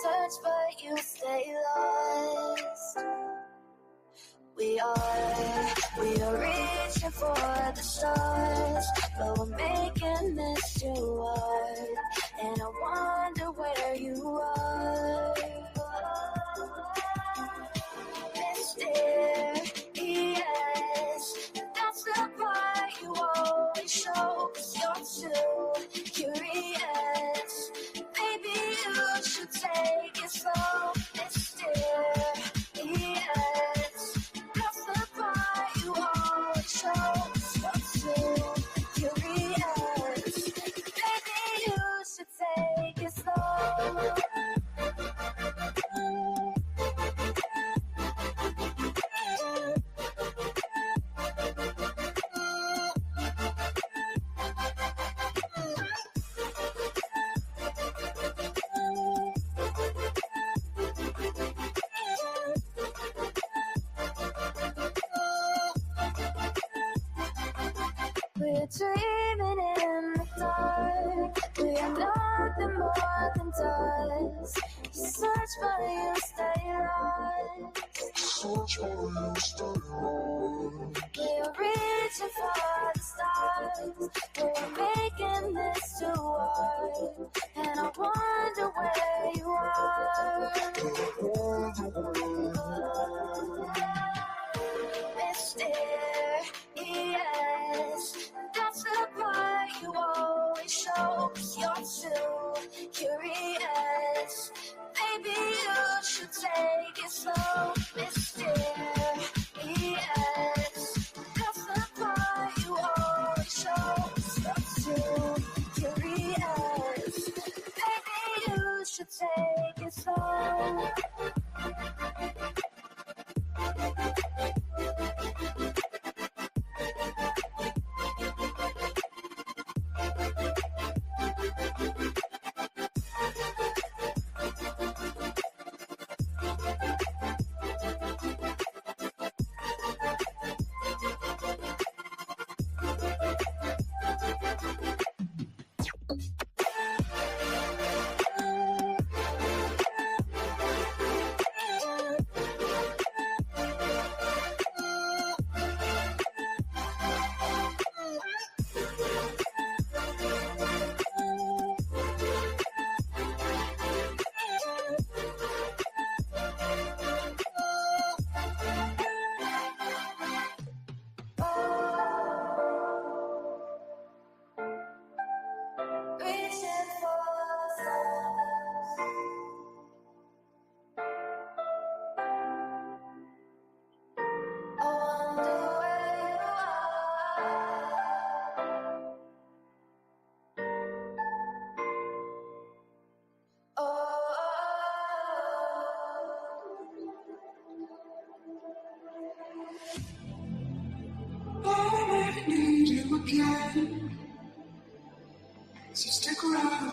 Search but you stay lost. We are reaching for the stars, but we're making this too hard. And I wonder where you are. Mysterious, that's the part you always show, 'cause you're too curious. Maybe you should take it slow. Mysterious, that's the part you always show, 'cause you're too curious. Maybe you should take it slow. We're dreaming in the dark. We are nothing more than dust. You search but you stay lost. Search but you stay lost. We're reaching for the stars. We're making this too hard. And I wonder where you are. Mysterious, that's the part you always show, 'cause you're too curious. Maybe you should take it slow. Mysterious, that's the part you always show, 'cause you're too curious. Maybe you should take it slow. Again, so stick around.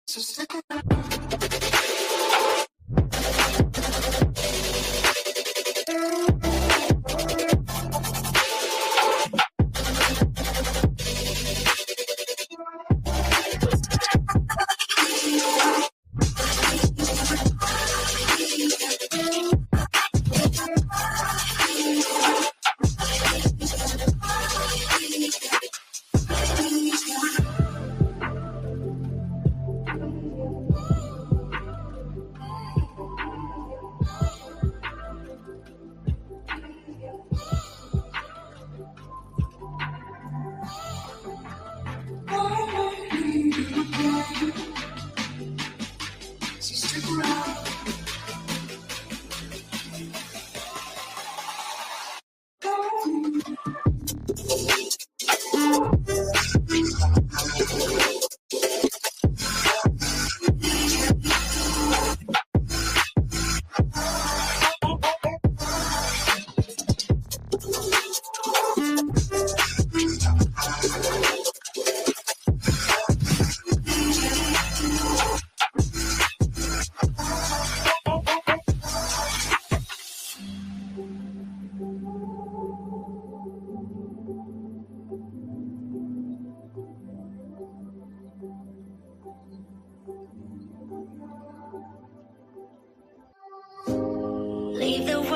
So stick around.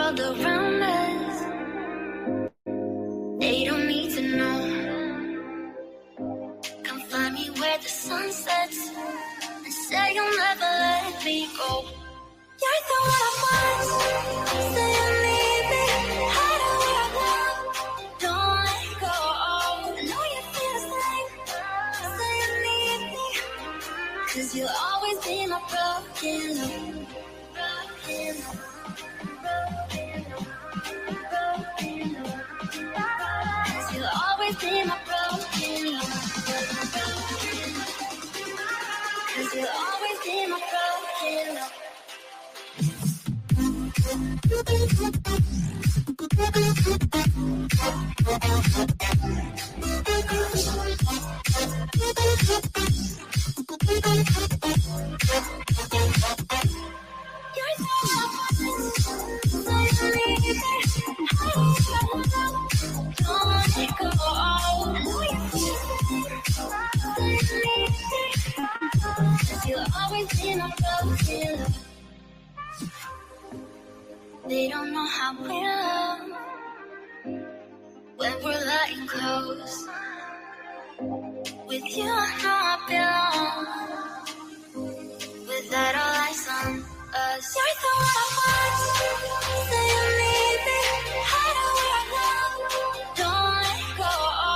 world around us. They don't need to know. Come find me where the sun sets and say you'll never let me go. You're the one I want. Say you need me. Hide where I go. Don't let go. I know you feel the same. Say you need me. 'Cause you'll always be my broken love. Broken love. Broken love. Broken love. 'Cause you'll always be my broken love. Broken love. 'Cause you'll always be my broken love. They don't know how we love when we're letting close. With you, I know I belong. Without all eyes on us, you're the one I want. Say you need me. Hide where I go. Don't let go. I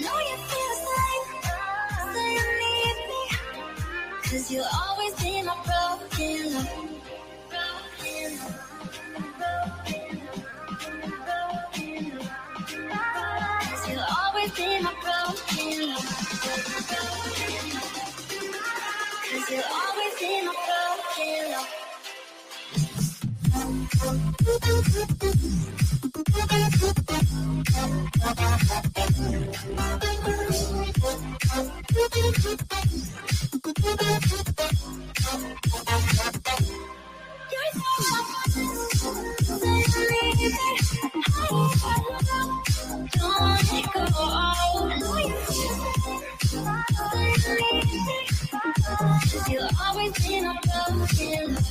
know you feel the same. Say you need me. 'Cause you'll always be my broken love. Broken love. Cause you'll always be my broken love. Cause you'll always be my broken love. You'll always be my broken love.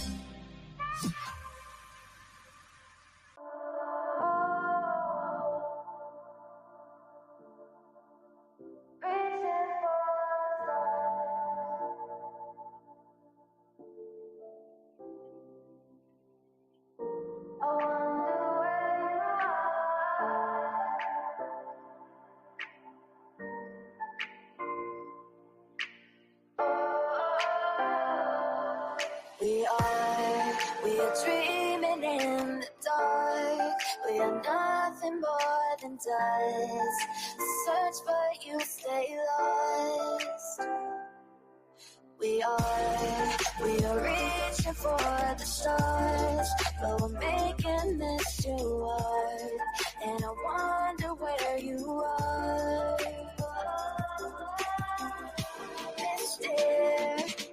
We are dreaming in the dark. We are nothing more than dust. Search but you stay lost. We are reaching for the stars, but we're making this too hard. And I wonder where you are.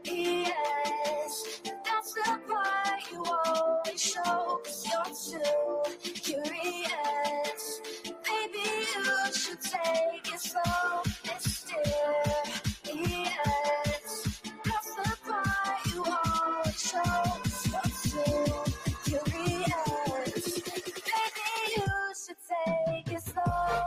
Mysterious, that's the part you always show. 'Cause you're too curious. Maybe you should take it slow. Mysterious, that's the part you always show. 'Cause you're too curious. Maybe you should take it slow.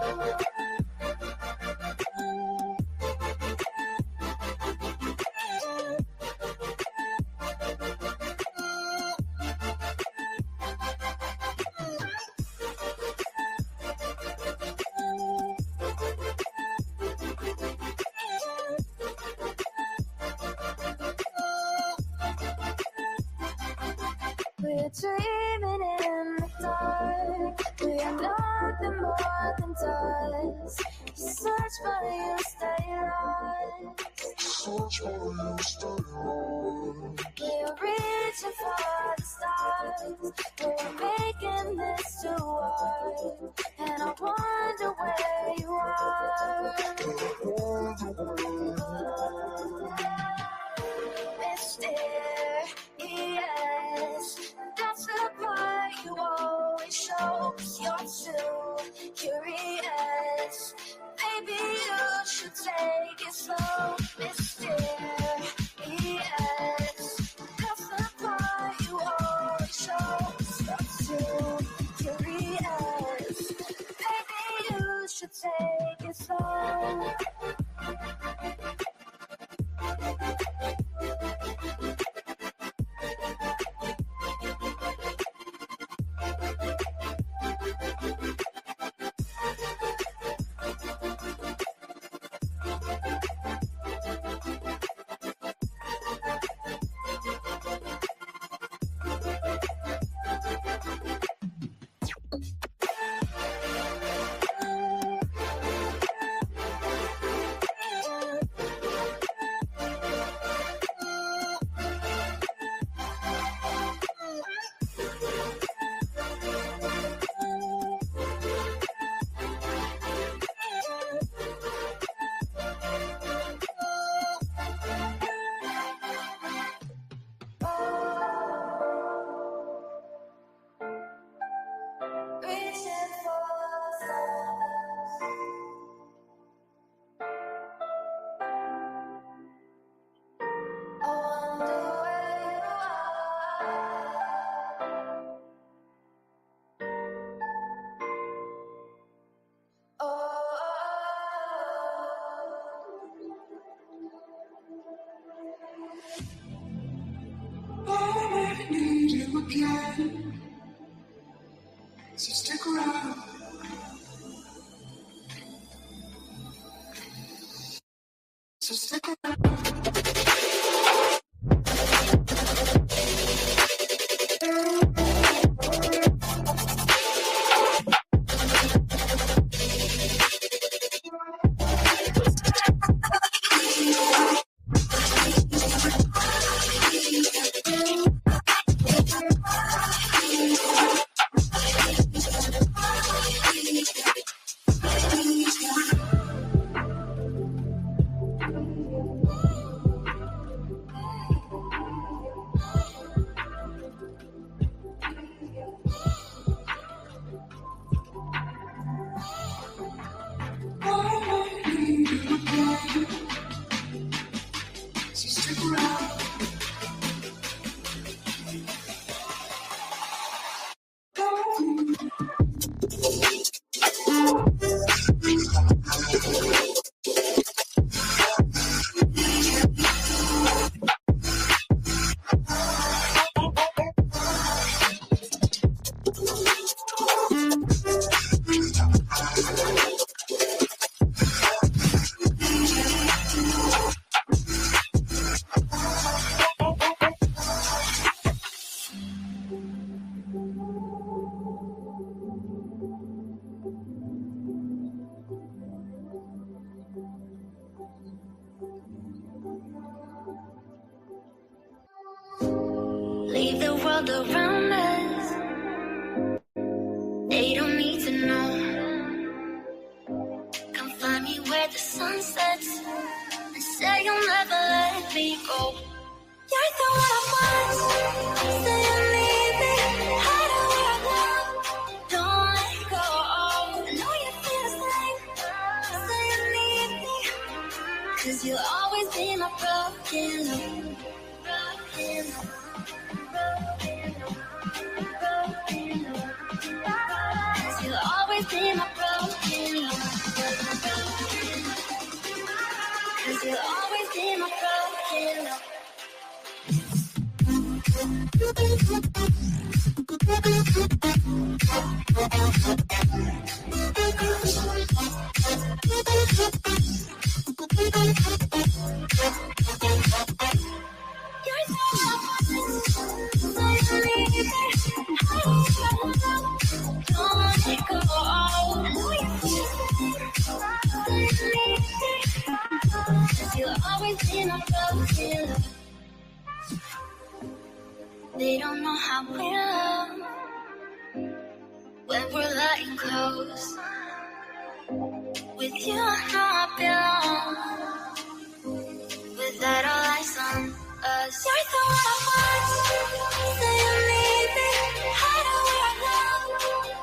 We're dreaming in the dark. We are nothing more than dust. You search but you stay lost. Search but you stay lost. We are reaching for the stars, but we're making this too hard. And I wonder where you are. Mysterious, that's the part you always show. 'Cause you're too curious. Maybe you should take it slow. Mysterious, that's the part you always show. 'Cause you're too again. So stick around. So stick around. Leave the world around us. They don't need to know. Come find me where the sun sets and say you'll never let me go. You're the one I want. Say you need me. Hide away right now. Don't let go. I know you feel the same. Say you need me. 'Cause you'll always be my broken love. Broken love. You'll always be my broken love. 'Cause you'll always be my broken love. You're so don't let it go. I know you feel it. You'll always be my broken love. They don't know how we love when we're letting close. With you, I know I belong. Without all eyes on us, you're the one I want. Say you need me. Hide away right now.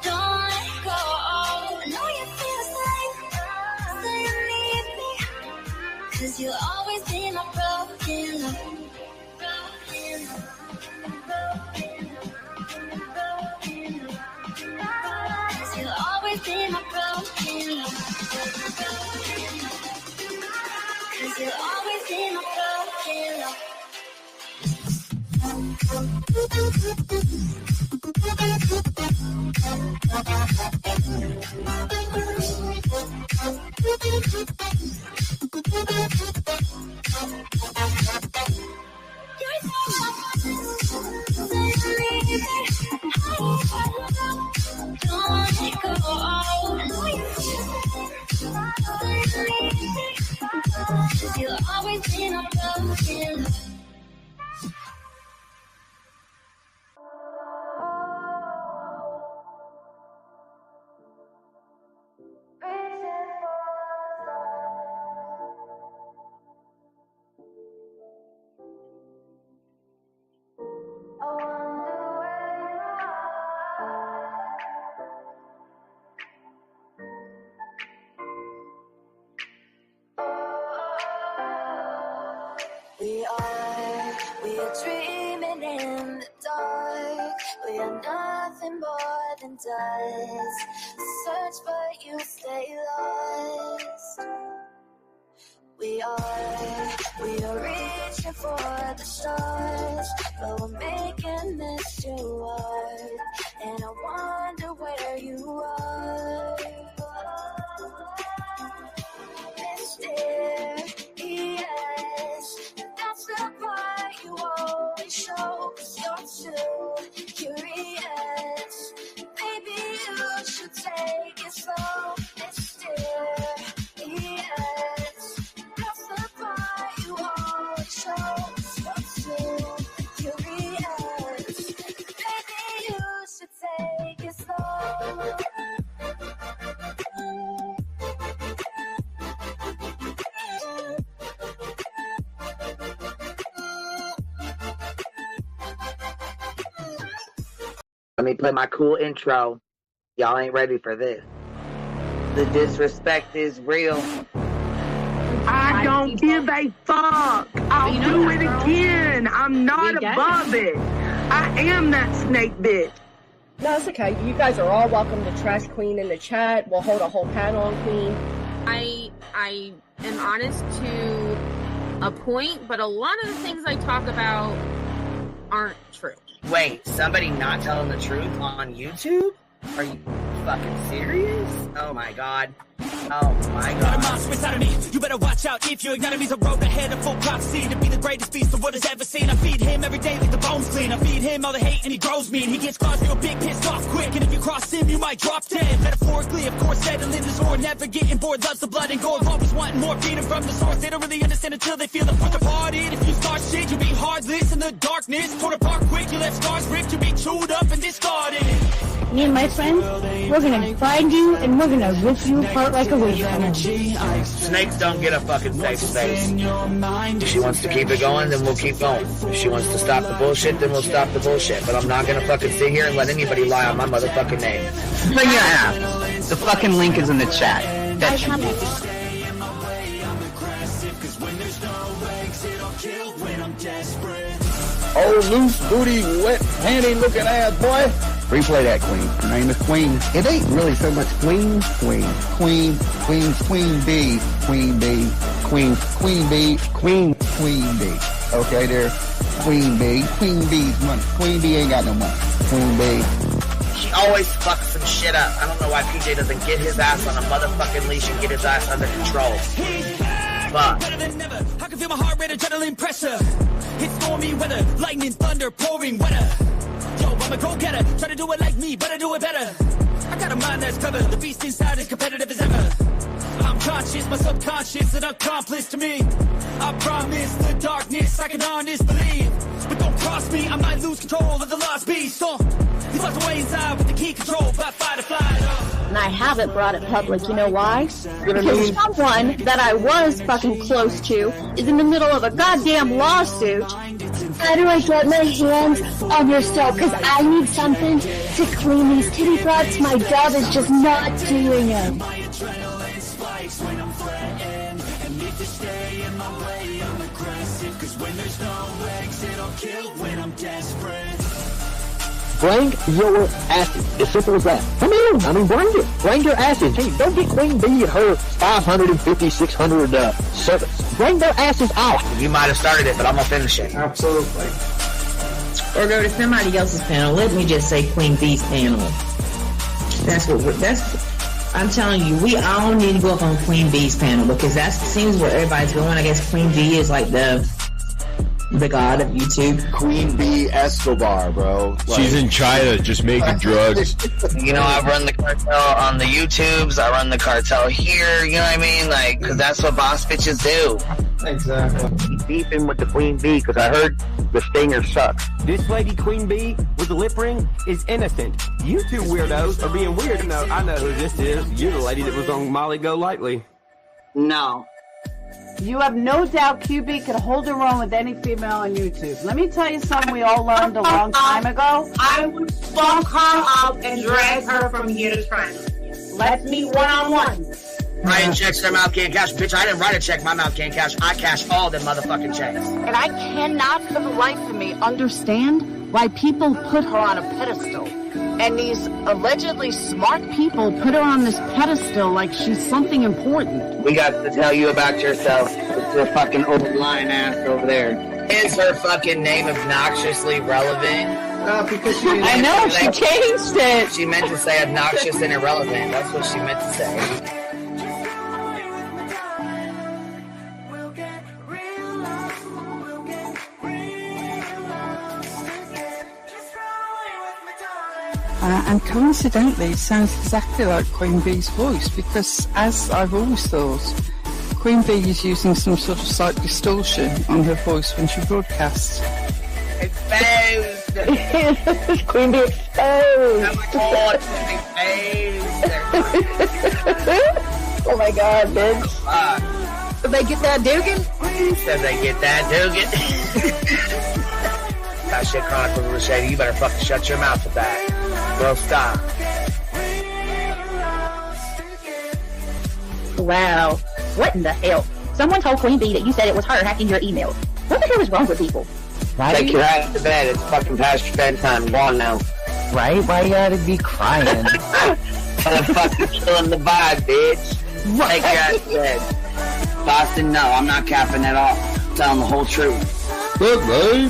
Don't let go. I know you feel the same. Say you need me. 'Cause you'll always be my broken love. Broken love. You'll always be my broken love. 'Cause you'll always be my broken love. You're so don't let it go. I know you feel it. You'll always be my broken love. We are dreaming in the dark. We are nothing more than dust. Search but you stay lost. We are reaching for the stars, but we're making this lost your worth, and I wonder where you are. Mysterious, that's the part you always show, 'cause you're too curious. Maybe you should take it slow. Mysterious, that's the part you always show, 'cause you're too curious. Maybe you should take it slow. Let me play my cool intro. Y'all ain't ready for this. The disrespect is real. I don't give a fuck. I'll do it again. I'm not above it. I am that snake bitch. No, it's okay. You guys are all welcome to trash Queen in the chat. We'll hold a whole panel on Queen. I am honest to a point, but a lot of the things I talk about aren't true. Wait, somebody not telling the truth on YouTube? Are you fucking serious? Oh my god. Oh my god. Got a monster inside of me. You better watch out if you ignite me. The road ahead of full prophecy to be the greatest beast the world has ever seen. I feed him every day like the bones clean. I feed him all the hate and he grows me. And he gets claws real big, pissed off quick. And if you cross him, you might drop dead. Metaphorically, of course, settling the sword. Never getting bored, loves the blood and gore. Always wanting more, feeding from the source. They don't really understand until they feel the part apart. If you start shit, you'll be heartless in the darkness. Torn apart quick, you left scars ripped. You'll be chewed up and discarded. Me and my friends, we're gonna find you and we're gonna rip you apart like a wasteland. Snakes don't get a fucking safe space. If she wants to keep it going, then we'll keep going. If she wants to stop the bullshit, then we'll stop the bullshit. But I'm not gonna fucking sit here and let anybody lie on my motherfucking name. Bring your app. The fucking link is in the chat. That's I Oh, loose booty, wet panty looking ass boy. Replay that, Queen. Her name is Queen. It ain't really so much Queen. Queen B. Queen B. Queen B. Okay, there. Queen B. Queen B's money. Queen B ain't got no money. Queen B. She always fucks some shit up. I don't know why PJ doesn't get his ass on a motherfucking leash and get his ass under control. Fuck. Better than never. I can feel my heart rate, adrenaline pressure. It's stormy weather, lightning, thunder, pouring weather. Yo, I'm a go-getter. Try to do it like me, but I do it better. I got a mind that's clever. The beast inside is competitive as ever. I'm conscious, my subconscious, an accomplice to me. I promise the darkness I can honest believe. But don't cross me, I might lose control of the lost beast. He's locked away inside with the key control by fight or flight. And I haven't brought it public, you know why? Because someone that I was fucking close to is in the middle of a goddamn lawsuit. How do I get my hands on your soap? Because I need something to clean these titty throats. My job is just not doing it. Bring your asses. As simple as that. Come on. I mean, bring it. Bring your asses. Hey, don't get Queen B and her 550, 600 servants. Bring their asses out. You might have started it, but I'm gonna finish it. Absolutely. Or go to somebody else's panel. Let me just say Queen B's panel. I'm telling you, we all need to go up on Queen B's panel because that seems where everybody's going. I guess Queen B is like the god of YouTube. Queen B Escobar, bro. She's in China just making drugs. You know, I run the cartel on the YouTubes. I run the cartel here. You know what I mean? Like, cause that's what boss bitches do. Exactly. Beefing with the Queen B because I heard the stinger sucks. This lady Queen B with the lip ring is innocent. You two weirdos are being weird. No, I know who this is. You're the lady that was on Molly Go Lightly. No. You have no doubt QB could hold her own with any female on YouTube. Let me tell you something we all learned a long time ago. I would fuck her up and drag her from here to China. Let's meet one-on-one. Writing checks, their mouth can't cash. Bitch, I didn't write a check, my mouth can't cash. I cash all them motherfucking checks. And I cannot for the life of me understand why people put her on a pedestal. And these allegedly smart people put her on this pedestal like she's something important. We got to tell you about yourself. It's your fucking old lying ass over there. Is her fucking name obnoxiously relevant? Because I know, she changed it. She meant to say obnoxious and irrelevant. That's what she meant to say. And coincidentally, it sounds exactly like Queen Bee's voice, because as I've always thought, Queen Bee is using some sort of slight distortion on her voice when she broadcasts. Exposed! Queen Bee exposed! Oh my god, bitch. Did they get that Dugan? Said they get that Dugan. That shit Chronicle of the Shady. You better fucking shut your mouth with that. Bro, stop. Wow. What in the hell? Someone told Queen Bee that you said it was her hacking your emails. What the hell is wrong with people? Right? Take your ass to bed. It's fucking past your bedtime. Go on now. Right? Why you gotta be crying? I'm fucking killing the vibe, bitch. Take your ass to bed. Boston, no, I'm not capping at all. I'm telling the whole truth. Good, right?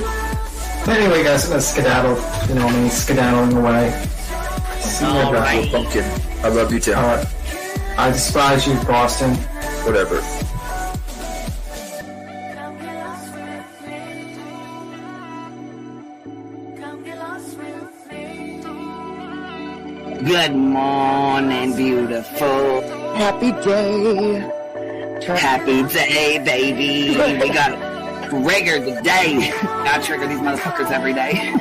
Anyway, guys, I'm gonna skedaddle. You know me, skedaddling away. See you guys. Pumpkin. I love you too. Alright. I despise you, Boston. Whatever. Good morning, beautiful. Happy day. Happy day, baby. We got triggered today. Gotta trigger these motherfuckers every day.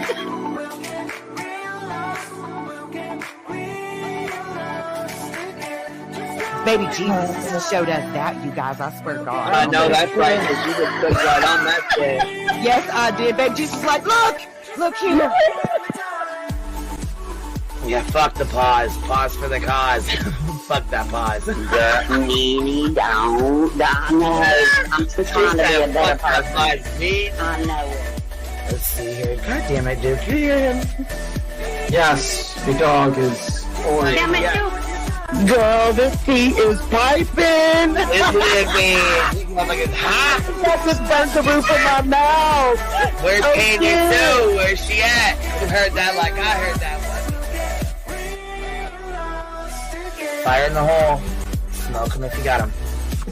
Baby Jesus showed us that, you guys. I swear to God. I know that's right, because you just put right on that shit. Yes, I did. Baby Jesus was like, look here. Yeah, fuck the pause. Pause for the cause. Fuck that pause. I'm just trying to be a better person. I know it. Let's see here. God damn it, Duke. You hear him? Yes, the dog is. Damn it, Duke. Girl, this tea is piping. It's living. Motherfucker's hot. That just burnt the roof of my mouth. Where's Candy Sue? Where's she at? You heard that like I heard that one. Fire in the hole. Smoke him if you got him.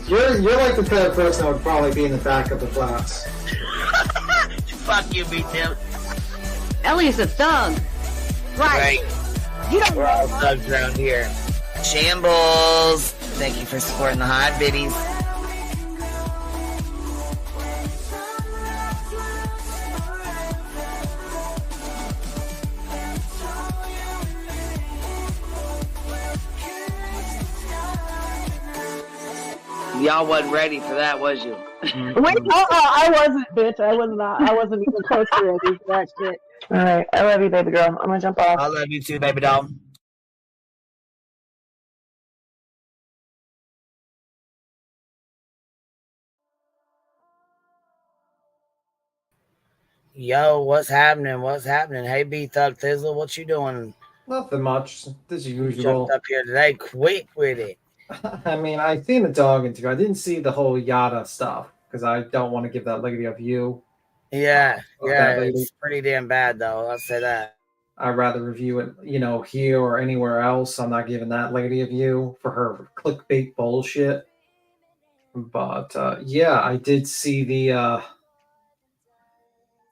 You're like the type of person that would probably be in the back of the class. Fuck you, B2. Ellie's a thug. Right. You don't We're all thugs around here. Shambles. Thank you for supporting the hot biddies. Y'all wasn't ready for that, was you? Wait, I wasn't, bitch. I was not. I wasn't even close to ready for that shit. All right, I love you, baby girl. I'm gonna jump off. I love you too, baby doll. Yo, what's happening? What's happening? Hey, B Thug Thizzle, what you doing? Nothing much. This is You usual. jumped up here today quick with it. I mean, I seen the dog interview. I didn't see the whole yada stuff because I don't want to give that lady a view. Yeah, that lady. it's pretty damn bad though. I'll say that. I'd rather review it, here or anywhere else. I'm not giving that lady a view for her clickbait bullshit. But yeah, I did see the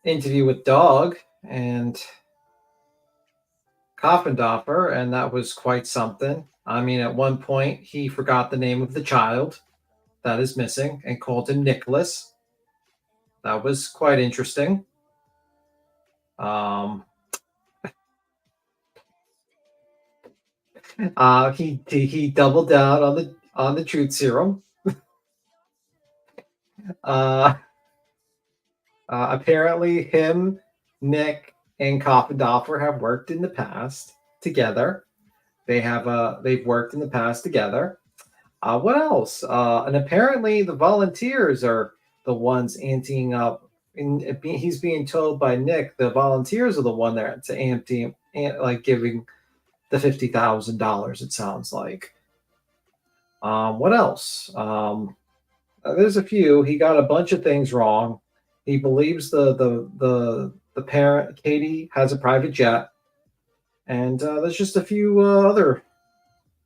interview with Dog and Coffindoffer, and that was quite something. I mean, at one point, he forgot the name of the child that is missing and called him Nicholas. That was quite interesting. He doubled down on the truth serum. Apparently, him, Nick, and Coffindoffer have worked in the past together. They've worked in the past together. What else? And apparently the volunteers are the ones anteing up. And he's being told by Nick the volunteers are the one that's like giving the $50,000. It sounds like. What else? There's a few. He got a bunch of things wrong. He believes the the parent, Katie, has a private jet. And there's just a few other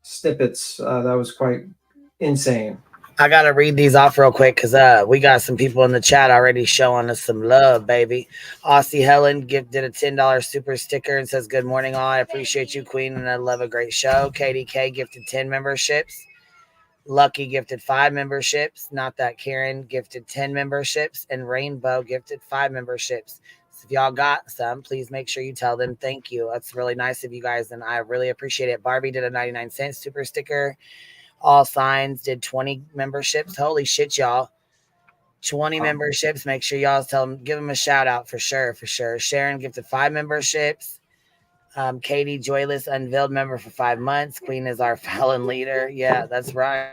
snippets that was quite insane. I gotta read these off real quick because we got some people in the chat already showing us some love, baby. Aussie Helen gifted a $10 super sticker and says, "Good morning, all. I appreciate you, Queen, and I love a great show." Katie K gifted 10 memberships. Lucky gifted 5 memberships. Not That Karen gifted 10 memberships, and Rainbow gifted 5 memberships. So if y'all got some, please make sure you tell them thank you. That's really nice of you guys, and I really appreciate it. Barbie did a 99-cent super sticker. All Signs did 20 memberships. Holy shit, y'all. 20 memberships. Make sure y'all tell them, give them a shout out for sure, for sure. Sharon gifted 5 memberships. Katie Joyless unveiled member for 5 months. Queen is our felon leader. Yeah, that's right.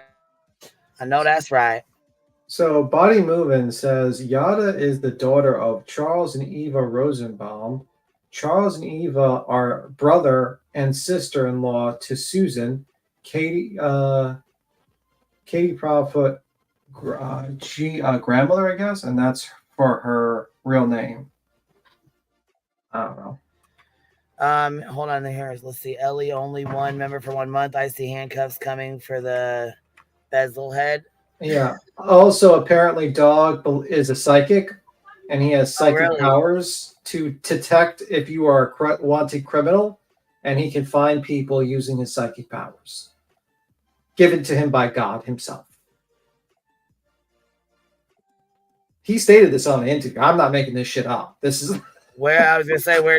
I know that's right. So Body Movin' says Yada is the daughter of Charles and Eva Rosenbaum. Charles and Eva are brother and sister-in-law to Susan. Katie Proudfoot grandmother, I guess, and that's for her real name. I don't know. Hold on here. Let's see. Ellie only 1 member for 1 month. I see handcuffs coming for the bezel head. Yeah. Also, apparently, Dog is a psychic, and he has psychic powers to detect if you are a wanted criminal, and he can find people using his psychic powers, given to him by God himself. He stated this on the interview. I'm not making this shit up. This is where I was gonna say. Where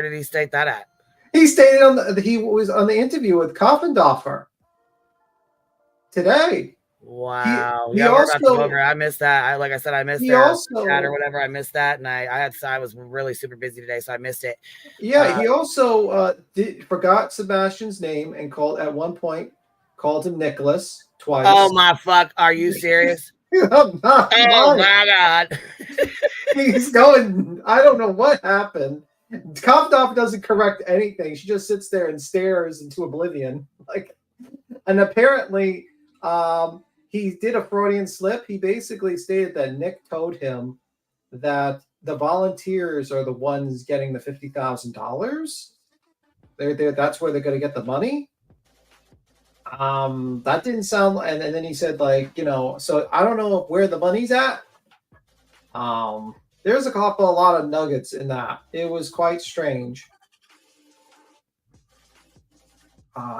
did he state that at? He stated he was on the interview with Koffendorfer today. Wow. He yeah, we're about to also, go over. I missed that. Like I said, I missed the chat or whatever. I missed that, and I was really super busy today, so I missed it. Yeah, he also forgot Sebastian's name and at one point called him Nicholas twice. Oh my fuck! Are you serious? Oh my god! He's going. I don't know what happened. Koffendorfer doesn't correct anything. She just sits there and stares into oblivion. And apparently, he did a Freudian slip. He basically stated that Nick told him that the volunteers are the ones getting the $50,000. That's where they're going to get the money. That didn't sound. And then he said, so I don't know where the money's at. There's a lot of nuggets in that. It was quite strange.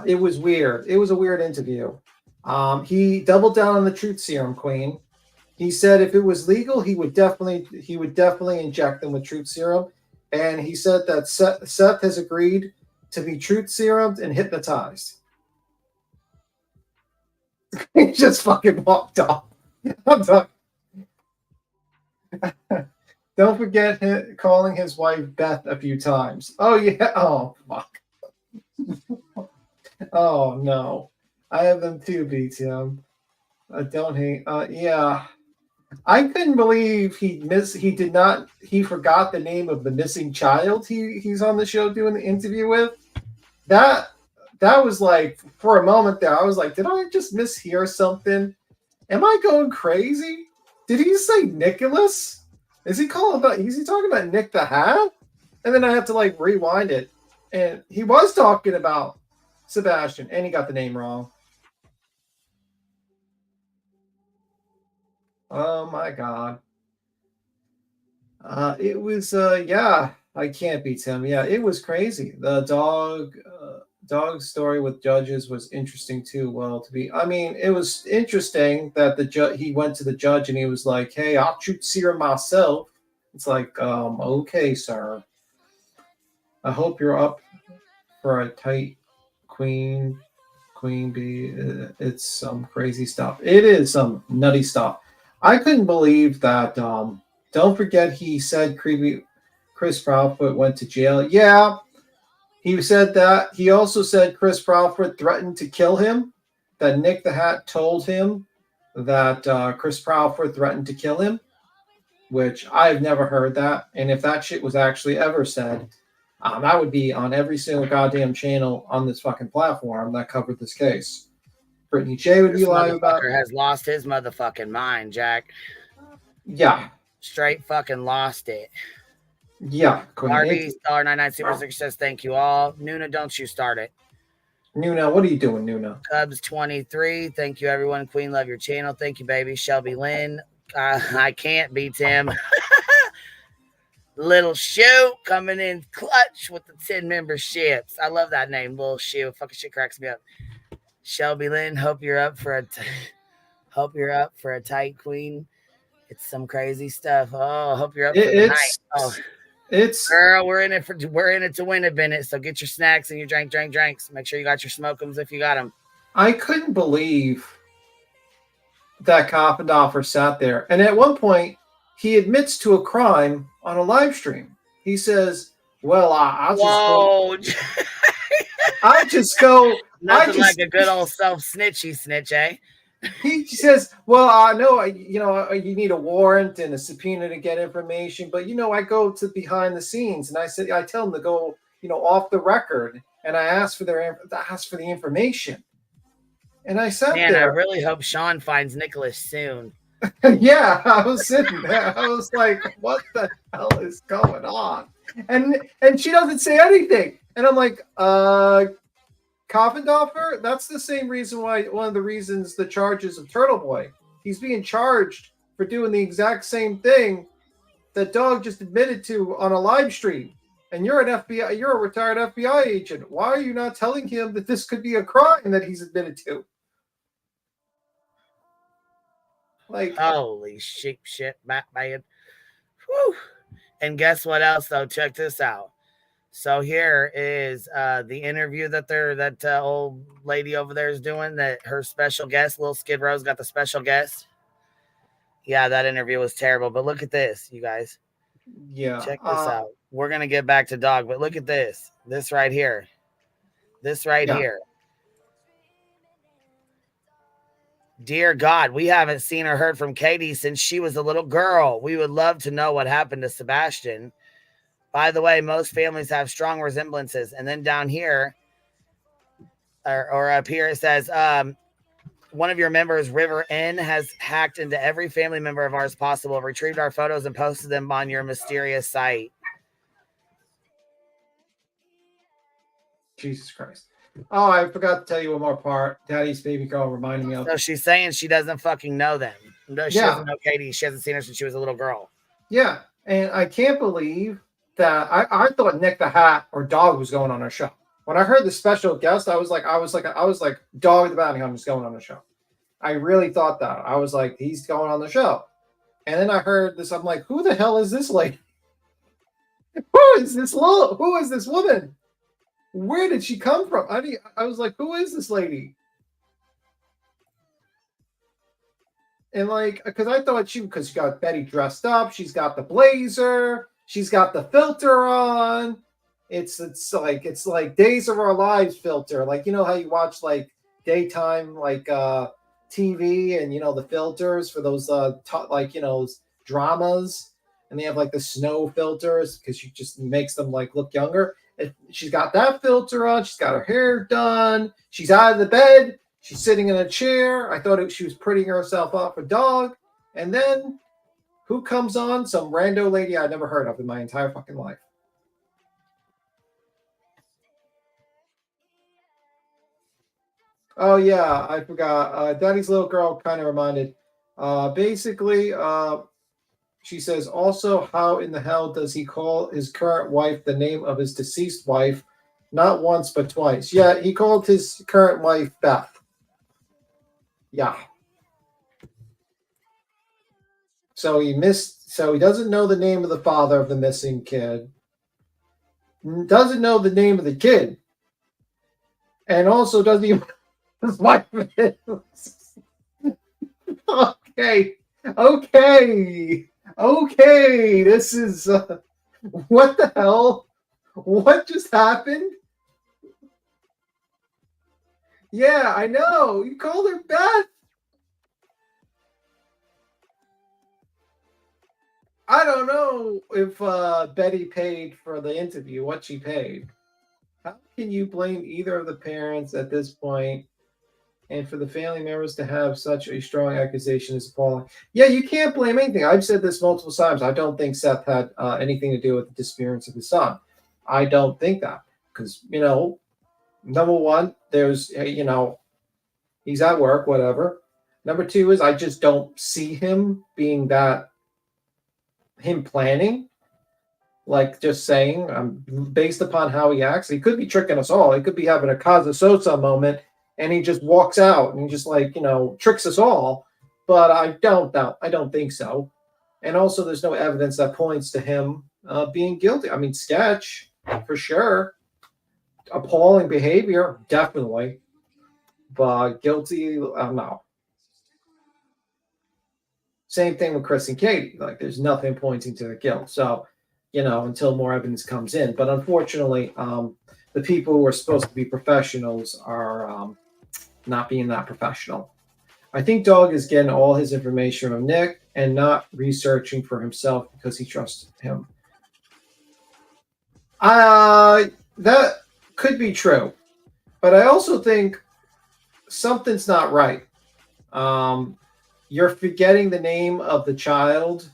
It was weird. It was a weird interview. He doubled down on the truth serum, Queen. He said if it was legal, he would definitely inject them with truth serum. And he said that Seth has agreed to be truth serumed and hypnotized. He just fucking walked off. I'm talking. Don't forget calling his wife Beth a few times. Oh yeah. Oh fuck. Oh no. I have them too, BTM. Don't hate. Yeah. I couldn't believe he forgot the name of the missing child he's on the show doing the interview with. That was like, for a moment there, I was like, did I just mishear something? Am I going crazy? Did he say Nicholas? Is he talking about Nick the Hat? And then I have to rewind it. And he was talking about Sebastian, and he got the name wrong. Oh my god. It was I can't beat him. Yeah, it was crazy. The dog story with judges was interesting too. It was interesting that he went to the judge and he was like, "Hey, I'll truth serum myself." It's like, okay, sir. I hope you're up for a tight queen bee. It's some crazy stuff. It is some nutty stuff. I couldn't believe that. Don't forget, he said Chris Proudfoot went to jail. Yeah, he said that. He also said Chris Proudfoot threatened to kill him. That Nick the Hat told him that Chris Proudfoot threatened to kill him, which I've never heard that. And if that shit was actually ever said, that would be on every single goddamn channel on this fucking platform that covered this case. Brittany J would be live about it. Has lost his motherfucking mind, Jack. Yeah. Straight fucking lost it. Yeah, Queen. Barbie Star 99 Super Sticker says thank you all. Nuna, don't you start it. Nuna, what are you doing, Nuna? Cubs 23. Thank you, everyone. Queen, love your channel. Thank you, baby. Shelby Lynn. I can't be Tim. Little Shoe coming in clutch with the 10 memberships. I love that name, Little Shoe. Fucking shit cracks me up. Shelby Lynn, hope you're up for a tight queen. It's some crazy stuff. Oh, hope you're up for the night. Oh, it's girl, we're in it to win it, Bennett. So get your snacks and your drinks. Make sure you got your smokums if you got them. I couldn't believe that Kopendorfer sat there, and at one point he admits to a crime on a live stream. He says, "Well, I'll just go." Nothing like a good old snitch, eh? He says, "Well, I know, you need a warrant and a subpoena to get information, but I go to behind the scenes, and I tell them to go, off the record, and I ask for the information." And I said, "Man, I really hope Sean finds Nicholas soon." Yeah, I was sitting there. I was like, "What the hell is going on?" And she doesn't say anything, and I'm like, Kopendorfer, that's the same reason why, one of the reasons the charges of Turtle Boy, he's being charged for doing the exact same thing that Dog just admitted to on a live stream. And you're a retired FBI agent. Why are you not telling him that this could be a crime that he's admitted to? Like, holy shit, Batman. Whew. And guess what else though? Check this out. So here is the interview that old lady over there is doing, that her special guest, Lil Skid Row's got the special guest. Yeah, that interview was terrible. But look at this, you guys. Yeah. Check this out. We're going to get back to Dog, but look at this. This right here. Here. Dear God, we haven't seen or heard from Katie since she was a little girl. We would love to know what happened to Sebastian. By the way, most families have strong resemblances. And then down here, or up here, it says, one of your members, River N, has hacked into every family member of ours possible, retrieved our photos, and posted them on your mysterious site. Jesus Christ. Oh, I forgot to tell you one more part. Daddy's baby girl reminded me of. So she's saying she doesn't fucking know them. No, she doesn't know Katie. She hasn't seen her since she was a little girl. Yeah, and I can't believe that I thought Nick the Hat or Dog was going on our show. When I heard the special guest, I was like, Dog the Bounty Hunter's going on the show. I really thought that. I was like, he's going on the show. And then I heard this. I'm like, who the hell is this lady? Who is this woman? Where did she come from? I was like, who is this lady? And like, because I thought because she got Betty dressed up, she's got the blazer, she's got the filter on. It's like Days of Our Lives filter. Like, you know how you watch like daytime like TV and the filters for those dramas, and they have like the snow filters because she just makes them like look younger. She's got that filter on. She's got her hair done. She's out of the bed. She's sitting in a chair. I thought she was prettying herself up for Dog. And then who comes on? Some rando lady I'd never heard of in my entire fucking life. Oh, yeah. I forgot. Daddy's little girl kind of reminded. Basically, she says, also, how in the hell does he call his current wife the name of his deceased wife? Not once, but twice. Yeah, he called his current wife Beth. Yeah. So he doesn't know the name of the father of the missing kid. Doesn't know the name of the kid. And also doesn't even know his wife is. Okay, this is what the hell? What just happened? Yeah, I know. You called her Beth. I don't know if Betty paid for the interview, what she paid. How can you blame either of the parents at this point? And for the family members to have such a strong accusation is appalling. Yeah, you can't blame anything. I've said this multiple times. I don't think Seth had anything to do with the disappearance of his son. I don't think that. Because, number one, there's, he's at work, whatever. Number two is I just don't see him being him planning. Like just saying, based upon how he acts, he could be tricking us all. He could be having a Casa Sosa moment and he just walks out and he just tricks us all. But I don't think so. And also there's no evidence that points to him being guilty. I mean, sketch for sure. Appalling behavior, definitely. But guilty, no. Same thing with Chris and Katie. Like, there's nothing pointing to the guilt. So, until more evidence comes in. But unfortunately, the people who are supposed to be professionals are not being that professional. I think Dog is getting all his information from Nick and not researching for himself because he trusts him. That could be true. But I also think something's not right. You're forgetting the name of the child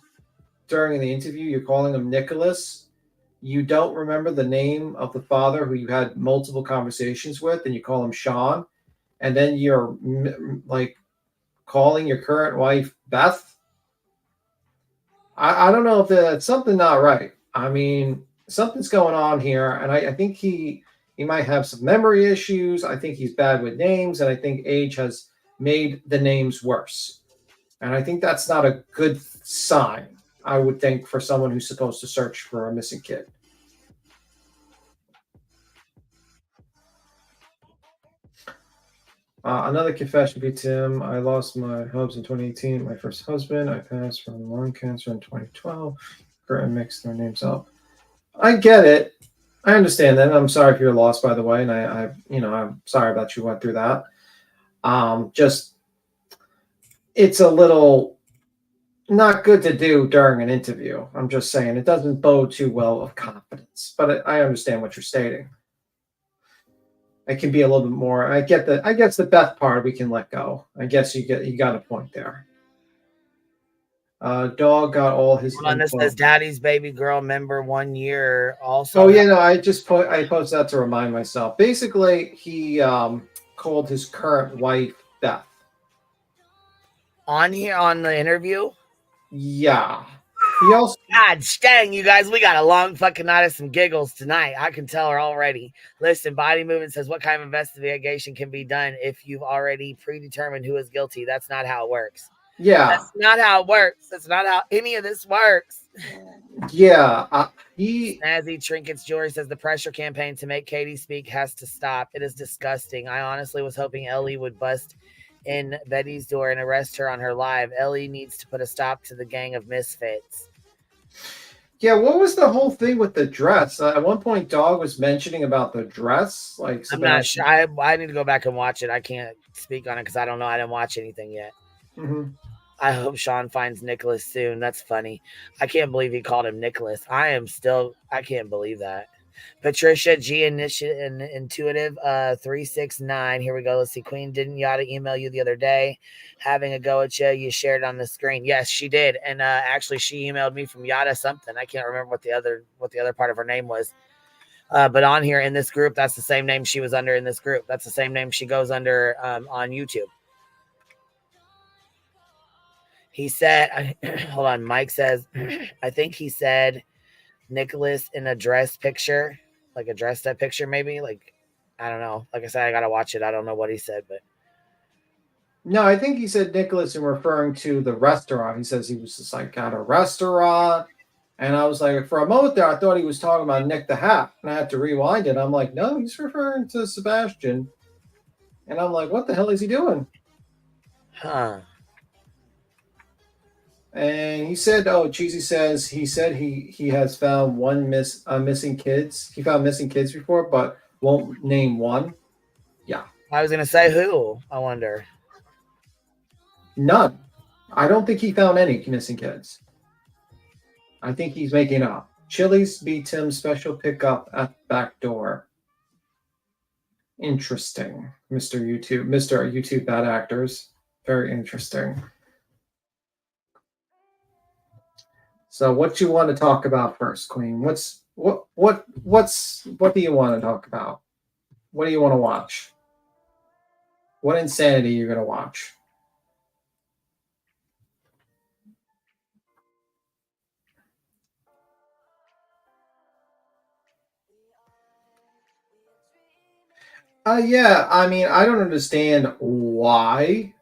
during the interview. You're calling him Nicholas. You don't remember the name of the father who you had multiple conversations with, and you call him Sean. And then you're calling your current wife Beth. I don't know if that's something not right. I mean, something's going on here, and I think he might have some memory issues. I think he's bad with names, and I think age has made the names worse. And I think that's not a good sign, I would think, for someone who's supposed to search for a missing kid. Another confession be Tim. I lost my husband in 2018, my first husband. I passed from lung cancer in 2012. Kurt and mixed their names up. I get it. I understand that. I'm sorry for your loss, by the way, and I'm sorry that you went through that. It's a little not good to do during an interview. I'm just saying it doesn't bode too well of confidence. But I understand what you're stating. It can be a little bit more. I guess the Beth part we can let go. I guess you got a point there. Dog got all his. Hold on, this says Daddy's baby girl member 1 year also. Oh yeah, no, I posted that to remind myself. Basically, he called his current wife Beth. On here on the interview? Yeah. He also God dang, you guys, we got a long fucking night of some giggles tonight. I can tell her already. Listen, Body Movement says, what kind of investigation can be done if you've already predetermined who is guilty? That's not how it works. Yeah. That's not how it works. That's not how any of this works. Yeah. Snazzy Trinkets Jewelry says the pressure campaign to make Katie speak has to stop. It is disgusting. I honestly was hoping Ellie would bust in Betty's door and arrest her on her live. Ellie needs to put a stop to the gang of misfits. Yeah, what was the whole thing with the dress? At one point, Dog was mentioning about the dress. Like, I'm not sure. I need to go back and watch it. I can't speak on it because I don't know. I didn't watch anything yet. Mm-hmm. I hope Sean finds Nicholas soon. That's funny. I can't believe he called him Nicholas. I can't believe that. Patricia G Intuitive 369. Here we go. Let's see. Queen, didn't Yada email you the other day having a go at you? You shared it on the screen. Yes, she did. And actually she emailed me from Yada something. I can't remember what the other part of her name was. But on here in this group, that's the same name she was under in this group. That's the same name she goes under on YouTube. He said, hold on. Mike says, I think he said Nicholas in a dress picture, like a dressed up picture, maybe. Like, I don't know. Like I said, I gotta watch it. I don't know what he said, but no, I think he said Nicholas in referring to the restaurant. He says he was just like at a restaurant, and I was like, for a moment there, I thought he was talking about Nick the Hat, and I had to rewind it. I'm like, no, he's referring to Sebastian, and I'm like, what the hell is he doing? Huh. And he said, Cheesy says he said he has found missing kids. He found missing kids before, but won't name one. Yeah. I was gonna say who. I wonder. None. I don't think he found any missing kids. I think he's making up. Chili's beat him special pickup at the back door. Interesting, Mr. YouTube bad actors. Very interesting. So what you want to talk about first, Queen? What do you want to talk about? What do you want to watch? What insanity are you going to watch? Yeah, I mean, I don't understand why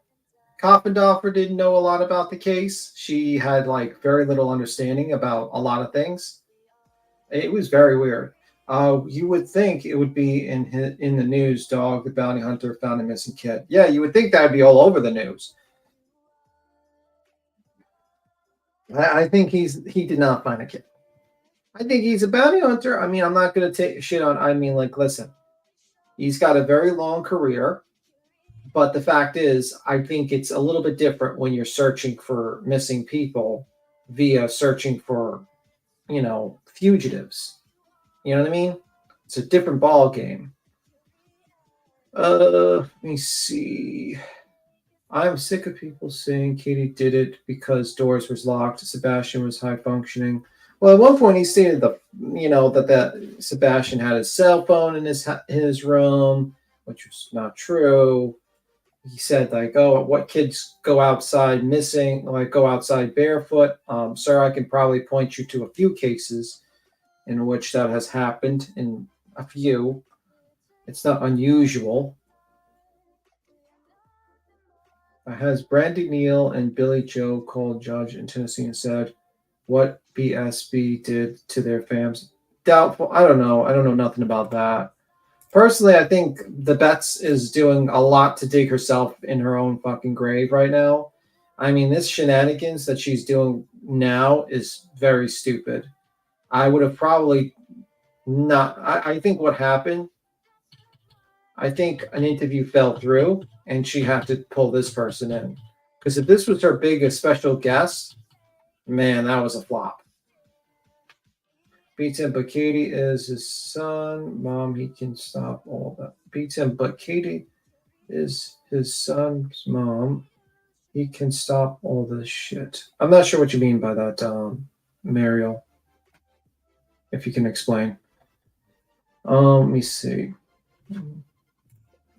Coffendorfer didn't know a lot about the case. She had like very little understanding about a lot of things. It was very weird. You would think it would be in the news. Dog, the bounty hunter found a missing kid. Yeah, you would think that would be all over the news. I think he did not find a kid. I think he's a bounty hunter. I mean, I'm not going to take shit on. I mean, like, listen, he's got a very long career. But the fact is, I think it's a little bit different when you're searching for missing people via searching for, fugitives. You know what I mean? It's a different ball game. Let me see. I'm sick of people saying Katie did it because doors was locked. Sebastian was high functioning. Well, at one point he stated that Sebastian had his cell phone in his room, which was not true. He said, like, oh, what kids go outside missing, like go outside barefoot? Sir, I can probably point you to a few cases in which that has happened, in a few. It's not unusual. Has Brandy Neal and Billy Joe called judge in Tennessee and said what BSB did to their fams? Doubtful. I don't know. I don't know nothing about that. Personally, I think the Betts is doing a lot to dig herself in her own fucking grave right now. I mean, this shenanigans that she's doing now is very stupid. I would have probably not. I think what happened, I think an interview fell through and she had to pull this person in. Because if this was her biggest special guest, man, that was a flop. Beats him, but Katie is his son. Mom, he can stop all that. Beats him, but Katie is his son's mom. He can stop all this shit. I'm not sure what you mean by that, Mariel. If you can explain. Let me see.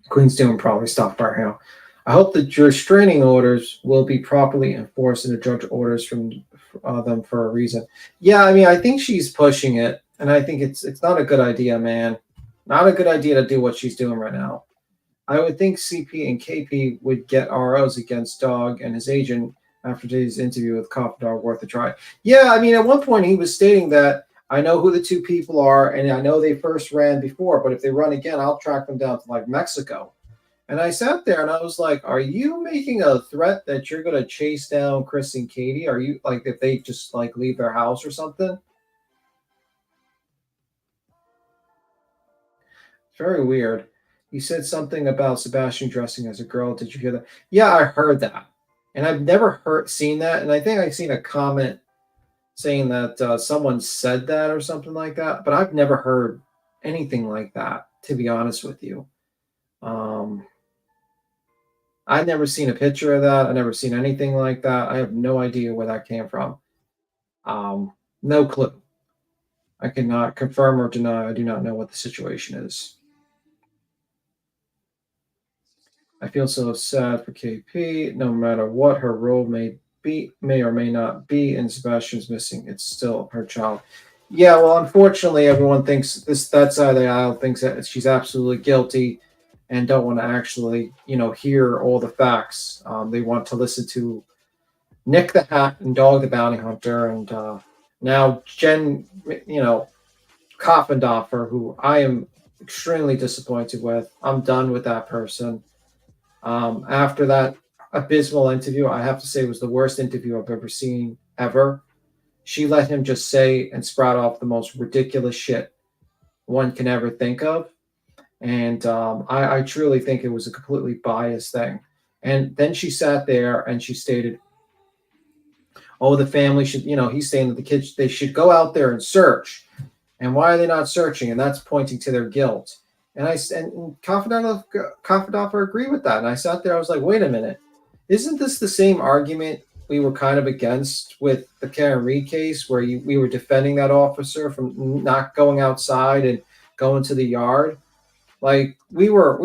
Queen's doing probably stop right now. I hope that your restraining orders will be properly enforced and the judge orders from them for a reason. Yeah, I mean, I think she's pushing it, and I think it's not a good idea, man. Not a good idea to do what she's doing right now. I would think CP and KP would get ROs against Dog and his agent after today's interview with Cop Dog worth a try. Yeah, I mean, at one point he was stating that I know who the two people are, and I know they first ran before, but if they run again, I'll track them down to like Mexico. And I sat there and I was like, are you making a threat that you're going to chase down Chris and Katie? Are you like, if they just like leave their house or something? Very weird. You said something about Sebastian dressing as a girl. Did you hear that? Yeah, I heard that. And I've never seen that. And I think I've seen a comment saying that someone said that or something like that. But I've never heard anything like that, to be honest with you. I've never seen a picture of that. I've never seen anything like that. I have no idea where that came from. No clue. I cannot confirm or deny. I do not know what the situation is. I feel so sad for KP. No matter what her role may or may not be, and Sebastian's missing, it's still her child. Yeah, well, unfortunately, everyone thinks that side of the aisle thinks that she's absolutely guilty and don't want to actually, hear all the facts. They want to listen to Nick the Hat and Dog the Bounty Hunter, and now Jen, Coffendorfer, who I am extremely disappointed with. I'm done with that person. After that abysmal interview, I have to say it was the worst interview I've ever seen, ever. She let him just say and sprout off the most ridiculous shit one can ever think of. And I truly think it was a completely biased thing. And then she sat there and she stated, oh, the family should, he's saying that the kids, they should go out there and search. And why are they not searching? And that's pointing to their guilt. And Confidoffer agreed with that. And I sat there, I was like, wait a minute. Isn't this the same argument we were kind of against with the Karen Reed case, where we were defending that officer from not going outside and going to the yard? Like we were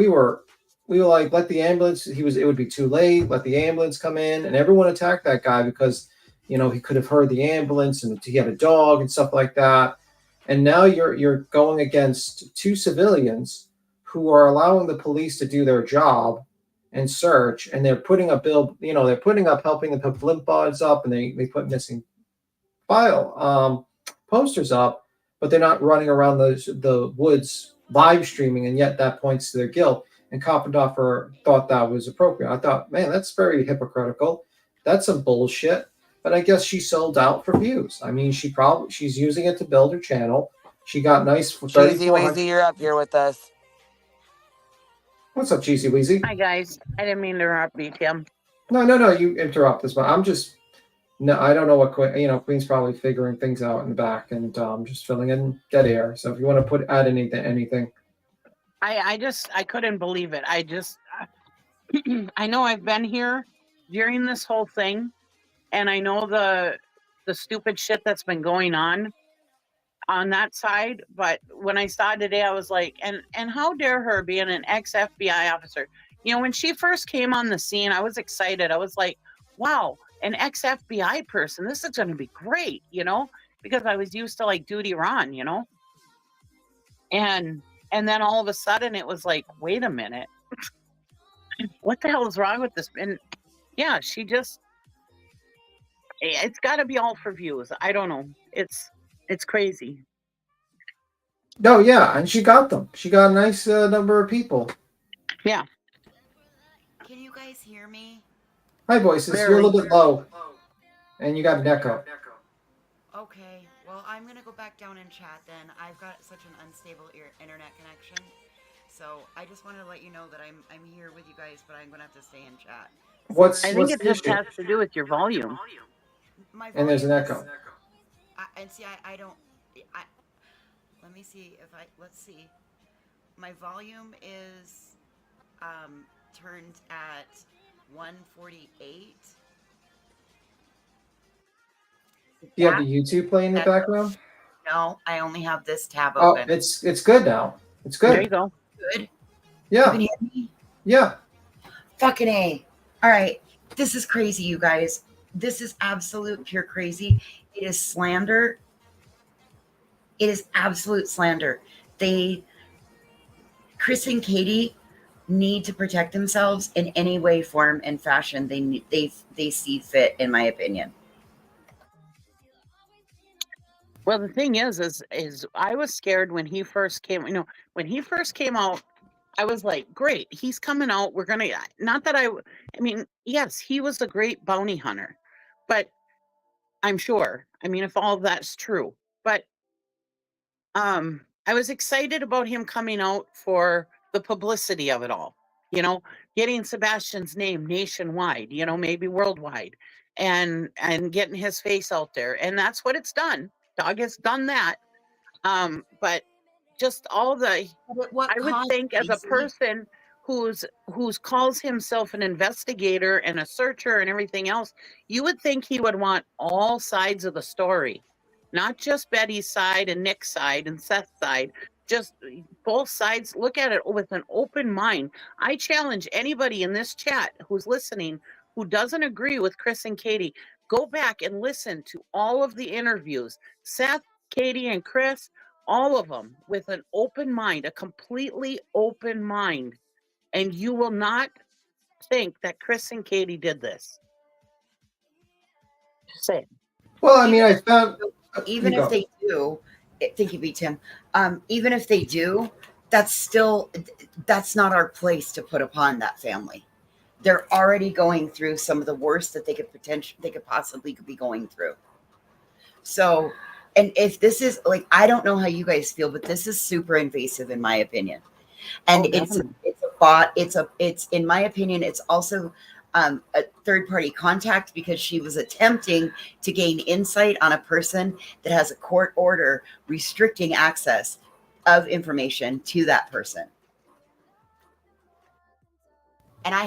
like, let the ambulance. It would be too late. Let the ambulance come in, and everyone attacked that guy because he could have heard the ambulance and he had a dog and stuff like that. And now you're going against two civilians who are allowing the police to do their job and search, and they're putting up helping them put blimp buds up, and they put missing file posters up, but they're not running around the woods live streaming, and yet that points to their guilt. And Kopendorfer thought that was appropriate. I thought, man, that's very hypocritical. That's some bullshit. But I guess she sold out for views. I mean, she's using it to build her channel. She got nice. Cheesy Weezy, you're up here with us. What's up, Cheesy Weezy? Hi guys, I didn't mean to interrupt you, Tim. No, you interrupt this one. I don't know what Queen's probably figuring things out in the back, and just filling in dead air. So if you want to add anything. I couldn't believe it. I know I've been here during this whole thing, and I know the stupid shit that's been going on that side. But when I saw it today, I was like, and how dare her being an ex-FBI officer? When she first came on the scene, I was excited. I was like, wow, an ex-FBI person, this is going to be great, because I was used to like Duty Ron, and then all of a sudden it was like, wait a minute, what the hell is wrong with this? And yeah, it's got to be all for views. I don't know. It's crazy. No, yeah, and she got them. She got a nice number of people. Yeah. Can you guys hear me? Hi, voices. You're a little bit low, and you got an echo. Okay. Well, I'm gonna go back down and chat then. I've got such an unstable internet connection, so I just wanted to let you know that I'm here with you guys, but I'm gonna have to stay in chat. I think it just has to do with your volume. And there's an echo. And see, I don't. Let me see if let's see. My volume is turned at 148. Do you have the YouTube playing in the background? No, I only have this tab Oh, open. it's good now. It's good. There you go. Good. Yeah. You can hear me? Yeah. Fucking A. All right. This is crazy, you guys. This is absolute pure crazy. It is slander. It is absolute slander. Chris and Katie need to protect themselves in any way, form, and fashion they see fit, in my opinion. Well, the thing is I was scared when he first came. When he first came out, I was like, great, he's coming out. We're gonna. Not that I mean, yes, he was a great bounty hunter, but I'm sure. I mean, if all of that's true, but I was excited about him coming out for the publicity of it all. Getting Sebastian's name nationwide. Maybe worldwide, and getting his face out there, and that's what it's done. Dog has done that. But just all I would think, as a person who's calls himself an investigator and a searcher and everything else, you would think he would want all sides of the story, not just Betty's side and Nick's side and Seth's side, just both sides. Look at it with an open mind. I challenge anybody in this chat who's listening who doesn't agree with Chris and Katie, go back and listen to all of the interviews. Seth, Katie, and Chris, all of them with an open mind, a completely open mind. And you will not think that Chris and Katie did this. Just say it. Well, I mean, I found... Even if they do, thank you, B. Tim. Even if they do, that's not our place to put upon that family. They're already going through some of the worst that they could possibly be going through. So, and if this is like, I don't know how you guys feel, but this is super invasive in my opinion. And it's a bot. It's in my opinion, it's also a third-party contact, because she was attempting to gain insight on a person that has a court order restricting access of information to that person. And I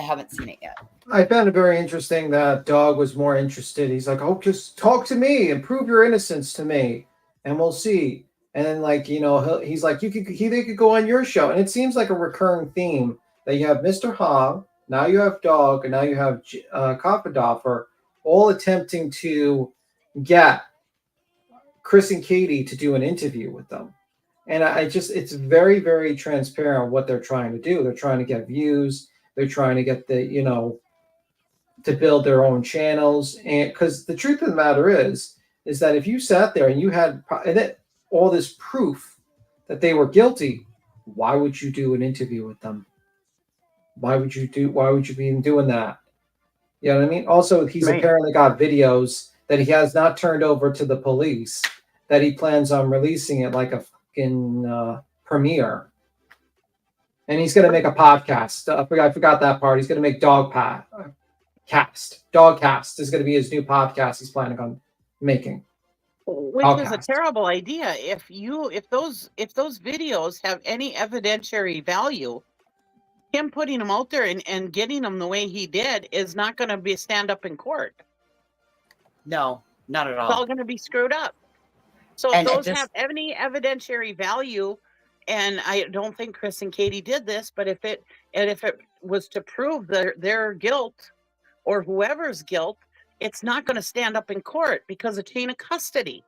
haven't seen it yet. I found it very interesting that Dog was more interested. He's like, "Oh, just talk to me and prove your innocence to me, and we'll see." And then, like, he's like, they could go on your show, and it seems like a recurring theme that you have Mr. Hogg, now you have Dog, and now you have Kopfendorfer, all attempting to get Chris and Katie to do an interview with them. And it's very, very transparent what they're trying to do. They're trying to get views. They're trying to get to build their own channels. And because the truth of the matter is that if you sat there and you had all this proof that they were guilty, why would you do an interview with them? Why would you be doing that? You know what I mean? Also, he's apparently got videos that he has not turned over to the police that he plans on releasing it like a fucking premiere. And he's going to make a podcast. I forgot that part. He's going to make Dogcast. Dogcast is going to be his new podcast he's planning on making. Which is a terrible idea. If those videos have any evidentiary value, him putting them out there and getting them the way he did is not going to stand up in court. No, not at all. It's all going to be screwed up. So if those have any evidentiary value, and I don't think Chris and Katie did this, but if it was to prove their guilt or whoever's guilt, it's not going to stand up in court because of chain of custody.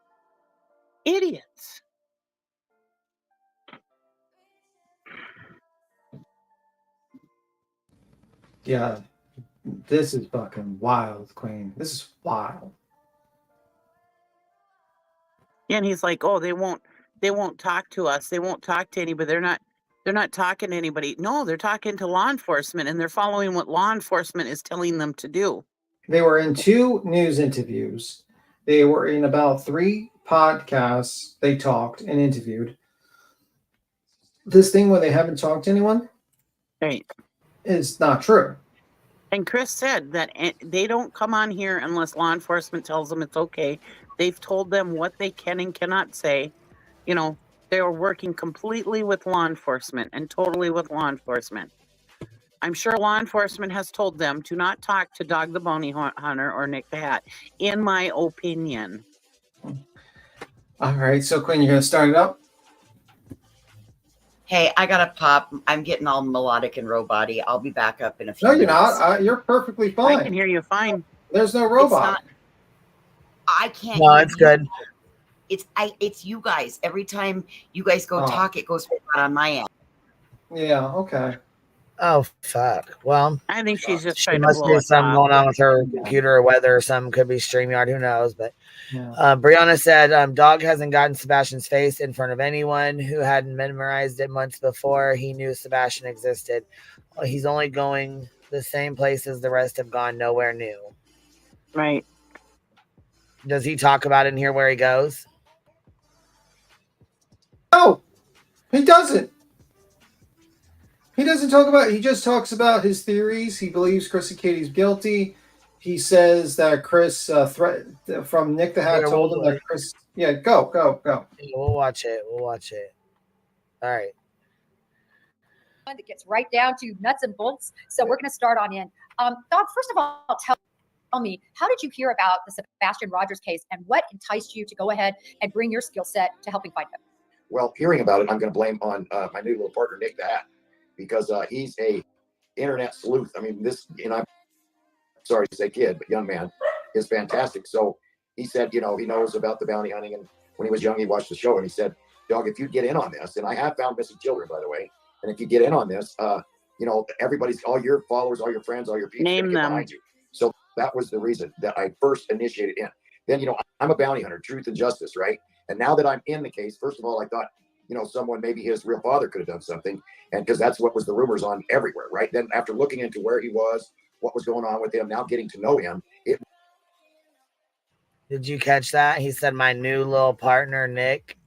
Idiots. Yeah, this is fucking wild, Queen. This is wild. And he's like, "Oh, they won't talk to us. They won't talk to anybody. They're not talking to anybody." No, they're talking to law enforcement, and they're following what law enforcement is telling them to do. They were in 2 news interviews. They were in about 3 podcasts. They talked and interviewed. This thing where they haven't talked to anyone, right, is not true. And Chris said that they don't come on here unless law enforcement tells them it's okay. They've told them what they can and cannot say. You know, they are working completely with law enforcement and totally with law enforcement. I'm sure law enforcement has told them to not talk to Dog the Bounty Hunter or Nick the Hat, in my opinion. All right, so Quinn, you're going to start it up? Hey, I got to pop. I'm getting all melodic and robot-y. I'll be back up in a few minutes. No, you're not. You're perfectly fine. I can hear you fine. There's no robot. I can't. No, it's good. It's you guys. Every time you guys go talk, it goes on my end. Yeah. Okay. Oh fuck. Well, I think she's just she trying to must blow be us something off. going on with her computer or weather or something. Could be StreamYard. Who knows? But yeah. Brianna said, Dog hasn't gotten Sebastian's face in front of anyone who hadn't memorized it months before he knew Sebastian existed. Well, he's only going the same places the rest have gone, nowhere new. Right. Does he talk about it in here where he goes? No, he doesn't. He doesn't talk about it. He just talks about his theories. He believes Chris and Katie's guilty. He says that Chris from Nick the Hat told him that Chris. Yeah, go. Yeah, we'll watch it. All right. That gets right down to nuts and bolts. So we're going to start on in. Dog, first of all, tell me, how did you hear about the Sebastian Rogers case and what enticed you to go ahead and bring your skill set to helping find him? Well, hearing about it, I'm going to blame on my new little partner, Nick the Hat, because he's a internet sleuth. I mean, I'm sorry to say kid, but young man is fantastic. So he said, he knows about the bounty hunting. And when he was young, he watched the show and he said, Dog, if you get in on this, and I have found missing children, by the way, and if you get in on this, all your followers, all your friends, all your people name them behind you. So that was the reason that I first initiated in. Then, I'm a bounty hunter, truth and justice, right? And now that I'm in the case, first of all, I thought, someone, maybe his real father could have done something. And because that's what was the rumors on everywhere, right? Then after looking into where he was, what was going on with him, now getting to know him. Did you catch that? He said, my new little partner, Nick.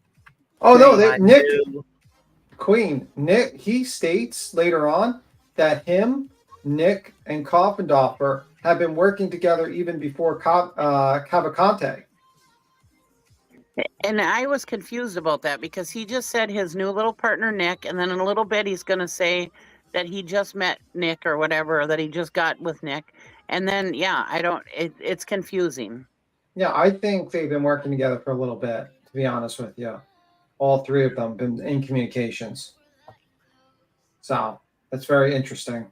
Oh, no, Nick, Queen, Nick, he states later on that him, Nick, and Kopfendorfer have been working together even before Cavalcante. And I was confused about that because he just said his new little partner, Nick, and then in a little bit he's going to say that he just met Nick or whatever, or that he just got with Nick. And then, yeah, it's confusing. Yeah, I think they've been working together for a little bit, to be honest with you. All three of them been in communications. So that's very interesting.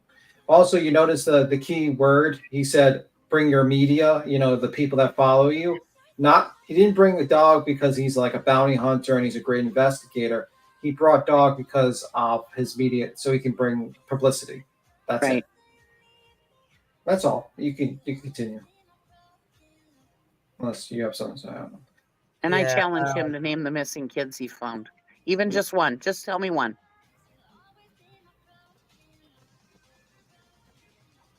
Also, you notice the key word he said, bring your media, the people that follow you. He didn't bring the dog because he's like a bounty hunter and he's a great investigator. He brought dog because of his media, so he can bring publicity. That's right. it. That's all. You can continue. Unless you have something to say. I don't know. And I challenge him to name the missing kids he found. Even just one. Just tell me one.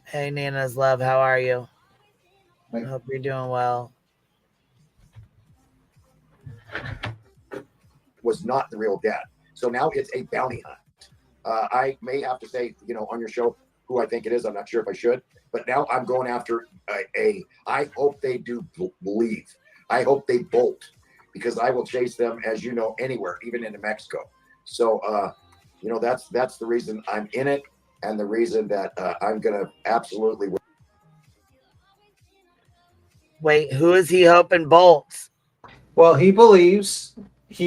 Hey, Nana's love, how are you? I hope you're doing well. Was not the real dad. So now it's a bounty hunt. I may have to say, on your show who I think it is. I'm not sure if I should, but now I'm going after I hope they do believe. I hope they bolt, because I will chase them, as you know, anywhere, even into Mexico. So, that's the reason I'm in it, and the reason that I'm going to absolutely. Wait, who is he hoping bolts? Well, he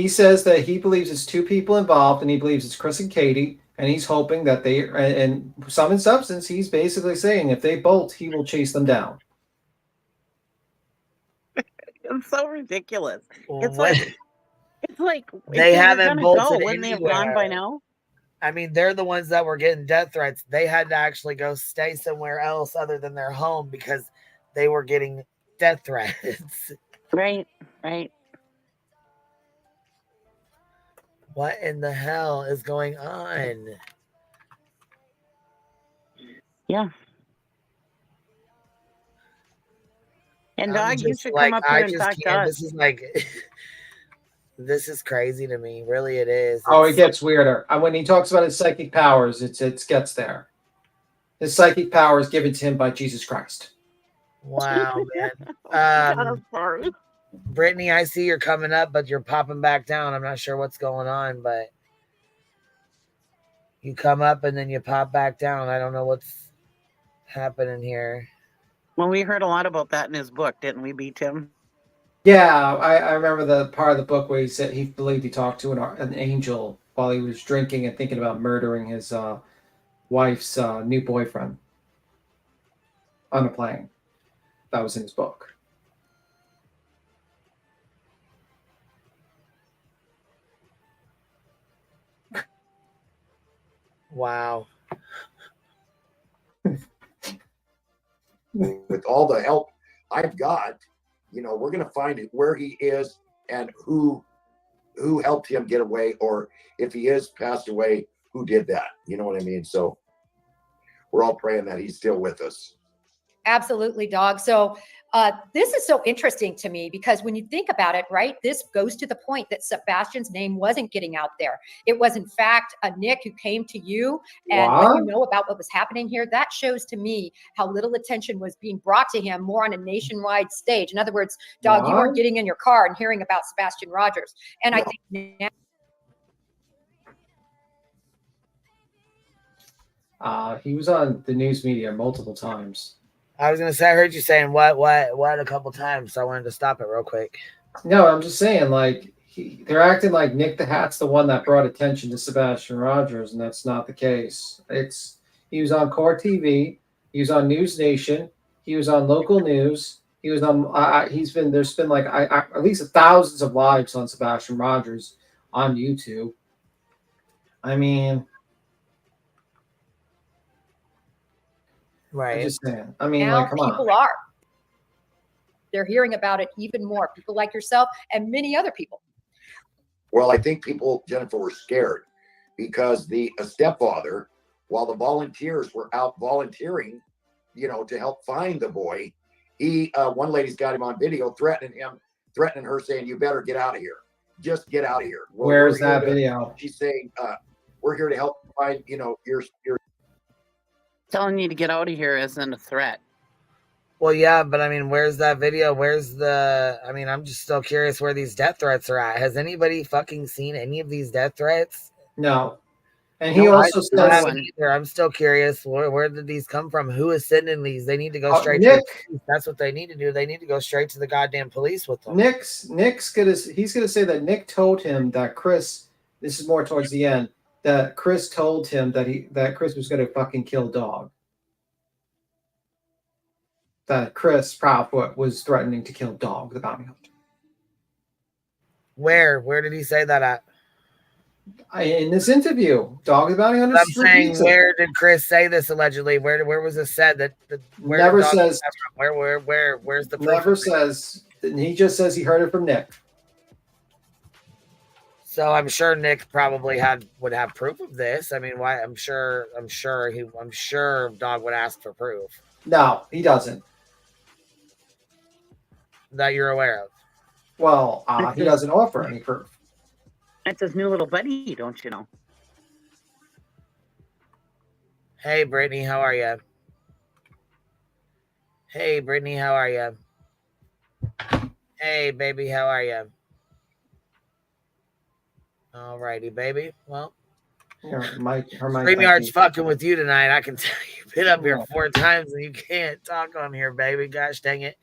says that he believes it's two people involved, and he believes it's Chris and Katie, and he's hoping that and sum and substance, he's basically saying if they bolt, he will chase them down. It's so ridiculous. It's like they haven't bolted wouldn't they have gone by now? I mean, they're the ones that were getting death threats. They had to actually go stay somewhere else other than their home because they were getting death threats. Right. What in the hell is going on? Yeah. And dog, you should come up here and talk to us. This is this is crazy to me. Really, it is. It gets weirder. When he talks about his psychic powers, it gets there. His psychic powers given to him by Jesus Christ. Wow, man. I'm sorry. Brittany, I see you're coming up, but you're popping back down. I'm not sure what's going on, but you come up and then you pop back down. I don't know what's happening here. Well, we heard a lot about that in his book, didn't we, B. Tim? Yeah, I remember the part of the book where he said he believed he talked to an angel while he was drinking and thinking about murdering his wife's new boyfriend on a plane. That was in his book. Wow. With all the help I've got, we're going to find where he is and who helped him get away, or if he is passed away, who did that. You know what I mean? So we're all praying that he's still with us. Absolutely, dog. So this is so interesting to me because when you think about it, right, this goes to the point that Sebastian's name wasn't getting out there. It was, in fact, a Nick who came to you and let you know about what was happening here. That shows to me how little attention was being brought to him more on a nationwide stage. In other words, dog, you weren't getting in your car and hearing about Sebastian Rogers. And I think now he was on the news media multiple times. I was going to say, I heard you saying what a couple times, so I wanted to stop it real quick. No, I'm just saying, they're acting like Nick the Hat's the one that brought attention to Sebastian Rogers, and that's not the case. He was on Core TV, he was on News Nation, he was on local news, he was on. There's been at least thousands of lives on Sebastian Rogers on YouTube. I mean. Right. I'm just saying. I mean, now come on. People are. They're hearing about it even more. People like yourself and many other people. Well, I think people, Jennifer, were scared because the stepfather, while the volunteers were out volunteering, to help find the boy, one lady's got him on video threatening her, saying, "You better get out of here. Just get out of here." Well, where's that video? She's saying, "We're here to help find, your." Telling you to get out of here isn't a threat. Well, yeah, but I mean, where's that video? I'm just still curious where these death threats are at. Has anybody fucking seen any of these death threats? No. And he also says, I'm still curious. Where did these come from? Who is sending these? They need to go straight Nick. to the police. That's what they need to do. They need to go straight to the goddamn police with them. Nick's gonna say that Nick told him that Chris. This is more towards the end. That Chris told him that Chris was gonna fucking kill Dog. That Chris Proudfoot was threatening to kill Dog, the bounty hunter. Where did he say that at? In this interview, Dog the Bounty Hunter. I'm saying, where did Chris say this allegedly? Where was it said that? Never says. Where's the proof? Never says. He just says he heard it from Nick. So I'm sure Nick probably would have proof of this. I mean, why? I'm sure Dog would ask for proof. No, he doesn't. That you're aware of. Well, he doesn't offer any proof. That's his new little buddy, don't you know? Hey, Brittany, how are you? Hey, Brittany, how are you? Hey, baby, how are you? Alrighty, baby. Well, StreamYard's fucking with you tonight. I can tell you've been up here 4 times and you can't talk on here, baby. Gosh dang it.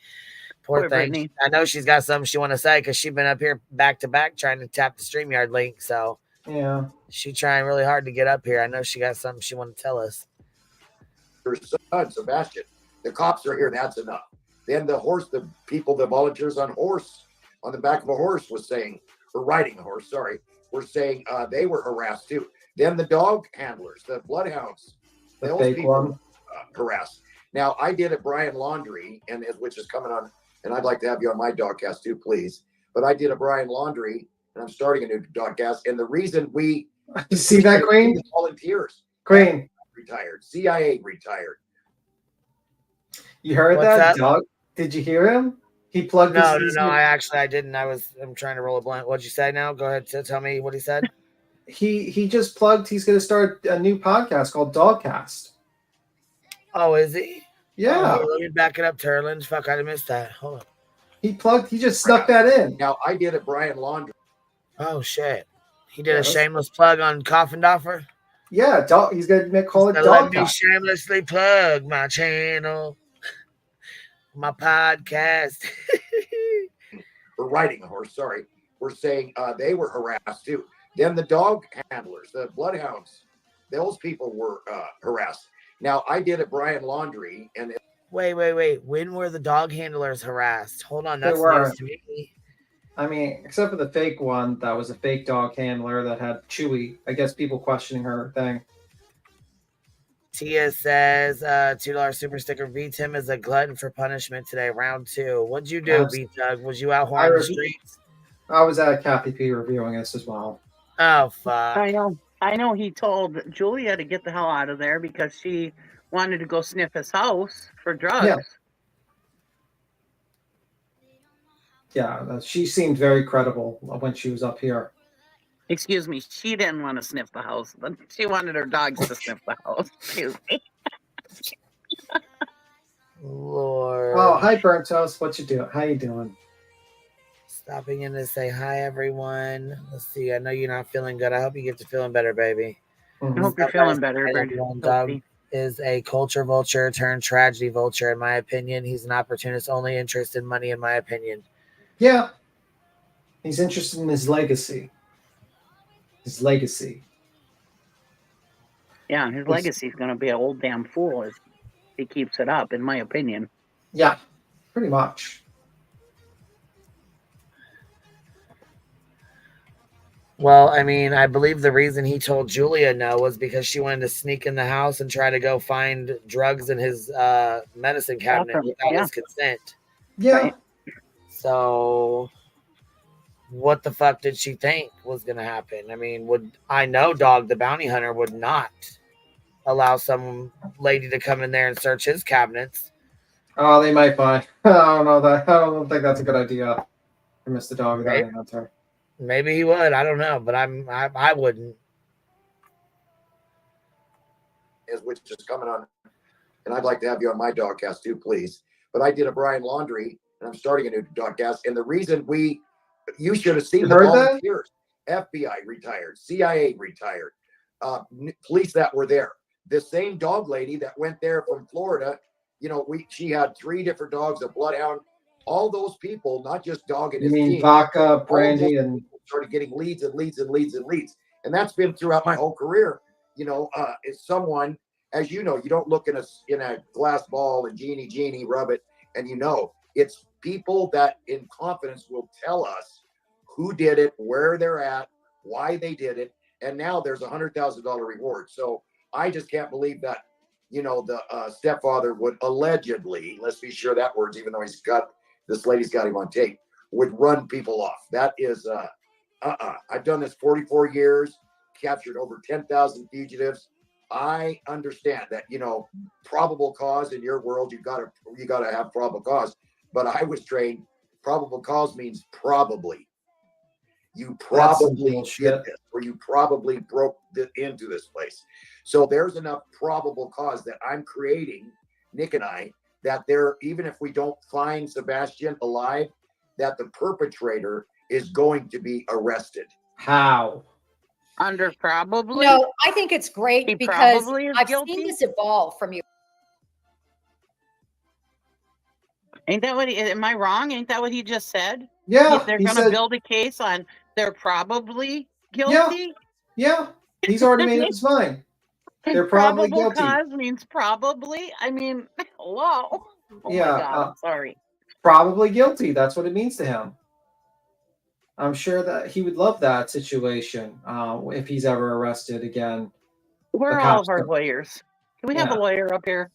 Poor thing. Brittany. I know she's got something she want to say because she's been up here back to back trying to tap the StreamYard link. So yeah, she's trying really hard to get up here. I know she got something she want to tell us. Her son, Sebastian, the cops are here. That's enough. Then the volunteers on the back of a horse was saying, or riding a horse, sorry, were saying they were harassed too. Then the dog handlers, the bloodhounds, those people harassed. Now, I did a Brian Laundrie, which is coming on, and I'd like to have you on my dogcast too, please. But I did a Brian Laundrie, and I'm starting a new dogcast. And the reason you see that, Queen? Volunteers. Queen. Retired. CIA retired. You heard that, Doug? Did you hear him? He plugged No, I didn't. I'm trying to roll a blunt. What'd you say now? Go ahead. Tell me what he said. He just plugged. He's going to start a new podcast called Dogcast. Oh, is he? Yeah. Let me back it up, Turlins. Fuck, I missed that. Hold on. He just snuck that in. Now, I did a Brian Laundrie. Oh, shit. He did a shameless plug on Coffin Doffer? Yeah, he's going to call it Dogcast. Let me shamelessly plug my channel, my podcast. We're riding a horse, sorry. We're saying they were harassed too. Then the dog handlers, the bloodhounds, those people were harassed. Now, I did a Brian Laundrie, and wait. When were the dog handlers harassed? Hold on, that's news to me. I mean, except for the fake one, that was a fake dog handler that had Chewy. I guess people questioning her thing. Tia says, $2 super sticker. V-Tim is a glutton for punishment today, round 2. What'd you do, V-Tug? Was you out on the streets? I was at Kathy P reviewing this as well. Oh, fuck. I know he told Julia to get the hell out of there because she wanted to go sniff his house for drugs. Yeah, she seemed very credible when she was up here. Excuse me, she didn't want to sniff the house, but she wanted her dogs to sniff the house. Excuse me. Lord. Oh, hi, Burnt Toast. What you doing? How you doing? Stopping in to say hi, everyone. Let's see. I know you're not feeling good. I hope you get to feeling better, baby. I hope you're feeling better. Dog is a culture vulture turned tragedy vulture, in my opinion. He's an opportunist, only interested in money, in my opinion. Yeah. He's interested in his legacy. Yeah, his legacy is going to be an old damn fool if he keeps it up, in my opinion. Yeah, pretty much. Well, I mean, I believe the reason he told Julia no was because she wanted to sneak in the house and try to go find drugs in his medicine cabinet without his consent. Yeah. Right? So what the fuck did she think was going to happen? I mean, Dog the Bounty Hunter would not allow some lady to come in there and search his cabinets. Oh, they might buy. I don't think that's a good idea for Mr. Dog the Bounty Hunter. Maybe he would. I don't know, but I wouldn't. Which is coming on, and I'd like to have you on my dogcast too, please. But I did a Brian Laundrie, and I'm starting a new dogcast. And the reason you should have seen the volunteers. FBI retired, CIA retired, police that were there. The same dog lady that went there from Florida, she had 3 different dogs, a bloodhound. All those people, not just Dog and You his mean team, Vodka, Brandy, and started getting leads and leads and leads and leads. And that's been throughout my whole career. It's someone, as you know, you don't look in a glass ball and genie, rub it, and it's people that in confidence will tell us who did it, where they're at, why they did it, and now there's $100,000 reward. So I just can't believe that, the stepfather would allegedly, let's be sure that word's, even though this lady's got him on tape, would run people off. That is, I've done this 44 years, captured over 10,000 fugitives. I understand that, probable cause in your world, you gotta have probable cause. But I was trained, probable cause means probably. You probably did this, or you probably broke into this place. So there's enough probable cause that I'm creating, Nick and I, that even if we don't find Sebastian alive, that the perpetrator is going to be arrested. How? Under probably? No, I think it's great because I've seen this evolve from you. Ain't that what am I wrong? Ain't that what he just said? Yeah. They're going to build a case on they're probably guilty? Yeah. He's already made up his mind. They're probably Probable guilty. cause means probably. I mean, hello. Oh Yeah, my God, I'm sorry. Probably guilty. That's what it means to him. I'm sure that he would love that situation if he's ever arrested again. We're all of our lawyers. Can we have a lawyer up here?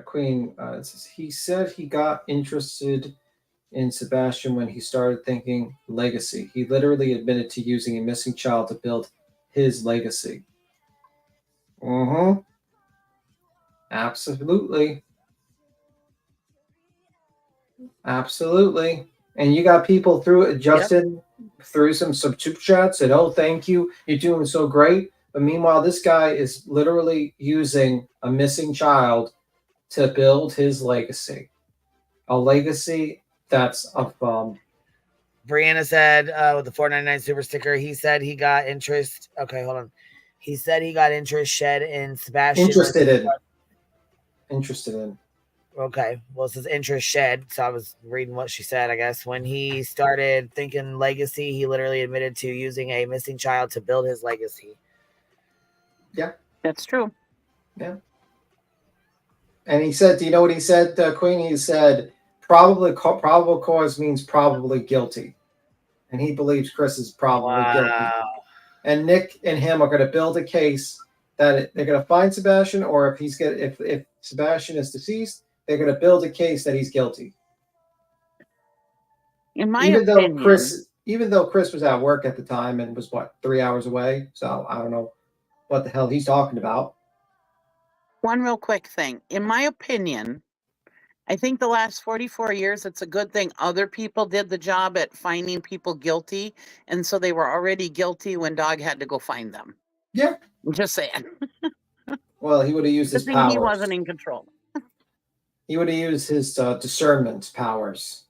Queen, it says, he said he got interested in Sebastian when he started thinking legacy. He literally admitted to using a missing child to build his legacy. Absolutely. Absolutely. And you got people through it, Justin, through some super chats said, oh, thank you. You're doing so great. But meanwhile, this guy is literally using a missing child to build his legacy. A legacy that's of Brianna said with the $4.99 super sticker, he said he got interest. Okay, hold on. He said he got interest shed in Sebastian. Interested in. Okay. Well, it says interest shed. So I was reading what she said, I guess. When he started thinking legacy, he literally admitted to using a missing child to build his legacy. Yeah. That's true. Yeah. And he said, do you know what he said, Queen? He said, probable cause means probably guilty. And he believes Chris is probably guilty. And Nick and him are going to build a case that they're going to find Sebastian, or if Sebastian is deceased, they're going to build a case that he's guilty. In my opinion, even though Chris was at work at the time and was 3 hours away, so I don't know what the hell he's talking about. One real quick thing. In my opinion, I think the last 44 years, it's a good thing other people did the job at finding people guilty. And so they were already guilty when Dog had to go find them. Yeah. I'm just saying. Well, he would have used his powers. He wasn't in control. He would have used his discernment powers.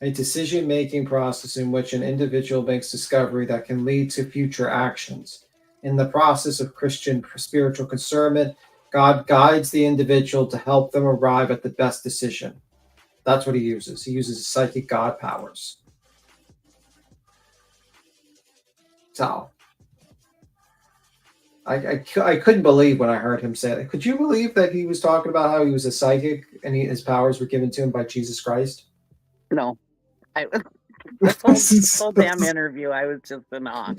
A decision-making process in which an individual makes discovery that can lead to future actions. In the process of Christian spiritual discernment, God guides the individual to help them arrive at the best decision. That's what he uses. He uses psychic God powers. So, I couldn't believe when I heard him say that. Could you believe that he was talking about how he was a psychic and his powers were given to him by Jesus Christ? No. This whole damn interview, I was just in awe.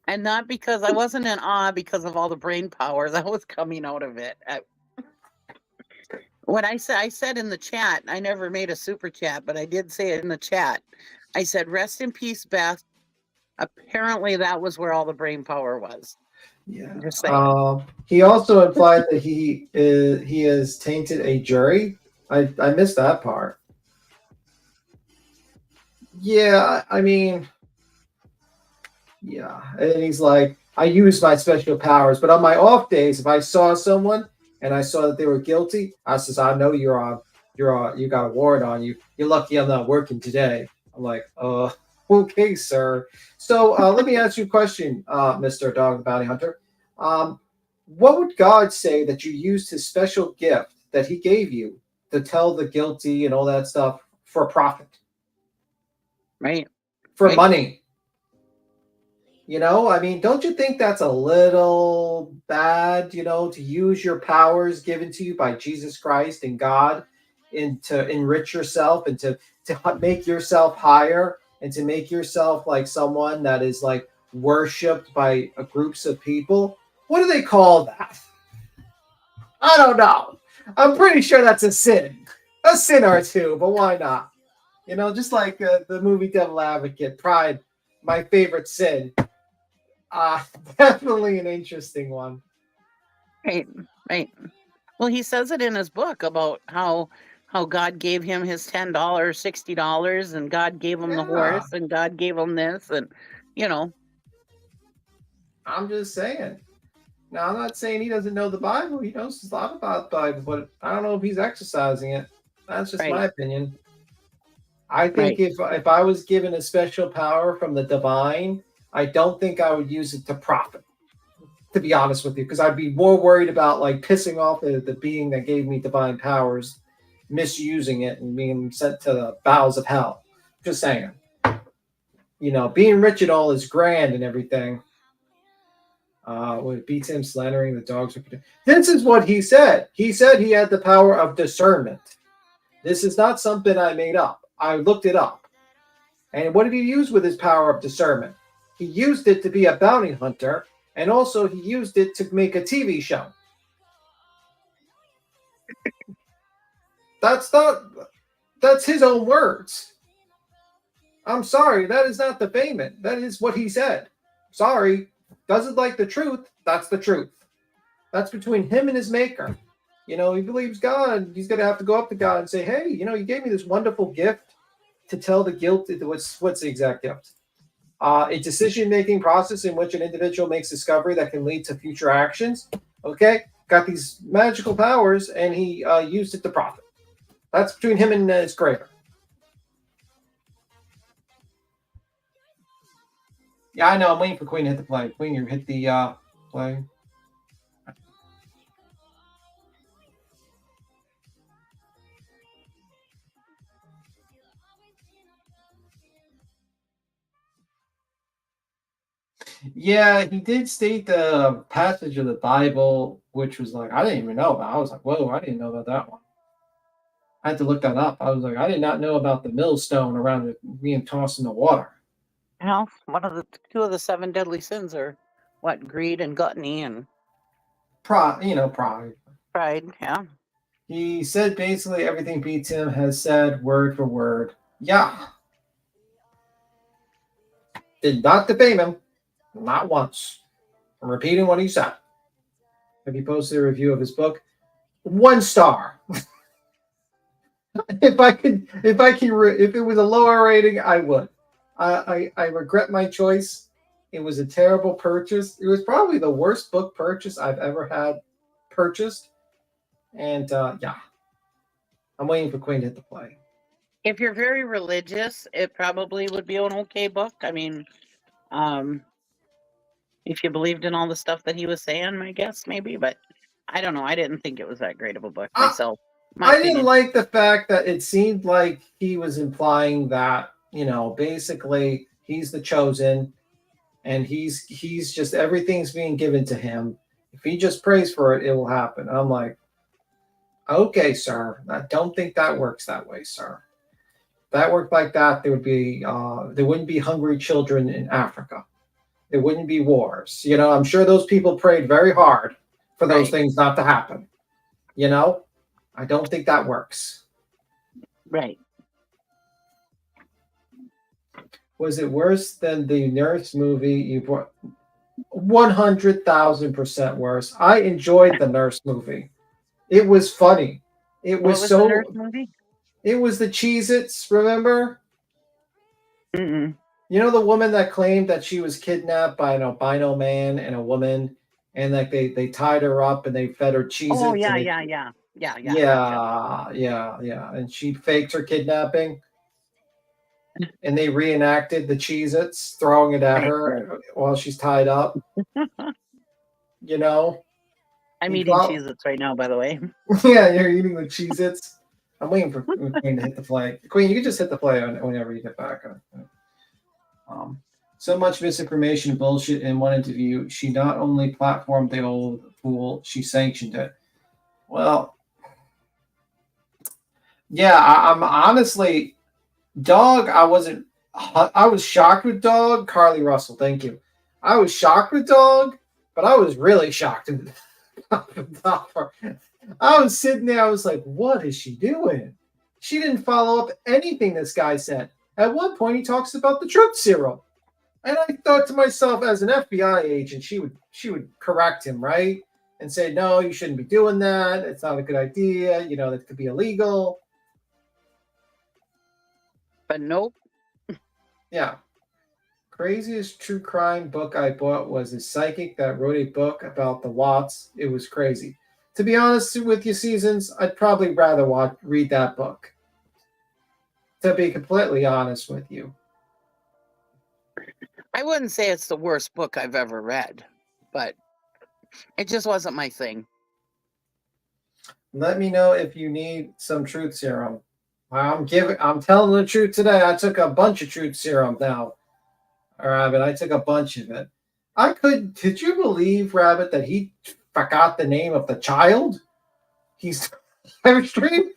And not because I wasn't in awe because of all the brain power that was coming out of it. What I said in the chat, I never made a super chat, but I did say it in the chat. I said, rest in peace, Beth. Apparently that was where all the brain power was. Yeah. Just saying. He also implied that he has tainted a jury. I missed that part. Yeah, I mean, yeah. And he's like, I use my special powers, but on my off days, if I saw someone and I saw that they were guilty, I says, I know you're on. you got a warrant on you. You're lucky I'm not working today. I'm like, okay, sir. So let me ask you a question, Mr. Dog the Bounty Hunter. What would God say that you used his special gift that he gave you to tell the guilty and all that stuff for profit? Right. For money. You know, I mean, don't you think that's a little bad, you know, to use your powers given to you by Jesus Christ and God and to enrich yourself and to make yourself higher and to make yourself like someone that is like worshipped by groups of people? What do they call that? I don't know. I'm pretty sure that's a sin or two, but why not? You know, just like the movie Devil Advocate, Pride, my favorite sin. Definitely an interesting one. Right. Well, he says it in his book about how God gave him his $10, $60, and God gave him the horse, and God gave him this, and you know. I'm just saying. Now, I'm not saying he doesn't know the Bible. He knows a lot about the Bible, but I don't know if he's exercising it. That's just my opinion. I think if I was given a special power from the divine, I don't think I would use it to profit, to be honest with you, because I'd be more worried about like pissing off the being that gave me divine powers, misusing it and being sent to the bowels of hell. Just saying. You know, being rich and all is grand and everything. When it beats him slandering the dogs. This is what he said. He said he had the power of discernment. This is not something I made up. I looked it up. And what did he use with his power of discernment? He used it to be a bounty hunter, and also he used it to make a TV show. That's his own words. I'm sorry, that is not defamation. That is what he said. Sorry. Doesn't like the truth, that's the truth. That's between him and his maker. You know, he believes God. He's going to have to go up to God and say, hey, you know, you gave me this wonderful gift to tell the guilty. What's the exact gift? A decision-making process in which an individual makes discovery that can lead to future actions. Okay? Got these magical powers, and he used it to profit. That's between him and his creator. Yeah, I know. I'm waiting for Queen to hit the play. Queen, you hit the play. Yeah, he did state the passage of the Bible, which was like, I didn't even know about. I was like, whoa, I didn't know about that one. I had to look that up. I was like, I did not know about the millstone around it being tossed in the water. You know, two of the 7 deadly sins are what? Greed and gluttony and pride. Pride, yeah. He said basically everything Tim has said word for word. Yeah. Did not defame him. Not once. I'm repeating what he said. Have you posted a review of his book? 1 star. If it was a lower rating, I would. I regret my choice. It was a terrible purchase. It was probably the worst book purchase I've ever had purchased. And yeah, I'm waiting for Queen to hit the play. If you're very religious, it probably would be an okay book. I mean, if you believed in all the stuff that he was saying, I guess maybe, but I don't know. I didn't think it was that great of a book myself. I didn't like the fact that it seemed like he was implying that, you know, basically he's the chosen and he's just everything's being given to him. If he just prays for it, it will happen. I'm like, okay, sir. I don't think that works that way, sir. If that worked like that, there wouldn't be hungry children in Africa. There wouldn't be wars. You know, I'm sure those people prayed very hard for those things not to happen. You know? I don't think that works. Right. Was it worse than the Nurse movie you brought? 100,000% worse. I enjoyed the Nurse movie. It was funny. It was the Nurse movie? It was the Cheez-Its, remember? Mm-mm. You know the woman that claimed that she was kidnapped by an albino man and a woman, and like they tied her up and they fed her Cheez-Its. Oh, yeah. Yeah. And she faked her kidnapping. And they reenacted the Cheez-Its, throwing it at her while she's tied up. You know? I'm eating Cheez-Its right now, by the way. Yeah, you're eating the Cheez-Its. I'm waiting for Queen to hit the flag. Queen, you can just hit the flag whenever you get back. So much misinformation and bullshit in one interview. She not only platformed the old fool, she sanctioned it. Well, yeah, I'm honestly, Dog, I was shocked with Dog. Carly Russell, thank you. I was shocked with Dog, but I was really shocked with I was sitting there, I was like, what is she doing? She didn't follow up anything this guy said. At one point, he talks about the truth serum. And I thought to myself, as an FBI agent, she would correct him, right? And say, no, you shouldn't be doing that. It's not a good idea. You know, that could be illegal. But nope. Yeah. Craziest true crime book I bought was a psychic that wrote a book about the Watts. It was crazy. To be honest with you, Seasons, I'd probably rather read that book. To be completely honest with you. I wouldn't say it's the worst book I've ever read, but it just wasn't my thing. Let me know if you need some truth serum. I'm telling the truth today. I took a bunch of truth serum now. Rabbit, I took a bunch of it. Did you believe, Rabbit, that he forgot the name of the child? He's live stream.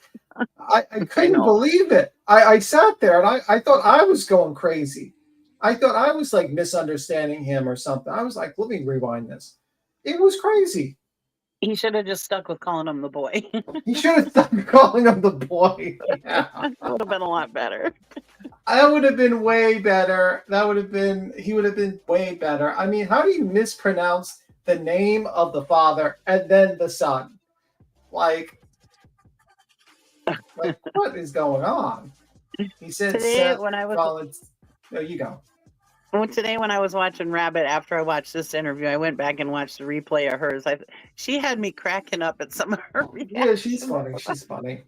I couldn't believe it. I sat there and I thought I was going crazy. I thought I was like misunderstanding him or something. I was like, let me rewind this. It was crazy. He should have just stuck with calling him the boy. He should have stuck with calling him the boy. Yeah. That would have been a lot better. That would have been way better. He would have been way better. I mean, how do you mispronounce the name of the father and then the son? Like what is going on? He said today when I was no, you go. Well, today when I was watching Rabbit, after I watched this interview, I went back and watched the replay of hers. She had me cracking up at some of her reactions. Yeah, she's funny. She's funny.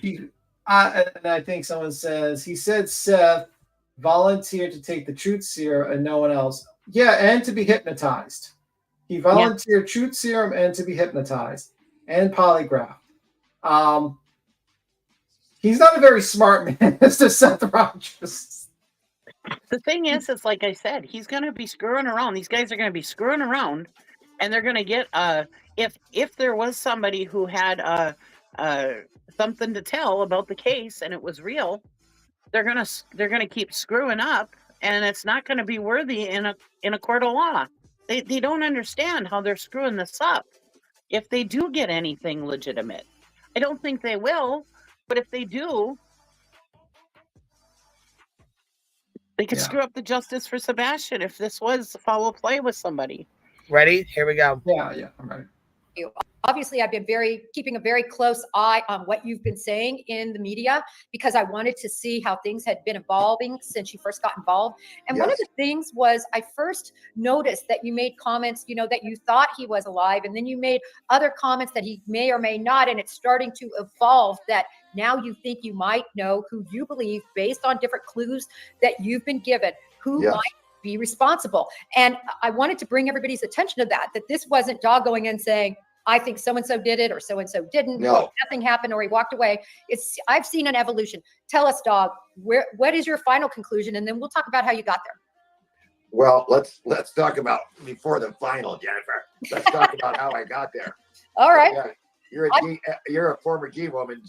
And I think someone says, he said Seth volunteered to take the truth serum and no one else. Yeah, and to be hypnotized. He volunteered truth serum and to be hypnotized. And polygraph. He's not a very smart man, Mr. Seth Rogers. The thing is, it's like I said, he's going to be screwing around. These guys are going to be screwing around, and they're going to get if there was somebody who had something to tell about the case and it was real, they're gonna keep screwing up, and it's not going to be worthy in a court of law. They don't understand how they're screwing this up. If they do get anything legitimate, I don't think they will, but if they do. They could screw up the justice for Sebastian if this was foul play with somebody. Ready? Here we go. Yeah, I'm ready. Obviously, I've been keeping a very close eye on what you've been saying in the media because I wanted to see how things had been evolving since you first got involved. And one of the things was I first noticed that you made comments, that you thought he was alive, and then you made other comments that he may or may not, and it's starting to evolve that now you think you might know who you believe based on different clues that you've been given, who might be responsible. And I wanted to bring everybody's attention to that this wasn't Dog going in saying, I think so-and-so did it or so-and-so didn't. No. Or nothing happened or he walked away. I've seen an evolution. Tell us, Dog, what is your final conclusion? And then we'll talk about how you got there. Well, let's talk about before the final, Jennifer. Let's talk about how I got there. All right. Yeah, you're a former G woman,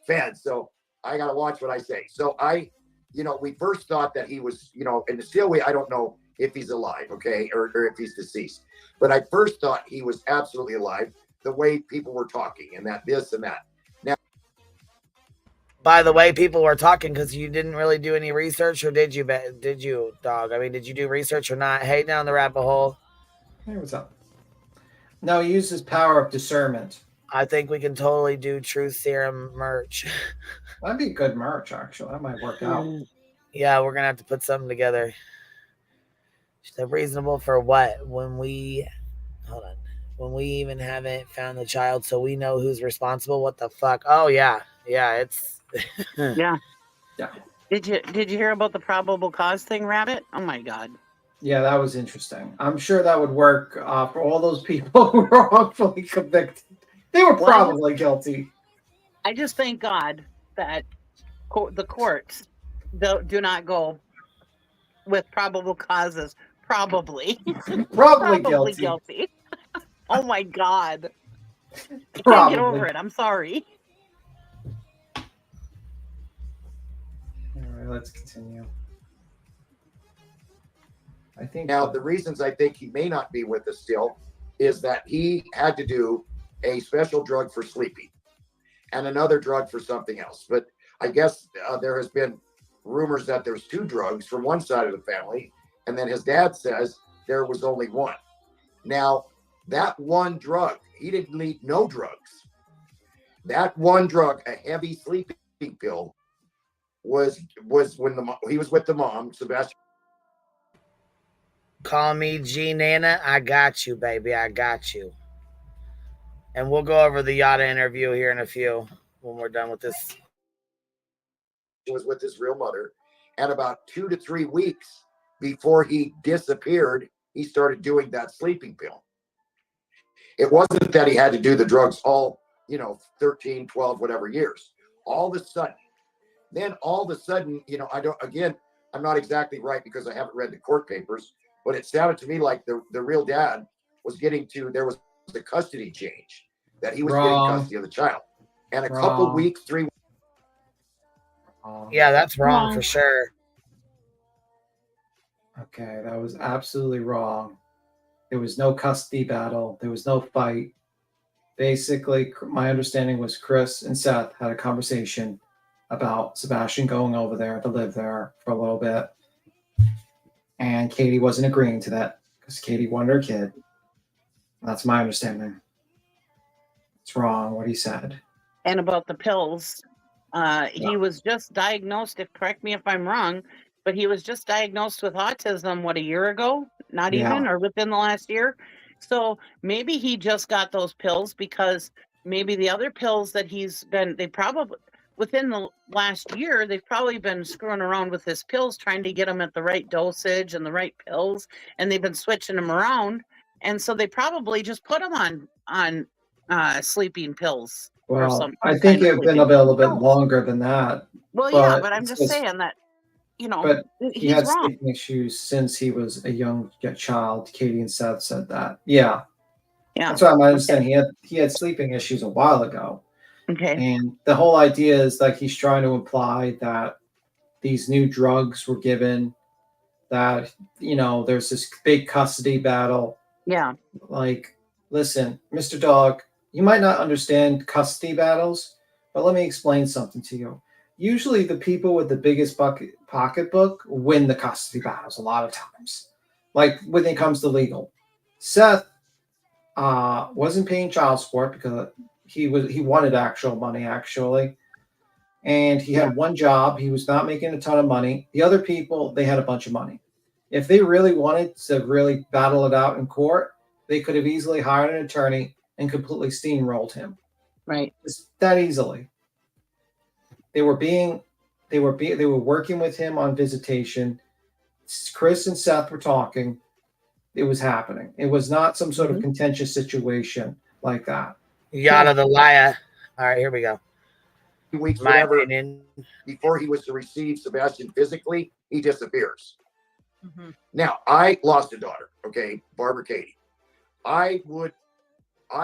fan. So I got to watch what I say. So we first thought that he was, and still I don't know if he's alive, okay, or if he's deceased. But I first thought he was absolutely alive, the way people were talking and this and that. Now, by the way, people were talking because you didn't really do any research, or did you, Dog? I mean, did you do research or not? Hey, down the rabbit hole. Hey, what's up? No, he used his power of discernment. I think we can totally do truth serum merch. That'd be good merch, actually. That might work out. Yeah, we're going to have to put something together. So reasonable for what? When we... Hold on. when we even haven't found the child, so we know who's responsible. What the fuck? Oh yeah, it's Yeah. Yeah. Did you hear about the probable cause thing, Rabbit? Oh my God. Yeah, that was interesting. I'm sure that would work for all those people who were wrongfully convicted. They were probably guilty. I just thank God that the courts do not go with probable causes. Probably. Probably guilty. Oh my God. I can't Probably. get over it. I'm sorry. All right, let's continue. I think now the reasons I think he may not be with us still is that he had to do a special drug for sleeping and another drug for something else. But I guess there has been rumors that there's 2 drugs from one side of the family, and then his dad says there was only one. Now, that one drug, he didn't need no drugs. That one drug, a heavy sleeping pill, was when he was with the mom, Sebastian. Call me G Nana. I got you, baby. I got you. And we'll go over the Yada interview here in a few when we're done with this. He was with his real mother, and about 2 to 3 weeks before he disappeared, he started doing that sleeping pill. It wasn't that he had to do the drugs all, 13, 12, whatever years. All of a sudden, I'm not exactly right because I haven't read the court papers, but it sounded to me like the real dad was there was a custody change, that he was getting custody of the child. And a couple weeks, 3 weeks. Yeah, that's wrong for sure. Okay, that was absolutely wrong. There was no custody battle. There was no fight. Basically, my understanding was Chris and Seth had a conversation about Sebastian going over there to live there for a little bit. And Katie wasn't agreeing to that because Katie wanted her kid. That's my understanding. It's wrong what he said. And about the pills, he was just diagnosed, correct me if I'm wrong, but he was just diagnosed with autism, a year ago? Not even, or within the last year? So maybe he just got those pills because maybe the other pills that within the last year, they've probably been screwing around with his pills, trying to get them at the right dosage and the right pills, and they've been switching them around. And so they probably just put him on sleeping pills. Well, I think it's been a little bit longer than that. Well, yeah, but I'm just saying that, but he had wrong. sleeping issues since he was a young child. Katie and Seth said that. Yeah. That's what I'm understanding. He had sleeping issues a while ago. Okay. And the whole idea is like he's trying to imply that these new drugs were given, that, there's this big custody battle. Yeah. Like, listen, Mr. Dog, you might not understand custody battles, but let me explain something to you. Usually the people with the biggest pocketbook win the custody battles a lot of times. Like when it comes to legal. Seth wasn't paying child support because he wanted actual money, actually. And he had one job. He was not making a ton of money. The other people, they had a bunch of money. If they really wanted to really battle it out in court, they could have easily hired an attorney and completely steamrolled him. Right. Just that easily. They were working with him on visitation. Chris and Seth were talking. It was happening. It was not some sort of contentious situation like that. Yada the liar. All right, here we go. Weeks, My whatever, opinion. before he was to receive Sebastian physically, he disappears. Now, I lost a daughter, okay, Barbara Katie. I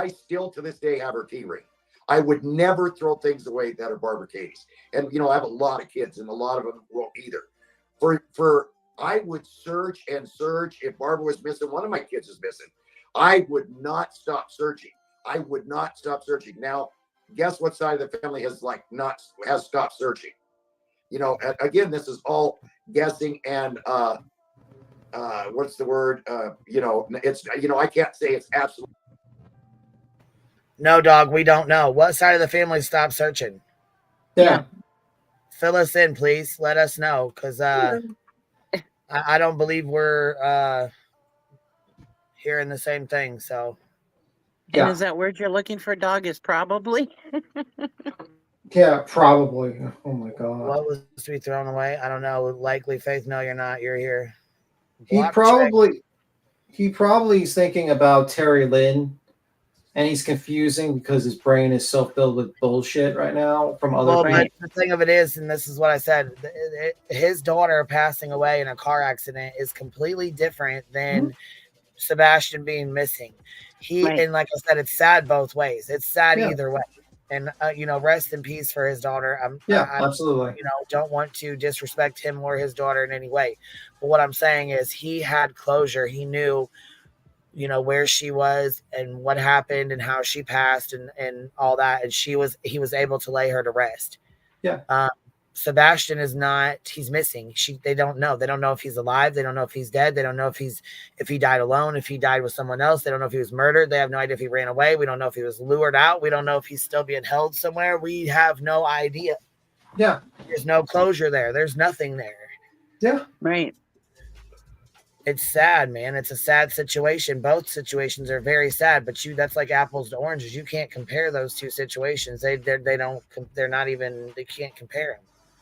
still to this day have her key ring. I would never throw things away that are Barbara Katie's. And, I have a lot of kids, and a lot of them won't either. I would search and search. If Barbara was missing, one of my kids is missing, I would not stop searching. Now, guess what side of the family has stopped searching? Again, this is all guessing and what's the word? It's I can't say it's absolute. No, dog, we don't know. What side of the family stopped searching? Yeah. Fill us in, please. Let us know, because I don't believe we're hearing the same thing. So And is that word you're looking for, dog? Is probably? Yeah, probably. Oh my god. What was to be thrown away? I don't know. Likely, Faith. No, you're not. You're here. He Block probably is thinking about Terry Lynn, and he's confusing because his brain is so filled with bullshit right now from other Well, people. but the thing of it is, and this is what I said, his daughter passing away in a car accident is completely different than Sebastian being missing. And like I said, it's sad both ways. It's sad either way. And rest in peace for his daughter. Absolutely. Don't want to disrespect him or his daughter in any way. But what I'm saying is, he had closure. He knew, where she was and what happened and how she passed and all that. And he was able to lay her to rest. Yeah. Sebastian is not, he's missing. They don't know. They don't know if he's alive. They don't know if he's dead. They don't know if he died alone, if he died with someone else. They don't know if he was murdered. They have no idea if he ran away. We don't know if he was lured out. We don't know if he's still being held somewhere. We have no idea. Yeah. There's no closure there. There's nothing there. Yeah. Right. It's sad, man. It's a sad situation. Both situations are very sad, but that's like apples to oranges. You can't compare those two situations. They can't compare them.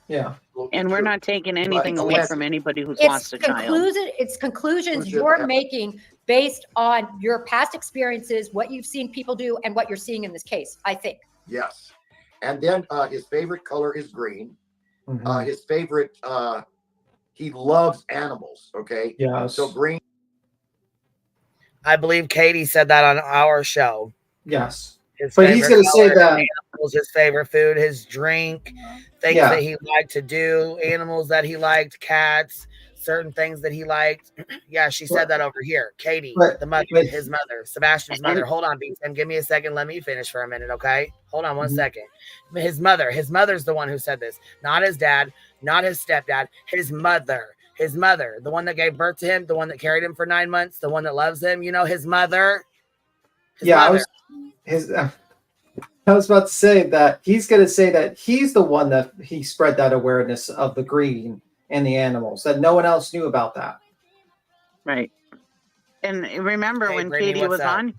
Yeah. And we're not taking anything away from anybody who's lost a child. It's conclusions you're making based on your past experiences, what you've seen people do, and what you're seeing in this case, I think. Yes. And then his favorite color is green. His favorite, he loves animals. Okay. Yeah. So green. I believe Katie said that on our show. Yes. But he's going to say that animals, his favorite food, his drink, things that he liked to do, animals that he liked, cats, certain things that he liked. Yeah, she said that over here. Katie, the mother, his mother, Sebastian's mother. Hold on, Beatson. Give me a second. Let me finish for a minute, okay? Hold on one second. His mother's the one who said this. Not his dad, not his stepdad, his mother. His mother, the one that gave birth to him, the one that carried him for 9 months, the one that loves him, his mother. I was about to say that he's going to say that he's the one that he spread that awareness of the green and the animals, that no one else knew about that. Right. And remember when Brittany, Katie was on?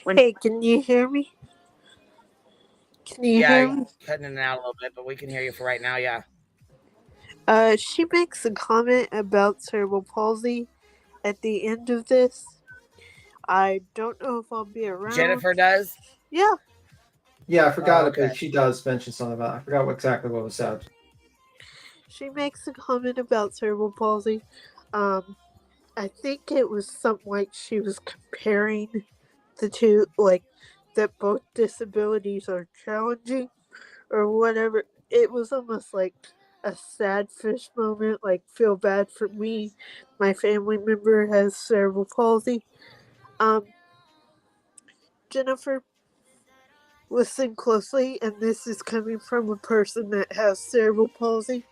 Hey, can you hear me? Can you hear me? Cutting in and out a little bit, but we can hear you for right now, yeah. She makes a comment about cerebral palsy at the end of this. I don't know if I'll be around. Jennifer does? Yeah. Yeah, I forgot it. She does mention something about it. I forgot exactly what was said. She makes a comment about cerebral palsy. I think it was something like she was comparing the two, like that both disabilities are challenging or whatever. It was almost like a sad fish moment, like feel bad for me. My family member has cerebral palsy. Jennifer, listen closely, and this is coming from a person that has cerebral palsy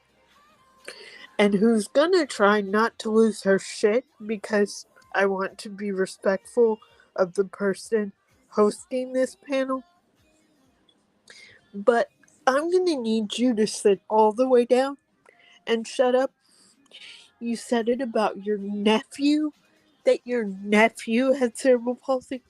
and who's gonna try not to lose her shit, because I want to be respectful of the person hosting this panel. But I'm gonna need you to sit all the way down and shut up. You said it about your nephew, that your nephew had cerebral palsy.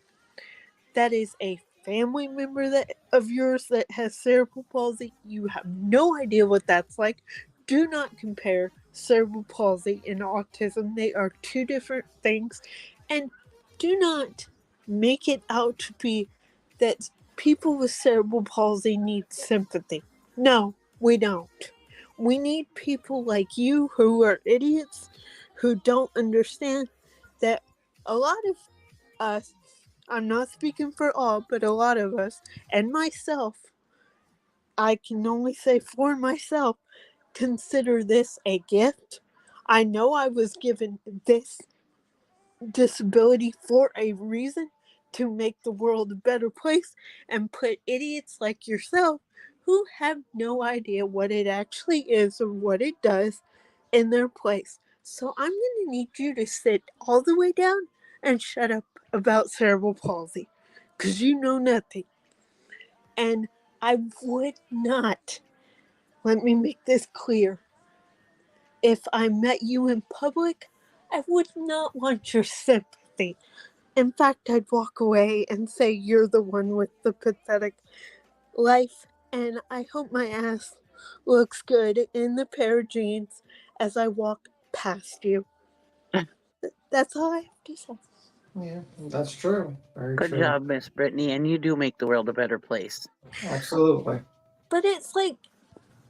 That is a family member of yours that has cerebral palsy. You have no idea what that's like. Do not compare cerebral palsy and autism. They are two different things. And do not make it out to be that people with cerebral palsy need sympathy. No, we don't. We need people like you who are idiots, who don't understand that a lot of us, I'm not speaking for all, but a lot of us, and myself, I can only say for myself, consider this a gift. I know I was given this disability for a reason, to make the world a better place and put idiots like yourself who have no idea what it actually is or what it does in their place. So I'm going to need you to sit all the way down and shut up about cerebral palsy, because you know nothing. And I would not, let me make this clear, if I met you in public, I would not want your sympathy. In fact, I'd walk away and say, you're the one with the pathetic life, and I hope my ass looks good in the pair of jeans as I walk past you. That's all I have to say. Yeah, that's true. Very Good true. job, Miss Brittany, and you do make the world a better place. Absolutely. But it's like,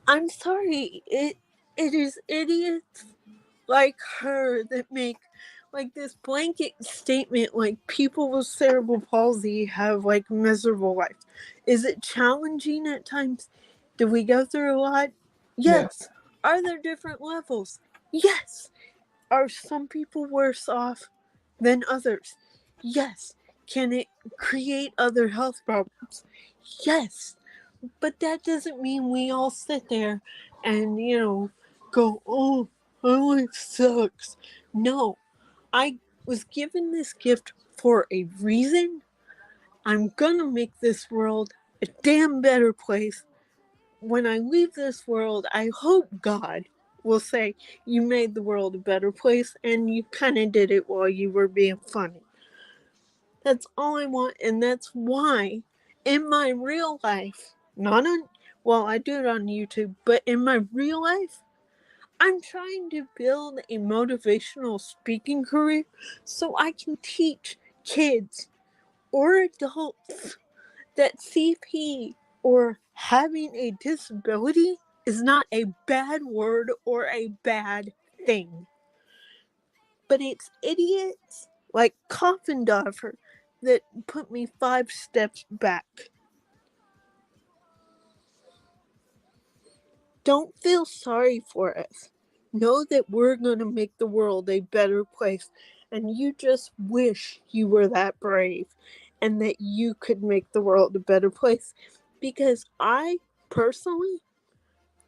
I'm sorry, it is idiots like her that make like this blanket statement like people with cerebral palsy have like miserable lives. Is it challenging at times? Do we go through a lot? Yes. Are there different levels? Yes. Are some people worse off than others? Yes. Can it create other health problems? Yes. But that doesn't mean we all sit there and, go, oh, my life sucks. No, I was given this gift for a reason. I'm gonna make this world a damn better place. When I leave this world, I hope God will say, you made the world a better place and you kind of did it while you were being funny. That's all I want, and that's why in my real life, not on, well, I do it on YouTube, but in my real life, I'm trying to build a motivational speaking career so I can teach kids or adults that CP or having a disability is not a bad word or a bad thing. But it's idiots like Coffindoffer that put me 5 steps back. Don't feel sorry for us. Know that we're going to make the world a better place, and you just wish you were that brave and that you could make the world a better place. Because I, personally,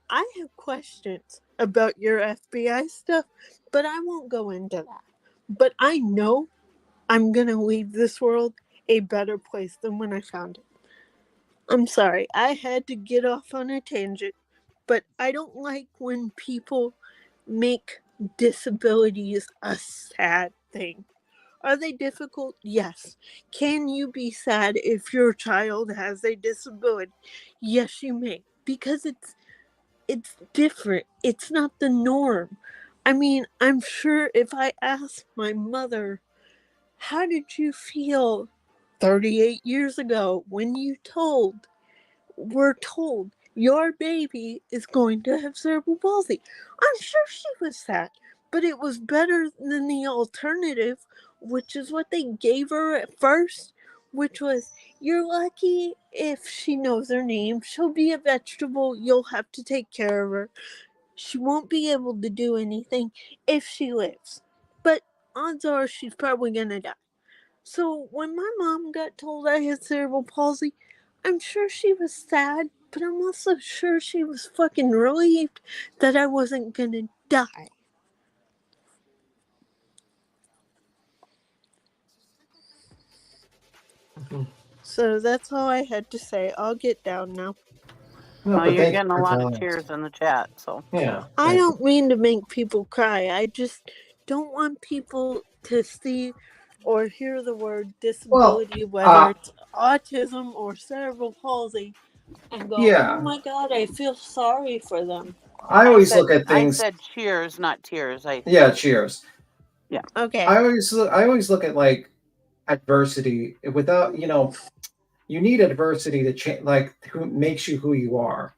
I have questions about your FBI stuff, but I won't go into that. But I know I'm going to leave this world a better place than when I found it. I'm sorry, I had to get off on a tangent, but I don't like when people make disabilities a sad thing. Are they difficult? Yes. Can you be sad if your child has a disability? Yes, you may, because it's different. It's not the norm. I mean, I'm sure if I asked my mother, how did you feel 38 years ago when were told your baby is going to have cerebral palsy? I'm sure she was sad, but it was better than the alternative, which is what they gave her at first, which was, you're lucky if she knows her name. She'll be a vegetable. You'll have to take care of her. She won't be able to do anything if she lives. But odds are she's probably going to die. So when my mom got told I had cerebral palsy, I'm sure she was sad, but I'm also sure she was fucking relieved that I wasn't gonna die. So that's all I had to say. I'll get down now. No, Well, you're thank you getting a for lot telling of us. cheers in the chat, so. Yeah. I don't mean to make people cry. I just don't want people to see or hear the word disability, whether it's autism or cerebral palsy, and go, Yeah. oh my God, I feel sorry for them. I always look at I things. said cheers, not tears. Yeah, cheers. Yeah. Okay. I always look at like adversity without, you need adversity to change, like who makes you who you are.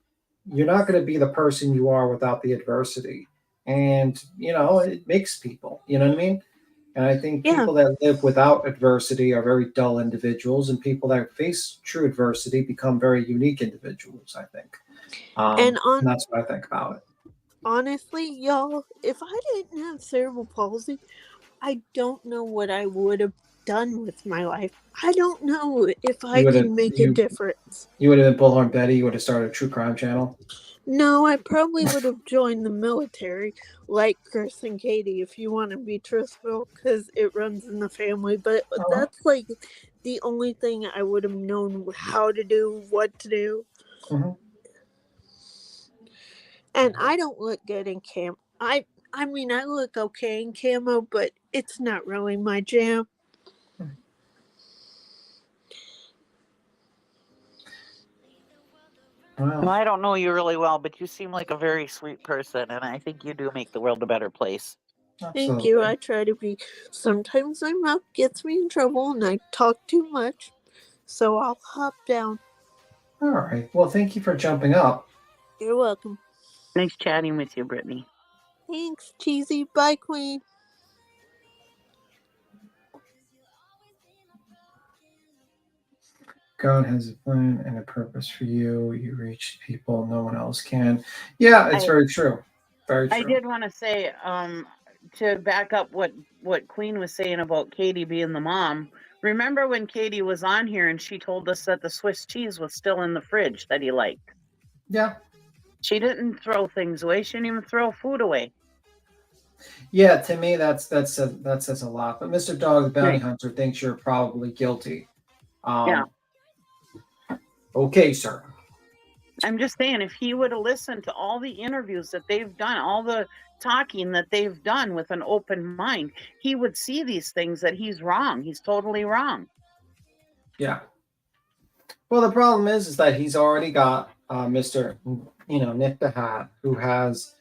You're not going to be the person you are without the adversity. And, it makes people, you know what I mean? And I think people that live without adversity are very dull individuals, and people that face true adversity become very unique individuals, I think. And that's what I think about it. Honestly, y'all, if I didn't have cerebral palsy, I don't know what I would have done with my life. I don't know if I can make a difference. You would have been Bullhorn Betty. You would have started a true crime channel. No, I probably would have joined the military, like Chris and Katie, if you want to be truthful, because it runs in the family. But that's like the only thing I would have known how to do, what to do. Mm-hmm. And I don't look good in camo. I mean, I look okay in camo, but it's not really my jam. Well, I don't know you really well, but you seem like a very sweet person, and I think you do make the world a better place. Thank you. I try to be. Sometimes my mouth gets me in trouble and I talk too much, so I'll hop down. All right. Well, thank you for jumping up. You're welcome. Nice chatting with you, Brittany. Thanks, Cheesy. Bye, Queen. God has a plan and a purpose for you. You reach people no one else can. Yeah, it's very true. Very true. I did want to say, to back up what Queen was saying about Katie being the mom. Remember when Katie was on here and she told us that the Swiss cheese was still in the fridge that he liked? Yeah. She didn't throw things away. She didn't even throw food away. Yeah, to me, that says a lot. But Mr. Dog, the bounty hunter, thinks you're probably guilty. Yeah. Okay, sir. I'm just saying, if he would have listened to all the interviews that they've done, all the talking that they've done with an open mind, he would see these things that he's wrong. He's totally wrong. Yeah. Well, the problem is that he's already got Mr. Nick the Hat, who has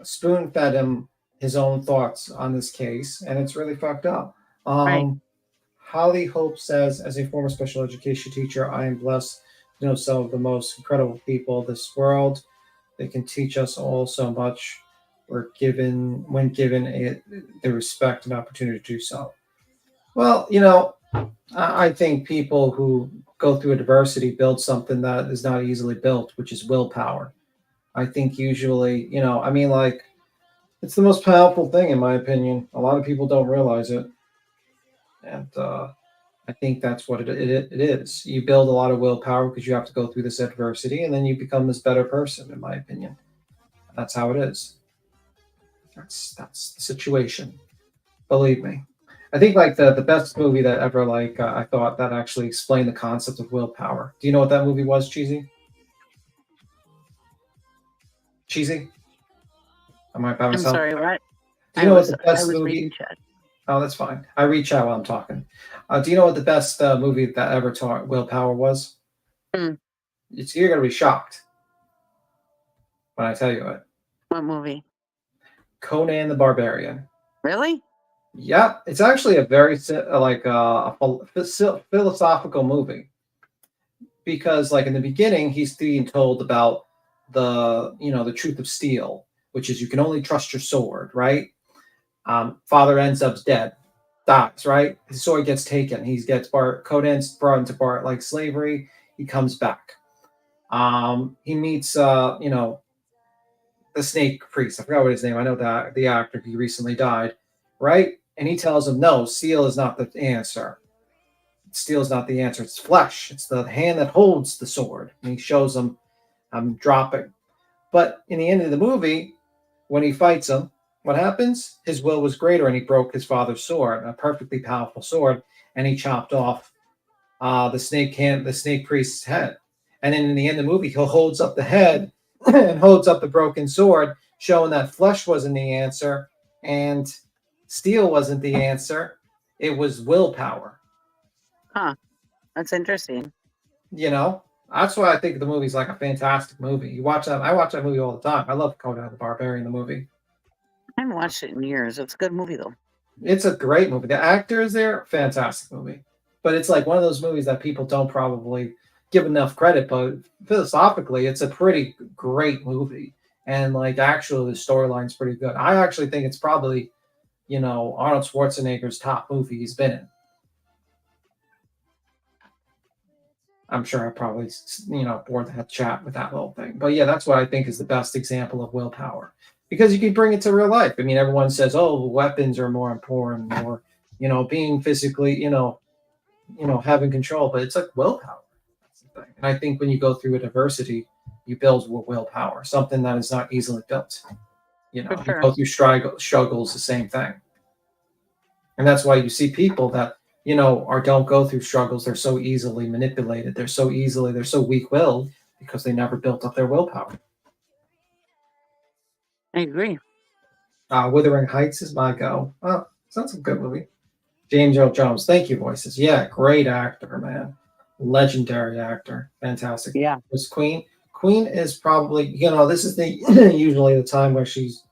spoon-fed him his own thoughts on this case, and it's really fucked up. Holly Hope says, as a former special education teacher, I am blessed to know some of the most incredible people of this world. They can teach us all so much. When given the respect and opportunity to do so. Well, I think people who go through adversity build something that is not easily built, which is willpower. I think usually, it's the most powerful thing, in my opinion. A lot of people don't realize it. And I think that's what it is. You build a lot of willpower because you have to go through this adversity, and then you become this better person, in my opinion. That's how it is. That's the situation. Believe me. I think the best movie that ever I thought that actually explained the concept of willpower. Do you know what that movie was, Cheesy? Cheesy? Am I by myself? I'm sorry, what? Do you know what the best was movie? reading chat. Oh, that's fine. I read chat while I'm talking. Do you know what the best movie that ever taught willpower was? You're gonna be shocked when I tell you it. What movie? Conan the Barbarian. Really? Yeah, it's actually a very philosophical movie, because in the beginning he's being told about the truth of steel, which is you can only trust your sword, right? Father ends up dead, dies, right? His sword gets taken. Conan's brought into slavery. He comes back. He meets the snake priest. I forgot what his name. I know that the actor, he recently died, right? And he tells him, no, steel is not the answer. Steel is not the answer. It's flesh. It's the hand that holds the sword. And he shows him dropping. But in the end of the movie, when he fights him, what happens? His will was greater, and he broke his father's sword, a perfectly powerful sword, and he chopped off the snake priest's head. And then in the end of the movie, he holds up the head and holds up the broken sword, showing that flesh wasn't the answer and steel wasn't the answer. It was willpower. Huh. That's interesting. That's why I think the movie's a fantastic movie. You watch that. I watch that movie all the time. I love Conan the Barbarian, the movie. I haven't watched it in years. It's a good movie, though. It's a great movie. The actors there, fantastic movie. But it's one of those movies that people don't probably give enough credit, but philosophically, it's a pretty great movie. And actually, the storyline's pretty good. I actually think it's probably, Arnold Schwarzenegger's top movie he's been in. I'm sure I probably, bored that chat with that little thing. But yeah, that's what I think is the best example of willpower. Because you can bring it to real life. I mean, everyone says, oh, weapons are more important, or, being physically, having control. But it's willpower. That's the thing. And I think when you go through adversity, you build willpower, something that is not easily built. You go through struggles, the same thing. And that's why you see people that, or don't go through struggles. They're so easily manipulated. They're so weak-willed because they never built up their willpower. I agree. Wuthering Heights is my go. Oh, sounds like a good movie. James Earl Jones. Thank you, Voices. Yeah, great actor, man. legendary actor, fantastic. Yeah. Was Queen. Queen is probably, this is the usually the time where she's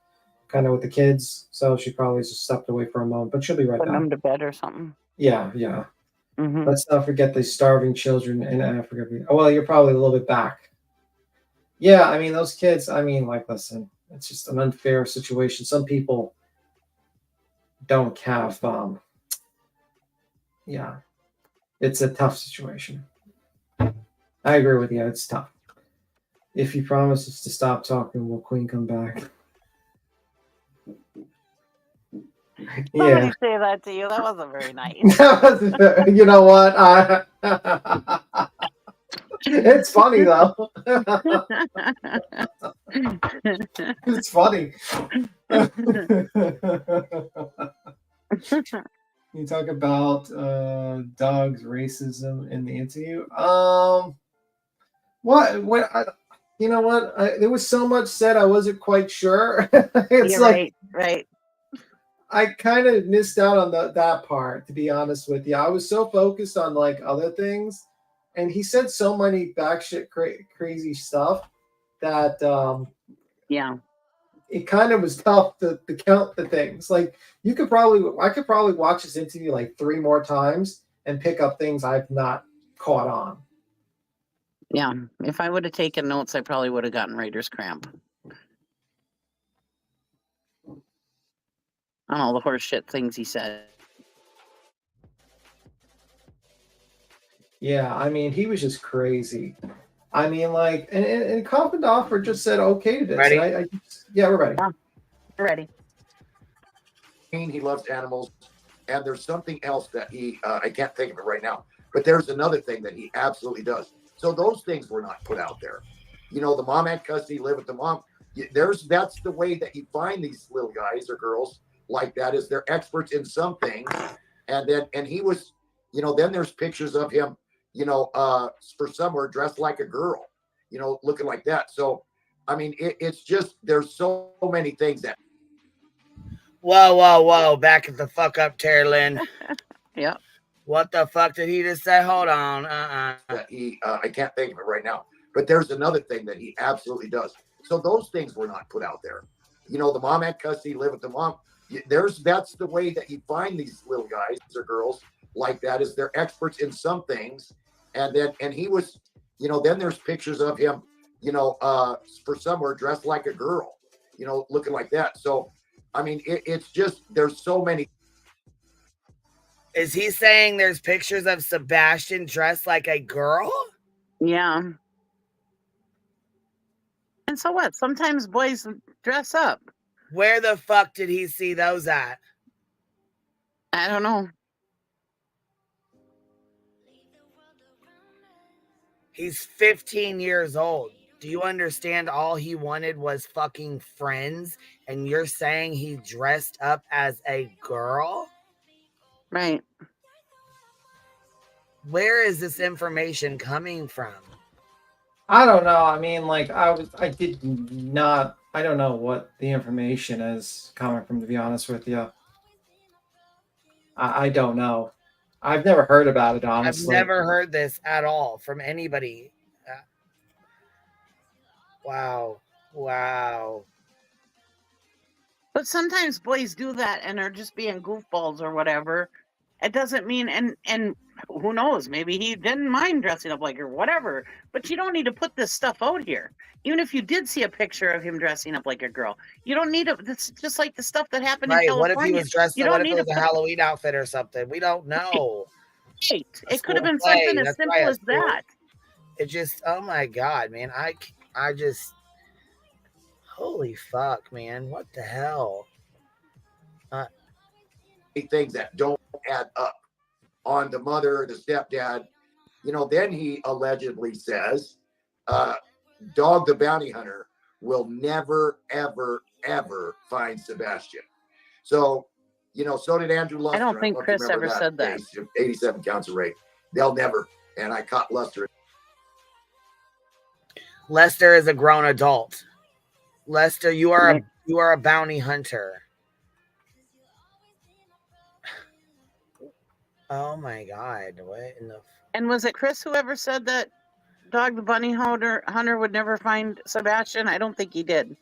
kind of with the kids, so she probably just stepped away for a moment, but she'll be right Putting back. them to bed or something. Yeah. Mhm. Let's not forget the starving children in Africa. Oh, well, you're probably a little bit back. Yeah, I mean, those kids, listen, it's just an unfair situation. Some people don't have, it's a tough situation. I agree with you. It's tough. If he promises to stop talking, will Queen come back? Somebody say that to you. That wasn't very nice. You know what? It's funny though. It's funny. You talk about Doug's racism in the interview. You know what? There was so much said I wasn't quite sure. It's right. I kind of missed out on that part, to be honest with you. I was so focused on like other things, and he said so many batshit crazy stuff that it kind of was tough to count the things. Like I could probably watch this interview like 3 more times and pick up things I've not caught on. Yeah, if I would have taken notes, I probably would have gotten writer's cramp. On all the horse shit things he said. Yeah, I mean, he was just crazy. I mean, like, and Coffindoffer just said okay to this. Ready? Yeah, we're ready. We're ready. He loves animals, and there's something else that he I can't think of it right now, but there's another thing that he absolutely does. So those things were not put out there. The mom had custody, live with the mom. That's the way that you find these little guys or girls like that, is they're experts in some things. And he was, then there's pictures of him, for somewhere dressed like a girl, looking like that. So, I mean, it's just, there's so many things that. Whoa. Back it the fuck up, Terry Lynn. Yeah. What the fuck did he just say? Hold on. That he, I can't think of it right now, but there's another thing that he absolutely does. So those things were not put out there. The mom had custody, live with the mom. That's the way that you find these little guys or girls like that, is they're experts in some things. And he was, then there's pictures of him, for somewhere dressed like a girl, looking like that. So, I mean, it's just, there's so many. Is he saying there's pictures of Sebastian dressed like a girl? Yeah. And so what? Sometimes boys dress up. Where the fuck did he see those at? I don't know. He's 15 years old. Do you understand all he wanted was fucking friends? And you're saying he dressed up as a girl? Right. Where is this information coming from? I don't know. I mean, like, I don't know what the information is coming from, to be honest with you. I don't know. I've never heard about it, honestly. I've never heard this at all from anybody. Wow. But sometimes boys do that and are just being goofballs or whatever. It doesn't mean, and who knows, maybe he didn't mind dressing up like her, whatever. But you don't need to put this stuff out here. Even if you did see a picture of him dressing up like a girl, you don't need to. It's just like the stuff that happened in California. What if he was dressed up? What if it was a Halloween outfit or something? We don't know. Right. It could have been something as simple as that. It just, oh my God, man. I just, holy fuck, man. What the hell? Things that don't add up on the mother, the stepdad. Then he allegedly says, Dog the Bounty Hunter will never, ever, ever find Sebastian. So, so did Andrew Luster. I don't think Chris ever said that. 87 counts of rape. They'll never. And I caught Luster. Lester is a grown adult. Lester, you are a bounty hunter. Oh my God! What in the? And was it Chris who ever said that Dog the Bunny Hunter would never find Sebastian? I don't think he did.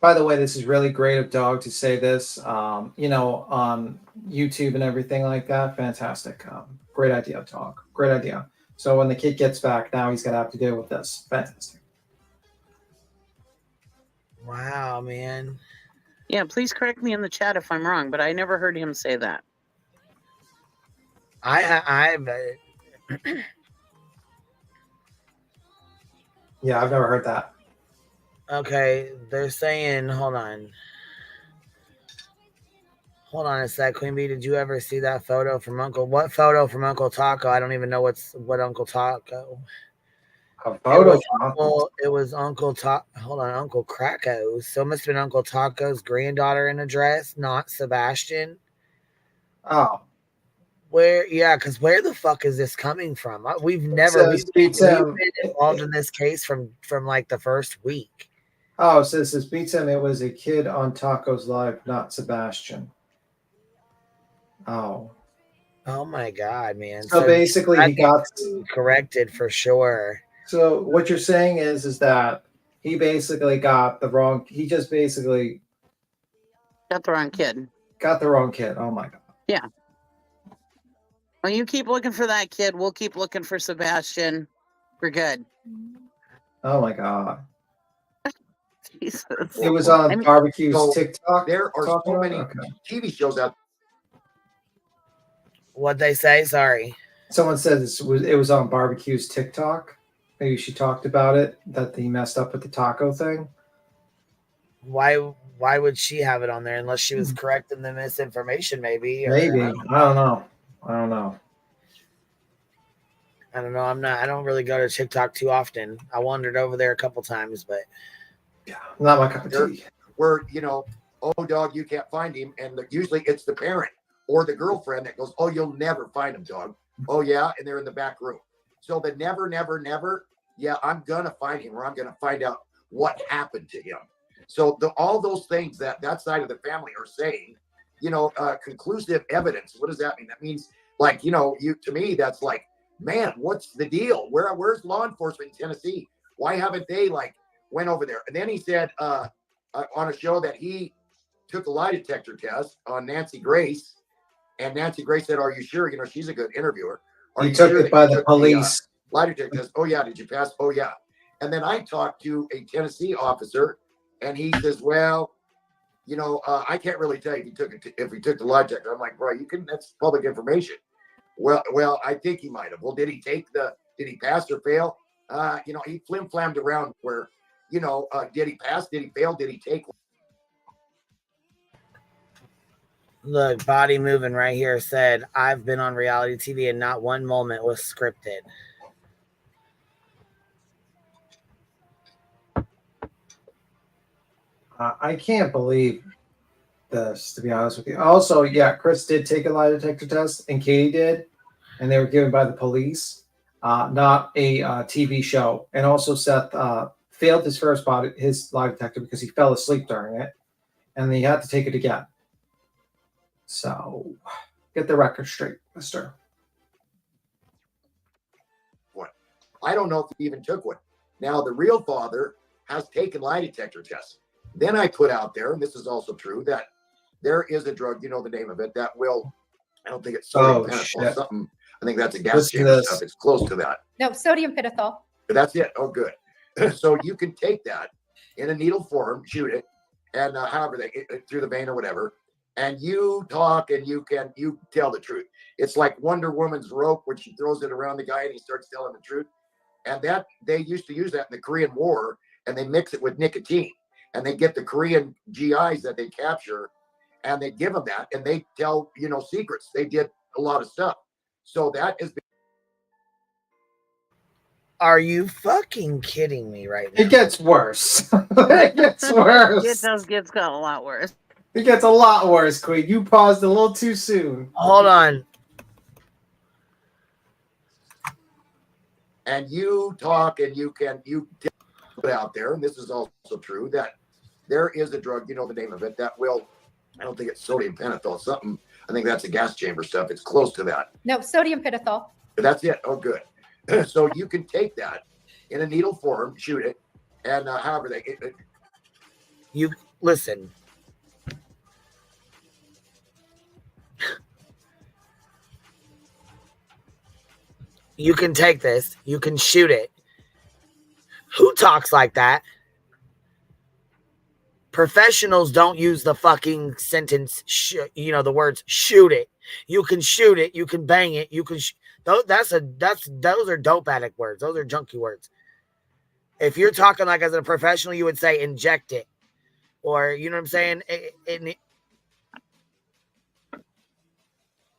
By the way, this is really great of Dog to say this, on YouTube and everything like that. Fantastic. Great idea, Dog. Great idea. So when the kid gets back, now he's going to have to deal with this. Fantastic. Wow, man. Yeah, please correct me in the chat if I'm wrong, but I never heard him say that. Yeah, I've never heard that. Okay, they're saying, hold on a sec, Queen Bee. Did you ever see that photo from Uncle? What photo from Uncle Taco? I don't even know what Uncle Taco. A photo. It was Uncle Taco. Hold on, Uncle Krakow. So it must have been Uncle Taco's granddaughter in a dress, not Sebastian. Oh. Because where the fuck is this coming from? We've been involved in this case from like the first week. Oh, so this beats him. It was a kid on Taco's Live, not Sebastian. Oh my God, man! So basically, he got corrected for sure. So what you're saying is that he basically got the wrong. He just basically got the wrong kid. Got the wrong kid. Oh my God. Yeah. Well, you keep looking for that kid. We'll keep looking for Sebastian. We're good. Oh my God. Jesus. It was on Barbecue's TikTok. There are so many TV shows out. What'd they say? Sorry. Someone said it was on Barbecue's TikTok. Maybe she talked about it, that he messed up with the taco thing. Why would she have it on there unless she was correcting the misinformation? Maybe. Maybe. I don't know. I don't know. I don't really go to TikTok too often. I wandered over there a couple times, but yeah, not my cup of tea. Where, oh, dog, you can't find him. And usually it's the parent or the girlfriend that goes, oh, you'll never find him, dog. Oh, yeah. And they're in the back room. So the never, never, never. Yeah, I'm going to find him, or I'm going to find out what happened to him. So all those things that side of the family are saying, conclusive evidence. What does that mean? That means, like, to me, that's like, man, what's the deal? Where's law enforcement in Tennessee? Why haven't they, went over there? And then he said on a show that he took a lie detector test on Nancy Grace. And Nancy Grace said, are you sure? She's a good interviewer. He took it by the police. Lie detector test. Oh, yeah. Did you pass? Oh, yeah. And then I talked to a Tennessee officer, and he says, well, I can't really tell you if he took the lie detector. I'm like, bro, that's public information. Well, I think he might have. Well, did he pass or fail? He flim-flammed around where, did he pass? Did he fail? Did he take? Look, Body Moving right here said, I've been on reality TV and not one moment was scripted. I can't believe this, to be honest with you. Also, yeah, Chris did take a lie detector test, and Katie did, and they were given by the police, not a TV show. And also, Seth failed his first his lie detector because he fell asleep during it, and he had to take it again. So, get the record straight, mister. What? I don't know if he even took one. Now, the real father has taken lie detector tests. Then I put out there, and this is also true, that there is a drug, the name of it, that will, I don't think it's sodium pentothal, something. I think that's a gas chamber stuff. It's close to that. No, sodium pentothal. But that's it. Oh, good. So you can take that in a needle form, shoot it, and however through the vein or whatever, and you talk and you tell the truth. It's like Wonder Woman's rope when she throws it around the guy and he starts telling the truth. And that they used to use that in the Korean War, and they mix it with nicotine. And they get the Korean GIs that they capture, and they give them that, and they tell, secrets. They did a lot of stuff. So that is. Are you fucking kidding me right now? It gets worse. It gets worse. It gets a lot worse. It gets a lot worse, Queen. You paused a little too soon. Hold on. And you talk, and you put out there, and this is also true, that there is a drug, the name of it, that will, I don't think it's sodium pentothal, something. I think that's the gas chamber stuff. It's close to that. No, sodium pentothal. That's it. Oh, good. So you can take that in a needle form, shoot it, and however you listen. You can take this. You can shoot it. Who talks like that? Professionals don't use the fucking sentence, the words shoot it. You can shoot it. You can bang it. You can. Those are dope addict words. Those are junkie words. If you're talking like as a professional, you would say inject it, or you know what I'm saying.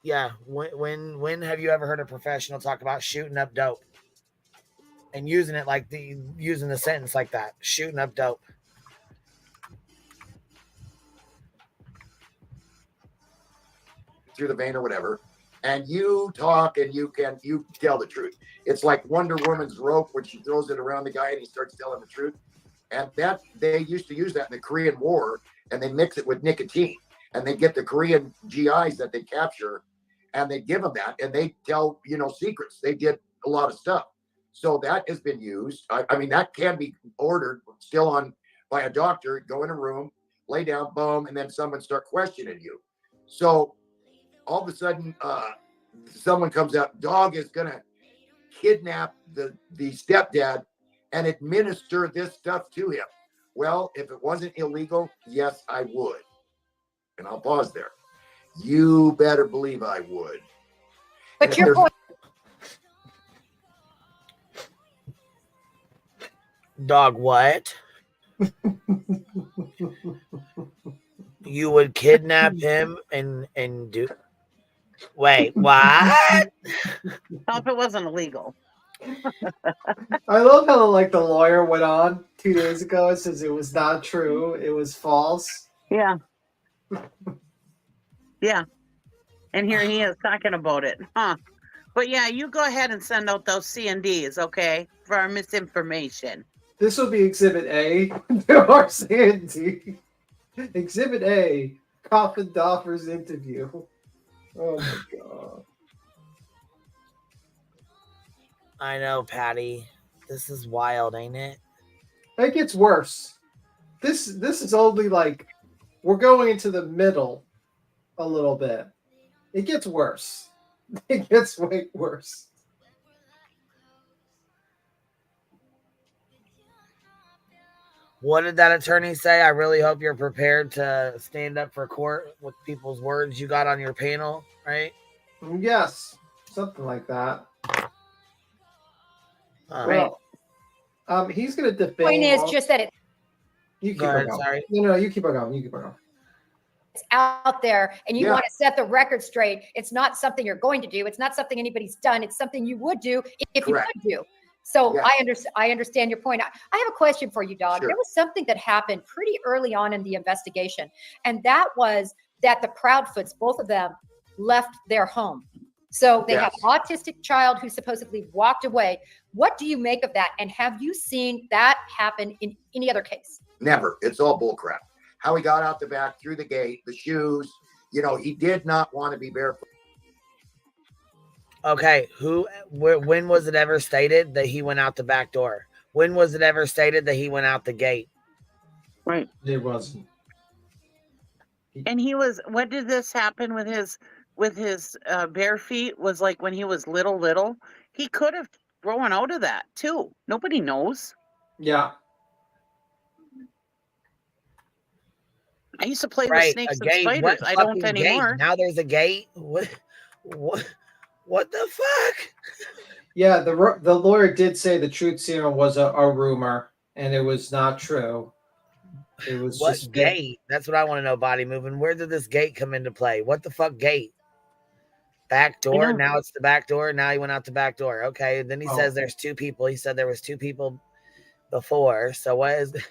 Yeah. When have you ever heard a professional talk about shooting up dope and using it like using the sentence like that? Shooting up dope. Through the vein or whatever, and you talk and you tell the truth. It's like Wonder Woman's rope when she throws it around the guy and he starts telling the truth. And that they used to use that in the Korean War, and they mix it with nicotine, and they get the Korean GIs that they capture, and they give them that, and they tell secrets. They did a lot of stuff, so that has been used. I mean, that can be ordered still on by a doctor. Go in a room, lay down, boom, and then someone start questioning you. So all of a sudden, someone comes out, dog is going to kidnap the stepdad and administer this stuff to him. Well, if it wasn't illegal, yes, I would. And I'll pause there. You better believe I would. But your point. Dog, what? You would kidnap him and do... Wait, what? If it wasn't illegal. I love how the lawyer went on 2 days ago and says it was not true, it was false. Yeah. Yeah. And here he is talking about it. Huh. But yeah, you go ahead and send out those C&Ds, okay? For our misinformation. This will be Exhibit A to our C&D. Exhibit A, Coffin Doffer's interview. Oh my god. I know, Patty. This is wild, ain't it? It gets worse. This is only we're going into the middle a little bit. It gets worse. It gets way worse. What did that attorney say? I really hope you're prepared to stand up for court with people's words you got on your panel, right? Yes, something like that. Right. Well, he's going to defend. Point is just that you keep on going. Sorry. No, you keep on going. You keep on going. It's out there, and you want to set the record straight. It's not something you're going to do. It's not something anybody's done. It's something you would do if you could do. So I understand your point. I have a question for you, Dog. Sure. There was something that happened pretty early on in the investigation, and that was that the Proudfoots, both of them, left their home. So they have an autistic child who supposedly walked away. What do you make of that? And have you seen that happen in any other case? Never. It's all bullcrap. How he got out the back, through the gate, the shoes, he did not want to be barefoot. Okay, when was it ever stated that he went out the back door? When was it ever stated that he went out the gate? Right. It wasn't. And what did this happen with his bare feet? Was like when he was little. He could have grown out of that too. Nobody knows. Yeah. I used to play with snakes and spiders. I don't anymore. Now there's a gate. What the fuck? Yeah, the lawyer did say the truth serum was a rumor, and it was not true. It was what just gate? That's what I want to know. Body moving. Where did this gate come into play? What the fuck gate? Back door. Now it's the back door. Now he went out the back door. Okay. Then he says there's two people. He said there was two people before. So what is the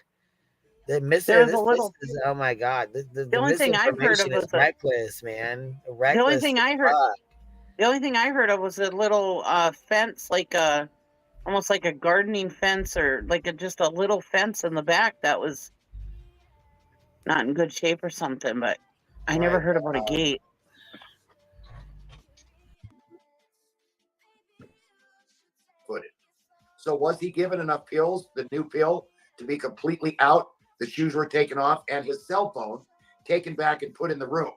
oh my god! The only thing I've heard of was reckless, man. Reckless. The only thing I heard. The only thing I heard of was a little fence, almost like a gardening fence, or just a little fence in the back that was not in good shape or something. But I never heard about a gate. So was he given enough pills, the new pill, to be completely out? The shoes were taken off and his cell phone taken back and put in the room.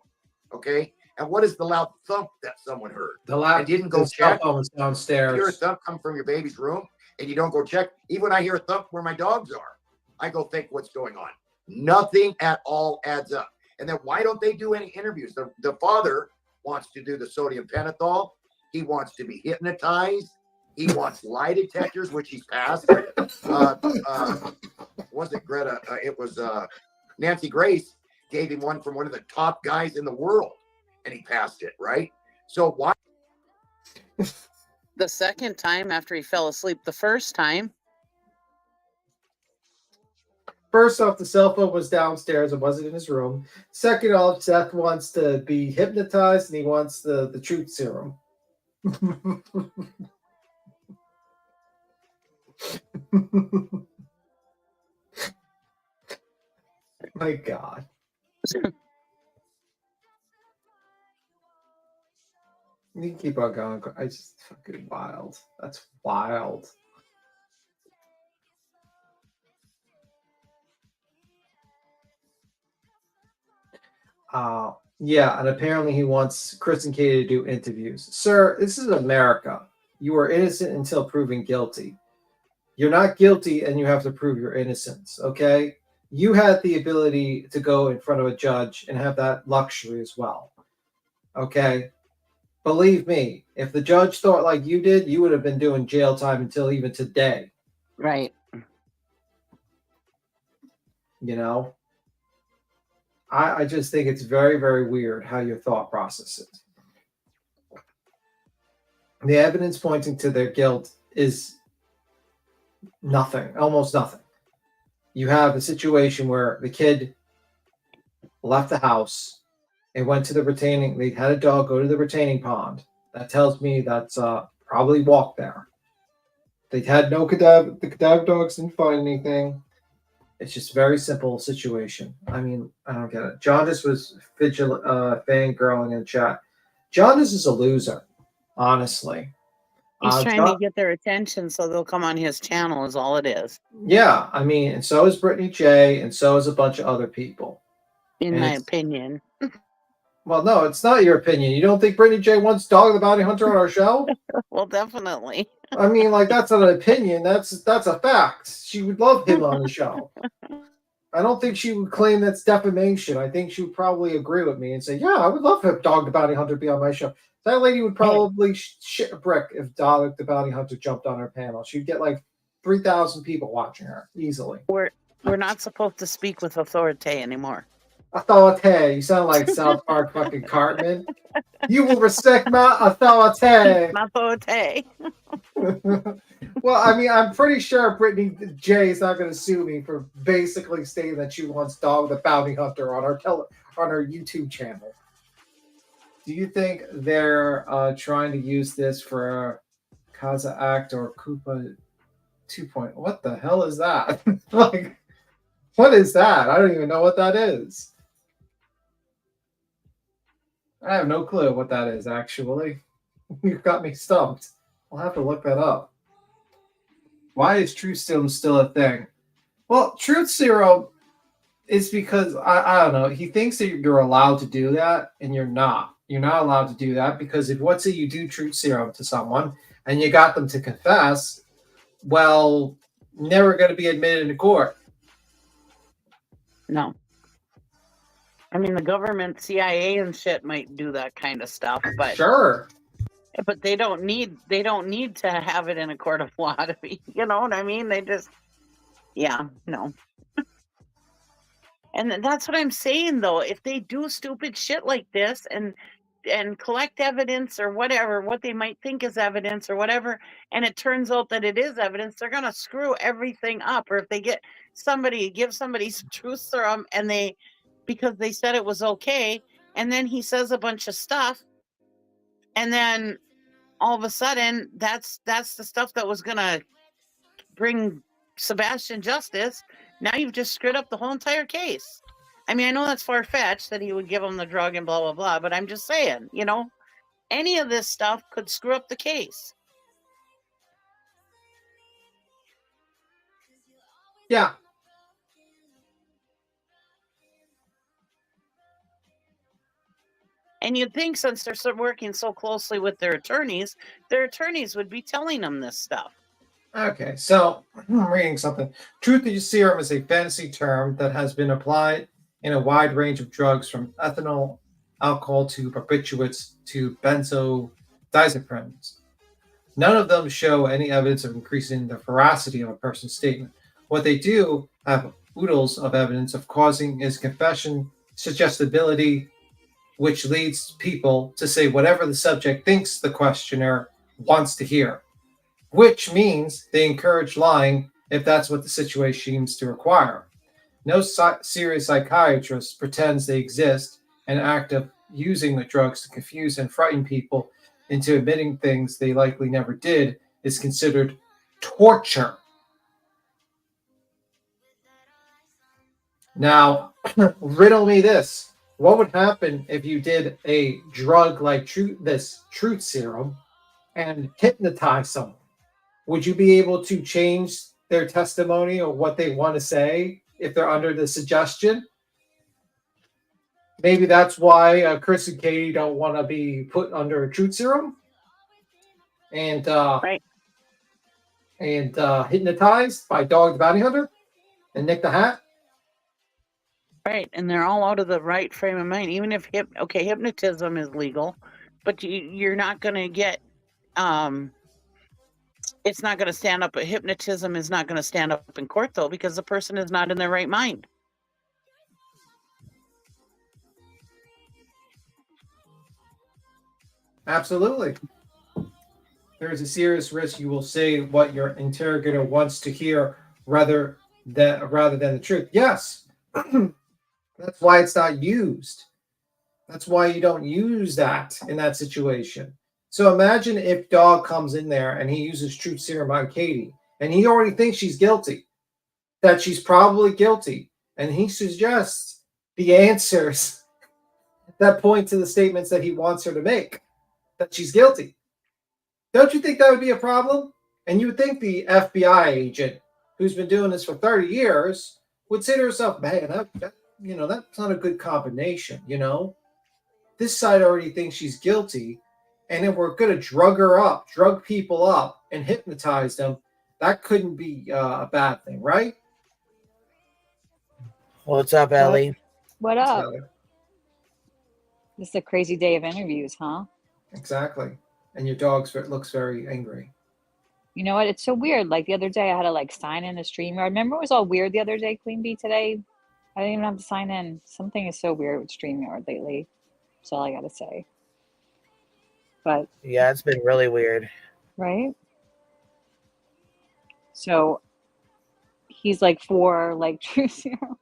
Okay. And what is the loud thump that someone heard? I didn't go check. Cell phone was downstairs. You hear a thump come from your baby's room and you don't go check. Even when I hear a thump where my dogs are, I go think what's going on. Nothing at all adds up. And then why don't they do any interviews? The father wants to do the sodium pentothal. He wants to be hypnotized. He wants lie detectors, which he's passed. Wasn't Greta? It was Nancy Grace gave him one from one of the top guys in the world, and he passed it, right? So why? The second time after he fell asleep the first time. First off, the cell phone was downstairs. It wasn't in his room. Second off, Seth wants to be hypnotized, and he wants the truth serum. My God. You can keep on going. I just fucking wild. That's wild. Yeah, and apparently he wants Chris and Katie to do interviews. Sir, this is America. You are innocent until proven guilty. You're not guilty and you have to prove your innocence, okay? You had the ability to go in front of a judge and have that luxury as well, okay? Believe me, if the judge thought like you did, you would have been doing jail time until even today. Right. You know? I just think it's very, very weird how your thought process is. The evidence pointing to their guilt is nothing, almost nothing. You have a situation where the kid left the house and went to the retaining. They had a dog go to the retaining pond. That tells me that's probably walked there. They had no cadaver. The cadaver dogs didn't find anything. It's just a very simple situation. I mean, I don't get it. Jaundice was fangirling in chat. Jaundice is a loser, honestly. He's trying to get their attention so they'll come on his channel is all it is. Yeah, I mean, and so is Brittany J, and so is a bunch of other people. In my opinion. Well, no, it's not your opinion. You don't think Brittany J wants Dog the Bounty Hunter on our show? Well, definitely. I mean, like, that's not an opinion. That's a fact. She would love him on the show. I don't think she would claim that's defamation. I think she would probably agree with me and say, yeah, I would love for Dog the Bounty Hunter to be on my show. That lady would probably shit a brick if Dog the Bounty Hunter jumped on her panel. She'd get like 3,000 people watching her easily. We're not supposed to speak with authority anymore. Authority. You sound like South Park fucking Cartman. You will respect my authority. My authority. Well, I mean, I'm pretty sure Brittany J is not going to sue me for basically stating that she wants Dog the Bounty Hunter on her YouTube channel. Do you think they're trying to use this for Kaza Act or Koopa 2.0? What the hell is that? Like, what is that? I don't even know what that is. I have no clue what that is, actually. You've got me stumped. I'll have to look that up. Why is Truth Serum still a thing? Well, Truth Serum is because, I don't know, he thinks that you're allowed to do that, and you're not. You're not allowed to do that because if, let's say you do Truth Serum to someone, and you got them to confess, well, never going to be admitted into court. No. I mean, the government, CIA and shit might do that kind of stuff, but sure. But they don't need to have it in a court of law to be, you know what I mean? They just, yeah, no. And that's what I'm saying, though. If they do stupid shit like this and collect evidence or whatever, what they might think is evidence or whatever, and it turns out that it is evidence, they're gonna screw everything up. Or if they give somebody some truth serum and because they said it was okay, and then he says a bunch of stuff, and then all of a sudden that's the stuff that was gonna bring Sebastian justice. Now you've just screwed up the whole entire case. I mean, I know that's far-fetched that he would give him the drug and blah blah blah, but I'm just saying, you know, any of this stuff could screw up the case. Yeah. And you'd think since they're working so closely with their attorneys would be telling them this stuff. Okay, so I'm reading something. Truth serum is a fancy term that has been applied in a wide range of drugs from ethanol, alcohol to barbiturates to benzodiazepines. None of them show any evidence of increasing the veracity of a person's statement. What they do have oodles of evidence of causing is confession suggestibility, which leads people to say whatever the subject thinks the questioner wants to hear, which means they encourage lying if that's what the situation seems to require. No serious psychiatrist pretends they exist. An act of using the drugs to confuse and frighten people into admitting things they likely never did is considered torture. Now, riddle me this. What would happen if you did a drug like this truth serum and hypnotize someone? Would you be able to change their testimony or what they want to say if they're under the suggestion? Maybe that's why Chris and Katie don't want to be put under a truth serum and hypnotized by Dog the Bounty Hunter and Nick the Hat. Right, and they're all out of the right frame of mind. Even if hypnotism is legal, but you're not going to get. It's not going to stand up. Hypnotism is not going to stand up in court, though, because the person is not in their right mind. Absolutely. There is a serious risk you will say what your interrogator wants to hear rather than the truth. Yes. That's why it's not used. That's why you don't use that in that situation. So imagine if Dog comes in there and he uses truth serum on Katie, and he already thinks she's guilty, that she's probably guilty, and he suggests the answers that point to the statements that he wants her to make, that she's guilty. Don't you think that would be a problem? And you would think the FBI agent who's been doing this for 30 years would say to herself, man, that's not a good combination, This side already thinks she's guilty, and if we're going to drug people up, and hypnotize them, that couldn't be a bad thing, right? What's up, Ellie? What up? This is a crazy day of interviews, huh? Exactly. And your dog looks very angry. You know what? It's so weird. Like the other day, I had to sign in a StreamYard. Remember, it was all weird the other day, Queen Bee. Today, I didn't even have to sign in. Something is so weird with StreamYard lately. That's all I gotta say. But yeah, it's been really weird. Right? So he's for truth serum.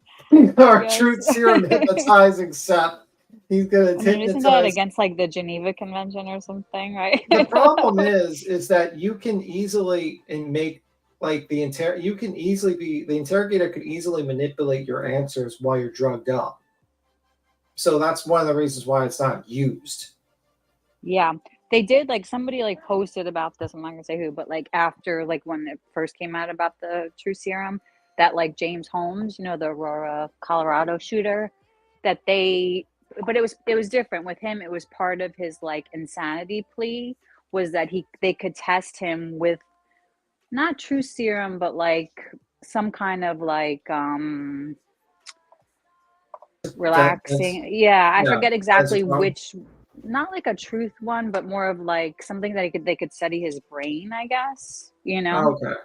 Our truth serum hypnotizing Seth. He's gonna hypnotize. Isn't that against the Geneva Convention or something, right? The problem is that you can easily make the interrogator could easily manipulate your answers while you're drugged up. So that's one of the reasons why it's not used. Yeah. They did somebody posted about this. I'm not gonna say who, but after when it first came out about the true serum, that James Holmes, the Aurora, Colorado shooter, but it was different with him. It was part of his insanity plea was that they could test him with not true serum, but some kind of relaxing. I forget exactly which. Not a truth one, but more of something that they could study his brain, I guess, Okay.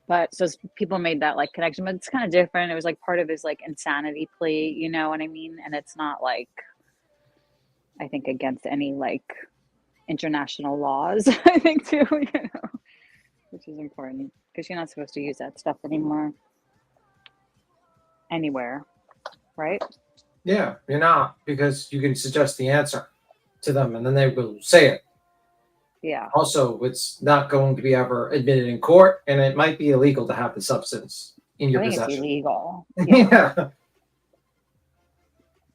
But so people made that connection, but it's kind of different. It was part of his insanity plea, you know what I mean? And it's not I think against any international laws, I think too, which is important because you're not supposed to use that stuff anymore anywhere, right? Yeah, you're not, because you can suggest the answer to them and then they will say it. Yeah. Also, it's not going to be ever admitted in court, and it might be illegal to have the substance in your possession. It's illegal. Yeah.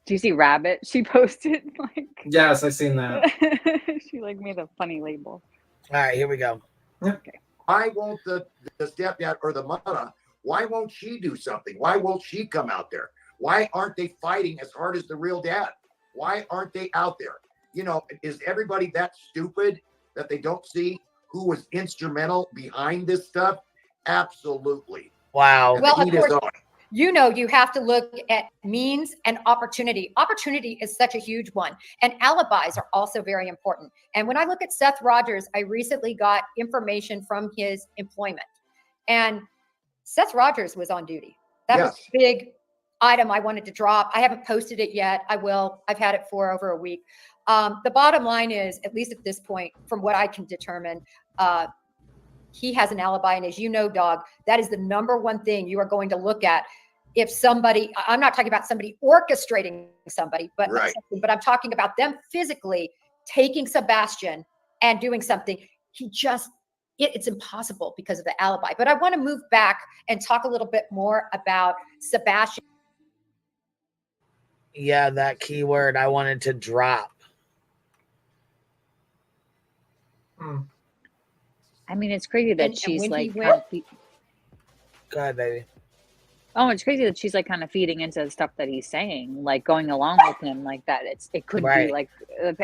Do you see Rabbit? She posted Yes, I seen that. She made a funny label. All right, here we go. Yeah. Okay. Why won't the stepdad or the mother, why won't she do something? Why won't she come out there? Why aren't they fighting as hard as the real dad? Why aren't they out there? You know, is everybody that stupid that they don't see who was instrumental behind this stuff? Absolutely. Wow. And Well, the of heat is course, on. you know, you have to look at means and opportunity. Opportunity is such a huge one. And alibis are also very important. And when I look at Seth Rogers, I recently got information from his employment. And Seth Rogers was on duty. That was a big item I wanted to drop. I haven't posted it yet. I will. I've had it for over a week. The bottom line is, at least at this point, from what I can determine, he has an alibi. And as you know, Dog, that is the number one thing you are going to look at. If somebody, I'm not talking about somebody orchestrating somebody, but I'm talking about them physically taking Sebastian and doing something. It's impossible because of the alibi. But I want to move back and talk a little bit more about Sebastian. Yeah, that keyword I wanted to drop. I mean, it's crazy that she's like, go ahead, baby. Oh, it's crazy that she's like kind of feeding into the stuff that he's saying, like going along with him like that. It could be like,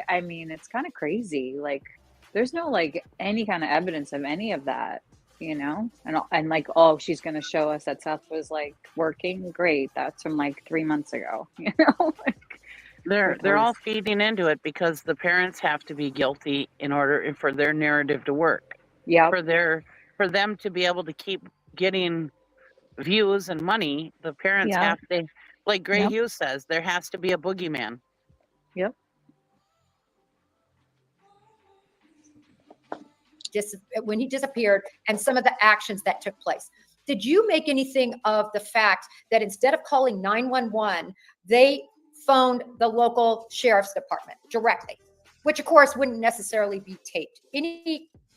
I mean, it's kind of crazy. Like, there's no like any kind of evidence of any of that, you know? And like, oh, she's going to show us that Seth was like working. Great. That's from like 3 months ago, you know? They're all feeding into it because the parents have to be guilty in order for their narrative to work. Yeah. For them to be able to keep getting views and money, the parents have to, like Gray Hughes says, there has to be a boogeyman. Yep. When he disappeared and some of the actions that took place. Did you make anything of the fact that instead of calling 911, they phoned the local sheriff's department directly, which of course wouldn't necessarily be taped?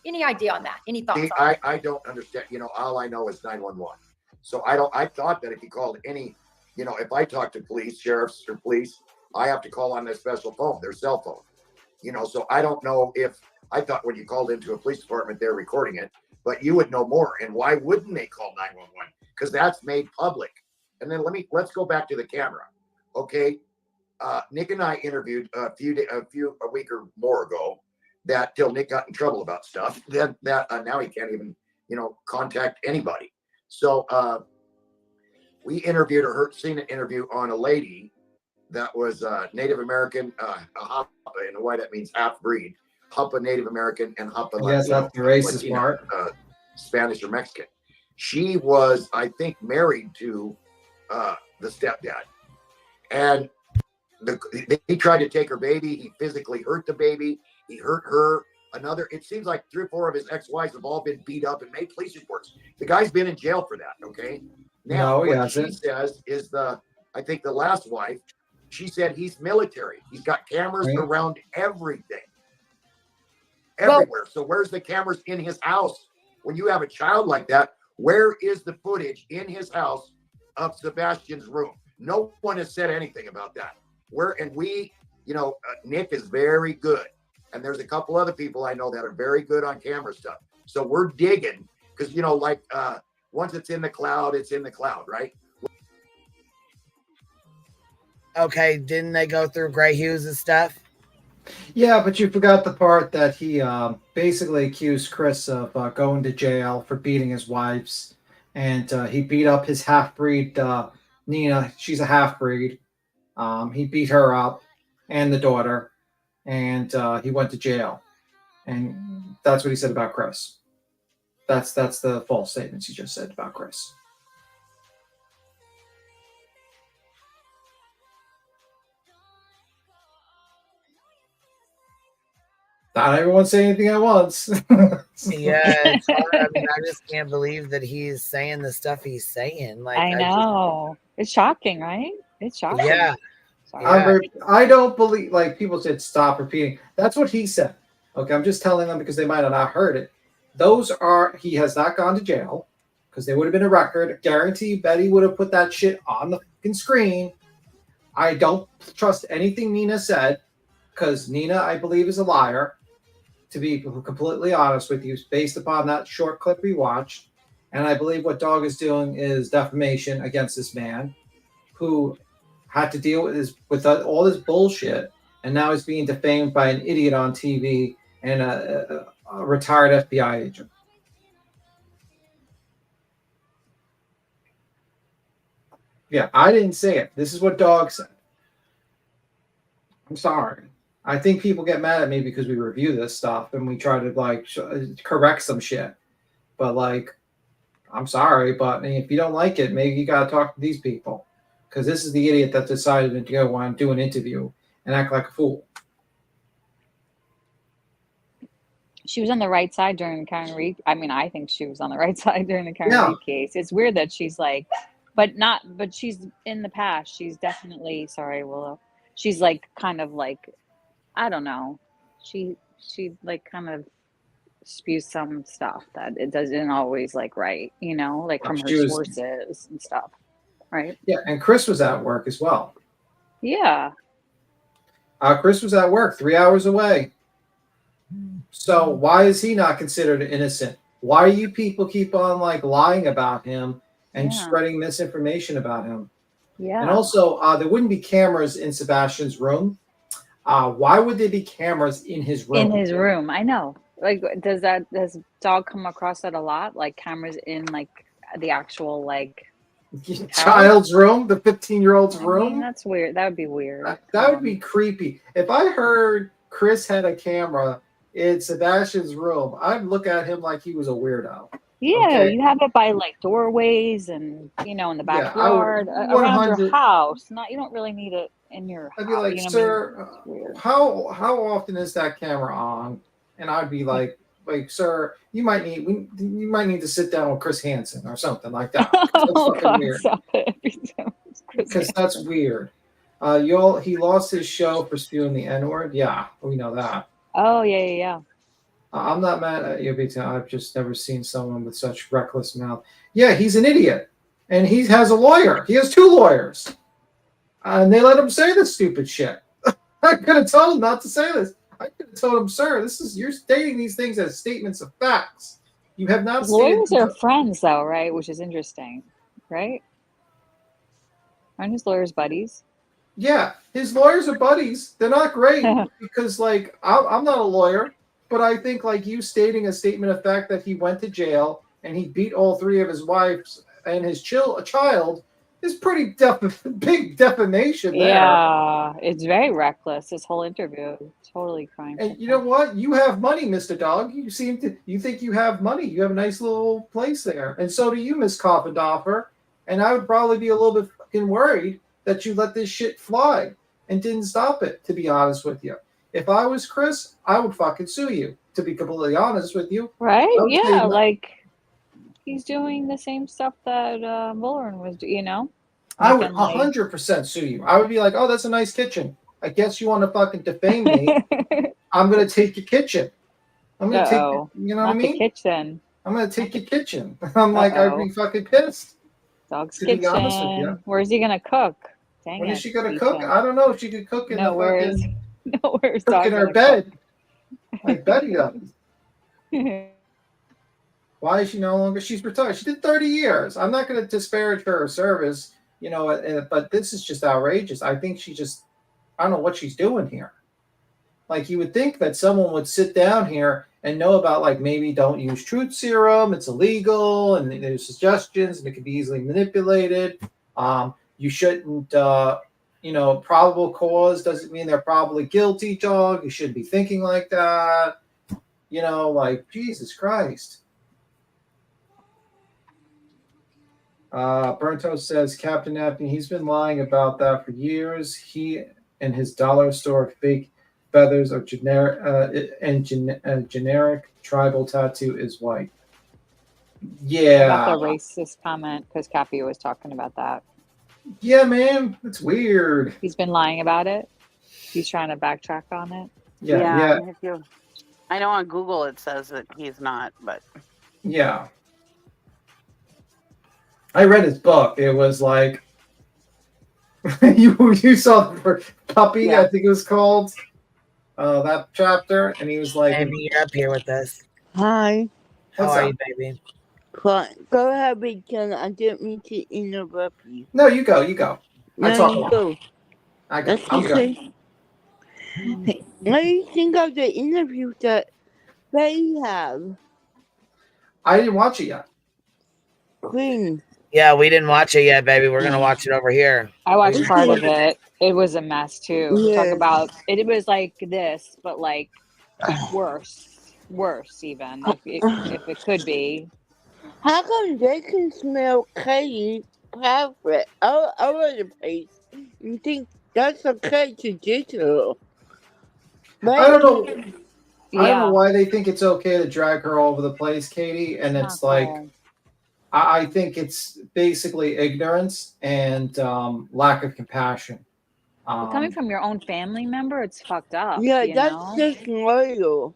Any idea on that? Any thoughts? I don't understand. You know, all I know is 911. So I thought that if you called any, you know, if I talk to police, sheriffs or police, I have to call on their special phone, their cell phone. You know, so I don't know if, I thought when you called into a police department, they're recording it, but you would know more. And why wouldn't they call 911? Because that's made public. And then let's go back to the camera. Okay. Nick and I interviewed a week or more ago that till Nick got in trouble about stuff, then now he can't even, you know, contact anybody. So we interviewed seen an interview on a lady that was Native American, a Hapa, in Hawaii that means half breed, Hapa Native American and Hapa Yes, that's the racist part. Spanish or Mexican. She was, I think, married to the stepdad, and he tried to take her baby. He physically hurt the baby. He hurt her. It seems like 3 or 4 of his ex-wives have all been beat up and made police reports. The guy's been in jail for that. Okay. Now, what she says is I think the last wife, she said he's military. He's got cameras around everything. Everywhere. So where's the cameras in his house? When you have a child like that, where is the footage in his house of Sebastian's room? No one has said anything about that. Nick is very good. And there's a couple other people I know that are very good on camera stuff. So we're digging because, you know, like once it's in the cloud, right? Okay, didn't they go through Gray Hughes' stuff? Yeah, but you forgot the part that he basically accused Chris of going to jail for beating his wives. And he beat up his half-breed, Nina. She's a half-breed. He beat her up and the daughter. And he went to jail. And that's what he said about Chris. That's the false statements he just said about Chris. Not everyone say anything at once. Yeah, it's hard. I mean, I just can't believe that he's saying the stuff he's saying. Like, I know. It's shocking, right? It's shocking. Yeah. I don't believe, like people said, stop repeating. That's what he said. Okay, I'm just telling them because they might have not heard it. He has not gone to jail because there would have been a record. Guarantee Betty would have put that shit on the fucking screen. I don't trust anything Nina said because Nina, I believe, is a liar. to be completely honest with you, based upon that short clip we watched. And I believe what Dog is doing is defamation against this man who had to deal with all this bullshit, and now he's being defamed by an idiot on TV and a retired FBI agent. Yeah, I didn't say it. This is what Dog said. I'm sorry. I think people get mad at me because we review this stuff and we try to like correct some shit. But like, I'm sorry, but if you don't like it, maybe you gotta talk to these people, because this is the idiot that decided to go and do an interview and act like a fool. She was on the right side during the Karen Reed. I mean, I think she was on the right side during the Karen Reed case. It's weird that she's like, but she's in the past. She's definitely, sorry, Willow. She's like kind of like, I don't know. She like kind of spews some stuff that it doesn't always like right, you know, like from her sources and stuff, right? Yeah, and Chris was at work as well. Yeah. Chris was at work 3 hours away. So why is he not considered innocent? Why do you people keep on like lying about him and spreading misinformation about him? Yeah. And also, there wouldn't be cameras in Sebastian's room. Why would there be cameras in his room? In his room, I know. Like, does Dog come across that a lot? Like cameras in like the actual like child's room, the 15-year-old's room? I mean, that's weird. That would be weird. That would be creepy. If I heard Chris had a camera in Sebastian's room, I'd look at him like he was a weirdo. Yeah, okay? You have it by like doorways and in the backyard, around your house. You don't really need it in your house. I'd be like, you know sir, how often is that camera on? And I'd be like, sir, you might need to sit down with Chris Hansen or something like that. That's fucking weird. Because that's weird. He lost his show for spewing the N-word. Yeah, we know that. Oh yeah. I'm not mad at you, BT. I've just never seen someone with such reckless mouth. Yeah, he's an idiot, and he has a lawyer. He has 2 lawyers, and they let him say this stupid shit. I could have told him not to say this. I could have told him, sir, you're stating these things as statements of facts. You have not. Lawyers are friends, though, right? Which is interesting, right? Aren't his lawyers buddies? Yeah, his lawyers are buddies. They're not great because, like, I'm not a lawyer, but I think, like, you stating a statement of fact that he went to jail and he beat all 3 of his wives and his child is pretty big defamation there. Yeah, it's very reckless. This whole interview, totally crying. And you know what? You have money, Mr. Dog. You think you have money. You have a nice little place there, and so do you, Miss Coffendoffer. And I would probably be a little bit fucking worried that you let this shit fly and didn't stop it. To be honest with you, if I was Chris, I would fucking sue you. To be completely honest with you, right? Yeah, like. He's doing the same stuff that Bullern was, I would 100% sue you. I would be like, oh, that's a nice kitchen. I guess you want to fucking defame me. I'm going to take your kitchen. I'm going to take, you know what I mean? The kitchen. I'm going to take your kitchen. I'm like, I'd be fucking pissed. Dog's kitchen. Where's he going to cook? Dang when is she going to cook? I don't know if she could cook in where's cook in her bed. Like Betty does. Why is she no longer? She's retired. She did 30 years. I'm not going to disparage her service, but this is just outrageous. I think I don't know what she's doing here. Like, you would think that someone would sit down here and know about, like, maybe don't use truth serum. It's illegal, and there's suggestions, and it can be easily manipulated. You shouldn't, probable cause doesn't mean they're probably guilty, Dog. You shouldn't be thinking like that. Like, Jesus Christ. Bernto says Captain Napkin, he's been lying about that for years. He and his dollar store fake feathers are generic generic tribal tattoo is white. Yeah. About the racist comment, because Cappy was talking about that. Yeah, man, it's weird. He's been lying about it. He's trying to backtrack on it. Yeah. I know on Google it says that he's not, but yeah. I read his book. It was like you saw the puppy, I think it was called. that chapter, and he was like, Baby, you're up here with us. Hi. How What's are up? you, baby? Fine. Go ahead, because I didn't mean to interrupt you. No, you go. You go. I No, talk a you lot. go. I go. That's I'm good. okay. Hey, what do you think of the interview that they have? I didn't watch it yet. Queen. Yeah, we didn't watch it yet, baby. We're gonna watch it over here. I watched part of it. It was a mess too. Talk Yes. about it was like this, but like worse even if it could be. How come they can smell Katie Patrick all over the place and think that's okay to do to her? I don't know. I don't know Yeah. why they think it's okay to drag her all over the place, Katie. And it's like, I think it's basically ignorance and lack of compassion. But coming from your own family member, it's fucked up. Yeah, you that's know? disloyal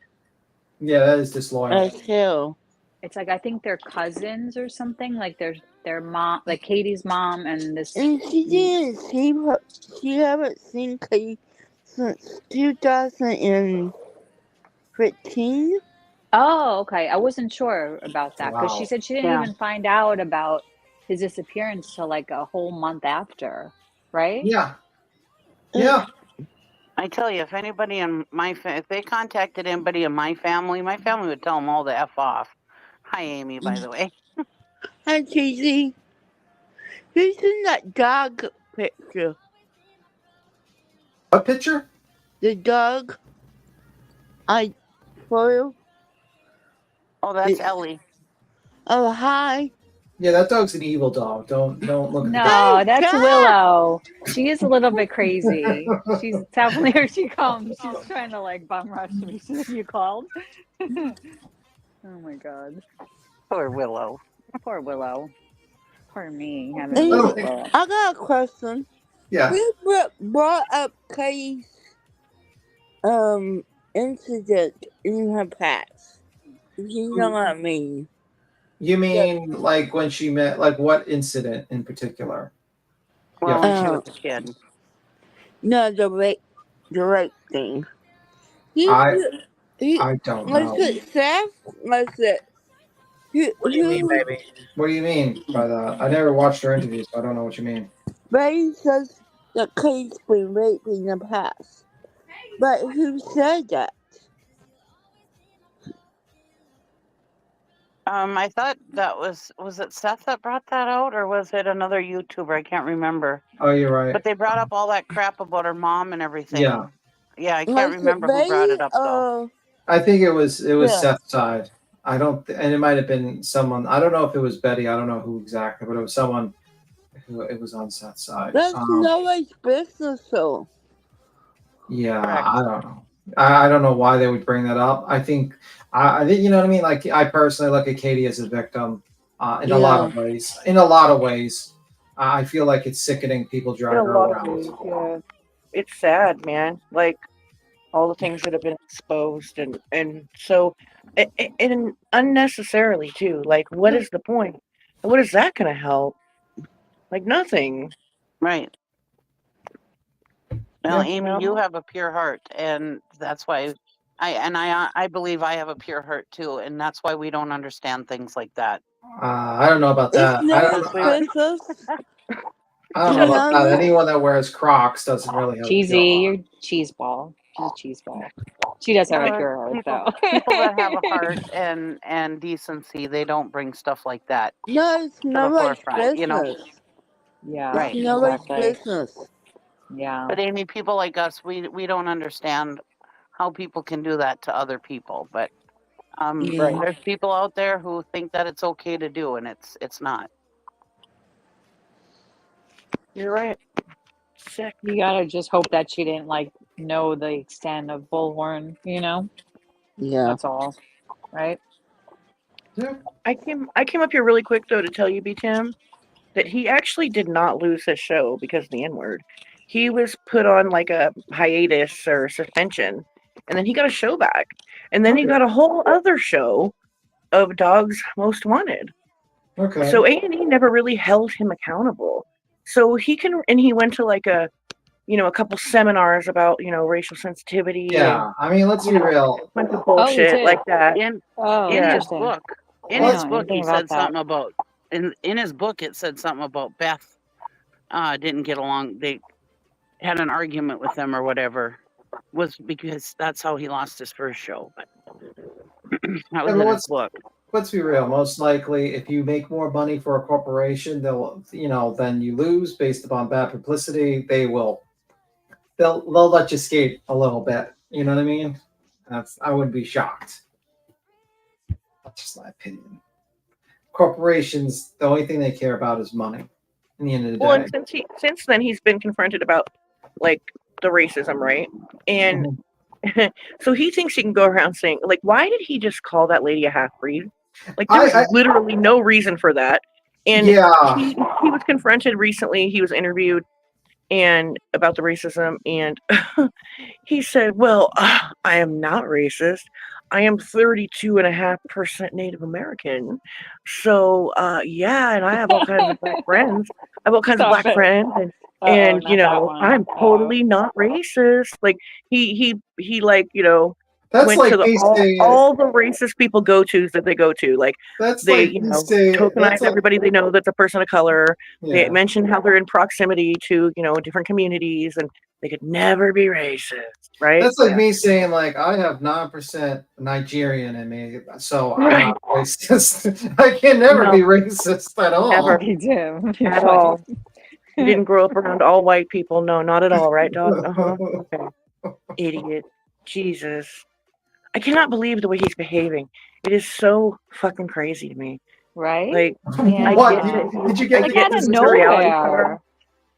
Yeah, that is disloyal. as hell. It's like I think they're cousins or something. Like their mom, like Katie's mom, and this. And she didn't see her. She haven't seen Katie since 2015. Oh, okay. I wasn't sure about that because she Wow. said she didn't Yeah. even find out about his disappearance till like a whole month after, right? Yeah. Yeah. I tell you, if anybody in if they contacted anybody in my family would tell them all to F off. Hi, Amy, by the way. Hi, Casey. Who's in that dog picture? What picture? The dog. I photo. Oh, that's Ellie. Oh, hi. Yeah, that dog's an evil dog. Don't look at No, that's Willow. She is a little bit crazy. She's definitely here she comes. She's trying to like bum rush me. You called? Oh my god. Poor Willow. Poor Willow. Poor me. I got a question. Yeah. Who brought up Katie's incident in her past? If you know what I mean. You mean like when she met, like what incident in particular? Well, when she was a kid. No, the rape thing. I don't know. Was it Seth? Was it? What do you mean, baby? What do you mean by that? I never watched her interview, so I don't know what you mean. Ray says that Katie's been raped in the past. But who said that? I thought that was it Seth that brought that out, or was it another YouTuber? I can't remember. Oh, you're right. But they brought up all that crap about her mom and everything. Yeah. Yeah, I can't remember who brought it up though. I think it was Yeah. Seth's side. I don't, and it might have been someone. I don't know if it was Betty. I don't know who exactly, but it was someone who it was on Seth's side. That's nobody's business, though. Yeah, I don't know. I don't know why they would bring that up. I think you know what I mean. Like I personally look at Katie as a victim in a lot of ways. In a lot of ways, I feel like it's sickening people driving her around. Yeah, it's sad, man. Like all the things that have been exposed, and so and unnecessarily too. Like, what is the point? What is that going to help? Like nothing. Right. Well, Amy, you have a pure heart, and that's why I believe I have a pure heart too, and that's why we don't understand things like that. I don't know about that. I don't know about that. Anyone that wears Crocs doesn't really have Cheesy, a pure you're cheese ball. She's a cheese ball. She does have a pure heart, though. People that have a heart and decency, they don't bring stuff like that. No, it's to the nobody's forefront, you know. business. Yeah, Right. It's nobody's exactly. business. Yeah. But Amy, people like us, we don't understand how people can do that to other people. But there's people out there who think that it's okay to do, and it's not. You're right. Sick. You gotta just hope that she didn't like know the extent of Bullhorn, you know? Yeah. That's all. Right? I came up here really quick though to tell you, B Tim, that he actually did not lose his show because of the N-word. He was put on like a hiatus or suspension, and then he got a show back, and then he got a whole other show of Dogs Most Wanted. Okay. So A&E never really held him accountable. So he went to like a a couple seminars about, racial sensitivity. Yeah, and, I mean, let's be real. a bunch of he bullshit did. like that. In Oh, in his interesting. book, I in don't his know book, anything he about said that. something about in his book it said something about Beth didn't get along. They had an argument with them or whatever. Was because that's how he lost his first show. But that was Yeah, in but his book. let's be real. Most likely, if you make more money for a corporation, then you lose based upon bad publicity. They'll let you skate a little bit. You know what I mean? I wouldn't be shocked. That's just my opinion. Corporations, the only thing they care about is money. In the end of the Well, day. and since then he's been confronted about like the racism, right? And so he thinks he can go around saying, like, why did he just call that lady a half breed? Like, there was literally no reason for that. And he was confronted recently. He was interviewed and about the racism, and he said, well, I am not racist. I am 32.5% Native American. So, yeah, and I have all kinds of black friends. I have all kinds of Stop black it. friends, and not that one. I'm totally not racist. Like he like, That's went like to me saying all the racist people go-tos that they go to. Like That's they, like me saying tokenize that's like everybody they know that's a person of color. They Yeah. mention how they're in proximity to, different communities, and they could never be racist, right? That's like me saying, like, I have 9% Nigerian in me, so I'm not racist. I can never be racist at all. Never. You do. At all. You didn't grow up around all white people. No, not at all, right, dog? Uh-huh. Okay. Idiot. Jesus. I cannot believe the way he's behaving. It is so fucking crazy to me. Right? Like, Yeah. I What? get that. Did you get like get out this of is a reality nowhere? star.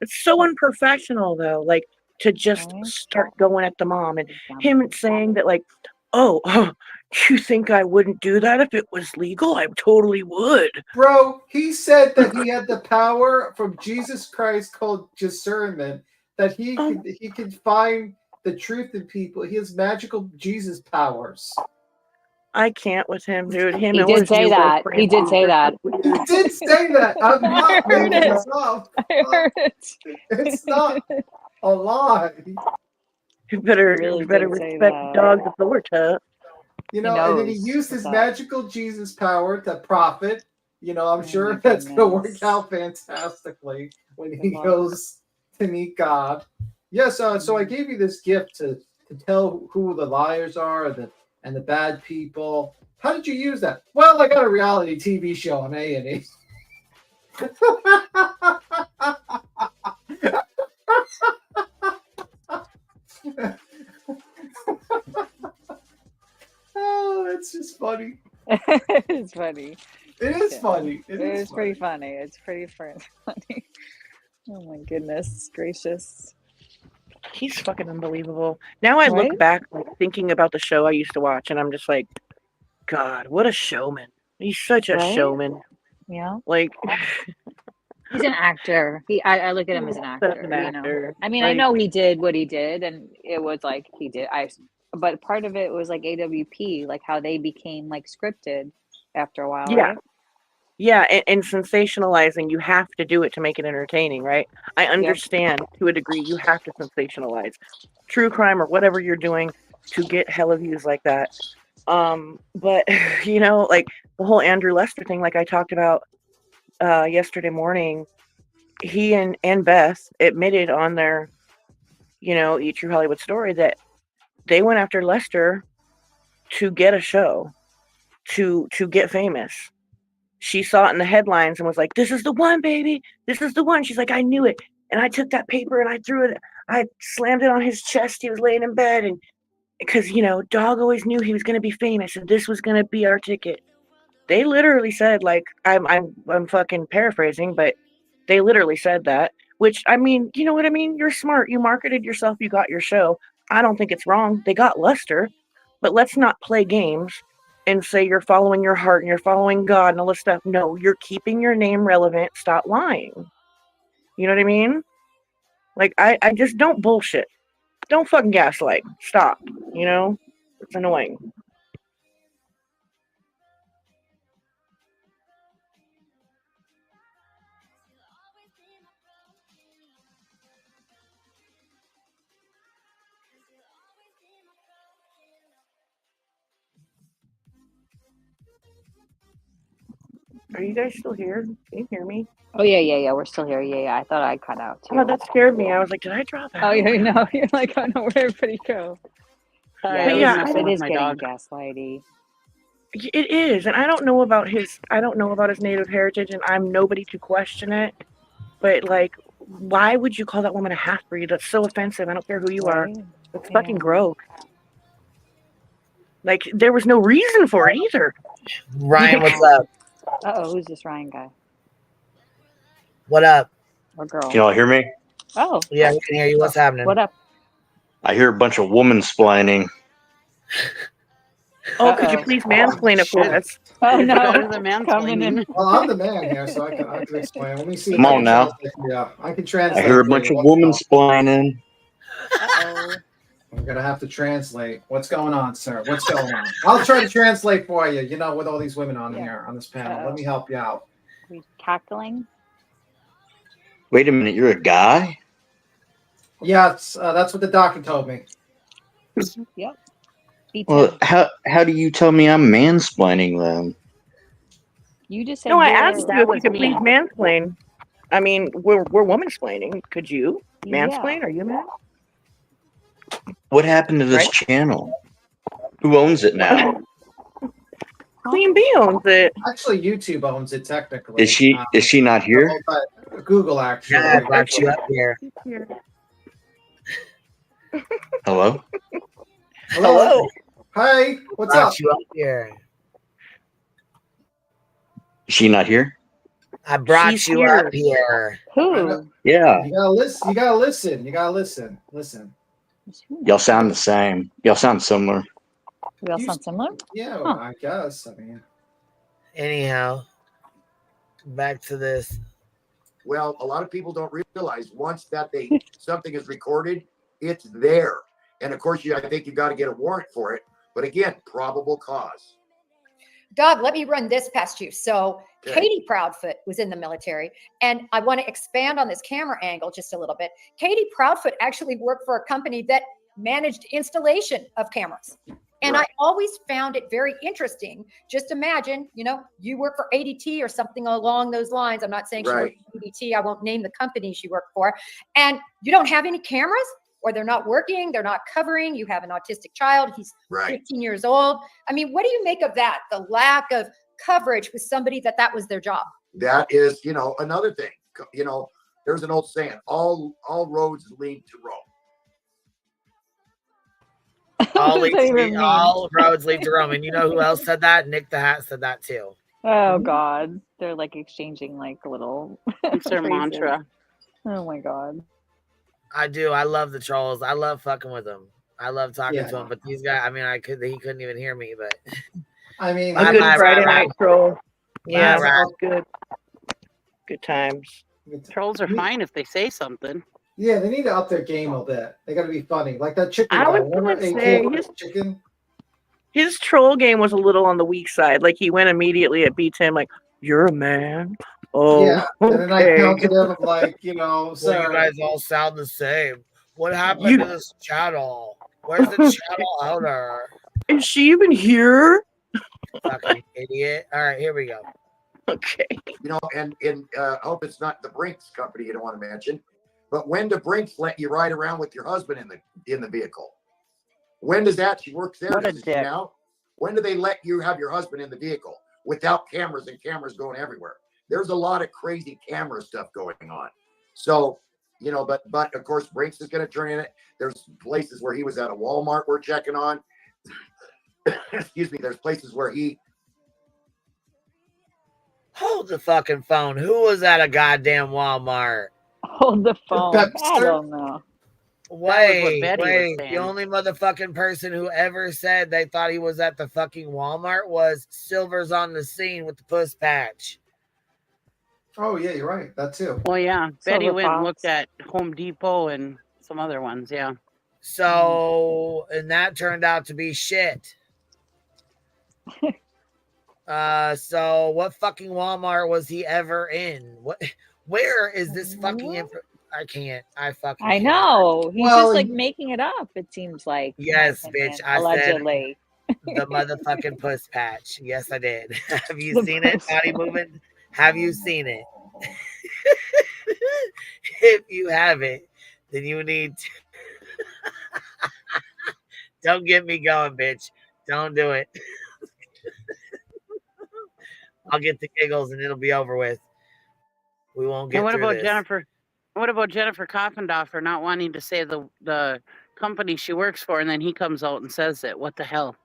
It's so unprofessional, though. Like, to just start going at the mom, and him saying that, like, oh, you think I wouldn't do that if it was legal? I totally would. Bro, he said that he had the power from Jesus Christ called discernment, that he could find the truth in people. He has magical Jesus powers. I can't with him, dude. Him He and did his say new that. girlfriend. He did say that. He did say that. I'm not I heard making it. this up. I heard it. It's not a lie. You better Really better did say respect that. dog's authority. You He know, and then he knows used his what's up. magical Jesus power to profit. I'm Oh sure my that's going to work goodness. out fantastically when he luck. goes to meet God. Yes, so I gave you this gift to tell who the liars are and the bad people. How did you use that? Well, I got a reality TV show on A&E. Oh, that's just funny. It's funny. It is Yeah. funny. It is pretty funny. It's pretty funny. Oh my goodness gracious. He's fucking unbelievable. Now I Right? look back, like, thinking about the show I used to watch, and I'm just like, God, what a showman. He's such a Right? showman. Yeah. Like, He's an actor. I look at him as an such actor, an actor. I mean, I Like, know he did what he did, and it was like he did. But part of it was like AWP, like how they became like scripted after a while, yeah. right? Yeah, and sensationalizing, you have to do it to make it entertaining, right? I understand to a degree you have to sensationalize true crime or whatever you're doing to get hella views like that. But like the whole Andrew Lester thing, like I talked about yesterday morning, he and Beth admitted on their, Eat True Hollywood Story that they went after Lester to get a show, to get famous. She saw it in the headlines and was like, this is the one, baby. This is the one. She's like, I knew it. And I took that paper and I threw it. I slammed it on his chest. He was laying in bed. And because, Dog always knew he was going to be famous and this was going to be our ticket. They literally said, like, I'm fucking paraphrasing, but they literally said that, which, I mean, you know what I mean? You're smart. You marketed yourself. You got your show. I don't think it's wrong. They got Lester, but let's not play games and say you're following your heart and you're following God and all this stuff. No, you're keeping your name relevant. Stop lying. You know what I mean? Like, I just don't bullshit. Don't fucking gaslight. Stop. It's annoying. Are you guys still here? Can you hear me? Oh yeah. We're still here. Yeah. I thought I cut out too. Oh, that scared me. I was like, did I drop out? Oh yeah, no. You're like, I know where everybody go. Sorry, Yeah, I was messing it with is my getting dog. gaslighty. It is, and I don't know about his native heritage, and I'm nobody to question it. But like, why would you call that woman a half breed? That's so offensive. I don't care who you are. It's fucking gross. Like, there was no reason for it either. Ryan, what's up? Uh-oh, who's this Ryan guy? What up? Or girl? Can y'all hear me? Oh. Yeah, we can hear you. What's happening? What up? I hear a bunch of woman splaining. Oh, could you please mansplain it for us? Oh no, Better than mansplaining. Well, I'm the man here, so I can explain. Let me see. Come on now. Yeah, I can translate. I hear a bunch of woman splaining. I'm gonna have to translate. What's going on, sir? What's going on? I'll try to translate for you. You know, with all these women on here on this panel, let me help you out. We cackling? Wait a minute, you're a guy? Yeah, that's what the doctor told me. Yep. Well, how do you tell me I'm mansplaining then? You just said No, I you're- asked you if you could please mansplain. I mean, we're woman-splaining. Could you mansplain? Are you a man? What happened to this channel? Who owns it now? Queen Bee owns it. Actually, YouTube owns it technically. Is she not here? But Google actually. Yeah, I brought you up here. Hello? Hello. Hey, what's Brought up? you up here. Is she not here? I brought She's you here. up here. Who? Yeah. You gotta listen. You gotta listen. You gotta listen. Listen. Y'all sound the same. Y'all sound similar. We all sound similar? Yeah, Huh. I guess. I mean, Anyhow, back to this. Well, a lot of people don't realize once that something is recorded, it's there. And of course, I think you got to get a warrant for it. But again, probable cause. Doug, let me run this past you. So Okay. Katie Proudfoot was in the military, and I want to expand on this camera angle just a little bit. Katie Proudfoot actually worked for a company that managed installation of cameras. And I always found it very interesting. Just imagine, you work for ADT or something along those lines. I'm not saying she worked for ADT. I won't name the company she worked for. And you don't have any cameras, or they're not working, they're not covering. You have an autistic child. He's 15 years old. I mean, what do you make of that? The lack of coverage with somebody that was their job. That is, another thing. There's an old saying: all roads lead to Rome. All roads lead to Rome. And you know who else said that? Nick the Hat said that too. Oh God, they're like exchanging like little. It's their phrases. mantra. Oh my God. I do. I love the trolls. I love fucking with them. I love talking to them. But these guys, I mean, he couldn't even hear me. But I mean, A good Friday night troll. Yeah, Right. that's good. Good times. Trolls are fine if they say something. yeah, they need to up their game a bit. They got to be funny, like that chicken. I guy. was Remember gonna AK say with the chicken. His troll game was a little on the weak side. Like, he went immediately at B10, like, you're a man? Oh, Yeah, and then I okay. counted him of like, well, you sir. guys all sound the same. What happened to this channel? Where's the channel owner? Is she even here? Fucking idiot. All right, here we go. Okay. And I hope it's not the Brinks company you don't want to mention. But when do Brinks let you ride around with your husband in the vehicle? When does that? She works there What a doesn't she dick. now. When do they let you have your husband in the vehicle without cameras and cameras going everywhere? There's a lot of crazy camera stuff going on. So, but of course, Brinks is going to turn in it. There's places where he was at a Walmart we're checking on. Excuse me. There's places where he. Hold the fucking phone. Who was at a goddamn Walmart? Hold the phone. I don't know. Wait, Betty was wait. saying. The only motherfucking person who ever said they thought he was at the fucking Walmart was Silver's on the scene with the puss patch. Oh yeah, you're right. That too. Well, yeah. Betty Silver went and Fox. looked at Home Depot and some other ones. Yeah. So, and that turned out to be shit. So what fucking Walmart was he ever in? Where is this fucking I can't. I know. He's Well, just like making it up, it seems like. Yes, in my bitch. opinion, I allegedly. The motherfucking puss patch. Yes, I did. Have you seen it? Body moving? Have you seen it? If you haven't, then you need to. Don't get me going, bitch. Don't do it. I'll get the giggles and it'll be over with. We won't get And what through about this. Jennifer? What about Jennifer Coffendorfer not wanting to say the company she works for, and then he comes out and says it? What the hell?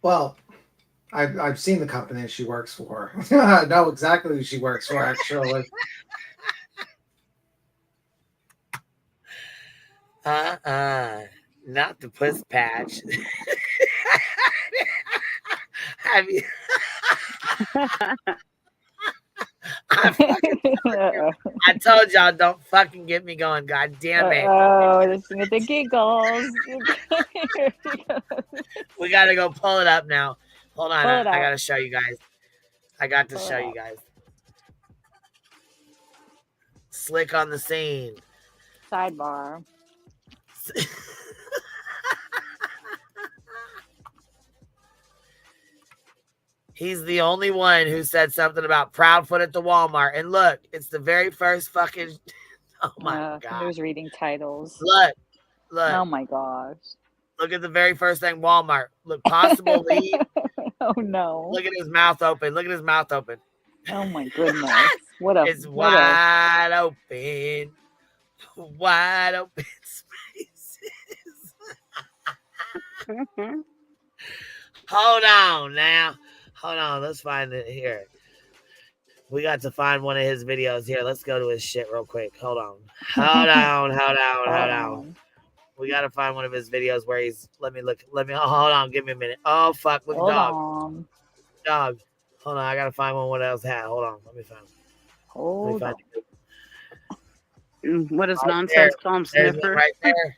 Well, I've seen the company she works for. I know exactly who she works for, actually. Not the puss patch. Have you? I told y'all, don't fucking get me going. God damn it. Oh, listen to the giggles. We gotta go pull it up now. Hold on, Pull it I up. gotta show you guys. I got to Pull it show you up. guys. Slick on the scene. Sidebar. He's the only one who said something about Proudfoot at the Walmart. And look, it's the very first fucking. Oh my God. Who's reading titles? Look. Oh my gosh. Look at the very first thing, Walmart. Look, possible lead. Oh no. Look at his mouth open. Look at his mouth open. Oh my goodness. What a. It's wide open. Wide open spaces. Hold on now. Hold on. Let's find it here. We got to find one of his videos here. Let's go to his shit real quick. Hold on. Hold on. We got to find one of his videos where he's. Let me look. Hold on. Give me a minute. Oh, fuck. Look, dog. Dog. Hold on. I got to find one with else hat. Hold on. Let me find it. What is Right nonsense? there. Call him There's Sniffer. one right there.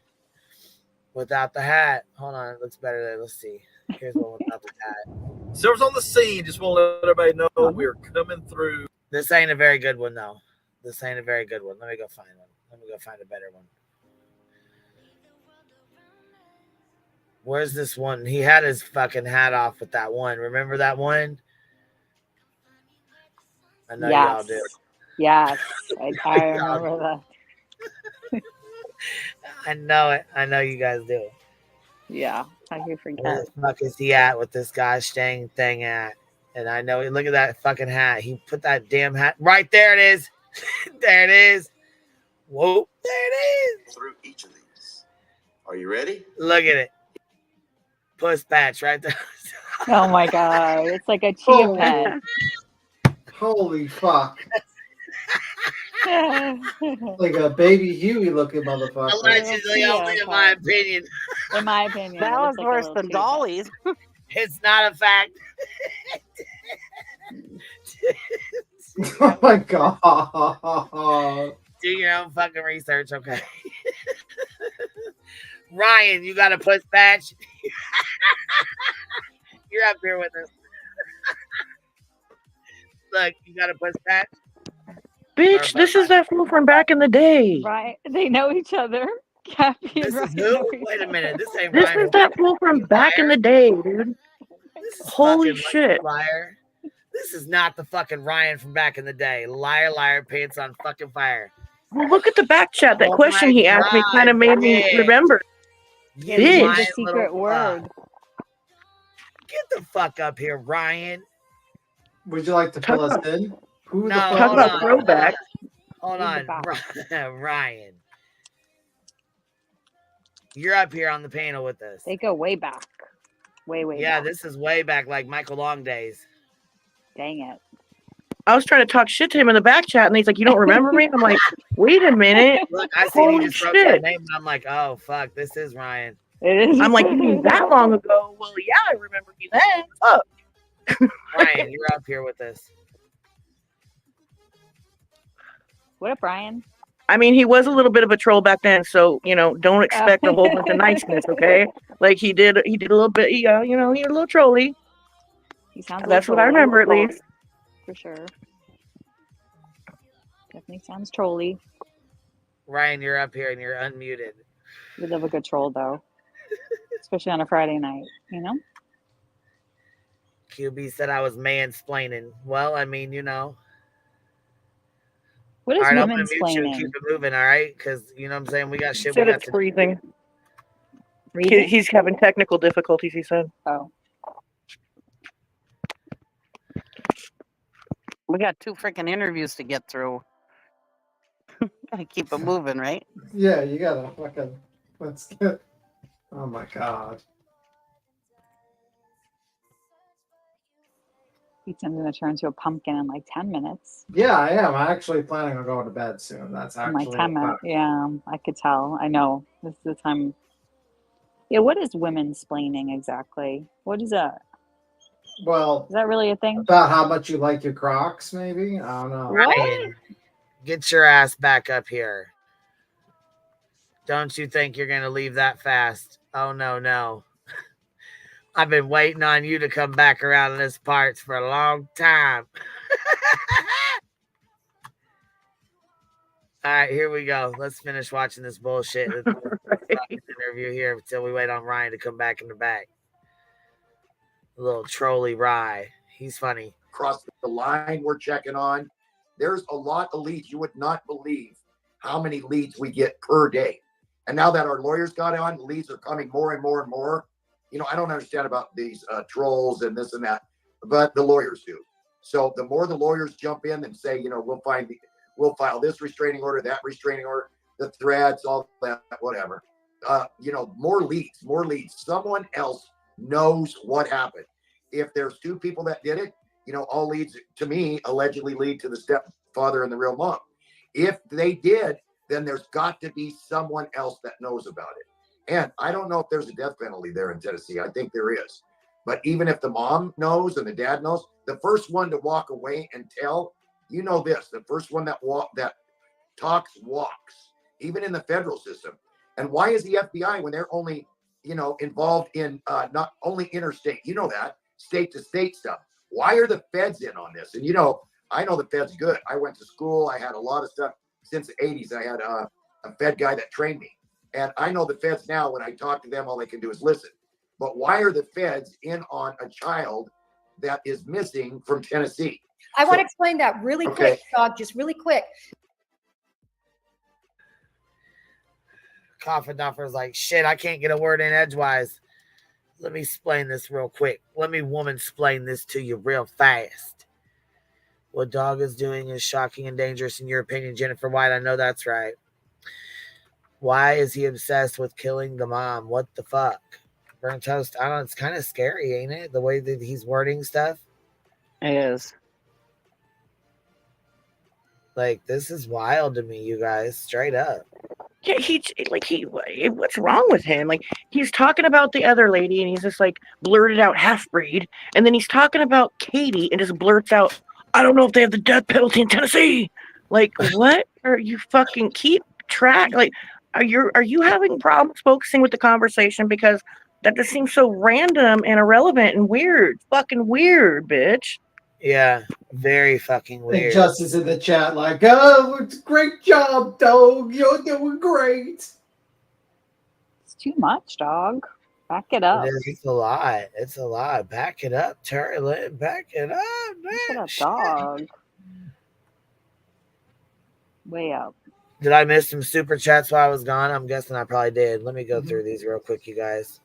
Without the hat. Hold on. It looks better there. Let's see. Here's one without the hat. Silver's on the scene. Just want to let everybody know we're coming through. This ain't a very good one, though. This ain't a very good one. Let me go find one. Let me go find a better one. Where's this one? He had his fucking hat off with that one. Remember that one? I know y'all do. Yes. I remember that. I know it. I know you guys do. Yeah. I do forget. Where the fuck is he at with this gosh dang thing at? And I know, look at that fucking hat. He put that damn hat right there. It is. There it is. Whoa. There it is. Through each of these. Are you ready? Look at it. Puss patch right there. Oh my God. It's like a chia pet. Holy fuck. Like a baby Huey looking motherfucker. Allegedly, only in my opinion. In my opinion. That was worse than Dolly's. It's not a fact. Oh my God. Do your own fucking research, okay? Ryan, you got a puss patch? You're up here with us. Look, you got a puss patch? Bitch, this is that fool from back in the day. Right. They know each other. Cappy and Ryan. Who? Wait a minute. This ain't This Ryan. is that fool from back in the day, dude. Holy shit. Liar. This is not the fucking Ryan from back in the day. Liar, liar, pants on fucking fire. Well, look at the back chat. That question he asked me kind of made me remember. You Bitch. lying The secret little word. fuck. Get the fuck up here, Ryan. Would you like to fill us in? Who No, the fuck? Talk about throwback. Hold on. Ryan. You're up here on the panel with us. They go way back. Way Yeah, back. this is way back, like Michael Long days. Dang it. I was trying to talk shit to him in the back chat, and he's like, "You don't remember me?" I'm like, "Wait a minute." Look, I see he Holy just wrote that shit. name, and I'm like, oh, fuck, this is Ryan. It is. I'm like, "You mean that long ago?" Well, yeah, I remember you then. Fuck. Ryan, you're up here with us. What up, Brian? I mean, he was a little bit of a troll back then, so don't expect a whole bunch of niceness, okay? Like he did a little bit. He was a little trolly. He sounds. That's what I remember, at least. For sure. Definitely sounds trolly. Ryan, you're up here and you're unmuted. We love a good troll, though. Especially on a Friday night, you know? QB said I was mansplaining. Well, I mean, you know. What is all right, I'm gonna mute you and women-splaining? keep it moving, all right? Because you know what I'm saying? We got He shit we said got it's to freezing. Freezing? He's having technical difficulties, he said. Oh. We got 2 freaking interviews to get through. Gotta keep it moving, right? Yeah, you gotta fucking. Let's get. Oh my god. Ethan's gonna turn into a pumpkin in like 10 minutes. Yeah, I am. I'm actually planning on going to bed soon. That's In like actually 10 minutes. Yeah, I could tell. I know. This is the time. Yeah, what is women-splaining exactly? What is that? Well, is that really a thing? About how much you like your Crocs, maybe? I don't know. Ryan, get your ass back up here. Don't you think you're going to leave that fast? Oh, no. I've been waiting on you to come back around in this parts for a long time. All right, here we go. Let's finish watching this bullshit. Interview here until we wait on Ryan to come back in the back. A little trolly Rye. He's funny. Across the line we're checking on. There's a lot of leads. You would not believe how many leads we get per day. And now that our lawyers got on, leads are coming more and more and more. You know, I don't understand about these trolls and this and that, but the lawyers do. So the more the lawyers jump in and say, you know, we'll file this restraining order, that restraining order, the threats, all that, whatever. You know, more leads. Someone else knows what happened. If there's 2 people that did it, you know, all leads to me allegedly lead to the stepfather and the real mom. If they did, then there's got to be someone else that knows about it. And I don't know if there's a death penalty there in Tennessee. I think there is. But even if the mom knows and the dad knows, the first one to walk away and tell, you know this, the first one that talks walks, even in the federal system. And why is the FBI, when they're only, you know, involved in not only interstate, you know that, state to state stuff, why are the feds in on this? And, you know, I know the feds good. I went to school. I had a lot of stuff since the 80s. I had a Fed guy that trained me. And I know the feds now, when I talk to them, all they can do is listen. But why are the feds in on a child that is missing from Tennessee? I want to explain that really quick, Dog, just really quick. Coffin Duffer's like, shit, I can't get a word in edgewise. Let me explain this real quick. Let me woman-splain this to you real fast. What Dog is doing is shocking and dangerous in your opinion, Jennifer White. I know that's right. Why is he obsessed with killing the mom? What the fuck? Burnt toast. I don't know. It's kind of scary, ain't it? The way that he's wording stuff. It is. Like, this is wild to me, you guys. Straight up. Yeah, what's wrong with him? Like, he's talking about the other lady, and he's just like blurted out half breed, and then he's talking about Katie, and just blurts out, "I don't know if they have the death penalty in Tennessee." Like, what are you fucking keep track? Like, are you having problems focusing with the conversation, because that just seems so random and irrelevant and weird, fucking weird, bitch. Yeah, very fucking weird. And Justice in the chat like, oh, it's a great job, Dog. You're doing great. It's too much, Dog. Back it up. It's a lot. It's a lot. Back it up, Terry. Back it up, man. Back it up, Dog. Way up. Did I miss some super chats while I was gone? I'm guessing I probably did. Let me go through these real quick, you guys.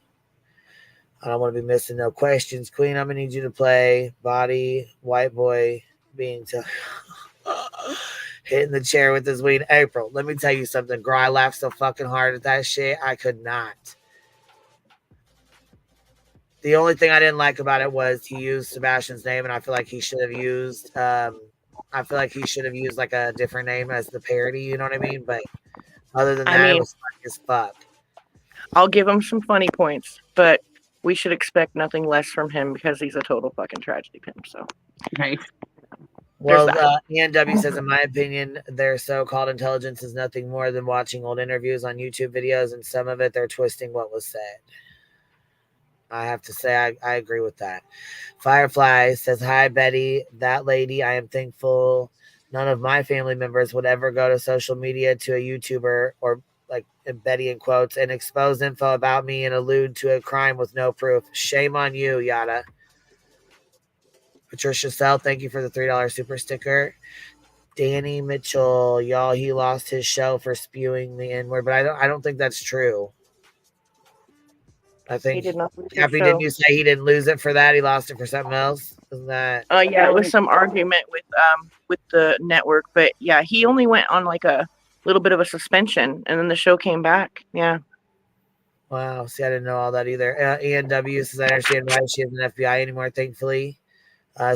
I don't want to be missing no questions. Queen, I'm going to need you to play Body, White Boy, being hitting the chair with his weed. April, let me tell you something. Girl, I laughed so fucking hard at that shit. I could not. The only thing I didn't like about it was he used Sebastian's name, and I feel like he should have used like a different name as the parody, you know what I mean? But other than that, it was funny as fuck. I'll give him some funny points, but we should expect nothing less from him because he's a total fucking tragedy pimp. So, right. Well, ENW says, in my opinion, their so-called intelligence is nothing more than watching old interviews on YouTube videos, and some of it they're twisting what was said. I have to say, I agree with that. Firefly says, hi, Betty. That lady, I am thankful none of my family members would ever go to social media to a YouTuber or like and Betty in quotes, and expose info about me and allude to a crime with no proof. Shame on you, yada. Patricia Sell, thank you for the $3 super sticker. Danny Mitchell, y'all, he lost his show for spewing the N-word, but I don't think that's true. I think He did not lose his Happy, show. didn't you say he didn't lose it for that? He lost it for something else? Isn't that? Yeah, it was some argument with the network, but yeah, he only went on like a little bit of a suspension, and then the show came back. Yeah. Wow. See, I didn't know all that either. ENW says, I understand why she isn't FBI anymore, thankfully.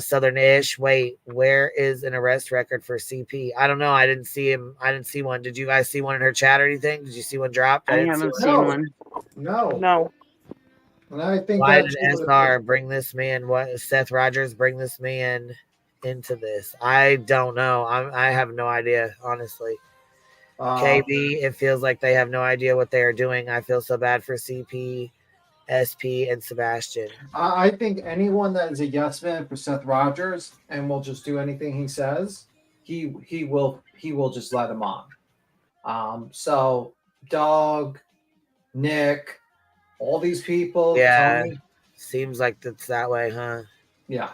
Southern-ish. Wait, where is an arrest record for CP? I don't know. I didn't see him. I didn't see one. Did you guys see one in her chat or anything? Did you see one dropped? I haven't seen one. No. And I think Why that did SR bring this man? What Seth Rogers bring this man into this? I don't know. I have no idea, honestly. KB, it feels like they have no idea what they are doing. I feel so bad for CP, SP, and Sebastian. I think anyone that is a yes man for Seth Rogers and will just do anything he says, he will just let him on. So Doug, Nick, all these people, Yeah, Tony. seems like it's that way, huh? Yeah.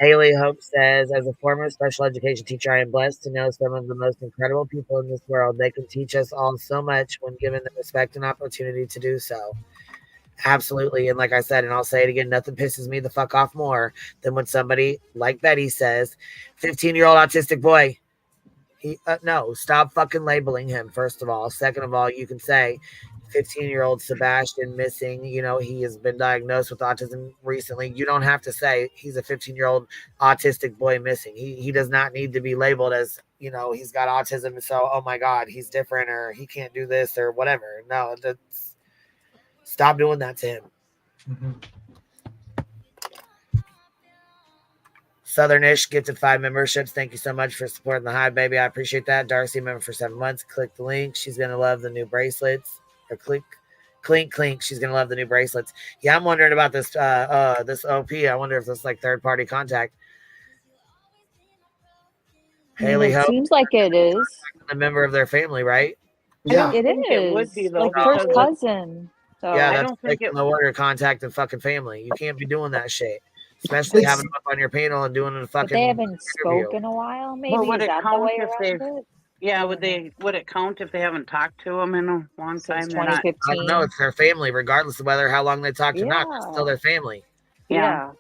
Haley Hope says, as a former special education teacher, I am blessed to know some of the most incredible people in this world. They can teach us all so much when given the respect and opportunity to do so. Absolutely. And like I said, and I'll say it again, nothing pisses me the fuck off more than when somebody like Betty says, 15-year-old autistic boy. No, stop fucking labeling him, first of all. Second of all, you can say 15-year-old Sebastian missing. You know, he has been diagnosed with autism recently. You don't have to say he's a 15-year-old autistic boy missing. He does not need to be labeled as, you know, he's got autism. So, oh my God, he's different or he can't do this or whatever. No, stop doing that to him. Mm-hmm. Southernish gifted 5 memberships. Thank you so much for supporting the Hive, baby. I appreciate that. Darcy, member for 7 months. Click the link. She's going to love the new bracelets. Or clink. She's going to love the new bracelets. Yeah, I'm wondering about this this OP. I wonder if this is like third-party contact. Haley Hope. Seems like it is. A member of their family, right? Yeah. It is. It would be, though, like first because cousin. So Yeah, I that's don't think like it- the order contact and fucking family. You can't be doing that shit. Especially having them up on your panel and doing a fucking but they haven't interview. spoken a while, maybe. Well, would Is it that the count way if around they? it? Yeah, would it count if they haven't talked to him in a long time? They're not- 2015. I don't know. It's their family, regardless of how long they talked or not. It's still their family. Yeah.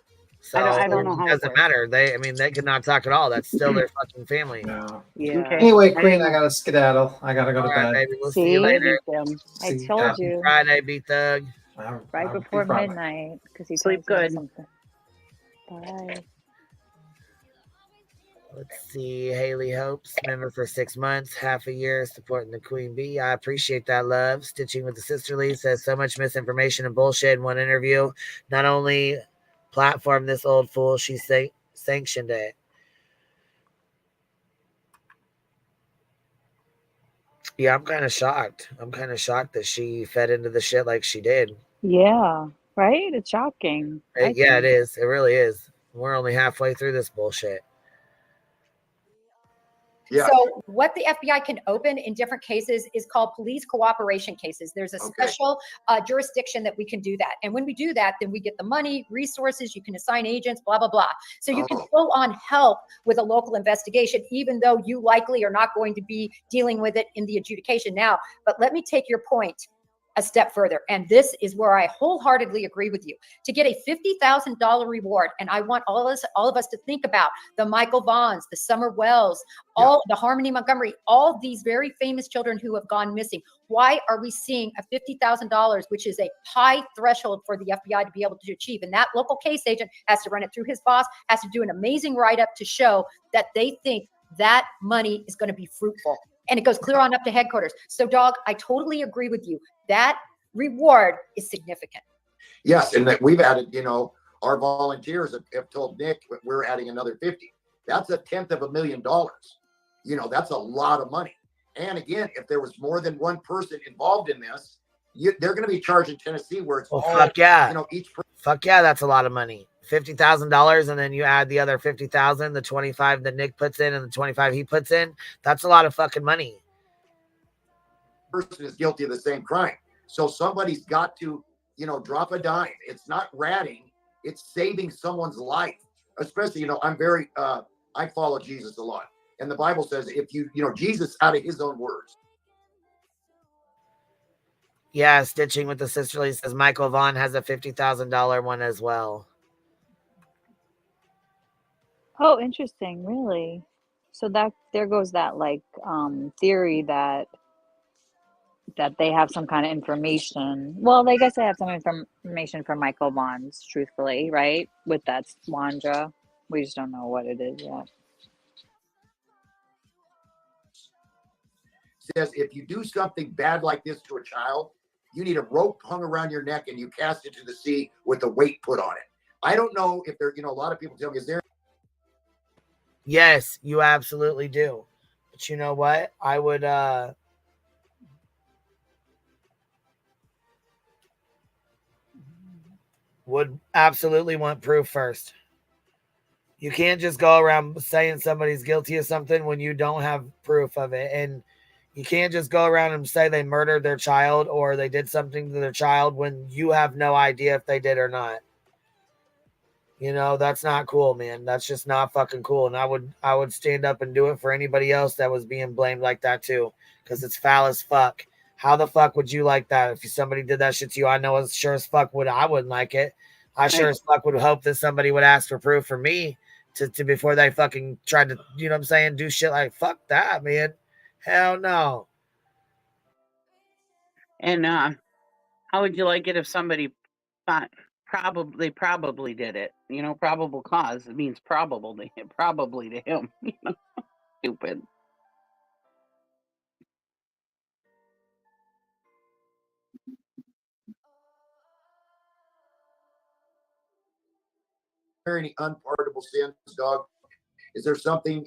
So I don't know how it it doesn't works. matter. They could not talk at all. That's still their fucking family. Yeah. Okay. Anyway, Queen, I gotta skedaddle. I gotta go to All right, bed. baby. We'll see you later. I See told Happy you. Friday, B-Thug. Right before midnight. Because he Sleep told me good. something. Bye. Let's see. Haley Hopes, member for 6 months, half a year, supporting the Queen Bee. I appreciate that, love. Stitching with the Sisterly says so much misinformation and bullshit in one interview. Not only platform this old fool, she sanctioned it. Yeah, I'm kind of shocked. that she fed into the shit like she did. Yeah. Right? It's shocking. Yeah, it is. It really is. We're only halfway through this bullshit. Yeah. So what the FBI can open in different cases is called police cooperation cases. There's a special jurisdiction that we can do that. And when we do that, then we get the money, resources, you can assign agents, blah, blah, blah. So you can full on help with a local investigation, even though you likely are not going to be dealing with it in the adjudication now. But let me take your point a step further. And this is where I wholeheartedly agree with you. To get a $50,000 reward, and I want all of us to think about the Michael Vaughns, the Summer Wells, all the Harmony Montgomery, all these very famous children who have gone missing. Why are we seeing a $50,000, which is a high threshold for the FBI to be able to achieve? And that local case agent has to run it through his boss, has to do an amazing write-up to show that they think that money is going to be fruitful. And it goes clear on up to headquarters. So, Dog, I totally agree with you. That reward is significant. Yes, and that we've added, our volunteers have told Nick we're adding another 50. That's $1/10,000,000. That's a lot of money. And again, if there was more than one person involved in this, they're going to be charged in Tennessee where it's all, fuck yeah. Each person. Fuck yeah, that's a lot of money. $50,000, and then you add the other 50,000, the 25 that Nick puts in, and the 25 he puts in. That's a lot of fucking money. person is guilty of the same crime. So somebody's got to, drop a dime. It's not ratting. It's saving someone's life. Especially, I'm very, I follow Jesus a lot. And the Bible says if Jesus out of his own words. Yeah, Stitching with the Sisterly says Michael Vaughn has a $50,000 one as well. Oh, interesting. Really? So there goes that theory that they have some kind of information. Well, I guess they have some information from Michael Vaughn's, truthfully, right? With that Wandra. We just don't know what it is yet. Says if you do something bad like this to a child, you need a rope hung around your neck and you cast it to the sea with a weight put on it. I don't know if there, a lot of people tell me, is there? Yes, you absolutely do. But you know what? I would absolutely want proof first. You can't just go around saying somebody's guilty of something when you don't have proof of it. And you can't just go around and say they murdered their child or they did something to their child when you have no idea if they did or not. That's not cool, man. That's just not fucking cool. And I would stand up and do it for anybody else that was being blamed like that too, because it's foul as fuck. How the fuck would you like that if somebody did that shit to you? I know as sure as fuck I wouldn't like it. I sure as fuck would hope that somebody would ask for proof for me to before they fucking tried to, do shit like fuck that, man. Hell no. And how would you like it if somebody thought probably did it? Probable cause. It means probably to him. Stupid. Any unpardonable sins, dog? Is there something,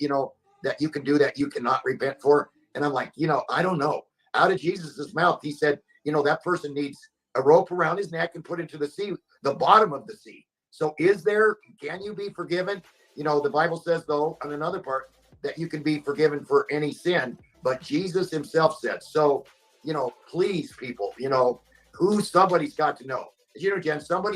that you can do that you cannot repent for? And I'm like, I don't know. Out of Jesus's mouth, he said, that person needs a rope around his neck and put into the sea, the bottom of the sea. So can you be forgiven? The Bible says, though, on another part, that you can be forgiven for any sin, but Jesus himself said, so, please, people, somebody's got to know. Jen, someone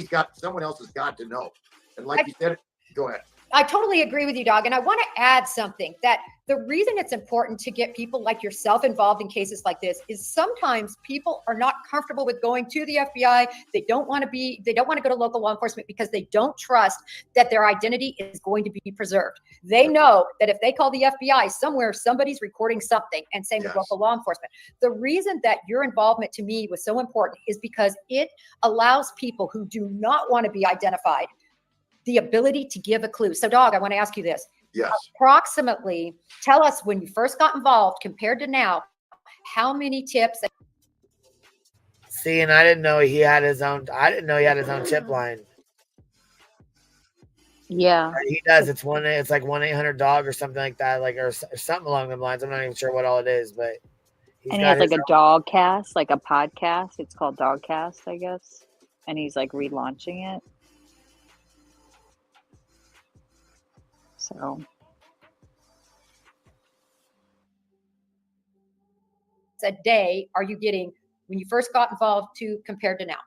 else has got to know. And like you said, go ahead. I totally agree with you, Dog. And I want to add something that the reason it's important to get people like yourself involved in cases like this is sometimes people are not comfortable with going to the FBI. They don't want to go to local law enforcement because they don't trust that their identity is going to be preserved. They know that if they call the FBI somewhere, somebody's recording something, and same with local law enforcement. The reason that your involvement to me was so important is because it allows people who do not want to be identified the ability to give a clue. So, Dog, I want to ask you this. Yes. Approximately, tell us when you first got involved compared to now, how many tips? See, and I didn't know he had his own tip line. Yeah. He does. It's like 1-800-DOG or something like that, or something along them lines. I'm not even sure what all it is, but he has like a dog cast, like a podcast. It's called Dogcast, I guess. And he's like relaunching it. So a day are you getting when you first got involved to compared to now?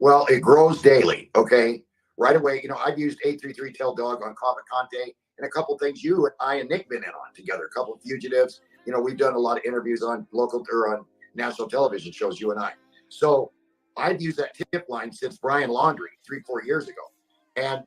Well, it grows daily. Okay. Right away, I've used 833 Tell Dog on Kava Conte and a couple things you and I and Nick been in on together, a couple of fugitives. We've done a lot of interviews on local or on national television shows, you and I. So I've used that tip line since Brian Laundrie 3-4 years ago. And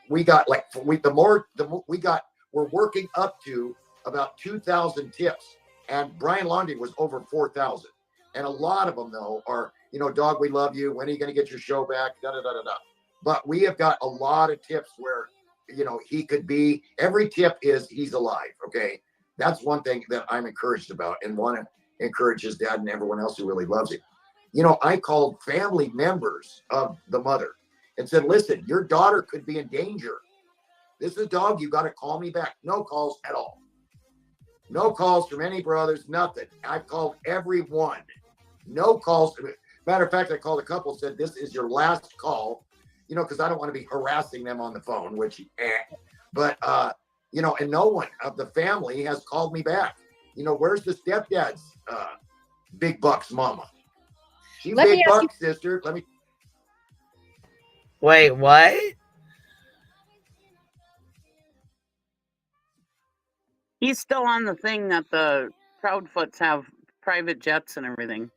we got we're working up to about 2,000 tips, and Brian Laundrie was over 4,000. And a lot of them though are, Dog, we love you. When are you going to get your show back? Da, da, da, da, da. But we have got a lot of tips where, he could be, every tip is he's alive. Okay. That's one thing that I'm encouraged about and want to encourage his dad and everyone else who really loves him. I called family members of the mother and said, listen, your daughter could be in danger. This is Dog. You got to call me back. No calls at all. No calls from any brothers, nothing. I've called everyone. No calls. Matter of fact, I called a couple, said, this is your last call, because I don't want to be harassing them on the phone, which, but, and no one of the family has called me back. Where's the stepdad's Big Buck's mama. She's Let me Big ask Buck, sister. Let me. Wait, what? He's still on the thing that the Proudfoots have private jets and everything.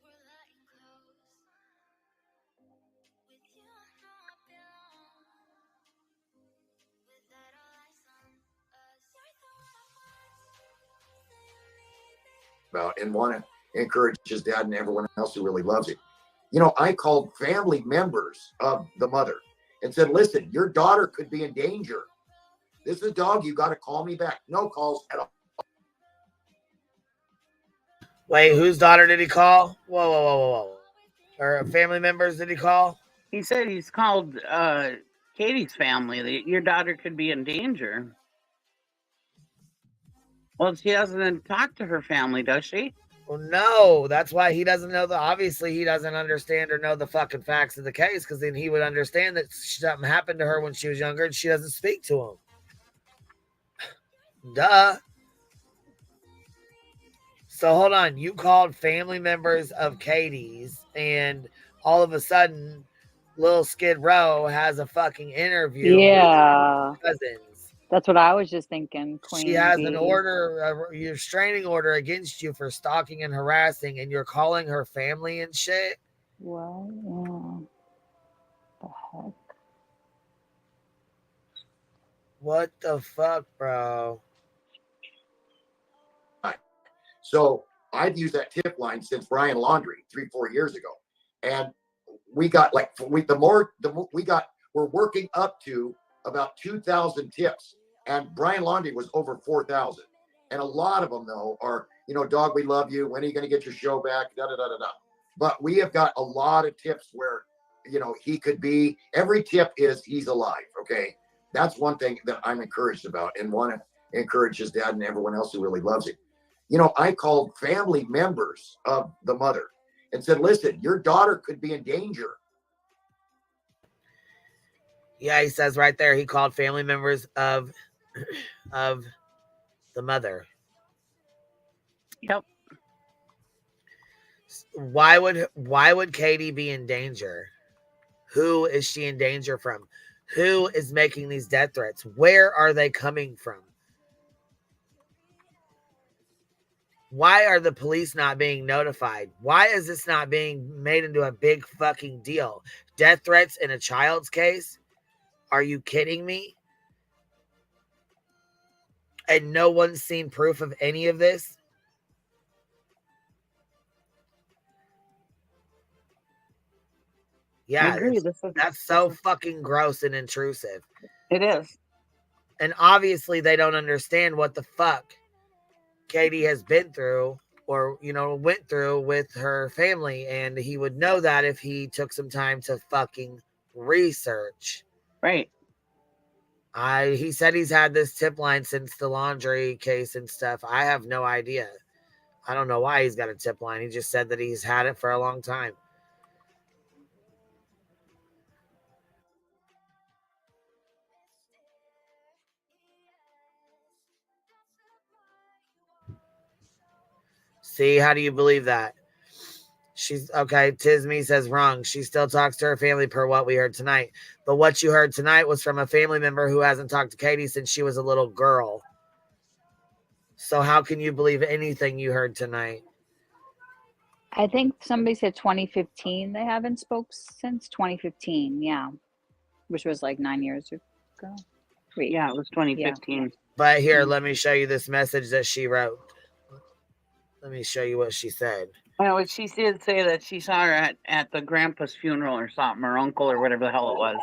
About and want to encourage his dad and everyone else who really loves it. You know, I called family members of the mother and said, listen, your daughter could be in danger. This is a dog. You got to call me back. No calls at all. Wait, whose daughter did he call? Whoa. Or family members did he call? He said he's called Katie's family. That your daughter could be in danger. Well, she doesn't talk to her family, does she? Well, no, that's why he doesn't know obviously he doesn't understand or know the fucking facts of the case, because then he would understand that something happened to her when she was younger and she doesn't speak to him. Duh. So hold on, you called family members of Katie's and all of a sudden Lil Skid Row has a fucking interview Yeah. with cousins. That's what I was just thinking. Queen She has Bee. an order, a restraining order against you for stalking and harassing, and you're calling her family and shit. What? Yeah. The heck? What the fuck, bro? So I've used that tip line since Brian Laundrie 3-4 years ago, and we got like we're working up to about 2,000 tips, and Brian Laundrie was over 4,000, and a lot of them though are, you know, dog, we love you. When are you going to get your show back? Da da da da da. But we have got a lot of tips where, you know, he could be. Every tip is he's alive. Okay, that's one thing that I'm encouraged about, and want to encourage his dad and everyone else who really loves it. You know, I called family members of the mother and said, listen, your daughter could be in danger. Yeah, he says right there he called family members of the mother. Yep. Why would Katie be in danger? Who is she in danger from? Who is making these death threats? Where are they coming from? Why are the police not being notified? Why is this not being made into a big fucking deal? Death threats in a child's case? Are you kidding me? And no one's seen proof of any of this? Yeah, I agree. That's so fucking gross and intrusive. It is. And obviously they don't understand what the fuck Katie has been through or, you know, went through with her family. And he would know that if he took some time to fucking research. Right. He said he's had this tip line since the laundry case and stuff. I have no idea. I don't know why he's got a tip line. He just said that he's had it for a long time. See, how do you believe that? She's okay. Tisme says wrong. She still talks to her family per what we heard tonight. But what you heard tonight was from a family member who hasn't talked to Katie since she was a little girl. So how can you believe anything you heard tonight? I think somebody said 2015. They haven't spoke since 2015. Yeah, which was like 9 years ago. Wait, yeah, it was 2015. Yeah. But here, let me show you this message that she wrote. Let me show you what she said. Well, she did say that she saw her at the grandpa's funeral or something, or uncle or whatever the hell it was.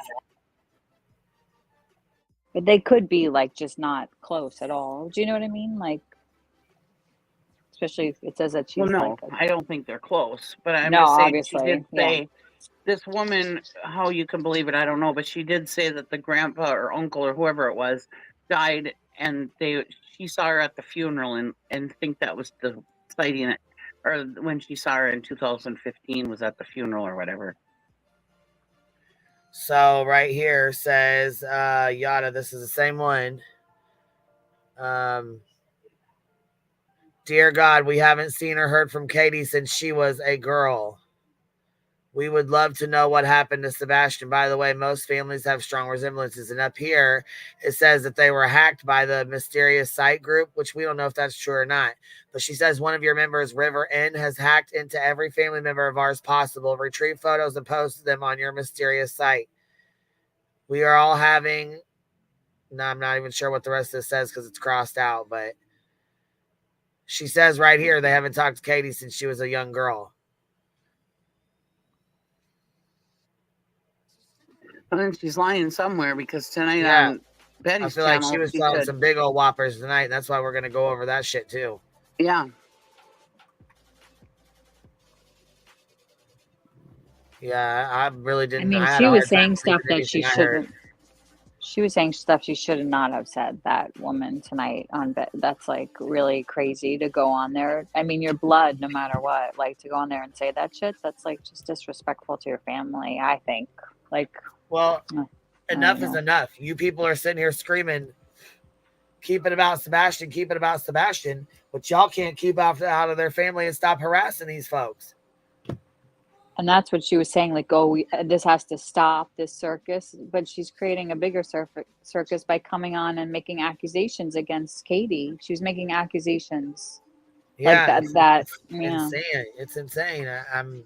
But they could be like just not close at all. Do you know what I mean? Like, especially if it says that she's well, no, like I don't think they're close. But I'm no, just saying obviously, she did say this woman, how you can believe it, I don't know, but she did say that the grandpa or uncle or whoever it was died, and she saw her at the funeral and think that was the sighting it, or when she saw her in 2015 was at the funeral or whatever. So right here says yada, this is the same one. Dear God, we haven't seen or heard from Katie since she was a girl. We would love to know what happened to Sebastian. By the way, most families have strong resemblances. And up here, it says that they were hacked by the mysterious site group, which we don't know if that's true or not. But she says one of your members, River N, has hacked into every family member of ours possible, retrieved photos and posted them on your mysterious site. We are all having... No, I'm not even sure what the rest of this says because it's crossed out. But she says right here they haven't talked to Katie since she was a young girl. And then she's lying somewhere because tonight Yeah. on Betty's I feel like channel, she was selling some big old whoppers tonight. That's why we're going to go over that shit too. Yeah. Yeah, I really didn't. I mean, had she a was hard time saying stuff believing that she anything I heard. shouldn't. She was saying stuff she should not have said. That woman tonight on that's like really crazy to go on there. I mean, your blood, no matter what. Like to go on there and say that shit. That's like just disrespectful to your family. I think. Like, well, I enough don't is know. enough. You people are sitting here screaming, "Keep it about Sebastian, keep it about Sebastian," but y'all can't keep out of their family and stop harassing these folks. And that's what she was saying, like, oh, this has to stop, this circus. But she's creating a bigger circus by coming on and making accusations against Katie. She was making accusations. Yeah, Like that. It's Yeah. insane. It's insane. I'm.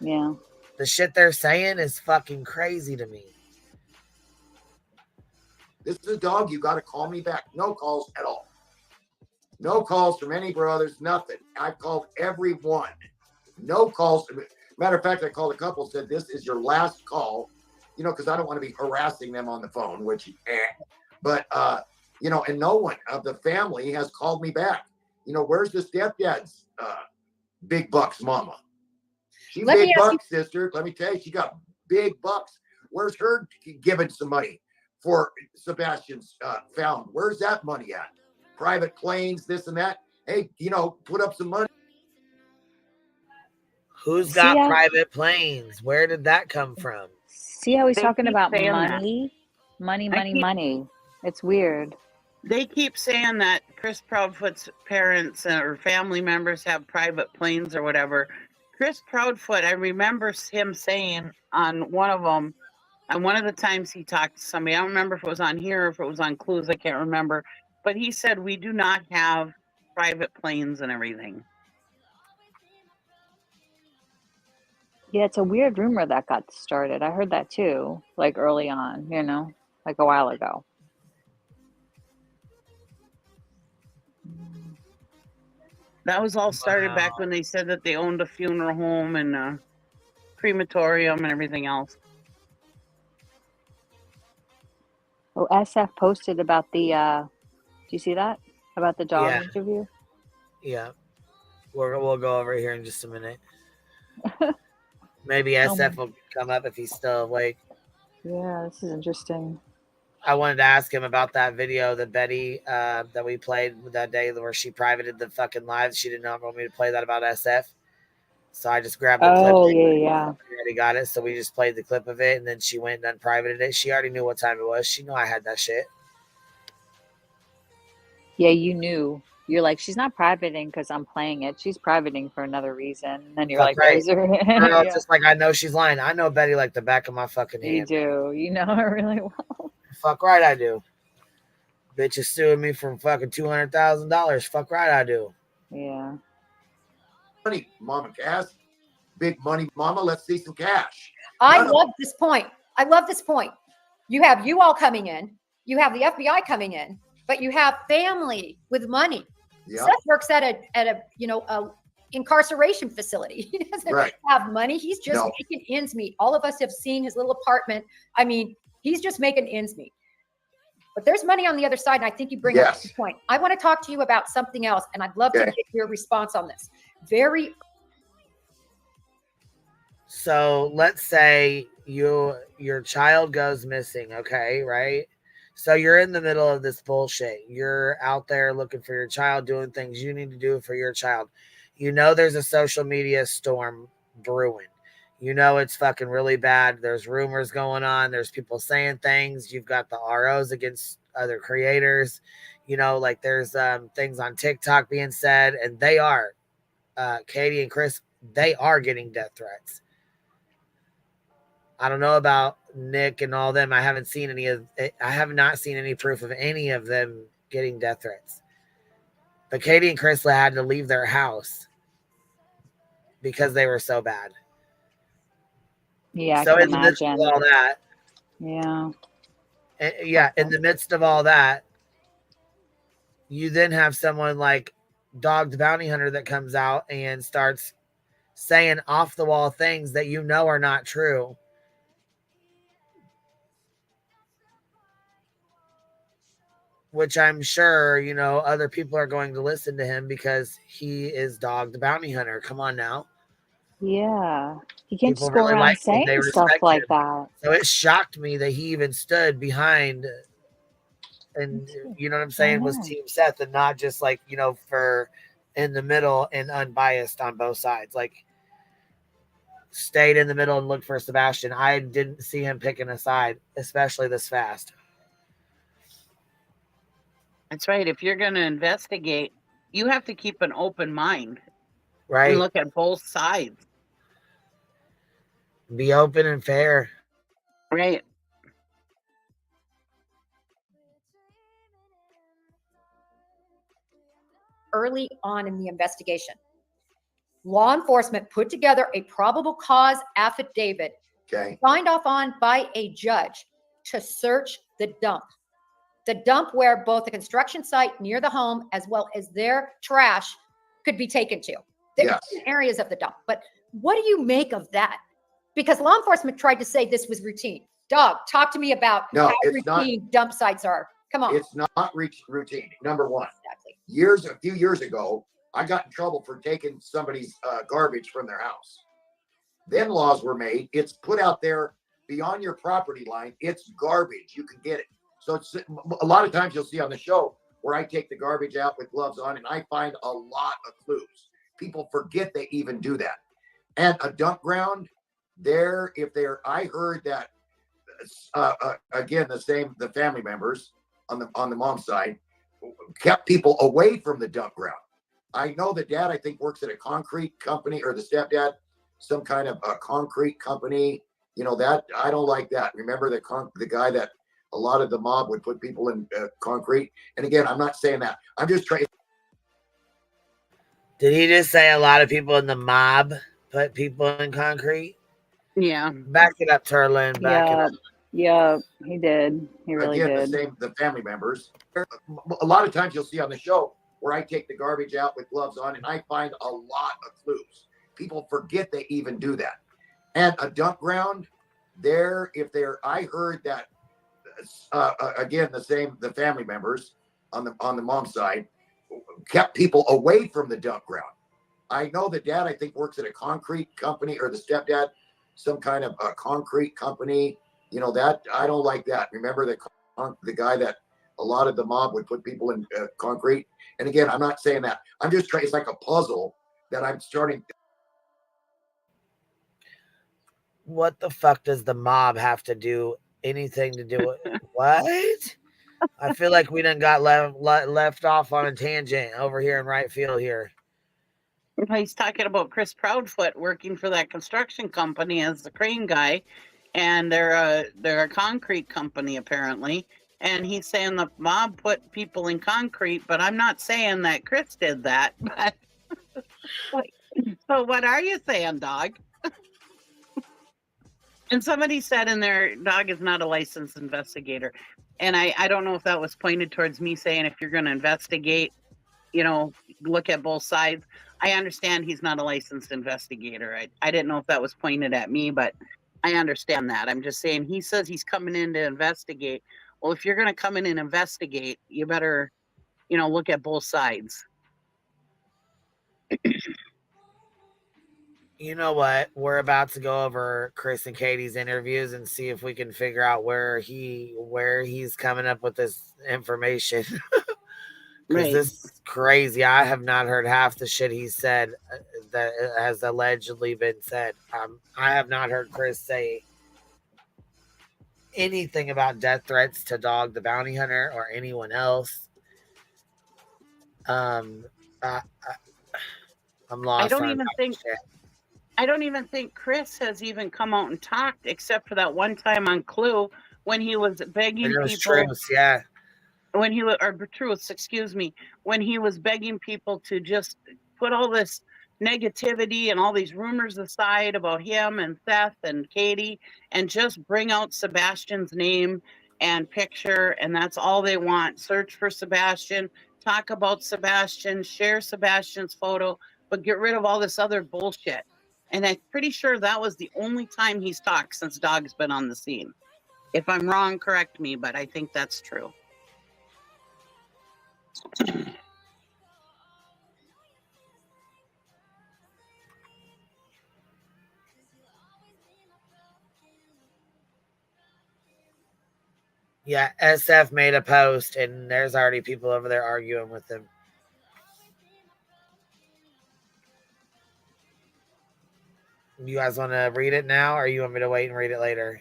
Yeah. The shit they're saying is fucking crazy to me. This is a dog. You got to call me back. No calls at all. No calls from any brothers. Nothing. I've called everyone. No calls. Matter of fact, I called a couple, said, this is your last call, you know, because I don't want to be harassing them on the phone, which, but, you know, and no one of the family has called me back. You know, where's the stepdad's big bucks mama? She big bucks, sister. Let me tell you, she got big bucks. Where's her giving some money for Sebastian's found? Where's that money at? Private planes, this and that. Hey, you know, put up some money. Who's got private planes? Where did that come from? See how he's They talking keep about saying money? Money. It's weird. They keep saying that Chris Proudfoot's parents or family members have private planes or whatever. Chris Proudfoot, I remember him saying on one of them, on one of the times he talked to somebody, I don't remember if it was on here or if it was on Clues, I can't remember, but he said we do not have private planes and everything. Yeah, it's a weird rumor that got started. I heard that too, like early on, you know, like a while ago. That was all started back when they said that they owned a funeral home and a crematorium and everything else. Oh, SF posted about the, do you see that? About the dog interview? Yeah. We'll go over here in just a minute. Maybe SF will come up if he's still awake. Yeah, this is interesting. I wanted to ask him about that video that Betty, that we played that day where she privated the fucking live. She did not want me to play that about SF. So I just grabbed the clip. Oh, yeah. We already got it. So we just played the clip of it and then she went and unprivated it. She already knew what time it was. She knew I had that shit. Yeah, you knew. You're like, she's not privating because I'm playing it. She's privating for another reason. And then you're like, right. Girl, yeah. Just like I know she's lying. I know Betty like the back of my fucking hand. You do. You know her really well. Fuck right I do. Bitch is suing me for fucking $200,000. Fuck right I do. Yeah. Money, Mama Cass. Big money, Mama. Let's see some cash. I love this point. I love this point. You have you all coming in. You have the FBI coming in, but you have family with money. Yeah. Seth works at a a incarceration facility. He doesn't have money. He's just making ends meet. All of us have seen his little apartment. I mean, he's just making ends meet. But there's money on the other side, and I think you bring up a good point. I want to talk to you about something else, and I'd love to get your response on this. So let's say your child goes missing, okay, right? So you're in the middle of this bullshit. You're out there looking for your child, doing things you need to do for your child. You know there's a social media storm brewing. You know it's fucking really bad. There's rumors going on. There's people saying things. You've got the ROs against other creators. Like there's things on TikTok being said, and they are Katie and Chris, they are getting death threats. I don't know about Nick and all them. I have not seen any proof of any of them getting death threats. But Katie and Chris had to leave their house because they were so bad. Yeah, so I in can the midst of imagine. all that, Yeah. in the midst of all that, you then have someone like Dog the Bounty Hunter that comes out and starts saying off the wall things that are not true. Which I'm sure, other people are going to listen to him because he is Dog the Bounty Hunter. Come on now. Yeah. You can't People just go really around like him. saying They stuff respect like him. that. So it shocked me that he even stood behind, and you know what I'm saying, was Team Seth and not just like, for in the middle and unbiased on both sides. Like, stayed in the middle and looked for Sebastian. I didn't see him picking a side, especially this fast. That's right. If you're going to investigate, you have to keep an open mind. Right. And look at both sides. Be open and fair. Right. Early on in the investigation, law enforcement put together a probable cause affidavit signed off on by a judge to search the dump where both the construction site near the home as well as their trash could be taken to. There are areas of the dump. But what do you make of that? Because law enforcement tried to say this was routine. Dog, talk to me about how routine dump sites are. Come on. It's not routine. Number one. Exactly. A few years ago, I got in trouble for taking somebody's garbage from their house. Then laws were made. It's put out there beyond your property line. It's garbage. You can get it. So it's a lot of times you'll see on the show where I take the garbage out with gloves on and I find a lot of clues. People forget they even do that. And a dump ground I heard that again, the family members on the mom's side kept people away from the dump ground. I know the dad, I think, works at a concrete company, or the stepdad, some kind of a concrete company. That I don't like that. Remember the guy that a lot of the mob would put people in concrete. And again, I'm not saying that. I'm just trying. Did he just say a lot of people in the mob put people in concrete? Yeah. Back it up, Turlin. Back it up. Yeah, he did. He really did. The family members. A lot of times you'll see on the show where I take the garbage out with gloves on and I find a lot of clues. People forget they even do that. And a dump ground I heard that again, the family members on the mom's side kept people away from the dump ground. I know the dad, I think, works at a concrete company, or the stepdad, some kind of a concrete company. That I don't like that. Remember the guy that a lot of the mob would put people in concrete. And again, I'm not saying that. I'm just trying. It's like a puzzle that I'm starting. What the fuck does the mob have to do anything to do with what? I feel like we done got left off on a tangent over here in right field here. He's talking about Chris Proudfoot working for that construction company as the crane guy, and they're a concrete company apparently. And he's saying the mob put people in concrete, but I'm not saying that Chris did that. But so what are you saying, Dog? And somebody said in there, Dog is not a licensed investigator. And I don't know if that was pointed towards me saying if you're going to investigate, look at both sides. I understand he's not a licensed investigator. I didn't know if that was pointed at me, but I understand that. I'm just saying he says he's coming in to investigate. Well, if you're going to come in and investigate, you better, look at both sides. You know what? We're about to go over Chris and Katie's interviews and see if we can figure out where he's coming up with this information. Because this is crazy. I have not heard half the shit he said that has allegedly been said. I have not heard Chris say anything about death threats to Dog the Bounty Hunter or anyone else. I'm lost. I don't even think Chris has even come out and talked, except for that one time on Clue when he was begging people. Truths, yeah. When he was, or Truths, excuse me, when he was begging people to just put all this negativity and all these rumors aside about him and Seth and Katie, and just bring out Sebastian's name and picture, and that's all they want. Search for Sebastian, talk about Sebastian, share Sebastian's photo, but get rid of all this other bullshit. And I'm pretty sure that was the only time he's talked since Dog's been on the scene. If I'm wrong, correct me, but I think that's true. Yeah, SF made a post, and there's already people over there arguing with him. You guys want to read it now, or you want me to wait and read it later?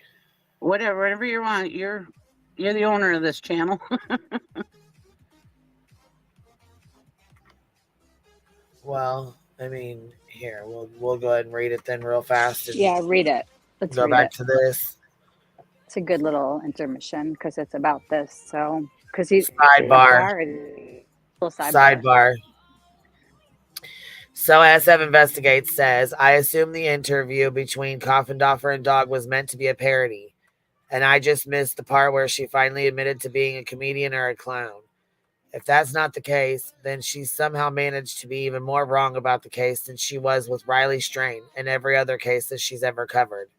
Whatever you want. You're the owner of this channel. Well, I mean, here we'll go ahead and read it then real fast. Yeah, read it. Let's go read back it. to this. It's a good little intermission because it's about this. So, because he's sidebar. Sidebar. So SF Investigates says, I assume the interview between Coffindoffer and Dog was meant to be a parody, and I just missed the part where she finally admitted to being a comedian or a clown. If that's not the case, then she somehow managed to be even more wrong about the case than she was with Riley Strain and every other case that she's ever covered.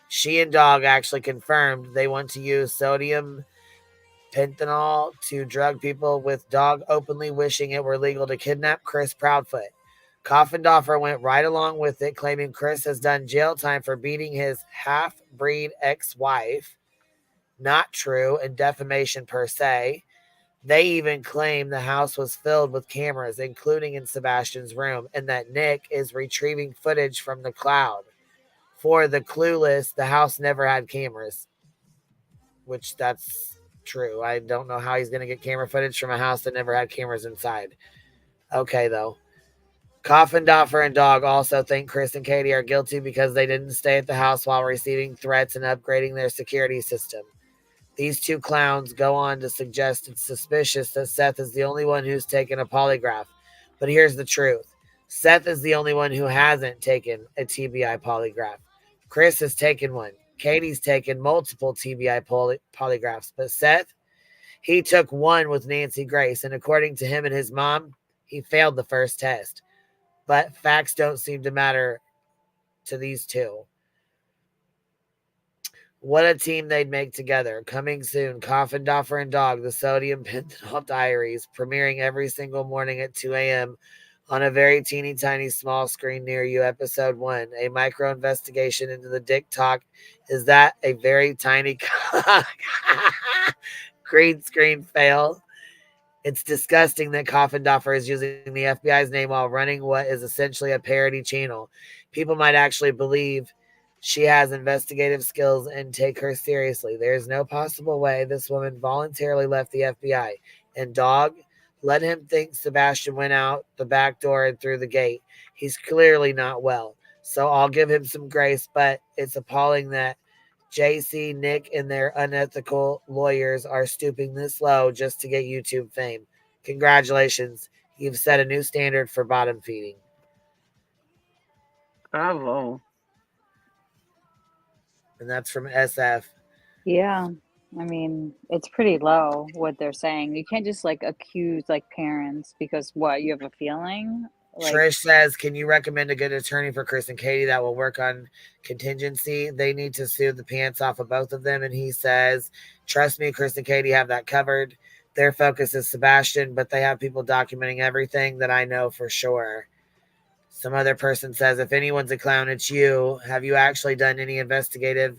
She and Dog actually confirmed they want to use sodium pentanol to drug people, with Dog openly wishing it were legal to kidnap Chris Proudfoot. Coffindoffer went right along with it, claiming Chris has done jail time for beating his half-breed ex-wife. Not true, and defamation per se. They even claim the house was filled with cameras, including in Sebastian's room, and that Nick is retrieving footage from the cloud. For the clueless, the house never had cameras, which that's true. I don't know how he's going to get camera footage from a house that never had cameras inside. Okay, though. Coffindoffer and Dog also think Chris and Katie are guilty because they didn't stay at the house while receiving threats and upgrading their security system. These two clowns go on to suggest it's suspicious that Seth is the only one who's taken a polygraph. But here's the truth. Seth is the only one who hasn't taken a TBI polygraph. Chris has taken one. Katie's taken multiple TBI polygraphs. But Seth, he took one with Nancy Grace. And according to him and his mom, he failed the first test. But facts don't seem to matter to these two. What a team they'd make together. Coming soon, Coffindoffer and Dog, the Sodium Pentanol Diaries, premiering every single morning at 2 a.m. on a very teeny tiny small screen near you. Episode 1, a micro investigation into the dick talk. Is that a very tiny green screen fail? It's disgusting that Coffindoffer is using the FBI's name while running what is essentially a parody channel. People might actually believe she has investigative skills and take her seriously. There is no possible way this woman voluntarily left the FBI. And Dog, let him think Sebastian went out the back door and through the gate. He's clearly not well. So I'll give him some grace, but it's appalling that JC, Nick, and their unethical lawyers are stooping this low just to get YouTube fame. Congratulations. You've set a new standard for bottom feeding. Bravo. And that's from SF. Yeah. I mean, it's pretty low what they're saying. You can't just like accuse like parents because what, you have a feeling? Like, Trish says, can you recommend a good attorney for Chris and Katie that will work on contingency? They need to sue the pants off of both of them. And he says, trust me, Chris and Katie have that covered. Their focus is Sebastian, but they have people documenting everything that I know for sure. Some other person says, if anyone's a clown, it's you. Have you actually done any investigation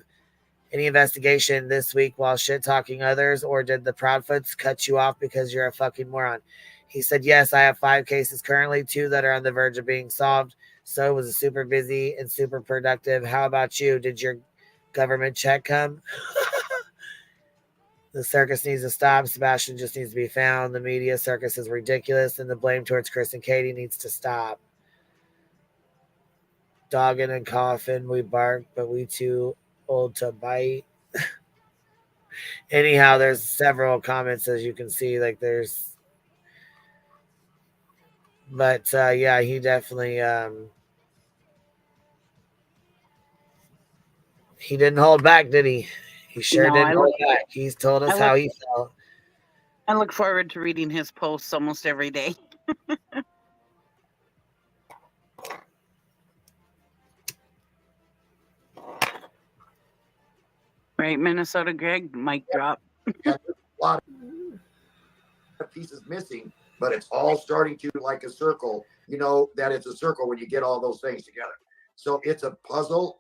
this week while shit talking others, or did the Proudfoots cut you off because you're a fucking moron? He said, yes, I have 5 cases currently, 2 that are on the verge of being solved. So it was super busy and super productive. How about you? Did your government check come? The circus needs to stop. Sebastian just needs to be found. The media circus is ridiculous, and the blame towards Chris and Katie needs to stop. Dogging and coughing, we bark, but we too old to bite. Anyhow, there's several comments, as you can see. Like there's, but yeah, he definitely he didn't hold back, did he? He sure didn't hold back. He's told us how he felt. I look forward to reading his posts almost every day. Right, Minnesota Greg? Mic drop. A lot of pieces missing, but it's all starting to like a circle. You know that it's a circle when you get all those things together. So it's a puzzle.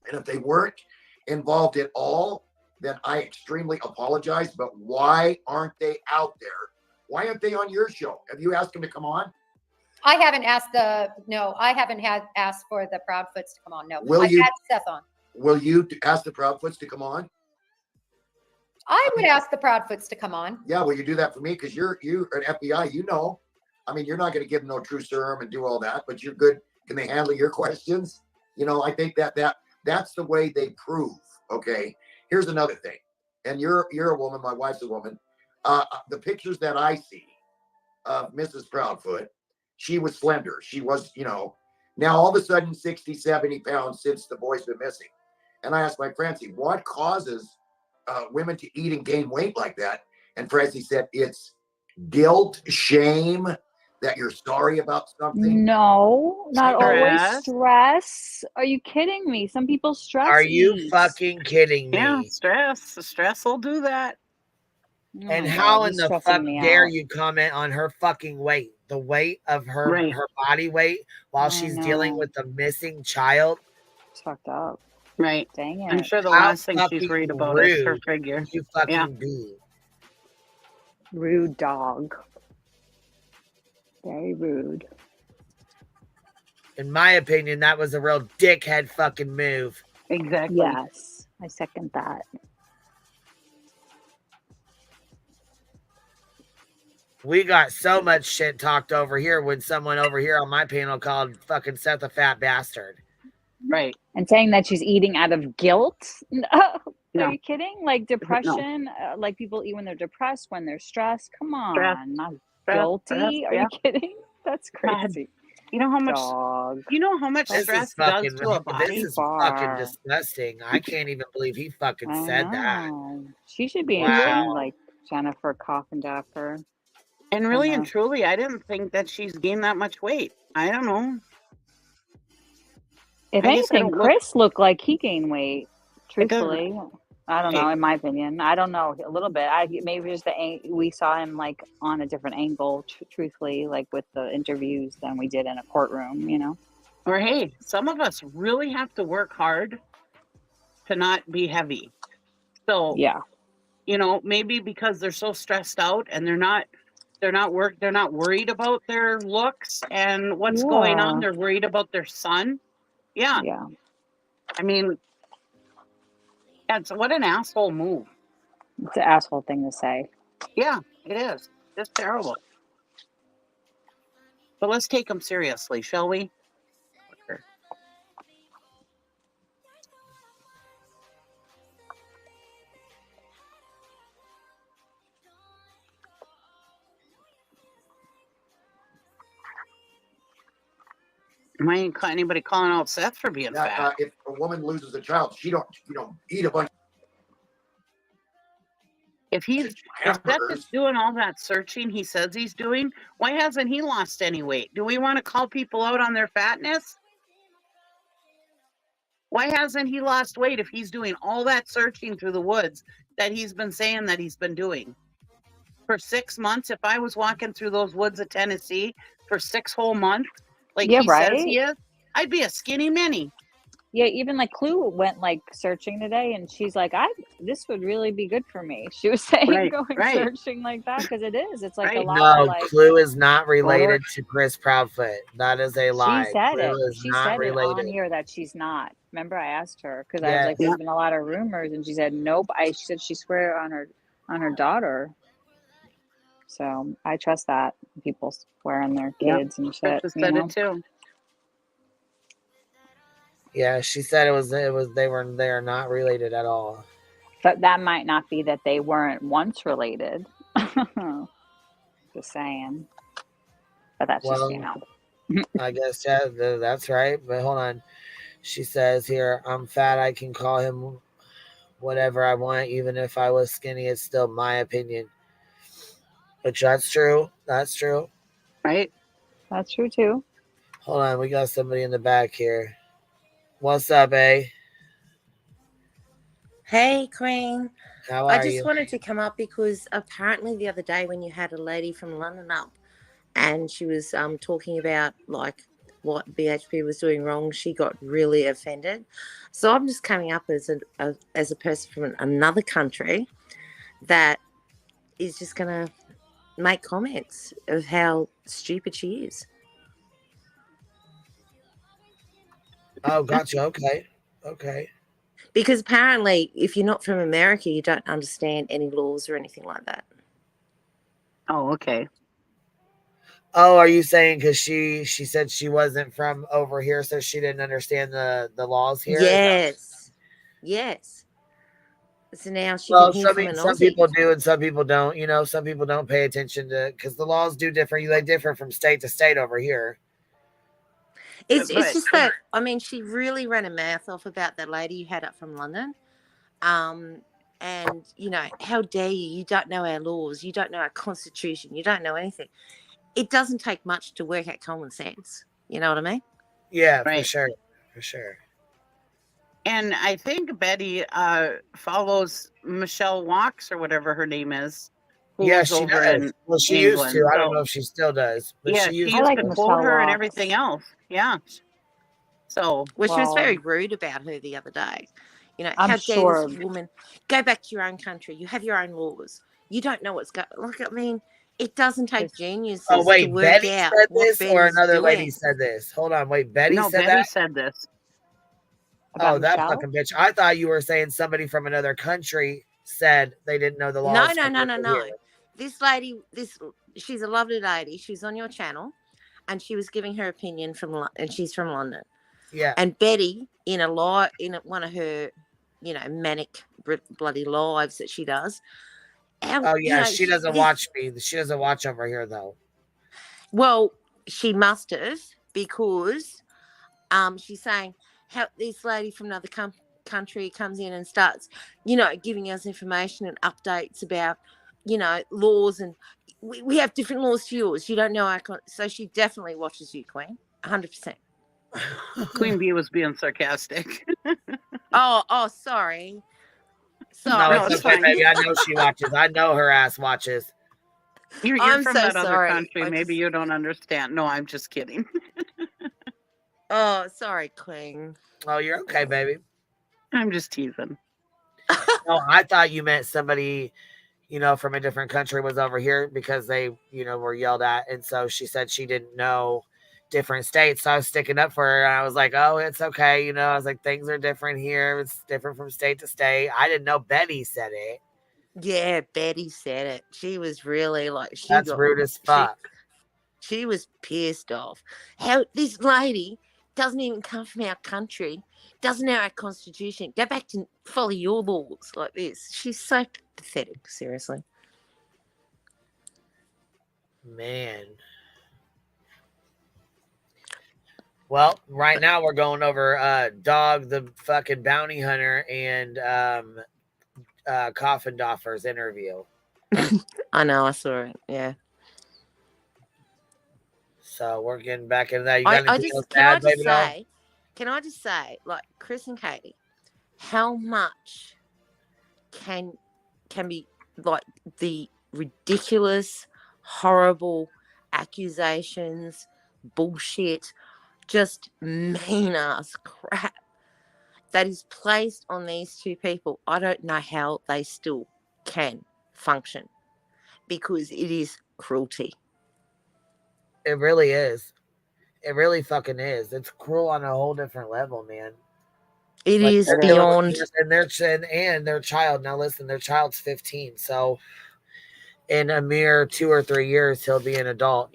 And if they weren't involved at all, then I extremely apologize. But why aren't they out there? Why aren't they on your show? Have you asked them to come on? I haven't asked I haven't asked for the Proudfoots to come on. No, Will I've you? had Seth on. Will you ask the Proudfoots to come on? I would ask the Proudfoots to come on. Yeah, will you do that for me? Because you're an FBI, you know. I mean, you're not going to give them no true serum and do all that, but you're good. Can they handle your questions? You know, I think that's the way they prove. Okay. Here's another thing. And you're a woman, my wife's a woman. The pictures that I see of Mrs. Proudfoot, she was slender. She was, you know, now all of a sudden 60, 70 pounds since the boy's been missing. And I asked my Francie, what causes women to eat and gain weight like that? And Francie said, it's guilt, shame, that you're sorry about something. No, not Stress. always stress. Are you kidding me? Some people stress. Are you eat. fucking kidding me? Yeah, stress will do that. And my how God, in you're the stressing fuck me dare out. you comment on her fucking weight? The weight of her Right. her body weight while I she's dealing know. with a missing child? It's fucked up. Right. Dang it. I'm sure the How last thing she's fucking worried about is her rude figure. could you fucking Yeah. be? Rude dog. Very rude. In my opinion, that was a real dickhead fucking move. Exactly. Yes, I second that. We got so much shit talked over here when someone over here on my panel called fucking Seth a fat bastard. Right. And saying that she's eating out of guilt? No. No. Are you kidding? Like depression, like people eat when they're depressed, when they're stressed. Come on, not guilty. Are you kidding? That's crazy. You know how much dog. You know how much This stress is fucking, does to a body? this is fucking disgusting. I can't even believe he fucking I said that. know. She should be Wow. ashamed, like Jennifer Coffindaffer. And really and truly, I didn't think that she's gained that much weight. I don't know. If I guess I anything, don't look- Chris looked like he gained weight. Truthfully, I don't know. Hey. In my opinion, I don't know a little bit. Maybe just we saw him like on a different angle. Truthfully, like with the interviews than we did in a courtroom. You know. Or hey, some of us really have to work hard to not be heavy. So yeah, you know, maybe because they're so stressed out and they're not worried about their looks and what's going on. They're worried about their son. Yeah. Yeah. I mean, what an asshole move. It's an asshole thing to say. Yeah, it is. It's terrible. But let's take them seriously, shall we? Sure. I ain't caught anybody calling out Seth for being fat. If a woman loses a child, she don't eat a bunch. If Seth is doing all that searching he says he's doing, why hasn't he lost any weight? Do we want to call people out on their fatness? Why hasn't he lost weight if he's doing all that searching through the woods that he's been saying that he's been doing? For 6 months, if I was walking through those woods of Tennessee for 6 whole months, like he says he is, I'd be a skinny mini. Yeah, even like Clue went like searching today, and she's like, this would really be good for me. She was saying searching like that because it is. It's like a lot No, of like. Clue is not related to Chris Proudfoot. That is a lie. She said Clue it. is She not said related. it on here that she's not. Remember, I asked her because I was Yes. like, "There's been a lot of rumors," and she said, "Nope." She said she swear on on her daughter. So I trust that people swear on their kids and shit. Just You said know? it too. Yeah, she said they are not related at all. But that might not be that they weren't once related. Just saying. But that's just, you know. I guess that's right. But hold on. She says here, I'm fat. I can call him whatever I want. Even if I was skinny, it's still my opinion. Which that's true. That's true. Right? That's true too. Hold on. We got somebody in the back here. What's up, eh? Hey, Queen. How I are just you? wanted to come up because apparently the other day when you had a lady from London up and she was talking about like what BHP was doing wrong, she got really offended. So I'm just coming up as a person from another country that is just going to make comments of how stupid she is. Oh, gotcha. Okay. Okay. Because apparently, if you're not from America, you don't understand any laws or anything like that. Oh, okay. Oh, are you saying because she said she wasn't from over here, so she didn't understand the laws here? Yes. Yes. So now she Well, can hear from an some Aussie. people do and some people don't. You know, some people don't pay attention to because the laws do differ. They differ from state to state over here. It's just that, I mean, she really ran a mouth off about that lady you had up from London. And, you know, how dare you? You don't know our laws. You don't know our constitution. You don't know anything. It doesn't take much to work out common sense. You know what I mean? Yeah, for sure. For sure. And I think Betty follows Michelle Walks or whatever her name is. Yeah, she does. Well, she used to. I don't know if she still does. But Yeah, she used she used to to. quote her and everything else. Yeah. So, well, she was very rude about her the other day. You know, I'm how dare sure. this woman go back to your own country? You have your own laws. You don't know what's going. Look, I mean, it doesn't take geniuses Oh, wait, to work Betty out said what this or Betty's another doing. lady said this? Hold on, wait, Betty no, said Betty that? said this. Oh, About that Michelle? fucking bitch. I thought you were saying somebody from another country said they didn't know the laws. No. This lady, she's a lovely lady. She's on your channel, and she was giving her opinion and she's from London. Yeah. And Betty, in one of her, you know, manic bloody lives that she does. Oh yeah, she doesn't watch me. She doesn't watch over here though. Well, she must have because, she's saying how this lady from another country comes in and starts, you know, giving us information and updates about, you know, laws, and we have different laws to yours. You don't know so she definitely watches you, Queen, 100%. Queen Bee was being sarcastic. Oh, sorry. No, it's okay, baby. I know she watches. I know her ass watches. You're I'm from so that sorry. other country. Maybe you don't understand. No, I'm just kidding. Oh, sorry, Queen. Oh, you're okay, baby. I'm just teasing. No, I thought you meant somebody, you know, from a different country was over here because they, you know, were yelled at. And so she said she didn't know different states. So I was sticking up for her and I was like, oh, it's okay. You know, I was like, things are different here. It's different from state to state. I didn't know Betty said it. Yeah, Betty said it. She was really like, That's rude as fuck. She was pissed off. How this lady doesn't even come from our country, doesn't know our constitution. Go back to follow your laws like this. She's so pathetic, seriously. Man. Well, right now we're going over Dog the fucking bounty hunter and Coffin Doffer's interview. I know, I saw it. Yeah. So we're getting back into that. You Can I just say, like, Chris and Katie, how much can be like the ridiculous, horrible accusations, bullshit, just mean ass crap that is placed on these two people? I don't know how they still can function because it is cruelty. It really is. It really fucking is. It's cruel on a whole different level, man. It Like, is they're doing beyond. and their child. Now listen, their child's 15, so in a mere 2 or 3 years he'll be an adult.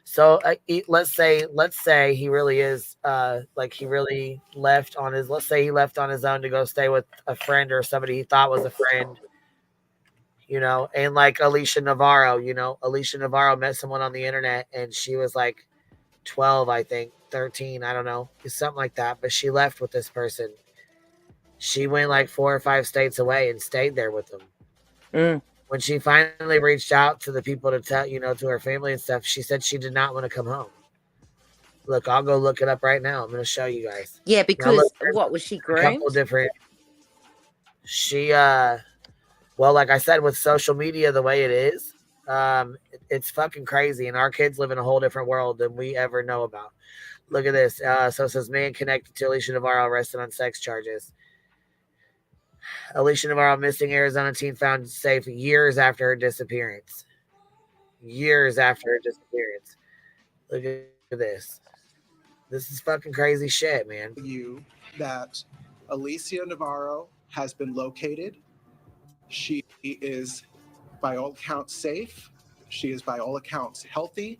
So let's say he really is like he really left on his. Let's say he left on his own to go stay with a friend or somebody he thought was a friend. And like Alicia Navarro. Alicia Navarro met someone on the internet and she was like 12, I think, 13, I don't know, something like that. But she left with this person. She went like 4 or 5 states away and stayed there with them. When she finally reached out to the people to tell, to her family and stuff, she said she did not want to come home. Look, I'll go look it up right now. I'm going to show you guys. Yeah, because what was she groomed? A couple different. She, well, like I said, with social media the way it is, it's fucking crazy. And our kids live in a whole different world than we ever know about. Look at this. So it says man connected to Alicia Navarro arrested on sex charges. Alicia Navarro missing Arizona teen found safe years after her disappearance. Years after her disappearance. Look at this. This is fucking crazy shit, man. You that Alicia Navarro has been located. She is by all accounts safe. She is by all accounts healthy,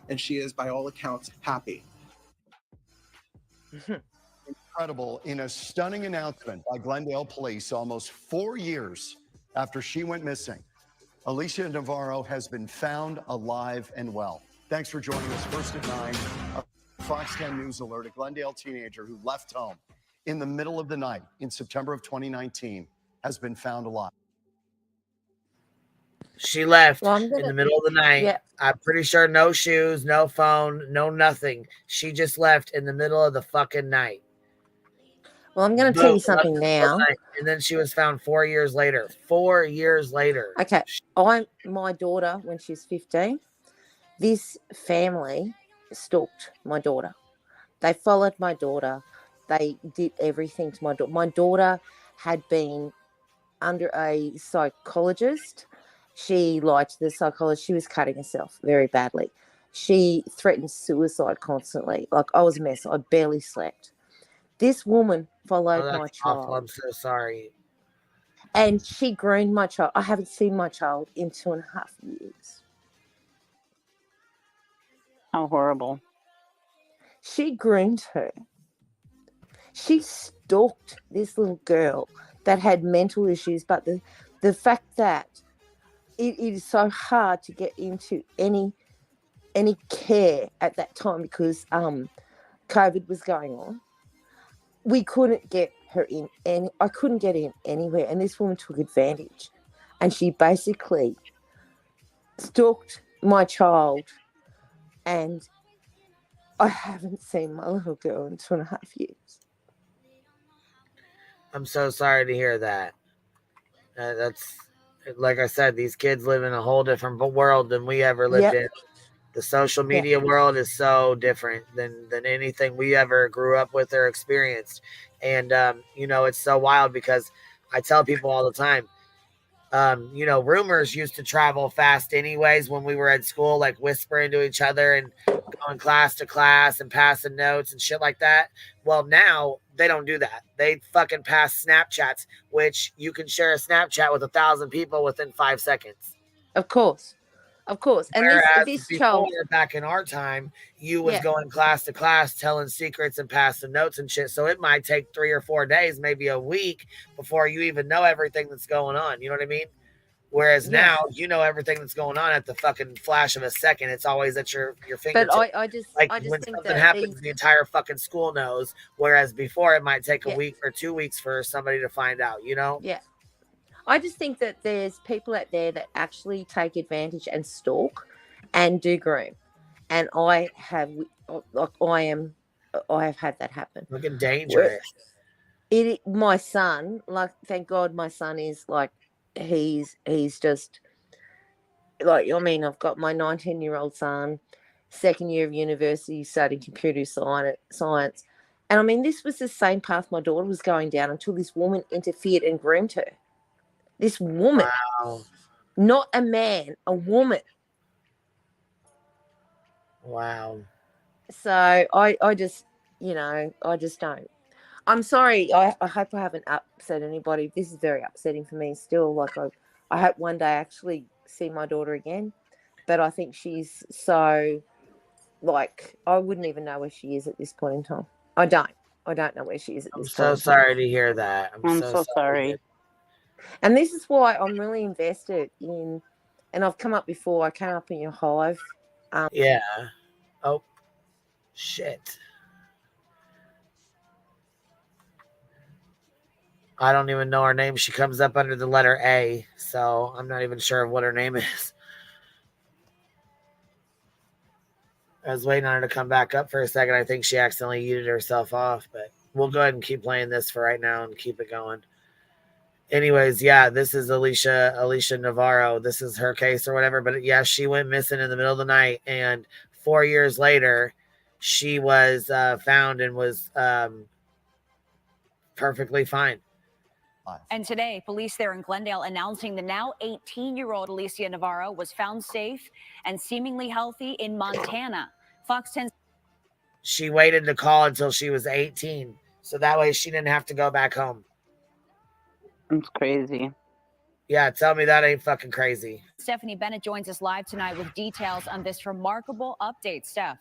and she is by all accounts happy. Incredible. In a stunning announcement by Glendale Police almost 4 years after she went missing, Alicia Navarro has been found alive and well. Thanks for joining us. First at 9, a Fox 10 News alert. A Glendale teenager who left home in the middle of the night in September of 2019 has been found alive. She left in the middle of the night. Yeah. I'm pretty sure no shoes, no phone, no nothing. She just left in the middle of the fucking night. Well, I'm going to tell you something now. And then she was found 4 years later. 4 years later. Okay. My daughter, when she was 15, this family stalked my daughter. They followed my daughter. They did everything to my daughter. My daughter had been under a psychologist. She lied to the psychologist. She was cutting herself very badly. She threatened suicide constantly. Like, I was a mess. I barely slept. This woman followed my child. Awful. I'm so sorry. And she groomed my child. I haven't seen my child in 2.5 years. How horrible. She groomed her. She stalked this little girl that had mental issues. But the fact that it is so hard to get into any care at that time because COVID was going on. We couldn't get her in, and I couldn't get in anywhere. And this woman took advantage, and she basically stalked my child. And I haven't seen my little girl in 2.5 years. I'm so sorry to hear that. That's like I said, these kids live in a whole different world than we ever lived in. The social media world is so different than anything we ever grew up with or experienced. And, it's so wild because I tell people all the time, rumors used to travel fast anyways when we were at school, like whispering to each other and going class to class and passing notes and shit like that. Well, now they don't do that. They fucking pass Snapchats, which you can share a Snapchat with 1,000 people within 5 seconds. Of course. And whereas this before, child, back in our time, you was going class to class telling secrets and passing notes and shit. So it might take 3 or 4 days, maybe a week before you even know everything that's going on. You know what I mean? Whereas now you know everything that's going on at the fucking flash of a second. It's always at your fingertips. But I just when think something that happens, the entire fucking school knows. Whereas before, it might take a week or 2 weeks for somebody to find out. Yeah. I just think that there's people out there that actually take advantage and stalk and do groom. And I have had that happen. Looking dangerous. My son, like, thank God my son is like, he's just like, I mean, I've got my 19-year-old son, second year of university, studying computer science. And I mean, this was the same path my daughter was going down until this woman interfered and groomed her. This woman, not a man, a woman. Wow. So I just don't. I'm sorry. I hope I haven't upset anybody. This is very upsetting for me still. Like, I hope one day I actually see my daughter again. But I think she's so, like, I wouldn't even know where she is at this point in time. I don't know where she is at I'm this point so in time. sorry to hear that. I'm so sorry. And this is why I'm really invested in, and I've come up before. I came up in your hive. Yeah. Oh, shit. I don't even know her name. She comes up under the letter A, so I'm not even sure what her name is. I was waiting on her to come back up for a second. I think she accidentally yeeted herself off, but we'll go ahead and keep playing this for right now and keep it going. Anyways, yeah, this is Alicia Navarro. This is her case or whatever. But yeah, she went missing in the middle of the night, and 4 years later, she was found and was perfectly fine. And today, police there in Glendale announcing the now 18-year-old Alicia Navarro was found safe and seemingly healthy in Montana. Fox 10. She waited to call until she was 18, so that way she didn't have to go back home. It's crazy. Yeah, tell me that ain't fucking crazy. Stephanie Bennett joins us live tonight with details on this remarkable update. Steph.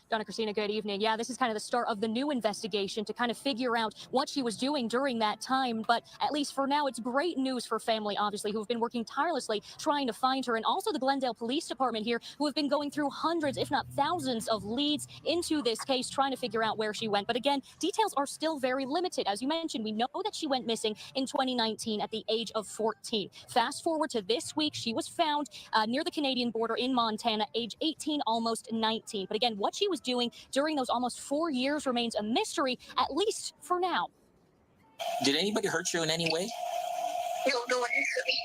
Donna Christina, good evening. Yeah, this is kind of the start of the new investigation to kind of figure out what she was doing during that time. But at least for now, it's great news for family, obviously, who have been working tirelessly trying to find her. And also the Glendale Police Department here, who have been going through hundreds, if not thousands, of leads into this case, trying to figure out where she went. But again, details are still very limited. As you mentioned, we know that she went missing in 2019 at the age of 14. Fast forward to this week, she was found near the Canadian border in Montana, age 18, almost 19. But again, what she was doing during those almost 4 years remains a mystery, at least for now. Did anybody hurt you in any way? No one hurt me.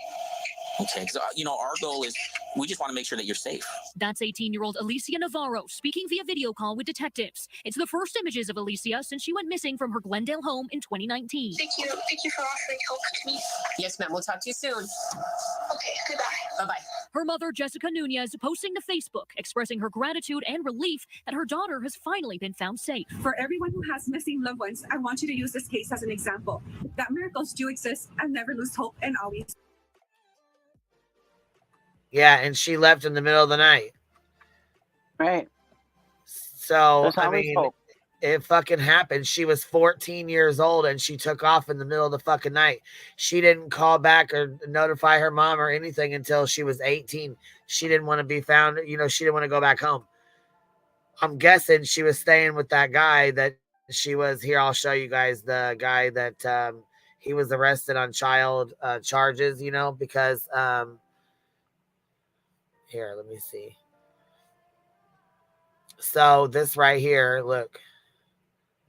Okay, because our goal is we just want to make sure that you're safe. That's 18-year-old Alicia Navarro speaking via video call with detectives. It's the first images of Alicia since she went missing from her Glendale home in 2019. Thank you for offering help to me. Yes, ma'am. We'll talk to you soon. Okay, goodbye. Bye-bye. Her mother, Jessica Nunez, posting to Facebook, expressing her gratitude and relief that her daughter has finally been found safe. For everyone who has missing loved ones, I want you to use this case as an example that miracles do exist and never lose hope and always. Yeah, and she left in the middle of the night. Right. So, There's I always mean, hope. it fucking happened. She was 14 years old and she took off in the middle of the fucking night. She didn't call back or notify her mom or anything until she was 18. She didn't want to be found. She didn't want to go back home. I'm guessing she was staying with that guy that she was here. I'll show you guys the guy that he was arrested on child charges, because here, let me see. So this right here, look.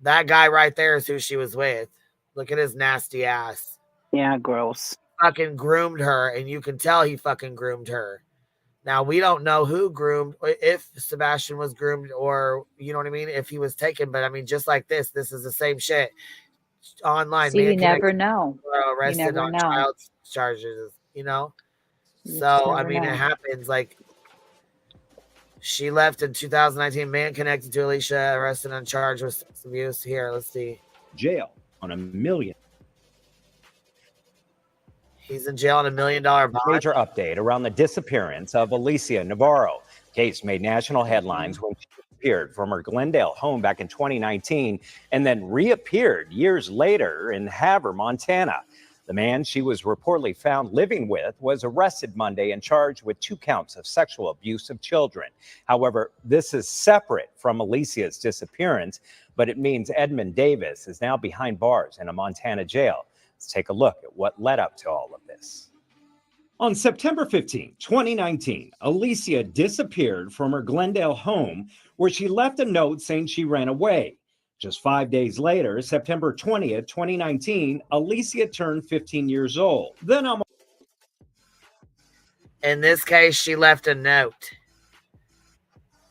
That guy right there is who she was with. Look at his nasty ass. Yeah, gross. Fucking groomed her, and you can tell he fucking groomed her. Now, we don't know who groomed, if Sebastian was groomed or, you know what I mean, if he was taken. But, I mean, just like this is the same shit. Online, See, you never know. Arrested on child charges, So, I mean, it happens. Like, she left in 2019. Man connected to Alicia, arrested on charge with sex abuse. Here, let's see. Jail on $1 million. He's in jail on $1 million bond. Major update around the disappearance of Alicia Navarro. Case made national headlines when she disappeared from her Glendale home back in 2019 and then reappeared years later in Havre, Montana. The man she was reportedly found living with was arrested Monday and charged with 2 counts of sexual abuse of children. However, this is separate from Alicia's disappearance, but it means Edmund Davis is now behind bars in a Montana jail. Let's take a look at what led up to all of this. On September 15, 2019, Alicia disappeared from her Glendale home where she left a note saying she ran away. Just 5 days later, September 20th, 2019, Alicia turned 15 years old. Then in this case, she left a note.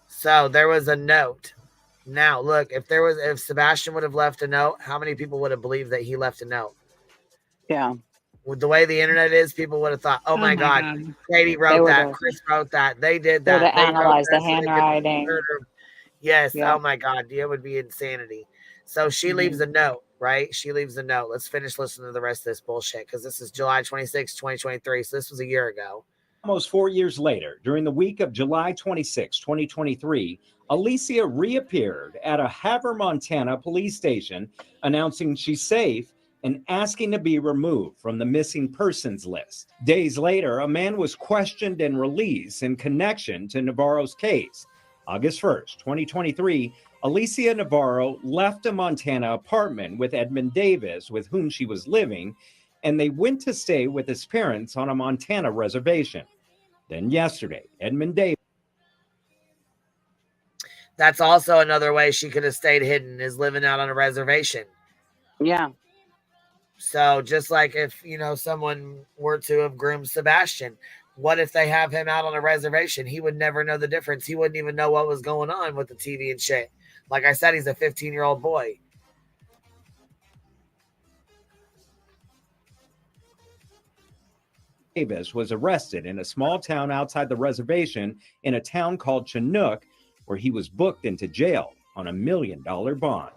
So there was a note. Now, look, if Sebastian would have left a note, how many people would have believed that he left a note? Yeah. With the way the internet is, people would have thought, oh my God, Katie wrote that, Chris wrote that, they did that. They would have analyzed the handwriting. Yes. Yeah. Oh my God. It would be insanity. So she leaves a note, right? She leaves a note. Let's finish listening to the rest of this bullshit because this is July 26, 2023. So this was a year ago. Almost 4 years later, during the week of July 26, 2023, Alicia reappeared at a Havre, Montana police station announcing she's safe and asking to be removed from the missing persons list. Days later, a man was questioned and released in connection to Navarro's case. August 1st, 2023, Alicia Navarro left a Montana apartment with Edmund Davis, with whom she was living, and they went to stay with his parents on a Montana reservation. Then yesterday, Edmund Davis. That's also another way she could have stayed hidden, is living out on a reservation. Yeah. So just like if, someone were to have groomed Sebastian, what if they have him out on a reservation? He would never know the difference. He wouldn't even know what was going on with the TV and shit. Like I said, he's a 15-year-old boy. Davis was arrested in a small town outside the reservation in a town called Chinook, where he was booked into jail on $1 million bond.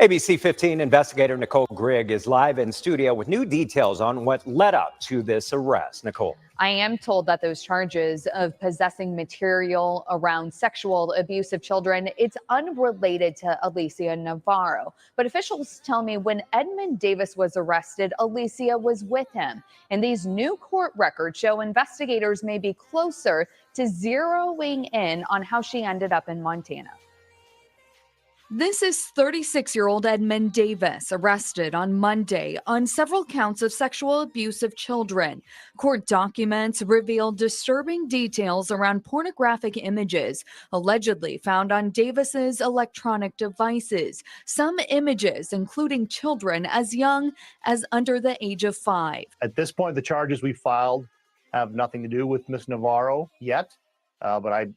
ABC 15 investigator Nicole Grigg is live in studio with new details on what led up to this arrest. Nicole. I am told that those charges of possessing material around sexual abuse of children, it's unrelated to Alicia Navarro. But officials tell me when Edmund Davis was arrested, Alicia was with him. And these new court records show investigators may be closer to zeroing in on how she ended up in Montana. This is 36-year-old Edmund Davis, arrested on Monday on several counts of sexual abuse of children. Court documents reveal disturbing details around pornographic images allegedly found on Davis's electronic devices. Some images including children as young as under the age of 5. At this point, the charges we filed have nothing to do with Miss Navarro yet. But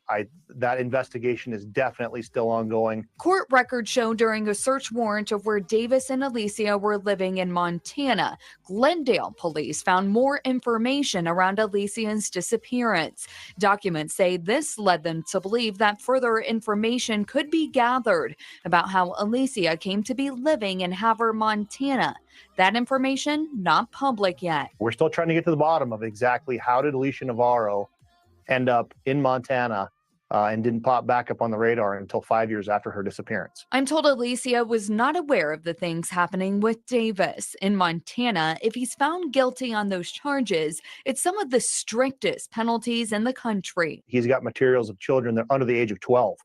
that investigation is definitely still ongoing. Court records show during a search warrant of where Davis and Alicia were living in Montana, Glendale police found more information around Alicia's disappearance. Documents say this led them to believe that further information could be gathered about how Alicia came to be living in Havre, Montana. That information not public yet. We're still trying to get to the bottom of exactly how did Alicia Navarro end up in Montana and didn't pop back up on the radar until 5 years after her disappearance. I'm told Alicia was not aware of the things happening with Davis. In Montana, if he's found guilty on those charges, it's some of the strictest penalties in the country. He's got materials of children that are under the age of 12,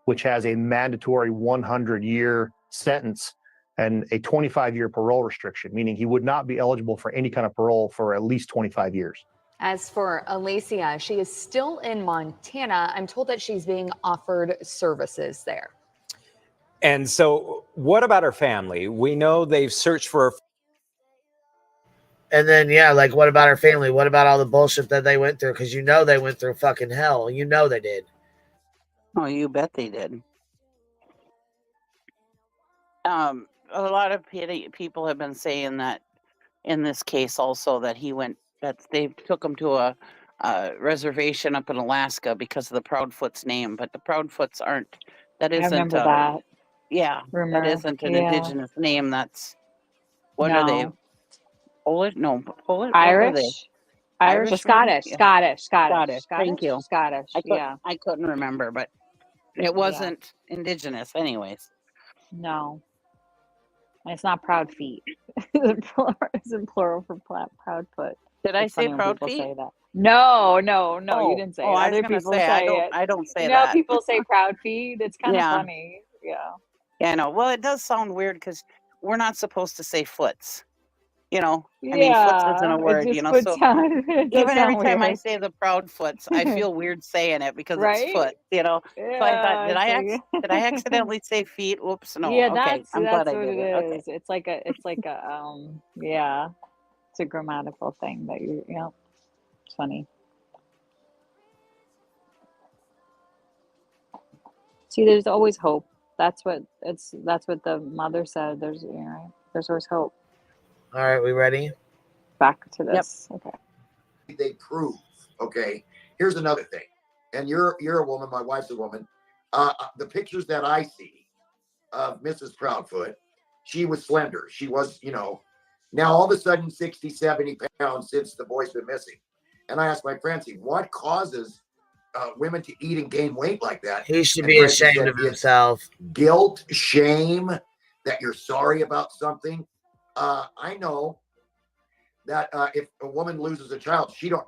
which has a mandatory 100-year sentence and a 25-year parole restriction, meaning he would not be eligible for any kind of parole for at least 25 years. As for Alicia, she is still in Montana. I'm told that she's being offered services there. And so what about her family? We know they've searched for her. And then, like, what about her family? What about all the bullshit that they went through? Because they went through fucking hell. They did. Oh, you bet they did. A lot of people have been saying that in this case also that they took him to a reservation up in Alaska because of the Proudfoot's name, but the Proudfoots aren't. That isn't. I remember that. Yeah, Rumor. that isn't an indigenous name. That's what are they? Polish? No, Polish. Irish. Irish. Scottish. Yeah. Scottish. Thank you. Scottish. I couldn't remember, but it wasn't indigenous, anyways. No. It's not proud feet. It's in plural for Proudfoot. Did I say proud feet? Say that. No, you didn't say it. Other people say it. I don't say that. No, people say proud feet. It's kind of funny. Yeah. Yeah, I know. Well, it does sound weird because we're not supposed to say foots. I mean, foots isn't a word, So even every time I say the Proudfoots, I feel weird saying it because it's foot, So I thought, did I accidentally say feet? Oops, no. Yeah, okay. I'm glad I what did it it. is. Okay. It's like a it's a grammatical thing that it's funny. See, there's always hope. That's what the mother said. There's always hope. All right, we ready? Back to this. Yep. Okay. They prove. Okay. Here's another thing. And you're a woman. My wife's a woman. The pictures that I see of Mrs. Proudfoot, she was slender. She was, now all of a sudden 60, 70 pounds since the boy's been missing. And I asked my Francie, what causes women to eat and gain weight like that? He should And be Francie ashamed said, of it's himself. guilt, shame, that you're sorry about something. I know that if a woman loses a child, she don't,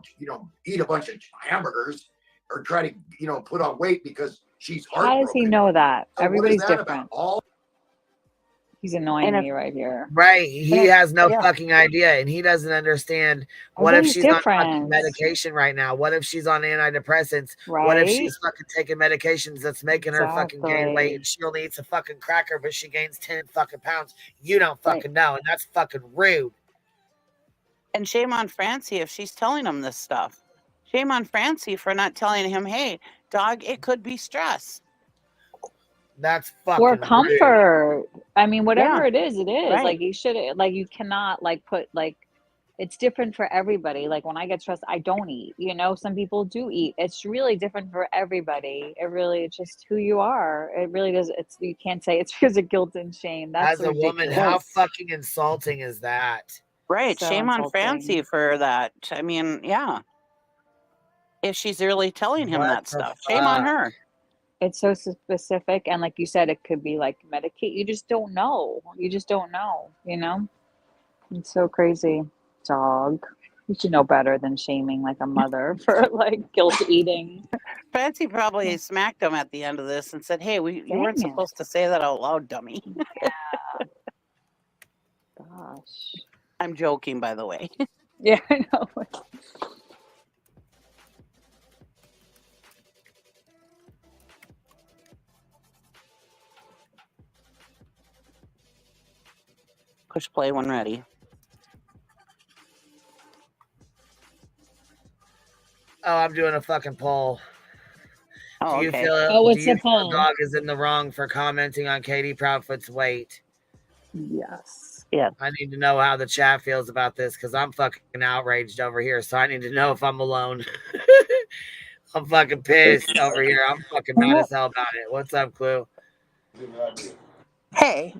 eat a bunch of hamburgers or try to, put on weight because she's heartbroken. How does he know that? So Everybody's what is that different. about? He's annoying me right here. Right. He has no fucking idea, and he doesn't understand what if Everybody's she's on fucking different. medication right now? What if she's on antidepressants? What if she's fucking taking medications that's making her fucking gain weight and she only eats a fucking cracker, but she gains 10 fucking pounds? You don't fucking know, and that's fucking rude. And shame on Francie if she's telling him this stuff. Shame on Francie for not telling him, hey, dog, it could be stress. That's fucking Or comfort. rude. I mean, whatever Yeah. it is, it is. Right. Like you should, like you cannot like put like, it's different for everybody. Like when I get stressed, I don't eat. Some people do eat. It's really different for everybody. It's just who you are. It really does. You can't say it's because of guilt and shame. That's As a woman, ridiculous. how fucking insulting is that? Right. So shame on insulting. Francie for that. I mean, yeah. If she's really telling him What that the stuff, shame on fuck? her. It's so specific, and like you said, it could be like medicate. You just don't know. It's so crazy. Dog. You should know better than shaming like a mother for like guilt eating. Francie probably smacked him at the end of this and said, hey, you weren't Dang it. supposed to say that out loud, dummy. Gosh. I'm joking, by the way. Yeah, I know. Push play when ready. Oh, I'm doing a fucking poll. Oh, do you okay. feel, what's do you the feel poll? dog is in the wrong for commenting on Katie Proudfoot's weight? Yes. Yeah. I need to know how the chat feels about this because I'm fucking outraged over here. So I need to know if I'm alone. I'm fucking pissed over here. I'm fucking mad as hell about it. What's up, Clue? Hey,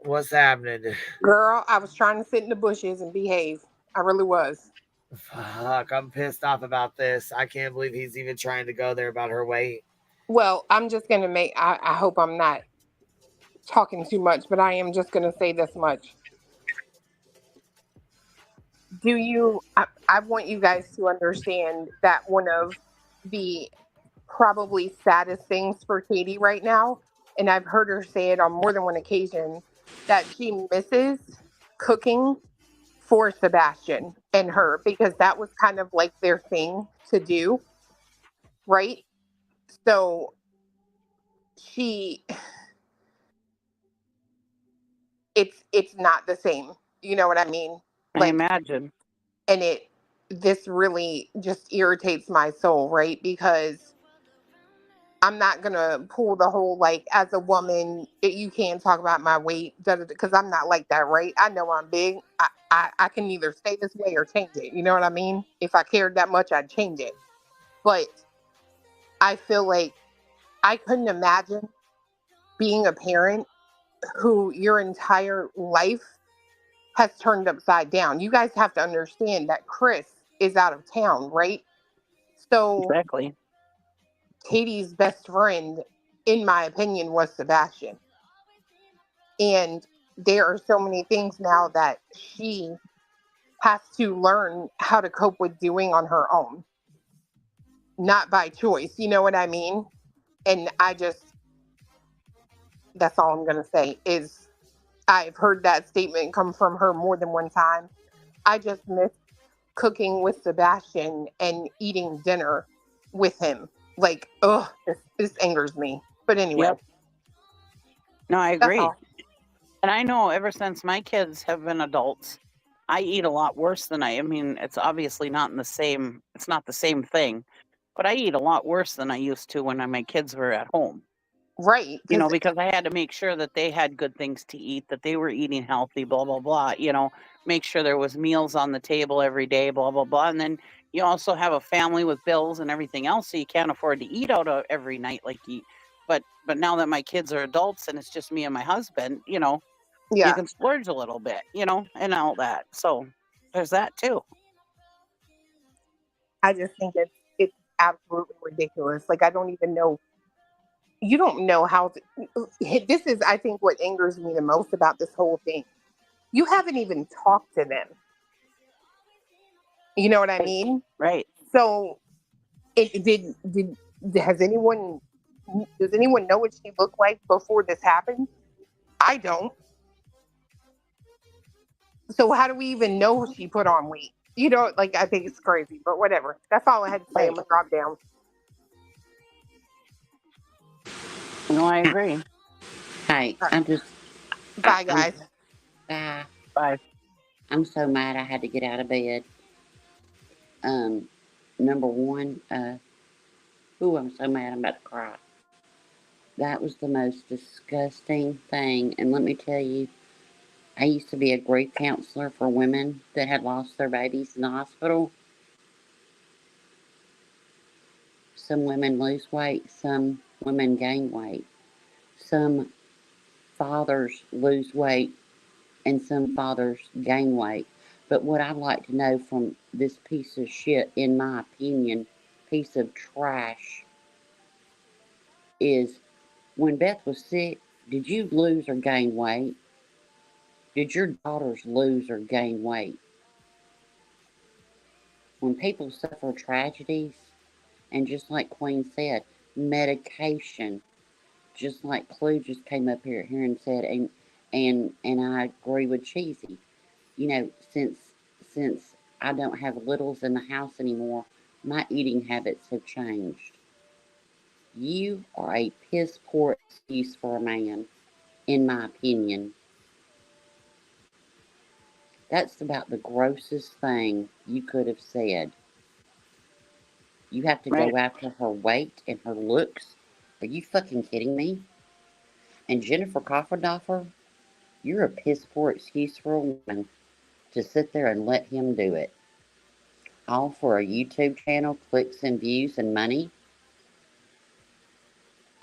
What's happening? girl, I was trying to sit in the bushes and behave. I really was. Fuck, I'm pissed off about this. I can't believe he's even trying to go there about her weight. Well, I'm just going to I hope I'm not talking too much, but I am just going to say this much. I want you guys to understand that one of the probably saddest things for Katie right now, and I've heard her say it on more than one occasion, that she misses cooking for Sebastian and her, because that was kind of like their thing to do, right? So it's not the same, you know what I mean? I imagine. And this really just irritates my soul, right? Because I'm not gonna pull the whole like, as a woman, you can't talk about my weight, because I'm not like that, right? I know I'm big. I can either stay this way or change it. You know what I mean? If I cared that much, I'd change it. But I feel like I couldn't imagine being a parent who your entire life has turned upside down. You guys have to understand that Chris is out of town, right? So Exactly. Katie's best friend, in my opinion, was Sebastian. And there are so many things now that she has to learn how to cope with doing on her own. Not by choice, you know what I mean? And that's all I'm going to say is I've heard that statement come from her more than one time. I just miss cooking with Sebastian and eating dinner with him. Like, this angers me. But anyway. Yep. No, I That's agree. all. And I know ever since my kids have been adults, I eat a lot worse than I mean, it's obviously not it's not the same thing, but I eat a lot worse than I used to when my kids were at home. Right. You know, because I had to make sure that they had good things to eat, that they were eating healthy, blah, blah, blah, make sure there was meals on the table every day, blah, blah, blah. And then you also have a family with bills and everything else, so you can't afford to eat out every night like But now that my kids are adults and it's just me and my husband, you know, Yeah. you can splurge a little bit, you know, and all that. So there's that too. I just think it's absolutely ridiculous. Like I don't even know. You don't know how to. This is, I think, what angers me the most about this whole thing. You haven't even talked to them. You know what I mean? Right. So, has anyone? Does anyone know what she looked like before this happened? I don't. So how do we even know she put on weight? You know, like I think it's crazy, but whatever. That's all I had to say. I'm gonna drop down. No, I agree. Hey, I'm just. Bye, guys. Bye. Bye. I'm so mad I had to get out of bed. Number one, I'm so mad I'm about to cry. That was the most disgusting thing. And let me tell you, I used to be a grief counselor for women that had lost their babies in the hospital. Some women lose weight, some women gain weight. Some fathers lose weight, and some fathers gain weight. But what I'd like to know from this piece of shit, in my opinion, piece of trash, is when Beth was sick, did you lose or gain weight? Did your daughters lose or gain weight? When people suffer tragedies, and just like Queen said, medication, just like Clue just came up here and said, and I agree with Cheesy. You know, since I don't have littles in the house anymore, my eating habits have changed. You are a piss poor excuse for a man, in my opinion. That's about the grossest thing you could have said. You have to Right. go after her weight and her looks? Are you fucking kidding me? And Jennifer Cofferdoffer, you're a piss poor excuse for a woman to sit there and let him do it. All for a YouTube channel, clicks and views and money?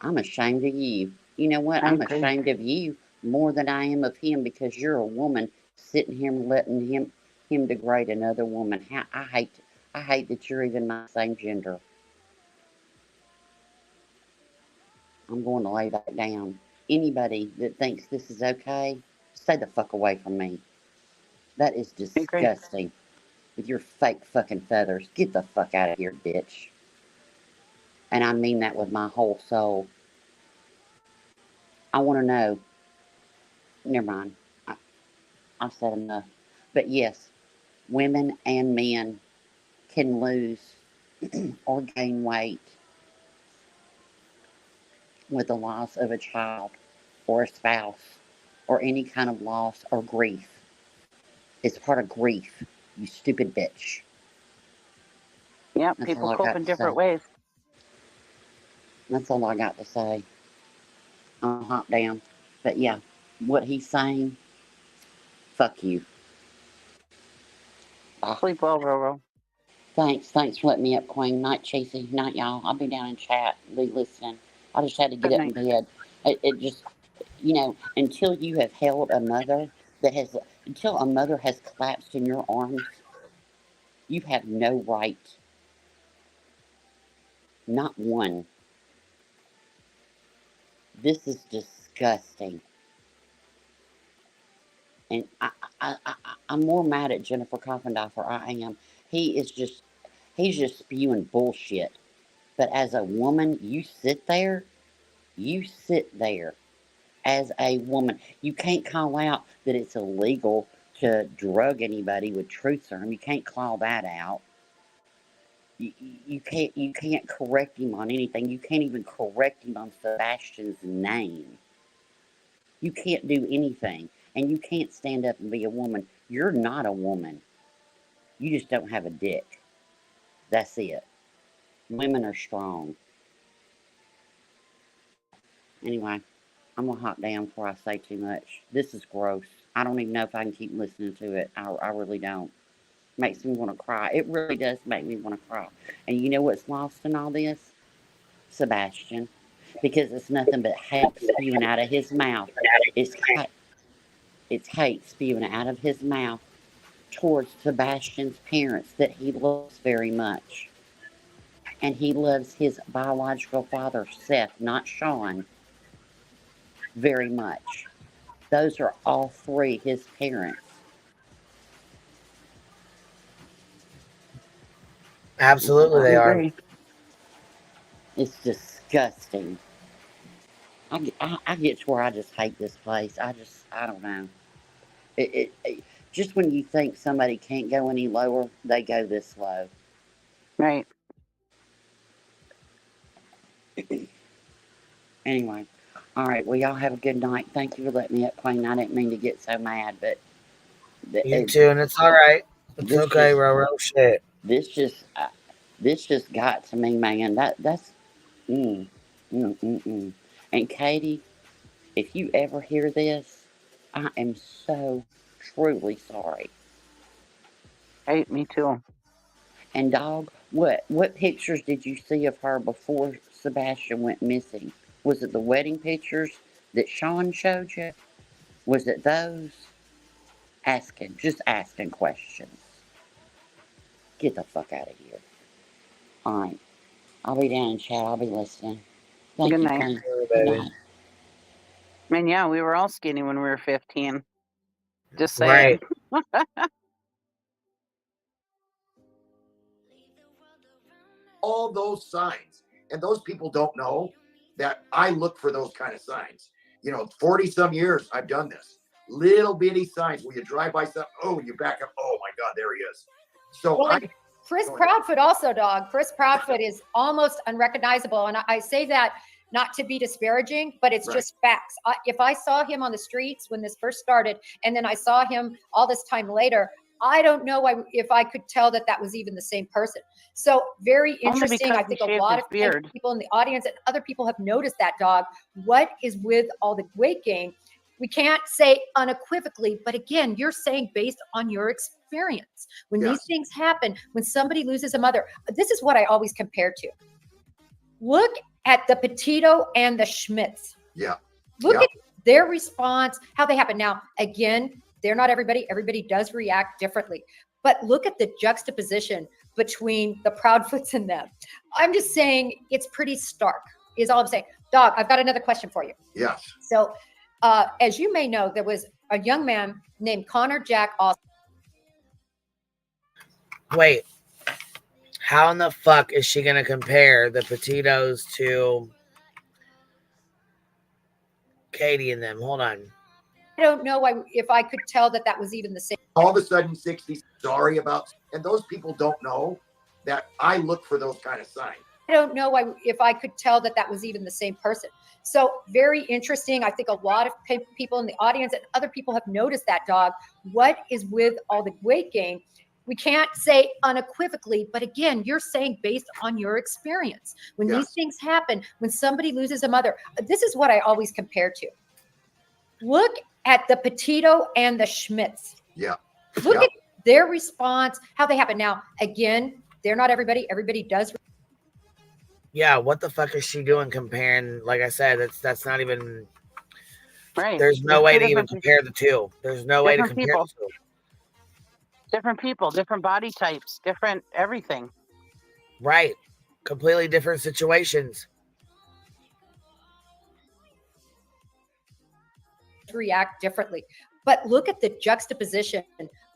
I'm ashamed of you. You know what? I'm ashamed of you more than I am of him, because you're a woman sitting here letting him degrade another woman. I hate that you're even my same gender. I'm going to lay that down. Anybody that thinks this is okay, stay the fuck away from me. That is disgusting. With your fake fucking feathers. Get the fuck out of here, bitch. And I mean that with my whole soul. I want to know. Never mind. I said enough. But yes, women and men can lose or gain weight with the loss of a child or a spouse or any kind of loss or grief. It's part of grief, you stupid bitch. Yeah, That's people all I cope got in to say. different ways. That's all I got to say. I'll hop down. But yeah, what he's saying, fuck you. Bye. Sleep well, Roro. Thanks for letting me up, Queen. Night, Chasey. Night, y'all. I'll be down in chat, be listening. I just had to get Good up in bed. It just, you know, until you have held a mother until a mother has collapsed in your arms, you have no right. Not one. This is disgusting. And I'm more mad at Jennifer Coffendorfer. I am. He's just spewing bullshit. But as a woman, you sit there as a woman. You can't call out that it's illegal to drug anybody with truth serum. You can't call that out. You can't correct him on anything. You can't even correct him on Sebastian's name. You can't do anything. And you can't stand up and be a woman. You're not a woman. You just don't have a dick. That's it. Women are strong. Anyway, I'm going to hop down before I say too much. This is gross. I don't even know if I can keep listening to it. I really don't. Makes me want to cry. It really does make me want to cry. And you know what's lost in all this? Sebastian. because it's nothing but hate spewing out of his mouth. It's hate spewing out of his mouth towards Sebastian's parents that he loves very much. And he loves his biological father, Seth, not Sean, very much. Those are all three his parents. Absolutely, they are. It's disgusting. I get to where I just hate this place. I don't know. It just when you think somebody can't go any lower, they go this low. Right. Anyway, all right. Well, y'all have a good night. Thank you for letting me up, Queen. I didn't mean to get so mad, but You too, and it's all right. It's this okay, just- Roro. Shit. This just got to me, man. That's. And Katie, if you ever hear this, I am so truly sorry. Hey, me too. And dog, what pictures did you see of her before Sebastian went missing? Was it the wedding pictures that Sean showed you? Was it those? Just asking questions. Get the fuck out of here. All right. I'll be down in chat. I'll be listening. Thank Good you, night. Queen. Good night. I mean, yeah, we were all skinny when we were 15. Just saying. Right. All those signs, and those people don't know that I look for those kind of signs. 40 some years I've done this. Little bitty signs where you drive by something, oh, you back up, oh my God, there he is. So Well, Chris Proudfoot also, dog. Chris Proudfoot is almost unrecognizable. And I say that not to be disparaging, but it's just facts. If I saw him on the streets when this first started, and then I saw him all this time later, I don't know if I could tell that was even the same person. So very interesting. I think a lot of people in the audience and other people have noticed that, dog. What is with all the weight gain? We can't say unequivocally, but again, you're saying based on your experience. When these things happen, when somebody loses a mother, this is what I always compare to. Look at the Petito and the Schmitz. Yeah. Look at their response, how they happen. Now, again, they're not everybody. Everybody does react differently. But look at the juxtaposition between the Proudfoots and them. I'm just saying it's pretty stark, is all I'm saying. Dog, I've got another question for you. Yes. So, as you may know, there was a young man named Connor Jack Austin. Wait. How in the fuck is she going to compare the Petitos to Katie and them? Hold on. I don't know if I could tell that was even the same. All of a sudden, 60 sorry about, and those people don't know that I look for those kind of signs. I don't know if I could tell that was even the same person. So very interesting. I think a lot of people in the audience and other people have noticed that, dog. What is with all the weight gain? We can't say unequivocally, but again, you're saying based on your experience. When these things happen, when somebody loses a mother, this is what I always compare to. Look at the Petito and the Schmitz. Yeah. Look at their response, how they happen. Now, again, they're not everybody. Everybody does. Yeah, what the fuck is she doing comparing? Like I said, that's not even right. There's no way to even compare the two. There's no way to compare the two. Different people, different body types, different everything. Right. Completely different situations. React differently. But look at the juxtaposition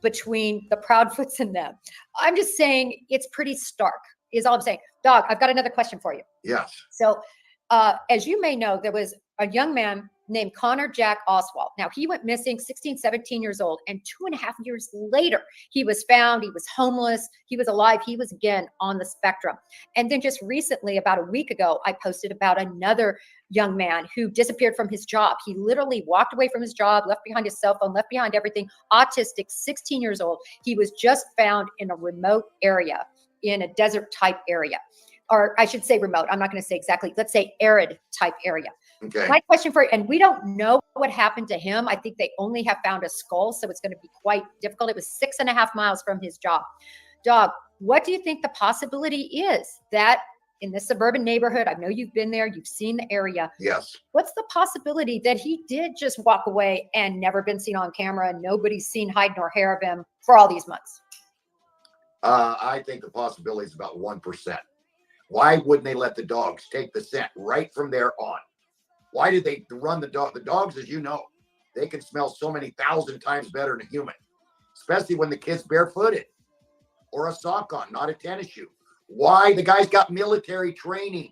between the Proudfoots and them. I'm just saying it's pretty stark, is all I'm saying. Dog, I've got another question for you. Yes. So, as you may know, there was a young man named Connor Jack Oswald. Now, he went missing, 16, 17 years old, and 2.5 years later, he was found. He was homeless. He was alive. He was, again, on the spectrum. And then just recently, about a week ago, I posted about another young man who disappeared from his job. He literally walked away from his job, left behind his cell phone, left behind everything, autistic, 16 years old. He was just found in a remote area, in a desert type area. Or I should say remote. I'm not going to say exactly. Let's say arid type area. Okay. My question for you, and we don't know what happened to him. I think they only have found a skull, so it's going to be quite difficult. It was 6.5 miles from his job. Dog, what do you think the possibility is that in this suburban neighborhood. I know you've been there, you've seen the area. Yes. What's the possibility that he did just walk away and never been seen on camera and nobody's seen hide nor hair of him for all these months? I think the possibility is about 1%. Why wouldn't they let the dogs take the scent right from there on? Why did they run the dog? The dogs, as you know, they can smell so many thousand times better than a human, especially when the kid's barefooted or a sock on, not a tennis shoe. Why? The guy's got military training.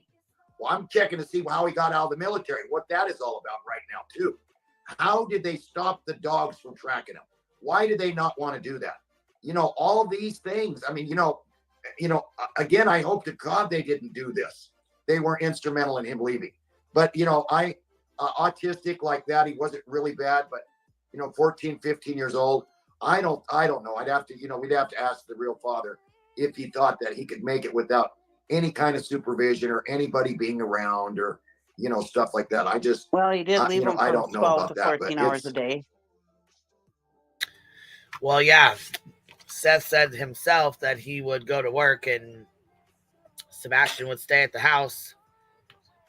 Well, I'm checking to see how he got out of the military, what that is all about right now, too. How did they stop the dogs from tracking him? Why did they not want to do that? You know, all these things. I mean, again, I hope to God they didn't do this. They weren't instrumental in him leaving. But, autistic like that, he wasn't really bad, but, 14, 15 years old. I don't know. I'd have to, we'd have to ask the real father if he thought that he could make it without any kind of supervision or anybody being around or, stuff like that. Well, he did leave him I for don't know 12 about to that, 14 hours a day. Well, yeah. Seth said himself that he would go to work and Sebastian would stay at the house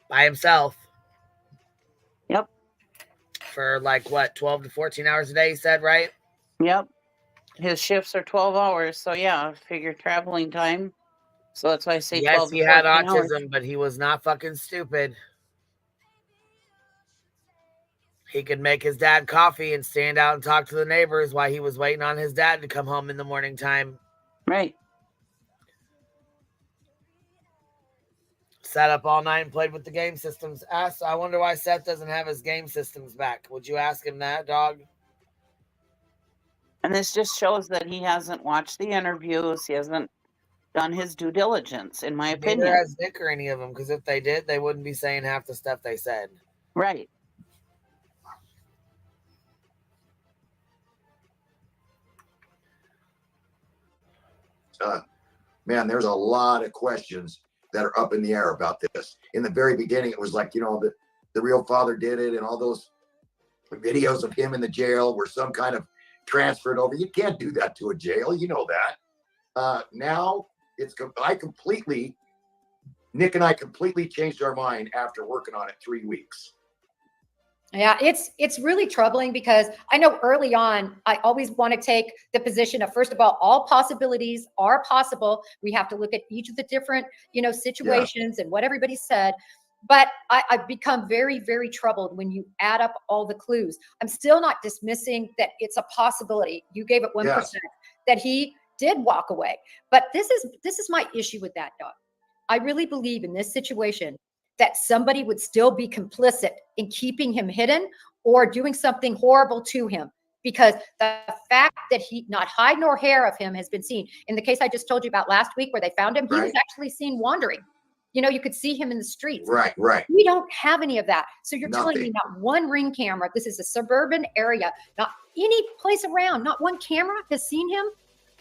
by himself. Yep. For 12 to 14 hours a day, he said, right? Yep. His shifts are 12 hours. So, yeah, figure traveling time. So that's why I say 12 Yes, he to 14 had hours. autism, but he was not fucking stupid. He could make his dad coffee and stand out and talk to the neighbors while he was waiting on his dad to come home in the morning time. Right. Sat up all night and played with the game systems. I wonder why Seth doesn't have his game systems back. Would you ask him that, dog? And this just shows that he hasn't watched the interviews. He hasn't done his due diligence, in my opinion. Neither has Nick or any of them, because if they did, they wouldn't be saying half the stuff they said. Right. Man, there's a lot of questions that are up in the air about this. In the very beginning, it was like, the real father did it, and all those videos of him in the jail were some kind of transferred over. You can't do that to a jail. You know that. Now Nick and I completely changed our mind after working on it 3 weeks. Yeah, it's really troubling because I know early on, I always want to take the position of, first of all possibilities are possible. We have to look at each of the different, situations and what everybody said. But I've become very, very troubled when you add up all the clues. I'm still not dismissing that it's a possibility. You gave it 1% that he did walk away. But this is my issue with that, dog. I really believe in this situation that somebody would still be complicit in keeping him hidden or doing something horrible to him, because the fact that he not hide nor hair of him has been seen. In the case I just told you about last week where they found him, he was actually seen wandering. You could see him in the streets. Right. We don't have any of that. So you're Nothing. telling me not one ring camera, this is a suburban area, not any place around, not one camera has seen him?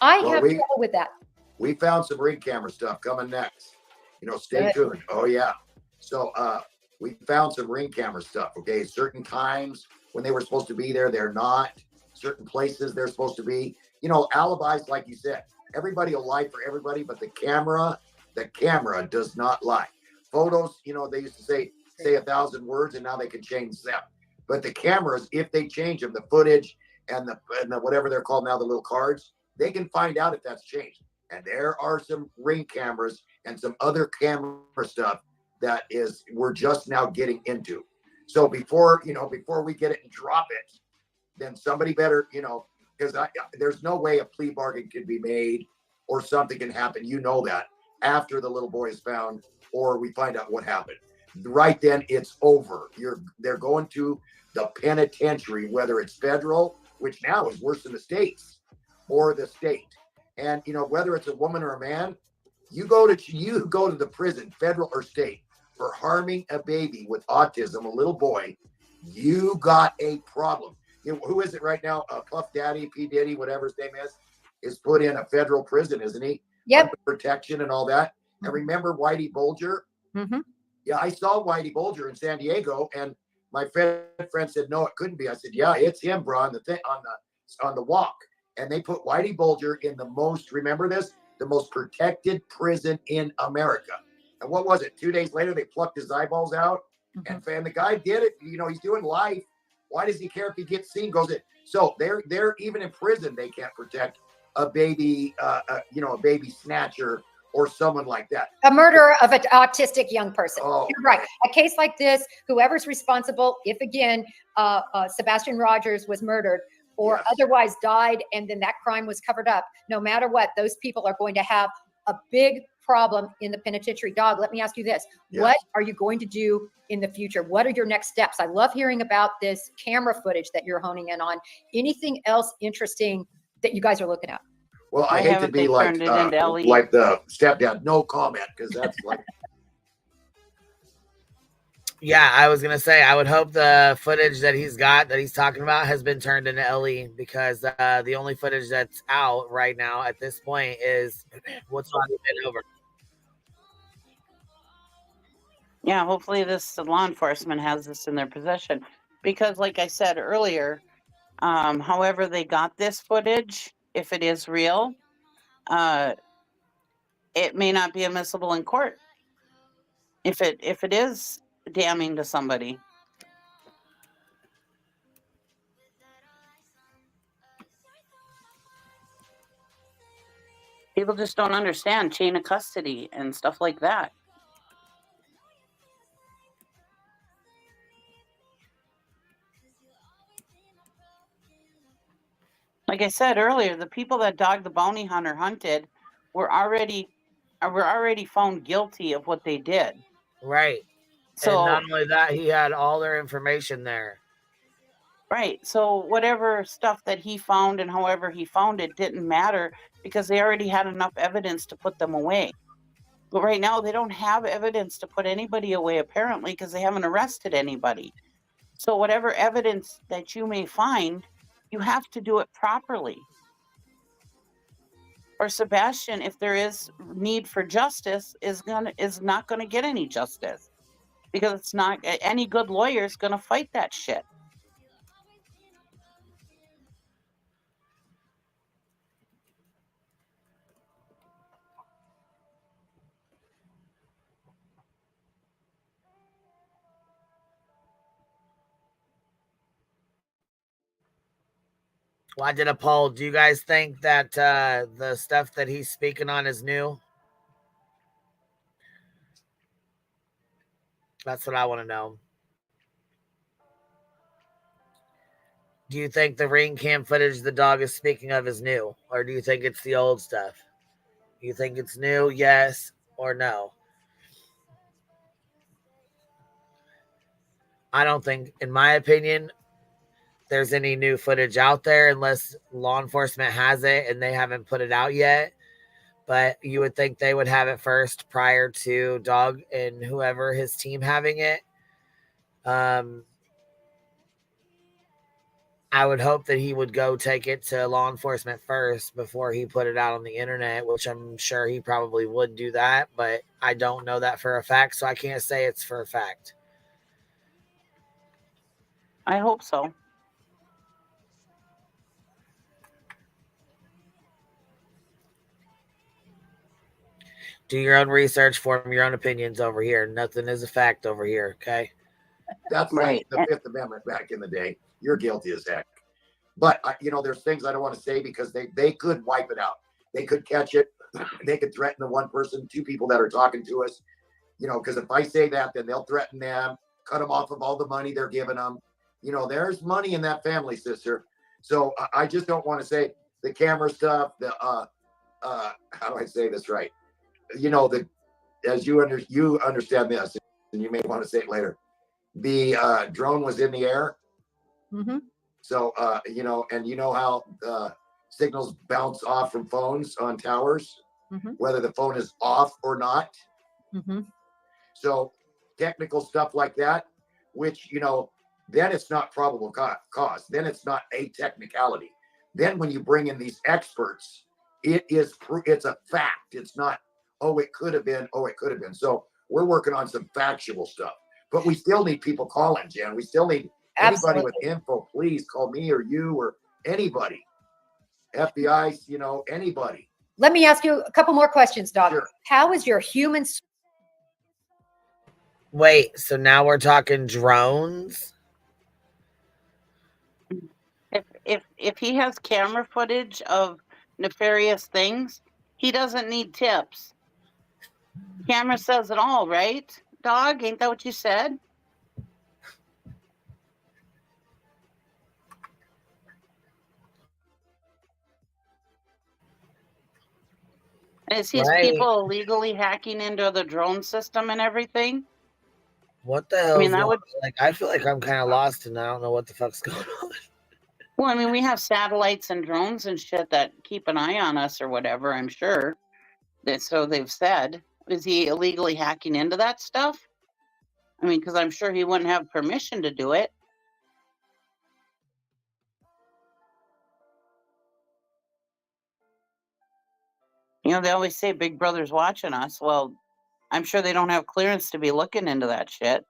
I have trouble with that. We found some ring camera stuff coming next. Stay tuned. Oh, yeah. So we found some ring camera stuff, okay? Certain times when they were supposed to be there, they're not. Certain places they're supposed to be. Alibis, like you said, everybody will lie for everybody, but the camera does not lie. Photos, they used to say 1,000 words, and now they can change them. But the cameras, if they change them, the footage and the whatever they're called now, the little cards, they can find out if that's changed. And there are some ring cameras and some other camera stuff that we're just now getting into. So before we get it and drop it, then somebody better, because there's no way a plea bargain can be made or something can happen. That after the little boy is found or we find out what happened. Right then it's over. They're going to the penitentiary, whether it's federal, which now is worse than the states, or the state. And whether it's a woman or a man, you go to the prison, federal or state, for harming a baby with autism, a little boy, you got a problem. Who is it right now? Puff Daddy, P. Diddy, whatever his name is put in a federal prison, isn't he? Yep. Under protection and all that. And remember Whitey Bulger? Mm-hmm. Yeah, I saw Whitey Bulger in San Diego, and my friend said, no, it couldn't be. I said, yeah, it's him, bro, on the walk. And they put Whitey Bulger in the most protected prison in America. And what was it? 2 days later, they plucked his eyeballs out. And the guy did it. You know, he's doing life. Why does he care if he gets seen? Goes in. So they're even in prison. They can't protect a baby, a baby snatcher or someone like that. A murderer of an autistic young person. Oh. You're right. A case like this, whoever's responsible, if again, Sebastian Rogers was murdered or otherwise died, and then that crime was covered up, no matter what, those people are going to have a big problem in the penitentiary. Dog, let me ask you this. Yes. What are you going to do in the future? What are your next steps? I love hearing about this camera footage that you're honing in on. Anything else interesting that you guys are looking at? Well, I hate to be like the stepdad, no comment, because that's like. Yeah, I was gonna say I would hope the footage that he's talking about has been turned into LE, because the only footage that's out right now at this point is what's already been over. Yeah, hopefully the law enforcement has this in their possession, because like I said earlier, however they got this footage, if it is real, it may not be admissible in court if it is damning to somebody. People just don't understand chain of custody and stuff like that. Like I said earlier, the people that Dog the Bounty Hunter hunted were already found guilty of what they did. Right. So and not only that, he had all their information there. Right. So whatever stuff that he found and however he found it didn't matter, because they already had enough evidence to put them away. But right now they don't have evidence to put anybody away, apparently, because they haven't arrested anybody. So whatever evidence that you may find, you have to do it properly. Or Sebastian, if there is need for justice, is not gonna get any justice, because it's not any good lawyer is gonna fight that shit. Well, I did a poll. Do you guys think that the stuff that he's speaking on is new? That's what I want to know. Do you think the ring cam footage the dog is speaking of is new? Or do you think it's the old stuff? Do you think it's new? Yes or no? I don't think, in my opinion, there's any new footage out there unless law enforcement has it and they haven't put it out yet. But you would think they would have it first prior to Dog and whoever his team having it. I would hope that he would go take it to law enforcement first before he put it out on the internet, which I'm sure he probably would do that, but I don't know that for a fact, so I can't say it's for a fact. I hope so. Do your own research, form your own opinions over here. Nothing is a fact over here, okay? That's right. Like the Fifth Amendment back in the day. You're guilty as heck. But, there's things I don't want to say because they could wipe it out. They could catch it. They could threaten the one person, two people that are talking to us. Because if I say that, then they'll threaten them, cut them off of all the money they're giving them. There's money in that family, sister. So I just don't want to say the camera stuff, how do I say this right? As you understand this, and you may want to say it later, the drone was in the air. Mm-hmm. So, and how signals bounce off from phones on towers, whether the phone is off or not. Mm-hmm. So technical stuff like that, which, then it's not probable cause. Then it's not a technicality. Then when you bring in these experts, it's a fact. It's not, oh, it could have been. Oh, it could have been. So we're working on some factual stuff, but we still need people calling, Jen. We still need anybody with info. Please call me or you or anybody. FBI, anybody. Let me ask you a couple more questions, Doc. Sure. How is your human Wait, so now we're talking drones? If he has camera footage of nefarious things, he doesn't need tips. Camera says it all, right? Dog, ain't that what you said? Is his Right. people illegally hacking into the drone system and everything? What the hell? I mean, that would. Like, I feel like I'm kind of lost and I don't know what the fuck's going on. Well, I mean, we have satellites and drones and shit that keep an eye on us or whatever, I'm sure. So they've said. Is he illegally hacking into that stuff? I mean, because I'm sure he wouldn't have permission to do it. You know, they always say Big Brother's watching us. Well, I'm sure they don't have clearance to be looking into that shit.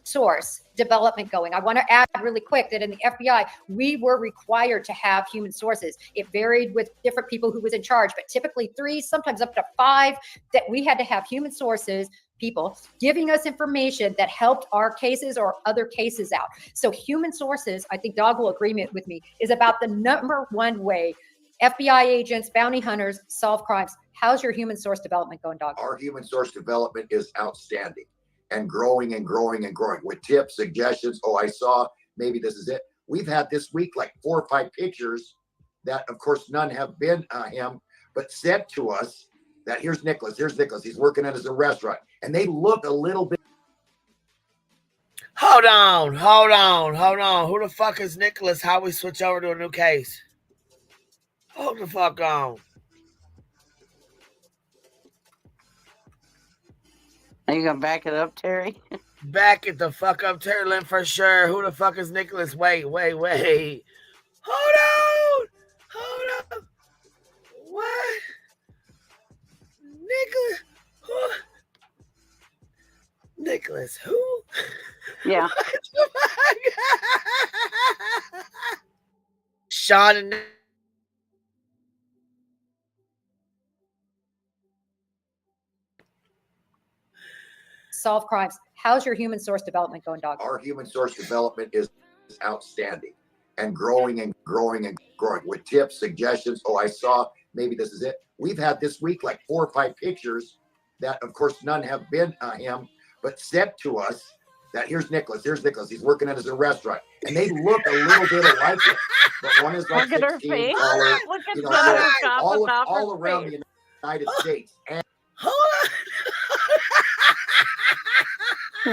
Source development going. I want to add really quick that in the FBI, we were required to have human sources. It varied with different people who was in charge, but typically 3, sometimes up to 5, that we had to have human sources, people giving us information that helped our cases or other cases out. So human sources, I think Dog will agree with me, is about the number one way FBI agents, bounty hunters solve crimes. How's your human source development going, Dog? Our human source development is outstanding and growing and growing and growing with tips, suggestions. Oh, I saw, maybe this is it. We've had this week like 4 or 5 pictures that, of course, none have been him, but sent to us that here's Nicholas, he's working at a restaurant. And they look a little bit. Hold on. Who the fuck is Nicholas? How we switch over to a new case? Hold the fuck on. Are you gonna back it up, Terry? Back it the fuck up, Terry Lynn, for sure. Who the fuck is Nicholas? Wait. Hold on. What? Nicholas? Who? Nicholas, who? Yeah. Sean and Solve crimes. How's your human source development going, Dog? Our human source development is outstanding and growing and growing and growing with tips, suggestions. Oh, I saw, maybe this is it. We've had this week like 4 or 5 pictures that, of course, none have been him, but sent to us that here's Nicholas, he's working at a restaurant. And they look a little bit alike. But one is like Look at her 16 face. color, Look at you know, Jennifer so Copp's all around the United States. And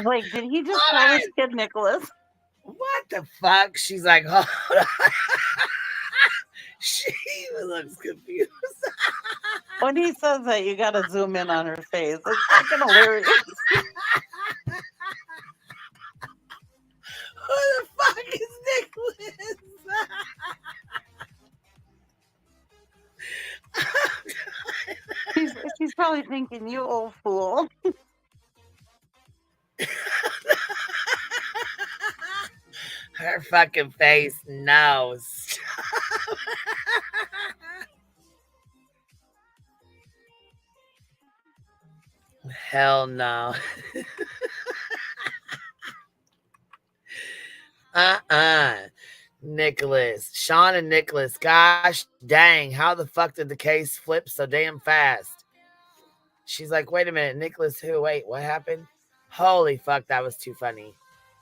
like, did he just call this kid Nicholas? what the fuck? She's like, hold on. She looks confused. When he says that, you gotta zoom in on her face. It's fucking hilarious. Who the fuck is Nicholas? She's probably thinking, you old fool. Her fucking face knows. Hell no. Nicholas. Sean and Nicholas. Gosh dang. How the fuck did the case flip so damn fast? She's like, wait a minute. Nicholas who? Wait, what happened? Holy fuck, that was too funny.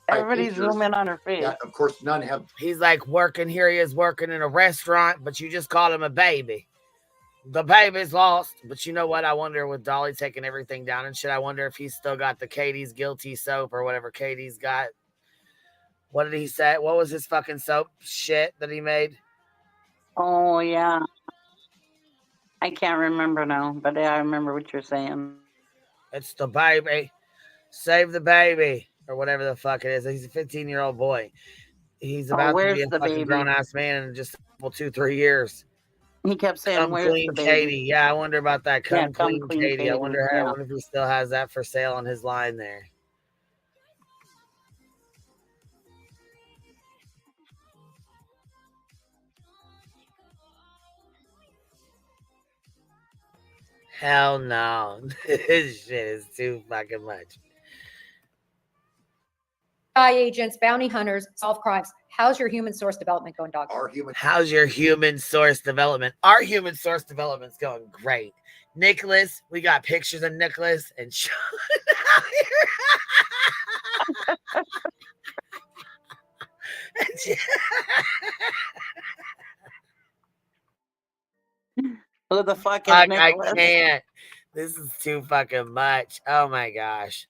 Everybody's zooming on her face. that, of course, none have. He's like working here. He is working in a restaurant, but you just call him a baby. The baby's lost. But you know what? I wonder with Dolly taking everything down and shit, I wonder if he's still got the Katie's Guilty soap or whatever Katie's got. What did he say? What was his fucking soap shit that he made? Oh, yeah. I can't remember now, but I remember what you're saying. It's the baby. Save the baby. Or whatever the fuck it is. He's a 15-year-old boy. He's about to be where's a the fucking baby? grown-ass man in just 2-3 years. He kept saying, Come "Where's Clean the baby?" Katie. Yeah, I wonder about that. Yeah, Come Clean Katie. I wonder Yeah. if he still has that for sale on his line there. Hell no. This shit is too fucking much. FBI agents, bounty hunters, solve crimes. How's your human source development going, dog? How's your human source development? Our human source development's going great. Nicholas, we got pictures of Nicholas and Sean out here. Who the fuck is Fuck, Nicholas? I can't. This is too fucking much. Oh my gosh.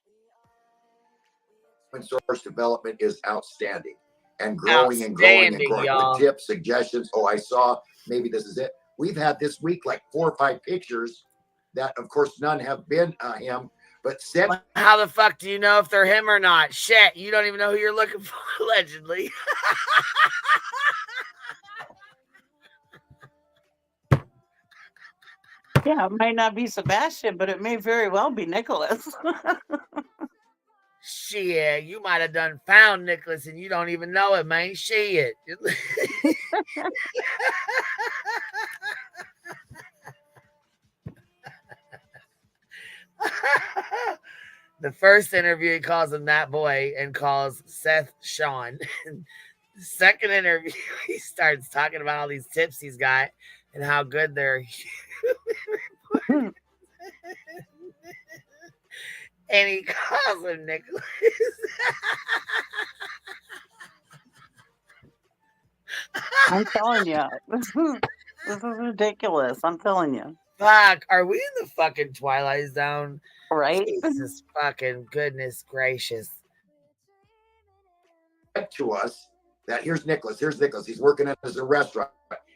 Human source development is outstanding and growing and growing and growing y'all. with tips, suggestions. Oh, I saw, maybe this is it. We've had this week like 4 or 5 pictures that, of course, none have been him, but how the fuck do you know if they're him or not? Shit, you don't even know who you're looking for, allegedly. Yeah, it might not be Sebastian, but it may very well be Nicholas. Shit, you might have done found Nicholas and you don't even know it, man. Shit. The first interview, he calls him that boy and calls Seth Sean. The second interview, he starts talking about all these tips he's got and how good they're. And he calls him Nicholas. I'm telling you, this is ridiculous. I'm telling you. Fuck, are we in the fucking Twilight Zone? Right? Jesus fucking goodness gracious. To us that here's Nicholas, he's working at a restaurant,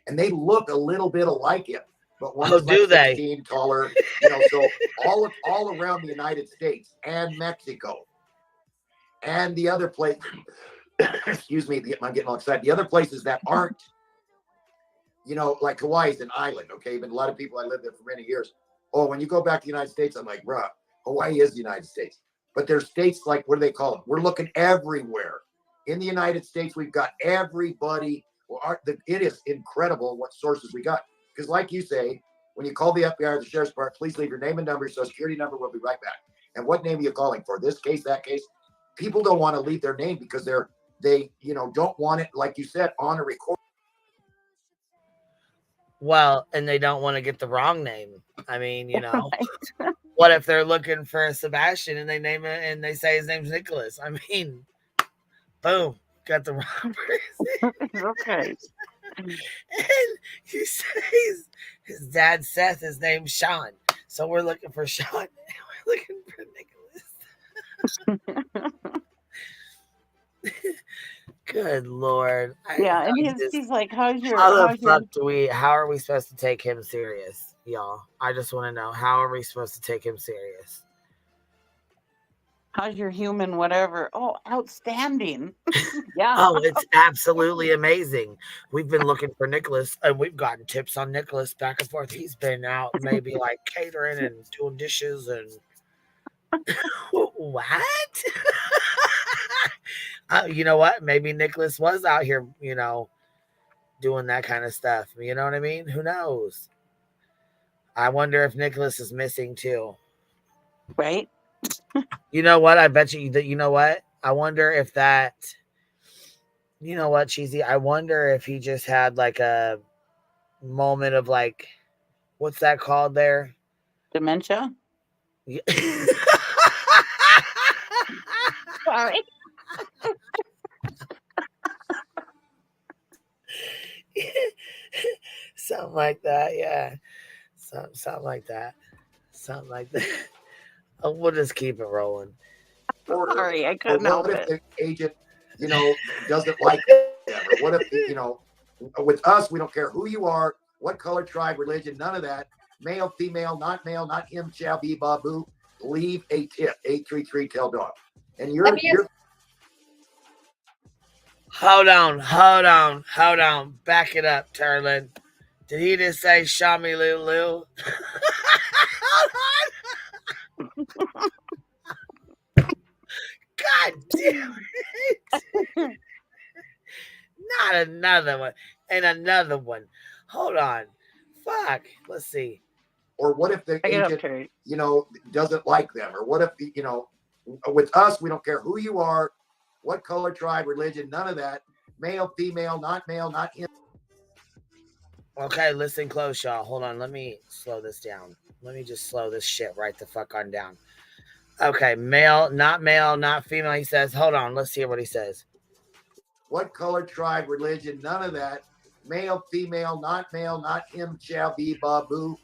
and they look a little bit alike him, but one is like 16 taller, so all around the United States and Mexico and the other place, excuse me, I'm getting all excited. The other places that aren't, like Hawaii's an island, okay? But a lot of people, I lived there for many years. Oh, when you go back to the United States, I'm like, bruh, Hawaii is the United States. But there's states like, what do they call them? We're looking everywhere. In the United States, we've got everybody. It is incredible what sources we got. Because like you say, when you call the FBI or the sheriff's department, please leave your name and number, social security number. We'll be right back. And what name are you calling for? This case, that case? People don't want to leave their name because they don't want it, like you said, on a record. Well, and they don't want to get the wrong name. I mean, what if they're looking for a Sebastian and they name it and they say his name's Nicholas? I mean, boom, got the wrong person. Okay. And you say his dad Seth, his name's Sean. So we're looking for Sean. We're looking for Nicholas. Good Lord. Yeah, and he's like, how are we supposed to take him serious, y'all? I just want to know, how are we supposed to take him serious? How's your human whatever? Oh, outstanding. Yeah. Oh, it's absolutely amazing. We've been looking for Nicholas and we've gotten tips on Nicholas back and forth. He's been out maybe like catering and doing dishes and what? You know what? Maybe Nicholas was out here, doing that kind of stuff. You know what I mean? Who knows? I wonder if Nicholas is missing too. Right? You know what? I bet you that, I wonder if that, Cheesy? I wonder if he just had like a moment of like, what's that called there? Dementia? Yeah. Sorry. Something like that, yeah. Something like that. Something like that. Oh, we'll just keep it rolling. Sorry, I couldn't help it. What if the agent, doesn't like it? What if, with us, we don't care who you are, what color, tribe, religion, none of that. male, female, not him, shall be Babu. Leave a tip. 833 tell dog. And you're Hold on. Back it up, Turlin. Did he just say Shami Lulu? God damn it. Not another one. And another one. Hold on. Fuck. Let's see. Or what if the agent, doesn't like them? Or what if, with us, we don't care who you are, what color, tribe, religion, none of that. Male, female, not him. Okay, listen close, y'all. Hold on. Let me slow this down. Let me just slow this shit right the fuck on down. Okay, male, not female. He says, hold on. Let's hear what he says. What color, tribe, religion, none of that. Male, female, not him, shall be Babu.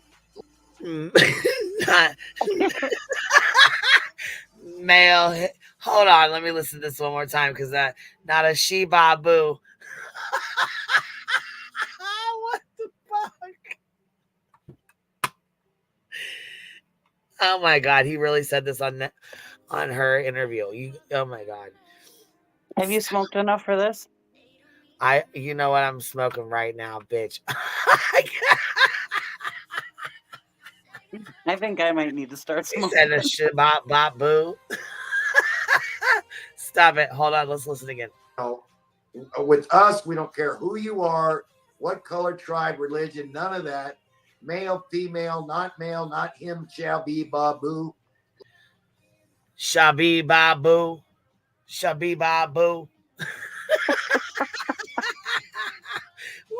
Male. Hold on. Let me listen to this one more time because that not a she Babu. What the fuck? Oh my God. He really said this on her interview. Oh my God. Have you smoked enough for this? You know what? I'm smoking right now, bitch. I think I might need to start He smoking. said a shabbat bop boo. Stop it. Hold on. Let's listen again. With us, we don't care who you are, what color, tribe, religion, none of that. Male, female, not him, shall be Babu. Shabi Babu. Shabi Babu.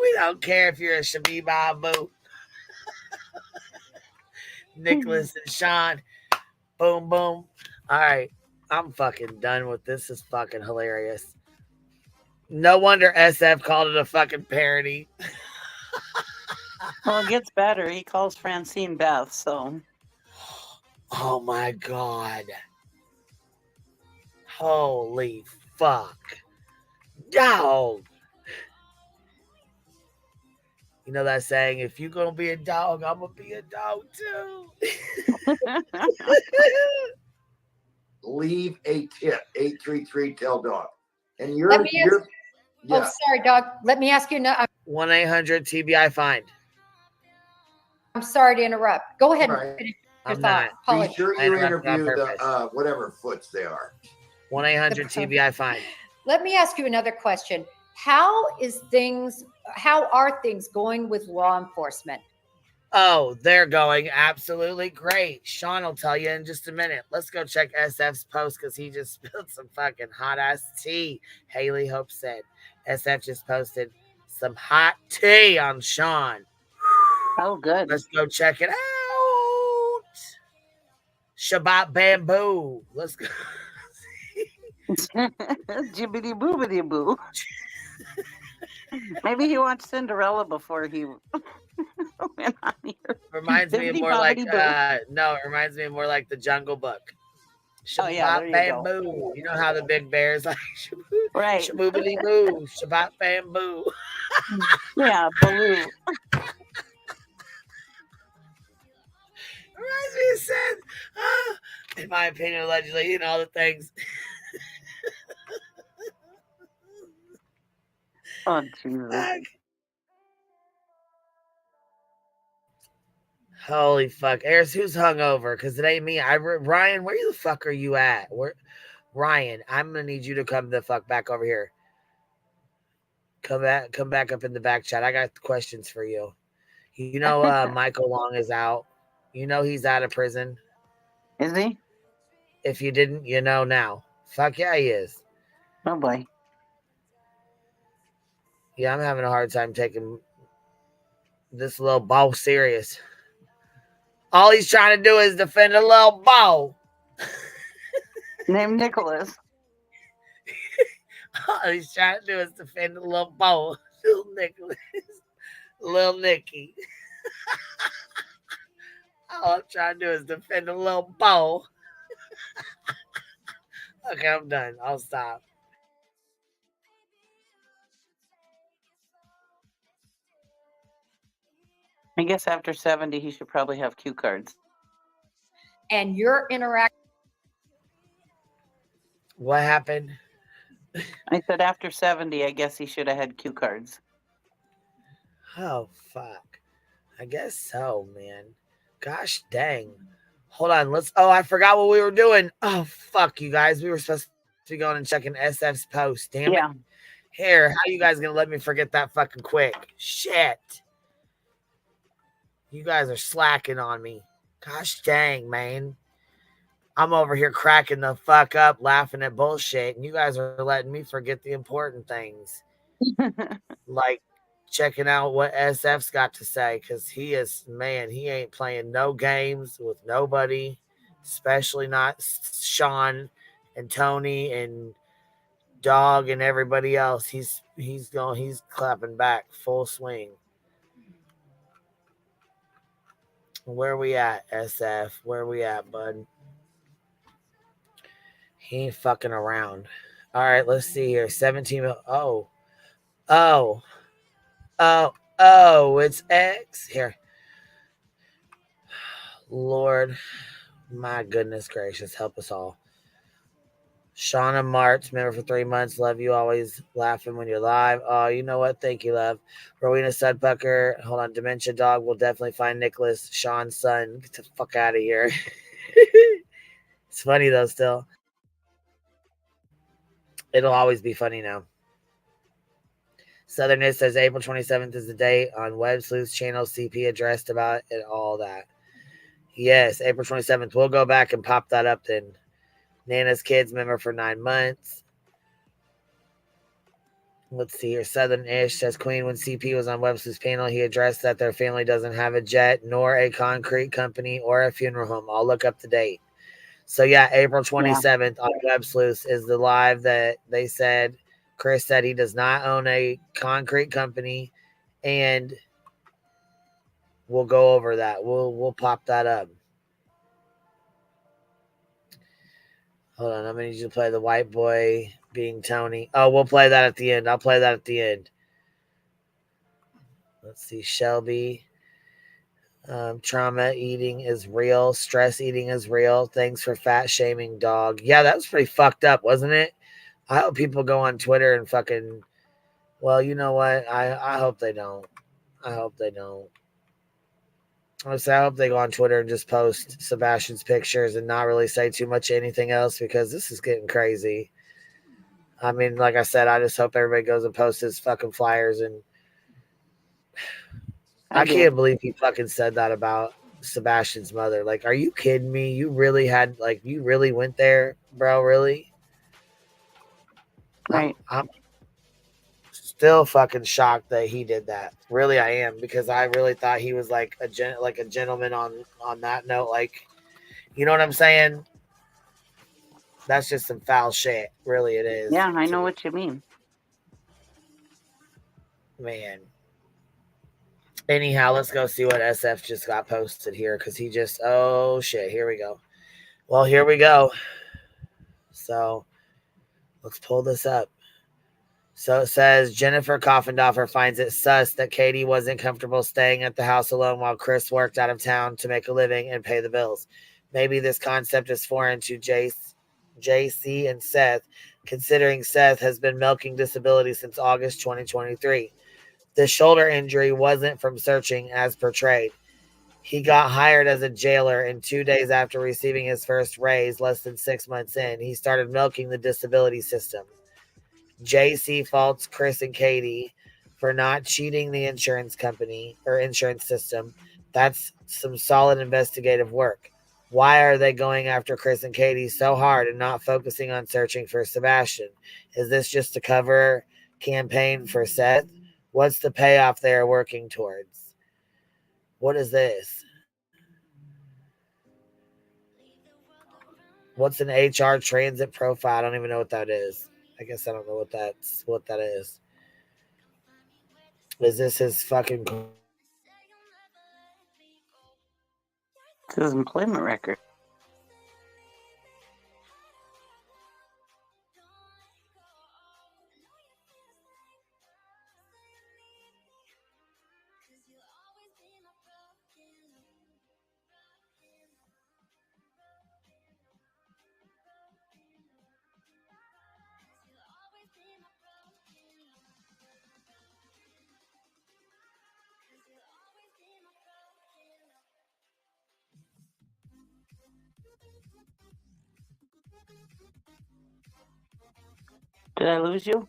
We don't care if you're a Shabi Babu. Nicholas and Sean. Boom, boom. All right. I'm fucking done with this. This is fucking hilarious. No wonder SF called it a fucking parody. Well, it gets better. He calls Francine Beth, so. Oh my God. Holy fuck. Dog. You know that saying, if you're going to be a dog, I'm going to be a dog too. Leave a tip. 833 tell dog. And Oh, sorry, dog. Let me ask you. 1-800 TBI find. I'm sorry to interrupt. Go ahead Right. and finish your I'm thought. Be sure you interview the whatever foots they are. 1-800 TBI find. Let me ask you another question. How are things going with law enforcement? Oh, they're going absolutely great. Sean will tell you in just a minute. Let's go check SF's post because he just spilled some fucking hot ass tea. Haley Hope said SF just posted some hot tea on Sean. Oh, good. Let's go check it out. Shabbat bamboo. Let's go. Jibbity boobity boo. Maybe he watched Cinderella before he went on here. Reminds me more like it reminds me more like the Jungle Book. Shabbat Oh, yeah, there you bamboo. go. You know how the big bear's like right. Shaboobity boo. Shabbat bamboo. Yeah, Baloo. Reminds me of Seth. In my opinion, allegedly, all the things. Oh, Jesus. Holy fuck. Eris, who's hungover? Because it ain't me. Ryan, where the fuck are you at? Ryan, I'm going to need you to come the fuck back over here. Come back up in the back chat. I got questions for you. You know Michael Long is out. You know he's out of prison. Is he? If you didn't, you know now. Fuck yeah, he is. Oh, boy. Yeah, I'm having a hard time taking this little ball serious. All he's trying to do is defend a little ball. Named Nicholas. All he's trying to do is defend a little ball. Little Nicholas. Little Nicky. All I'm trying to do is defend a little ball. Okay, I'm done. I'll stop. I guess after 70, he should probably have cue cards. And your interaction. What happened? I said after 70, I guess he should have had cue cards. Oh, fuck. I guess so, man. Gosh dang. Hold on. I forgot what we were doing. Oh, fuck, you guys. We were supposed to be going and checking SF's post. Damn it. Here, how you guys gonna let me forget that fucking quick? Shit. You guys are slacking on me. Gosh dang, man. I'm over here cracking the fuck up, laughing at bullshit, and you guys are letting me forget the important things. Like checking out what SF's got to say, because he ain't playing no games with nobody, especially not Sean and Tony and Dog and everybody else. He's clapping back full swing. Where we at, SF? Where we at, bud? He ain't fucking around. All right, let's see here. 17. Oh, it's X. Here. Lord, my goodness gracious, help us all. Shauna Martz, member for 3 months. Love you, always laughing when you're live. Oh, you know what? Thank you, love. Rowena Sudbucker. Hold on. Dementia Dog will definitely find Nicholas, Sean's son. Get the fuck out of here. It's funny, though, still. It'll always be funny now. Southernist says April 27th is the date on Web Sleuth's channel. CP addressed about it, all that. Yes, April 27th. We'll go back and pop that up then. Nana's Kids, member for 9 months. Let's see here. Southern-ish says Queen, when CP was on Web Sleuth's panel, he addressed that their family doesn't have a jet, nor a concrete company, or a funeral home. I'll look up the date. So, yeah, April 27th on Web Sleuth is the live that they said. Chris said he does not own a concrete company, and we'll go over that. We'll pop that up. Hold on, I'm going to need you to play the white boy being Tony. Oh, we'll play that at the end. I'll play that at the end. Let's see, Shelby. Trauma eating is real. Stress eating is real. Thanks for fat shaming, Dog. Yeah, that was pretty fucked up, wasn't it? I hope people go on Twitter and fucking... Well, you know what? I hope they don't. I hope they don't. Honestly, I hope they go on Twitter and just post Sebastian's pictures and not really say too much anything else, because this is getting crazy. I mean, like I said, I just hope everybody goes and posts his fucking flyers. And I can't believe he fucking said that about Sebastian's mother. Like, are you kidding me? You really went there, bro? Really? Right. I'm still fucking shocked that he did that. Really, I am, because I really thought he was like a gentleman on that note. Like, you know what I'm saying? That's just some foul shit. Really, it is. Yeah, I know what you mean. Man. Anyhow, let's go see what SF just got posted here, because he just... Oh, shit. Here we go. Well, here we go. So, let's pull this up. So it says, Jennifer Coffendorfer finds it sus that Katie wasn't comfortable staying at the house alone while Chris worked out of town to make a living and pay the bills. Maybe this concept is foreign to JC and Seth, considering Seth has been milking disability since August 2023. The shoulder injury wasn't from searching as portrayed. He got hired as a jailer, and 2 days after receiving his first raise, less than 6 months in, he started milking the disability system. JC faults Chris and Katie for not cheating the insurance company or insurance system. That's some solid investigative work. Why are they going after Chris and Katie so hard and not focusing on searching for Sebastian? Is this just a cover campaign for Seth? What's the payoff they are working towards? What is this? What's an HR transit profile? I don't even know what that is. I guess I don't know what that is. Is this his fucking... It's his employment record. Did I lose you?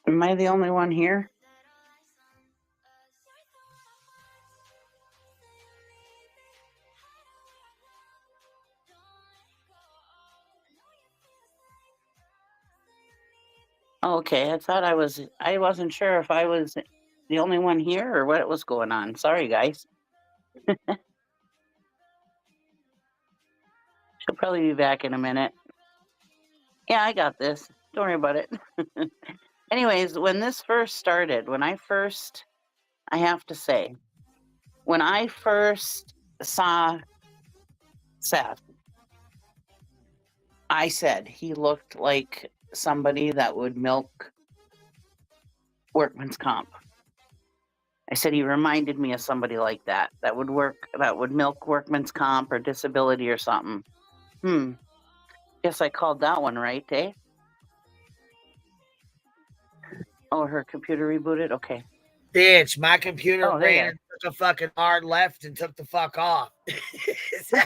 Am I the only one here? Okay, I wasn't sure if I was the only one here or what was going on. Sorry, guys. She'll probably be back in a minute. Yeah, I got this. Don't worry about it. Anyways, when this first started, I have to say, when I first saw Seth, I said he looked like somebody that would milk workman's comp. I said he reminded me of somebody like that would milk workman's comp or disability or something. Guess I called that one right, eh? Oh, her computer rebooted? Okay. Bitch, my computer Oh, ran and took a fucking hard left and took the fuck off. It said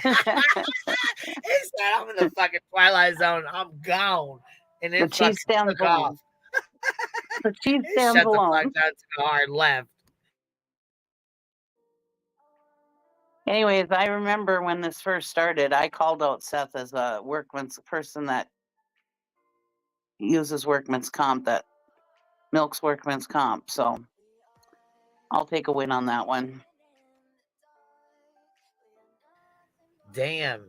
I'm in the fucking Twilight Zone. I'm gone. And then The cheese stands took off. alone. The cheese It stands shut the alone. fuck down, took a hard left. Anyways, I remember when this first started, I called out Seth as a person that uses workman's comp, that milks workman's comp. So I'll take a win on that one. Damn.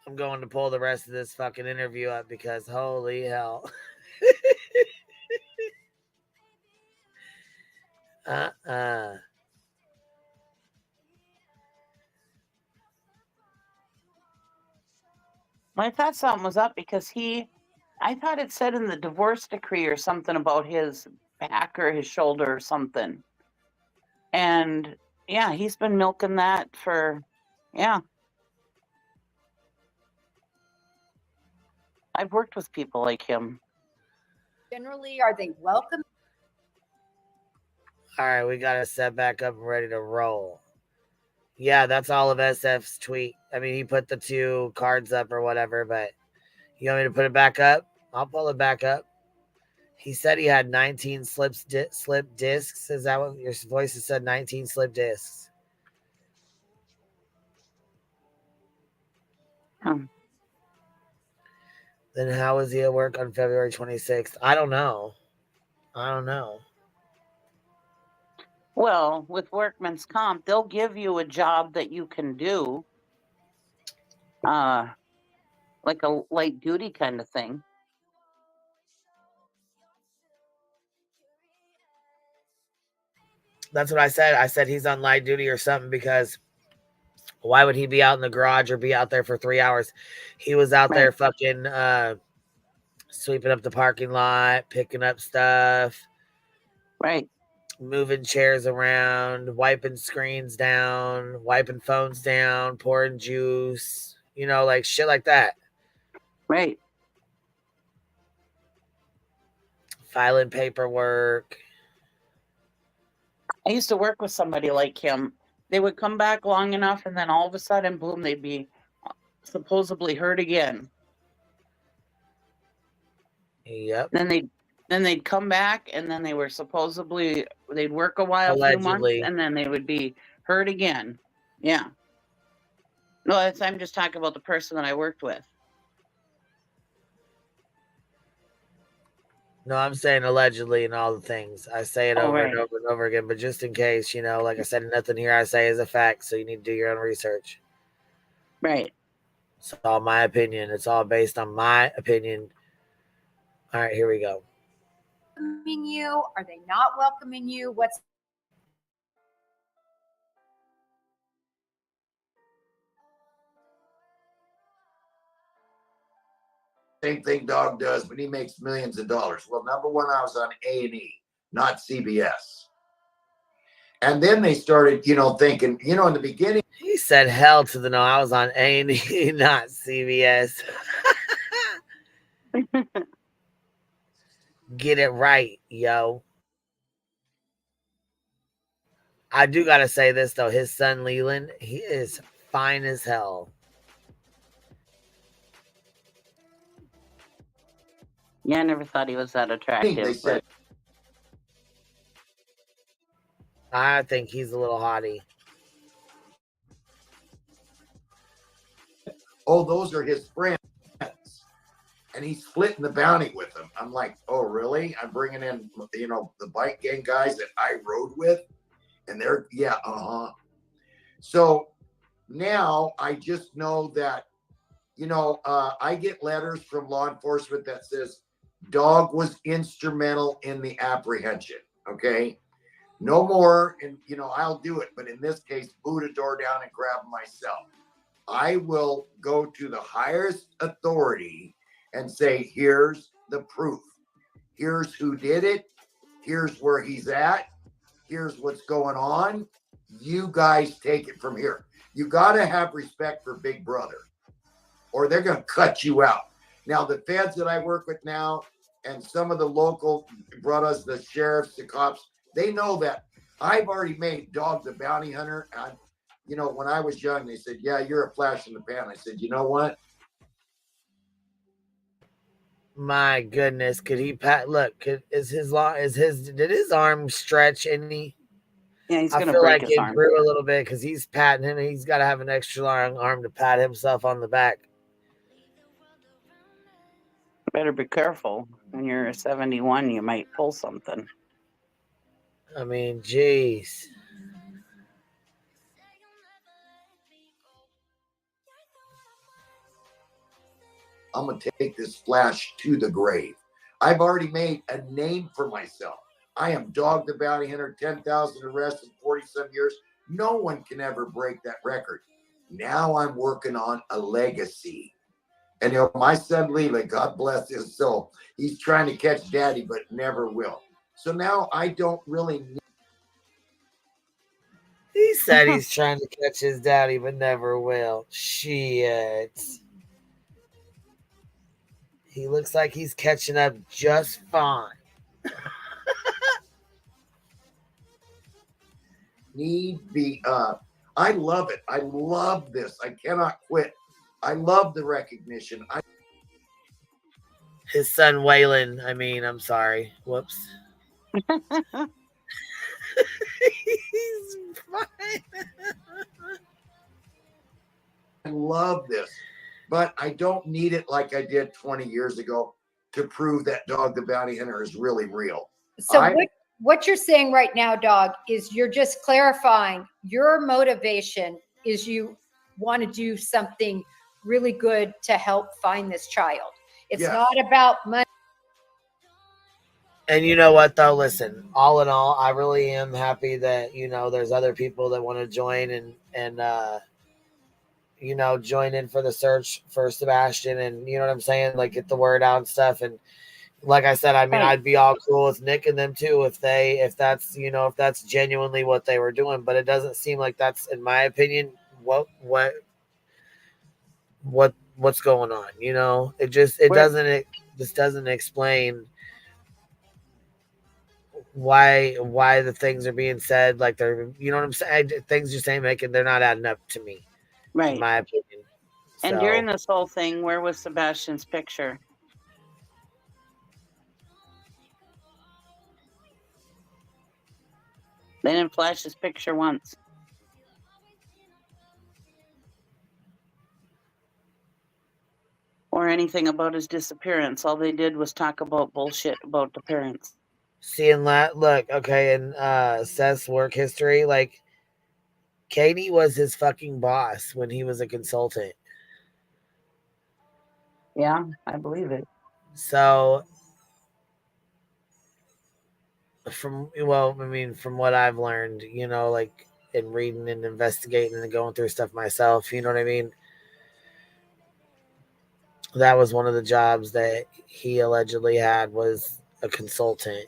I'm going to pull the rest of this fucking interview up because holy hell. I thought something was up because I thought it said in the divorce decree or something about his back or his shoulder or something. And yeah, he's been milking that for, yeah. I've worked with people like him. Generally, are they welcome? All right, we got to set back up and ready to roll. Yeah, that's all of SF's tweet. I mean, he put the 2 cards up or whatever, but you want me to put it back up? I'll pull it back up. He said he had 19 slip discs. Is that what your voice has said? 19 slip discs. Then how was he at work on February 26th? I don't know. Well, with workman's comp, they'll give you a job that you can do, like a light duty kind of thing. That's what I said. I said he's on light duty or something because why would he be out in the garage or be out there for 3 hours? He was out there fucking sweeping up the parking lot, picking up stuff. Right. Moving chairs around, wiping screens down, wiping phones down, pouring juice, like shit like that. Right. Filing paperwork. I used to work with somebody like him. They would come back long enough and then all of a sudden, boom, they'd be supposedly hurt again. Yep. Then they'd come back and then they were they'd work a while, allegedly, a few months, and then they would be hurt again. Yeah. No, I'm just talking about the person that I worked with. No, I'm saying allegedly and all the things. I say it over and right. over and over again, but just in case, like I said, nothing here I say is a fact, so you need to do your own research. Right. It's all my opinion. It's all based on my opinion. All right, here we go. Welcoming you? Are they not welcoming you? What's Same thing Dog does, but he makes millions of dollars. Well, number one, I was on A&E, not CBS. And then they started, thinking, in the beginning. He said hell to the no. I was on A&E, not CBS. Get it right, yo. I do got to say this, though. His son, Leland, he is fine as hell. Yeah, I never thought he was that attractive. They said, I think he's a little hottie. oh, those are his friends. And he's splitting the bounty with them. I'm like, oh, really? I'm bringing in, the bike gang guys that I rode with. And they're, yeah, So now I just know that, I get letters from law enforcement that says Dog was instrumental in the apprehension. Okay. No more. And, I'll do it. But in this case, boot a door down and grab myself. I will go to the highest authority and say, here's the proof. Here's who did it. Here's where he's at. Here's what's going on. You guys take it from here. You got to have respect for Big Brother or they're going to cut you out. Now, the feds that I work with now and some of the local brothers, the sheriffs, the cops, they know that I've already made Dog the bounty hunter. And, when I was young, they said, yeah, you're a flash in the pan. I said, you know what? My goodness, could he pat? Look, did his arm stretch any? Yeah, he's I gonna feel break like his it arm. grew a little bit because he's patting him. He's got to have an extra long arm to pat himself on the back. Better be careful. When you're 71, you might pull something. I mean, geez. I'm going to take this flash to the grave. I've already made a name for myself. I am Dog the Bounty Hunter, 10,000 arrests in 40-some years. No one can ever break that record. Now I'm working on a legacy. And my son Leland, God bless his soul, he's trying to catch daddy, but never will. So now I don't really need. He said he's trying to catch his daddy, but never will. Shit. He looks like he's catching up just fine. I love it. I love this. I cannot quit. I love the recognition. His son Waylon. I'm sorry. Whoops. He's fine. I love this, but I don't need it like I did 20 years ago to prove that Dog the Bounty Hunter is really real. So what you're saying right now, Dog, is you're just clarifying your motivation is you want to do something really good to help find this child. It's not about money. And you know what, though? Listen, all in all, I really am happy that, there's other people that want to join and join in for the search for Sebastian and, you know what I'm saying? Like, get the word out and stuff. And like I said, I'd be all cool with Nick and them too if that's genuinely what they were doing. But it doesn't seem like that's, in my opinion, what's going on. It just doesn't explain why the things are being said like they're, you know what I'm saying? Things just ain't they're not adding up to me, right? In my opinion. And during this whole thing, where was Sebastian's picture? They didn't flash his picture once. or anything about his disappearance. All they did was talk about bullshit about the parents. Seeing that, look, okay, in Seth's work history, like Katie was his fucking boss when he was a consultant. Yeah, I believe it. So from what I've learned, like in reading and investigating and going through stuff myself, you know what I mean? That was one of the jobs that he allegedly had, was a consultant.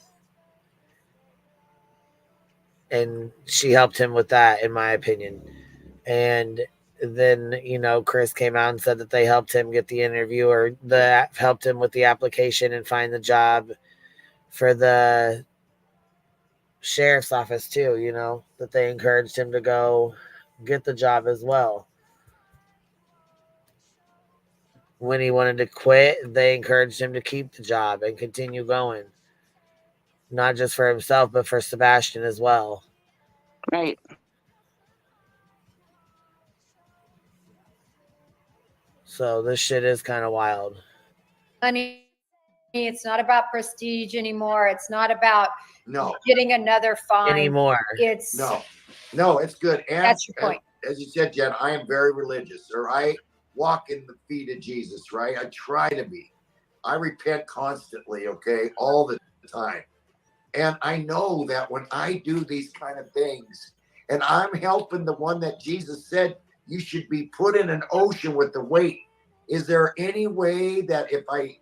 And she helped him with that, in my opinion. And then, Chris came out and said that they helped him get the interview, or helped him with the application and find the job for the sheriff's office too, that they encouraged him to go get the job as well. When he wanted to quit, they encouraged him to keep the job and continue going. Not just for himself, but for Sebastian as well. Right. So this shit is kind of wild. Money. It's not about prestige anymore. It's not about No. getting another fine Anymore. It's No, it's good. And that's your point. As you said, Jen, I am very religious, or I walk in the feet of Jesus, right? I try to be. I repent constantly, okay, all the time. And I know that when I do these kind of things, and I'm helping the one that Jesus said you should be put in an ocean with the weight, is there any way that if I,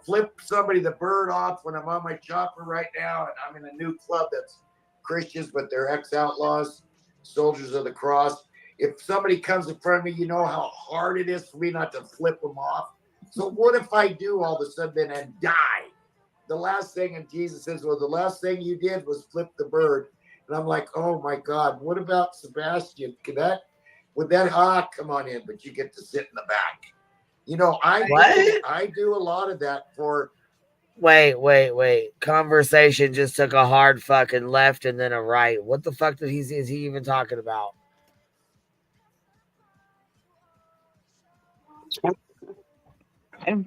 flip somebody the bird off when I'm on my chopper right now, and I'm in a new club that's Christians, but they're ex-outlaws, soldiers of the cross, if somebody comes in front of me, you know how hard it is for me not to flip them off? So what if I do all of a sudden and die? The last thing, and Jesus says, well, the last thing you did was flip the bird. And I'm like, oh my God, what about Sebastian? Come on in, but you get to sit in the back. I do a lot of that for. Wait. Conversation just took a hard fucking left and then a right. What the fuck is he even talking about? I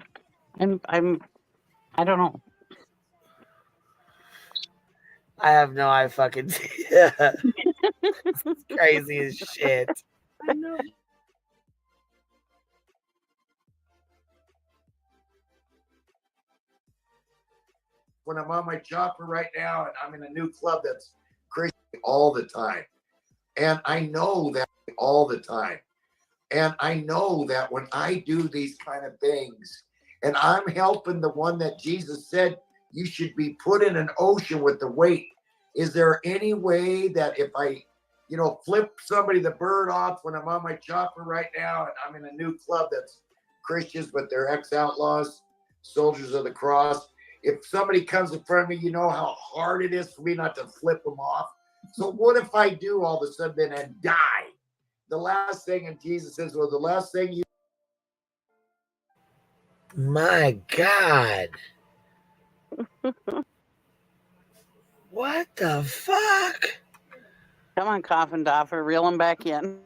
don't know. I have no I fucking it's crazy as shit. I know. When I'm on my chopper right now, and I'm in a new club that's Christian all the time. And I know that all the time. And I know that when I do these kind of things, and I'm helping the one that Jesus said you should be put in an ocean with the weight, is there any way that if I, flip somebody the bird off when I'm on my chopper right now, and I'm in a new club that's Christians, but they're ex-outlaws, soldiers of the cross, if somebody comes in front of me, you know how hard it is for me not to flip them off? So what if I do all of a sudden and die? The last thing, and Jesus says, well, the last thing you. My God. What the fuck? Come on, Coffin Doffer, reel him back in.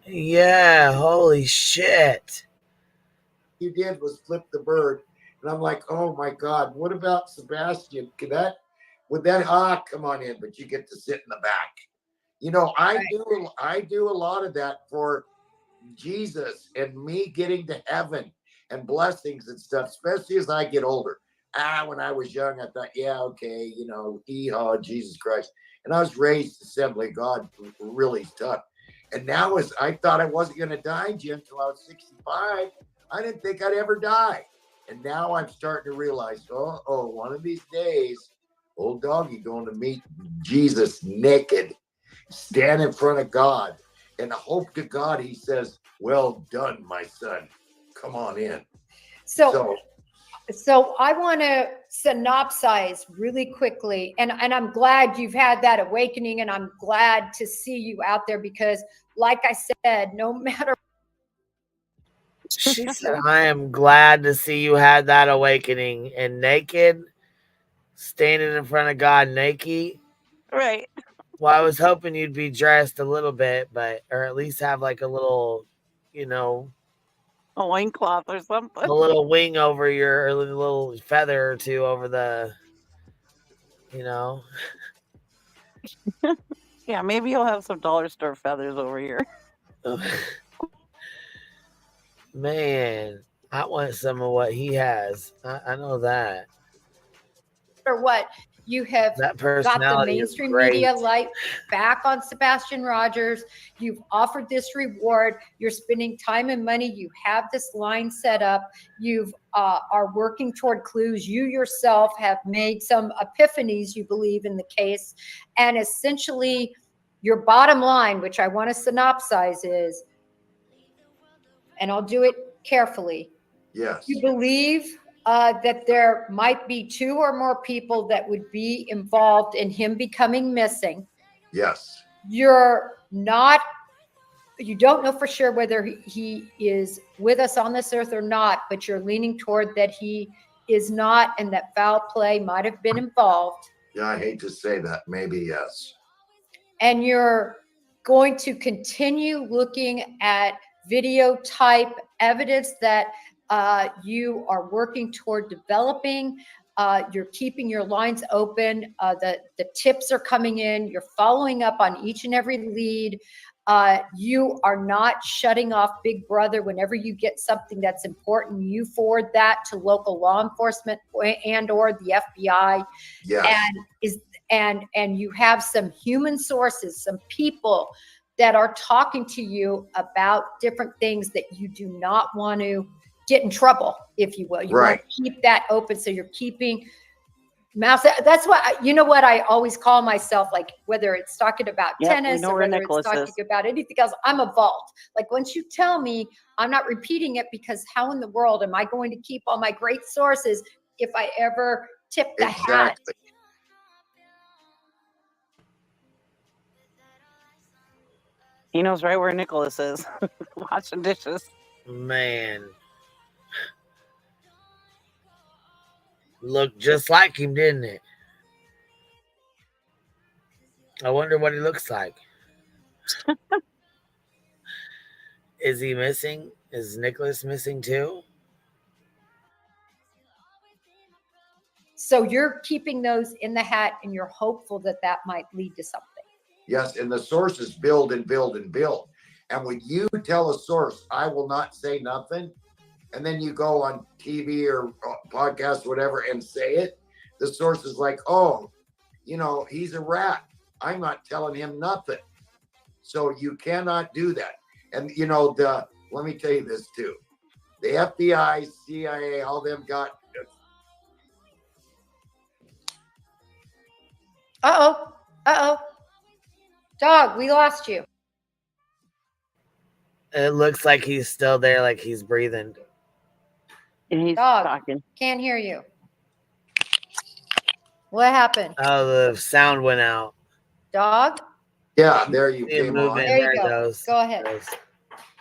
Yeah, holy shit. You did was flip the bird. And I'm like, oh my God, what about Sebastian? Come on in, but you get to sit in the back. I do a lot of that for Jesus and me getting to heaven and blessings and stuff, especially as I get older. When I was young, I thought, yeah, okay, Jesus Christ. And I was raised Assembly of God, really tough. And now as I thought I wasn't going to die, Jim, until I was 65, I didn't think I'd ever die. And now I'm starting to realize, one of these days, old doggy going to meet Jesus naked, stand in front of God, and I hope to God he says, well done, my son. Come on in. So I want to synopsize really quickly, and I'm glad you've had that awakening, and I'm glad to see you out there because, like I said, no matter. She said, I am glad to see you had that awakening. And naked, standing in front of God naked. Right. Well, I was hoping you'd be dressed a little bit, or at least have like a little, A loincloth or something. A little wing over your, or a little feather or two over the, you know. Yeah, maybe you'll have some dollar store feathers over here. Man, I want some of what he has. I know that. Or what? You have That got the personality is mainstream great. media light back on Sebastian Rogers. You've offered this reward. You're spending time and money. You have this line set up. You've are working toward clues. You yourself have made some epiphanies, you believe, in the case. And essentially, your bottom line, which I want to synopsize, is, and I'll do it carefully. Yes. You believe that there might be 2 or more people that would be involved in him becoming missing. Yes. You don't know for sure whether he is with us on this earth or not, but you're leaning toward that he is not, and that foul play might have been involved. Yeah, I hate to say that. Maybe yes. And you're going to continue looking at video type evidence that you are working toward developing. You're keeping your lines open. The tips are coming in. You're following up on each and every lead. You are not shutting off Big Brother. Whenever you get something that's important, you forward that to local law enforcement and or the FBI. Yes. And you have some human sources, some people that are talking to you about different things that you do not want to get in trouble, if you will. You want to keep that open, so you're keeping mouth. That's what you know. What I always call myself, like whether it's talking about tennis or whether it's talking about anything else, I'm a vault. Like once you tell me, I'm not repeating it, because how in the world am I going to keep all my great sources if I ever tip the hat? He knows right where Nicholas is, washing dishes. Man. Looked just like him, didn't it? I wonder what he looks like. Is he missing? Is Nicholas missing too? So you're keeping those in the hat, and you're hopeful that that might lead to something. Yes, and the sources build and build and build. And when you tell a source, I will not say nothing, and then you go on TV or podcast, whatever, and say it, the source is like, oh, you know, he's a rat. I'm not telling him nothing. So you cannot do that. And, you know, let me tell you this too. The FBI, CIA, all them got. Uh-oh. Dog, we lost you. It looks like he's still there, like he's breathing. And he's Dog, talking. can't hear you. What happened? Oh, the sound went out. Dog? Yeah, there you came on. There you go. Go ahead.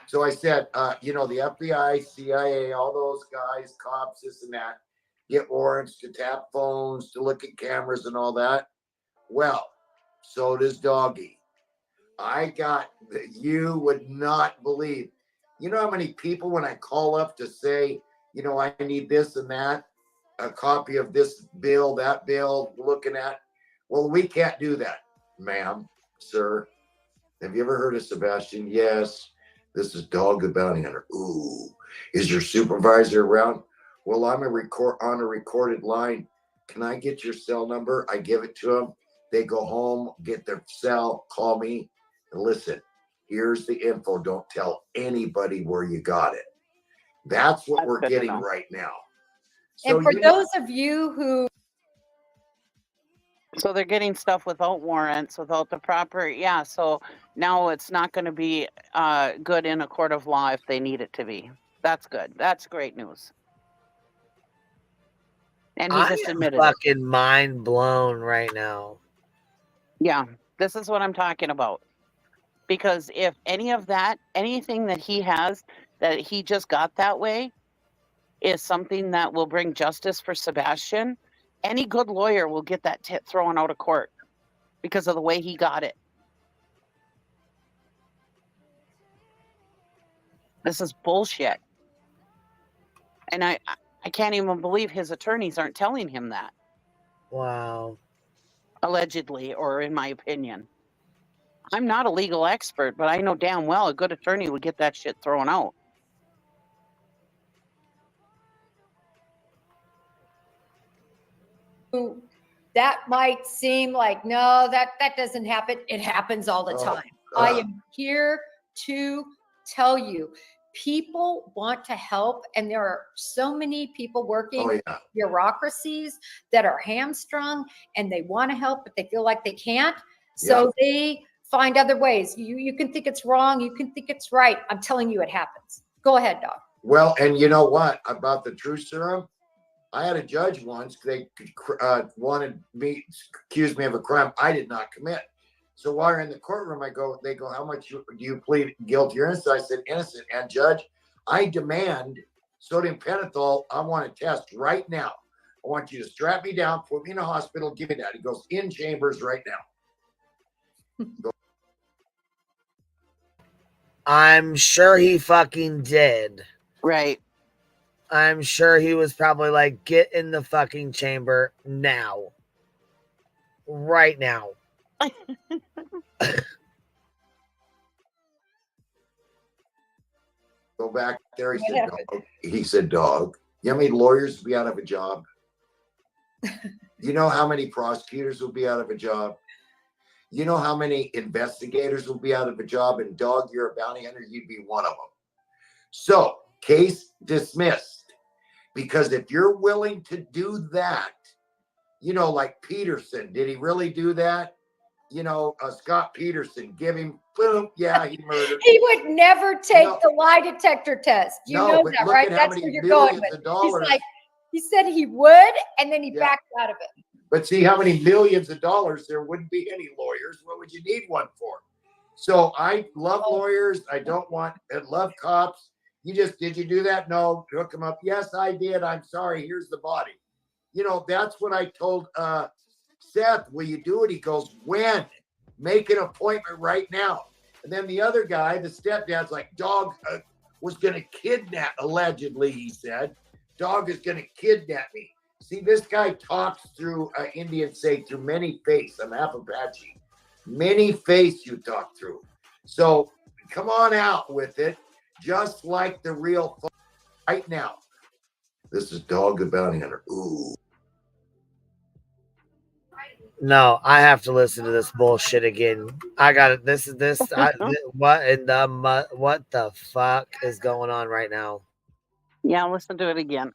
So I said, you know, the FBI, CIA, all those guys, cops, this and that, get warrants to tap phones, to look at cameras and all that. Well, so does Doggy. You would not believe. You know how many people, when I call up to say, you know, I need this and that, a copy of this bill, that bill, looking at. Well, we can't do that, ma'am, sir. Have you ever heard of Sebastian? Yes. This is Dog the Bounty Hunter. Ooh, is your supervisor around? Well, I'm on a recorded line. Can I get your cell number? I give it to them. They go home, get their cell, call me, and listen, here's the info. Don't tell anybody where you got it. That's what we're getting right now. So and for those of you who... So they're getting stuff without warrants, without the proper, so now it's not going to be good in a court of law if they need it to be. That's good. That's great news. And he just admitted it. Fucking mind blown right now. Yeah, this is what I'm talking about. Because if any of that, anything that he has that he just got that way is something that will bring justice for Sebastian, any good lawyer will get that thrown out of court because of the way he got it. This is bullshit. And I can't even believe his attorneys aren't telling him that. Wow. Allegedly, or in my opinion. I'm not a legal expert, but I know damn well a good attorney would get that shit thrown out. That might seem like, no, that doesn't happen. It happens all the time. I am here to tell you, people want to help, and there are so many people working bureaucracies that are hamstrung, and they want to help, but they feel like they can't. So they find other ways. You can think it's wrong. You can think it's right. I'm telling you, it happens. Go ahead, Doc. Well, and you know what about the truth serum? I had a judge once. They accused me of a crime I did not commit. So while you're in the courtroom, they go, how much do you plead guilty or innocent? I said, innocent. And judge, I demand sodium pentothal. I want a test right now. I want you to strap me down, put me in a hospital, give me that. He goes, in chambers right now. I'm sure he fucking did. Right. I'm sure he was probably like, get in the fucking chamber now. Right now. Go back there. He said, dog, you know how many lawyers will be out of a job? You know how many prosecutors will be out of a job? You know how many investigators will be out of a job? And dog, you're a bounty hunter, you'd be one of them. So, case dismissed. Because if you're willing to do that, you know, like Peterson, did he really do that? You know, Scott Peterson, give him, boom, yeah, he murdered. He would never take the lie detector test. You know that, right? That's where you're going with. He's like, he said he would, and then he backed out of it. But see how many millions of dollars there wouldn't be any lawyers. What would you need one for? So I love lawyers. I love cops. Did you do that? No. Hook them up. Yes, I did. I'm sorry. Here's the body. You know, that's what I told Seth. Will you do it? He goes, when? Make an appointment right now. And then the other guy, the stepdad's like, dog was going to kidnap, allegedly, he said. Dog is going to kidnap me. See, this guy talks through, Indians say, through many face. I'm half Apache. Many face you talk through. So come on out with it, just like the real right now. This is Dog the Bounty Hunter. Ooh. No, I have to listen to this bullshit again. I got it. What the fuck is going on right now? Yeah, listen to it again.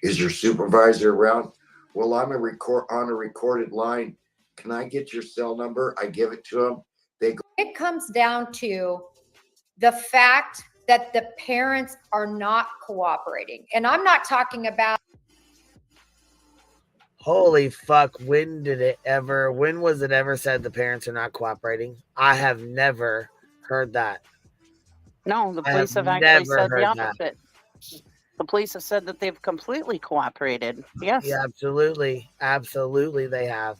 Is your supervisor around? Well, I'm on a recorded line. Can I get your cell number? I give it to them. It comes down to the fact that the parents are not cooperating. And I'm not talking about. Holy fuck. When was it ever said the parents are not cooperating? I have never heard that. No, the police have actually said the opposite. The police have said that they've completely cooperated. Yes. Yeah, absolutely. Absolutely, they have.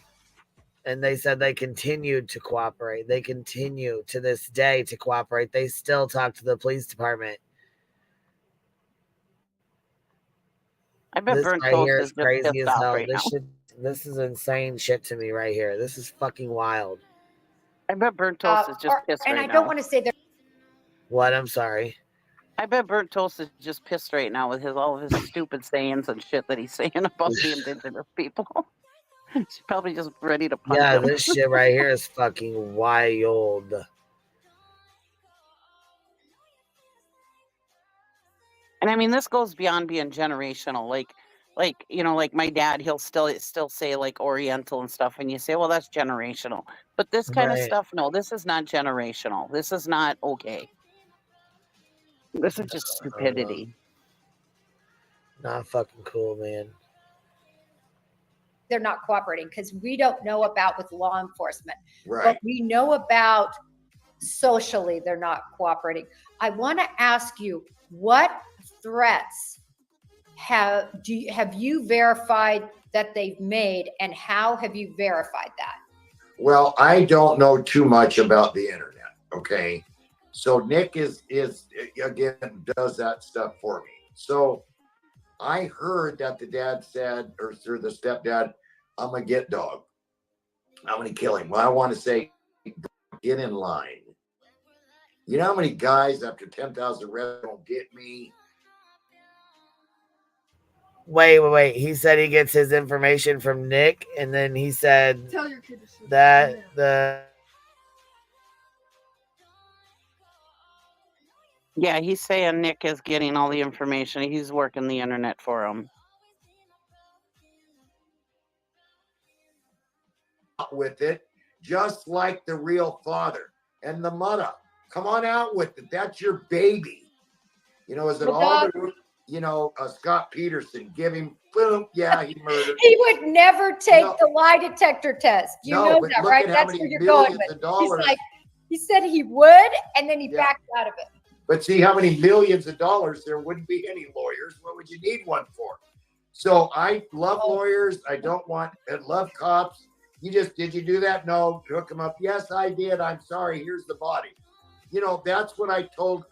And they said they continued to cooperate. They continue to this day to cooperate. They still talk to the police department. I bet Burnt right Toast here is is crazy as hell. right This is insane shit to me right here. This is fucking wild. I bet Burnt Toast is just pissed right now. And I don't want to say that. What? I'm sorry. I bet Burnt Toast is just pissed right now with all of his stupid sayings and shit that he's saying about the indigenous people. She's probably just ready to punch him. This shit right here is fucking wild. And I mean, this goes beyond being generational. Like you know, like my dad, he'll still say like Oriental and stuff, and you say, well, that's generational. But this kind of stuff, no, this is not generational. This is not okay. This is just stupidity. Not fucking cool, man. They're not cooperating because we don't know about with law enforcement. Right. But we know about socially they're not cooperating. I want to ask you, what threats have you verified that they've made, and how have you verified that? Well, I don't know too much about the internet. Okay. So Nick is again does that stuff for me. So I heard that the dad said, or through the stepdad, I'm a get dog. I'm gonna kill him. Well, I want to say, get in line. You know how many guys after 10,000 reps don't get me? Wait. He said he gets his information from Nick, and then he said that the Yeah, he's saying Nick is getting all the information. He's working the internet for him. With it, just like the real father and the mother. Come on out with it. That's your baby. You know, is it all the, you know, Scott Peterson, give him, boom, yeah, he murdered. He would never take the lie detector test. You know but that, look right? at how That's many where you're going millions with. of dollars. He's like, he said he would, and then he backed out of it. But see how many millions of dollars there wouldn't be any lawyers. What would you need one for? So I love lawyers. I love cops. Did you do that? No. Hook them up. Yes, I did. I'm sorry. Here's the body. You know, that's what I told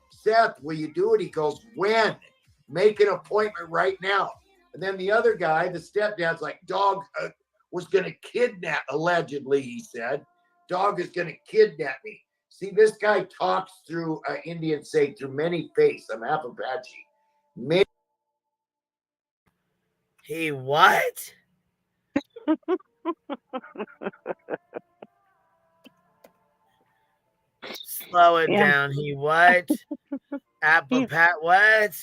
Seth. Will you do it? He goes, when? Make an appointment right now. And then the other guy, the stepdad's like, dog was going to kidnap, allegedly, he said. Dog is going to kidnap me. See, this guy talks through, Indians say, through many face. I'm half Apache. He what? Slow it down. He what? Apple Pat what?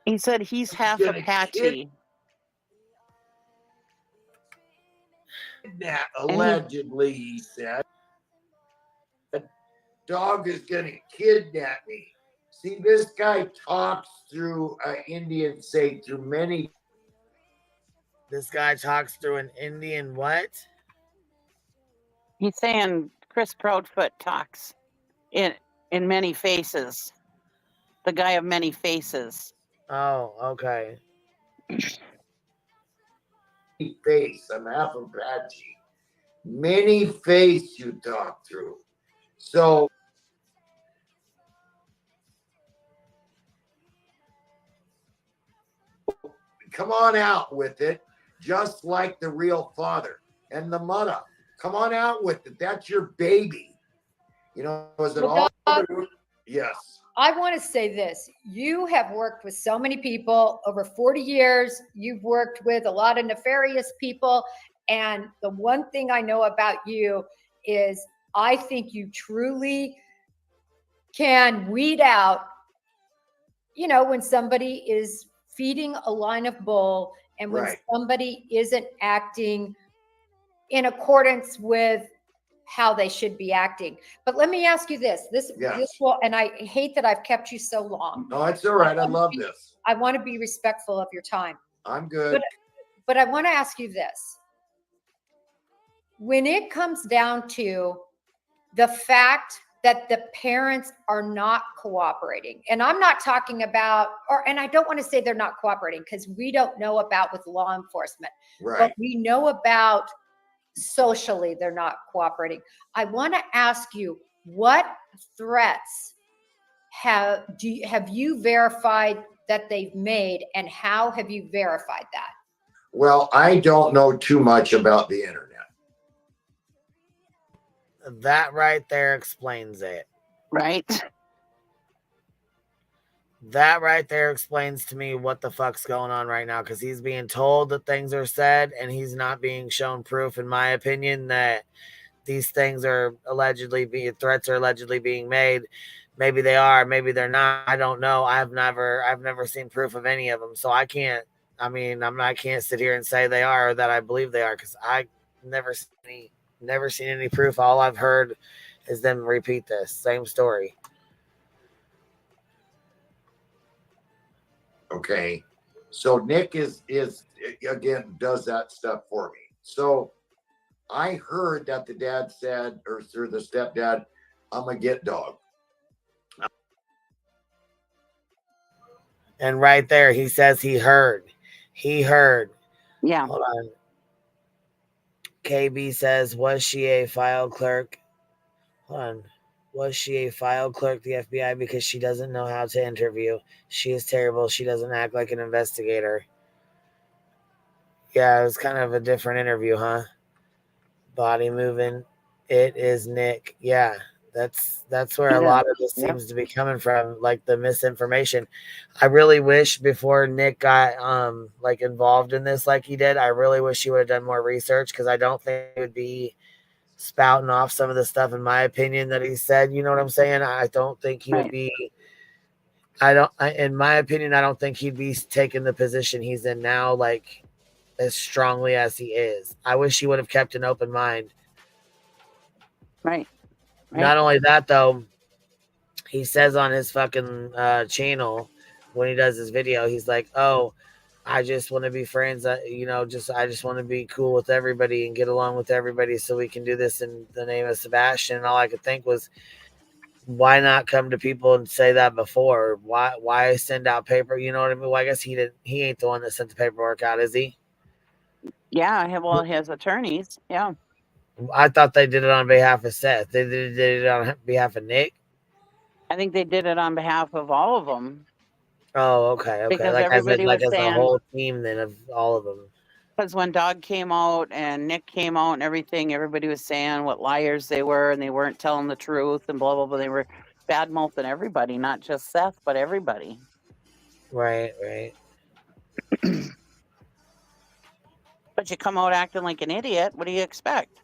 He said he's half Apache. That allegedly, he said. Dog is going to kidnap me. See, this guy talks through, Indians say, through many. This guy talks through an Indian what? He's saying Chris Proudfoot talks in many faces. The guy of many faces. Oh, okay. Face. I'm half Apache. Many face you talk through. So come on out with it, just like the real father and the mother. Come on out with it. That's your baby. You know, is it all? Yes. I want to say this. You have worked with so many people over 40 years. You've worked with a lot of nefarious people. And the one thing I know about you is I think you truly can weed out, you know, when somebody is feeding a line of bull and when somebody isn't acting in accordance with how they should be acting. But let me ask you this. This will, and I hate that I've kept you so long. No, it's all right. I love this. I want to be respectful of your time. I'm good. But I want to ask you this. When it comes down to the fact that the parents are not cooperating, and I'm not talking about, and I don't want to say they're not cooperating because we don't know about with law enforcement, but we know about socially they're not cooperating. I want to ask you, what threats have you verified that they've made, and how have you verified that? Well, I don't know too much about the internet. That right there explains it. Right? That right there explains to me what the fuck's going on right now, because he's being told that things are said and he's not being shown proof, in my opinion, that these things are threats are allegedly being made. Maybe they are, maybe they're not. I don't know. I've never seen proof of any of them. So I can't sit here and say they are or that I believe they are, because I never seen any proof. All I've heard is them repeat this same story. Okay. So Nick is again does that stuff for me. So I heard that the dad said, or through the stepdad, I'm a get dog. And right there, he says he heard. He heard. Yeah. Hold on. KB says, was she a file clerk? Hold on. Was she a file clerk at the FBI because she doesn't know how to interview? She is terrible. She doesn't act like an investigator. Yeah, it was kind of a different interview, huh? Body moving. It is Nick. Yeah, that's where a lot of this seems to be coming from, like the misinformation. I really wish before Nick got like involved in this like he did, I really wish he would have done more research, because I don't think he would be spouting off some of the stuff, in my opinion, that he said. You know what I'm saying? I don't think he would be. In my opinion, I don't think he'd be taking the position he's in now, like as strongly as he is. I wish he would have kept an open mind. Right. Not only that, though, he says on his fucking channel when he does his video, he's like, "Oh, I just want to be friends. I just want to be cool with everybody and get along with everybody, so we can do this in the name of Sebastian." And all I could think was, why not come to people and say that before? Why send out paper? You know what I mean? Well, I guess he ain't the one that sent the paperwork out, is he? Yeah, well, his attorneys. Yeah. I thought they did it on behalf of Seth. They did it on behalf of Nick. I think they did it on behalf of all of them. Oh, okay. Because Like everybody was as a saying, whole team then of all of them. because when Dog came out and Nick came out and everything, everybody was saying what liars they were and they weren't telling the truth and blah, blah, blah. They were bad mouthing everybody, not just Seth, but everybody. Right. But you come out acting like an idiot. What do you expect?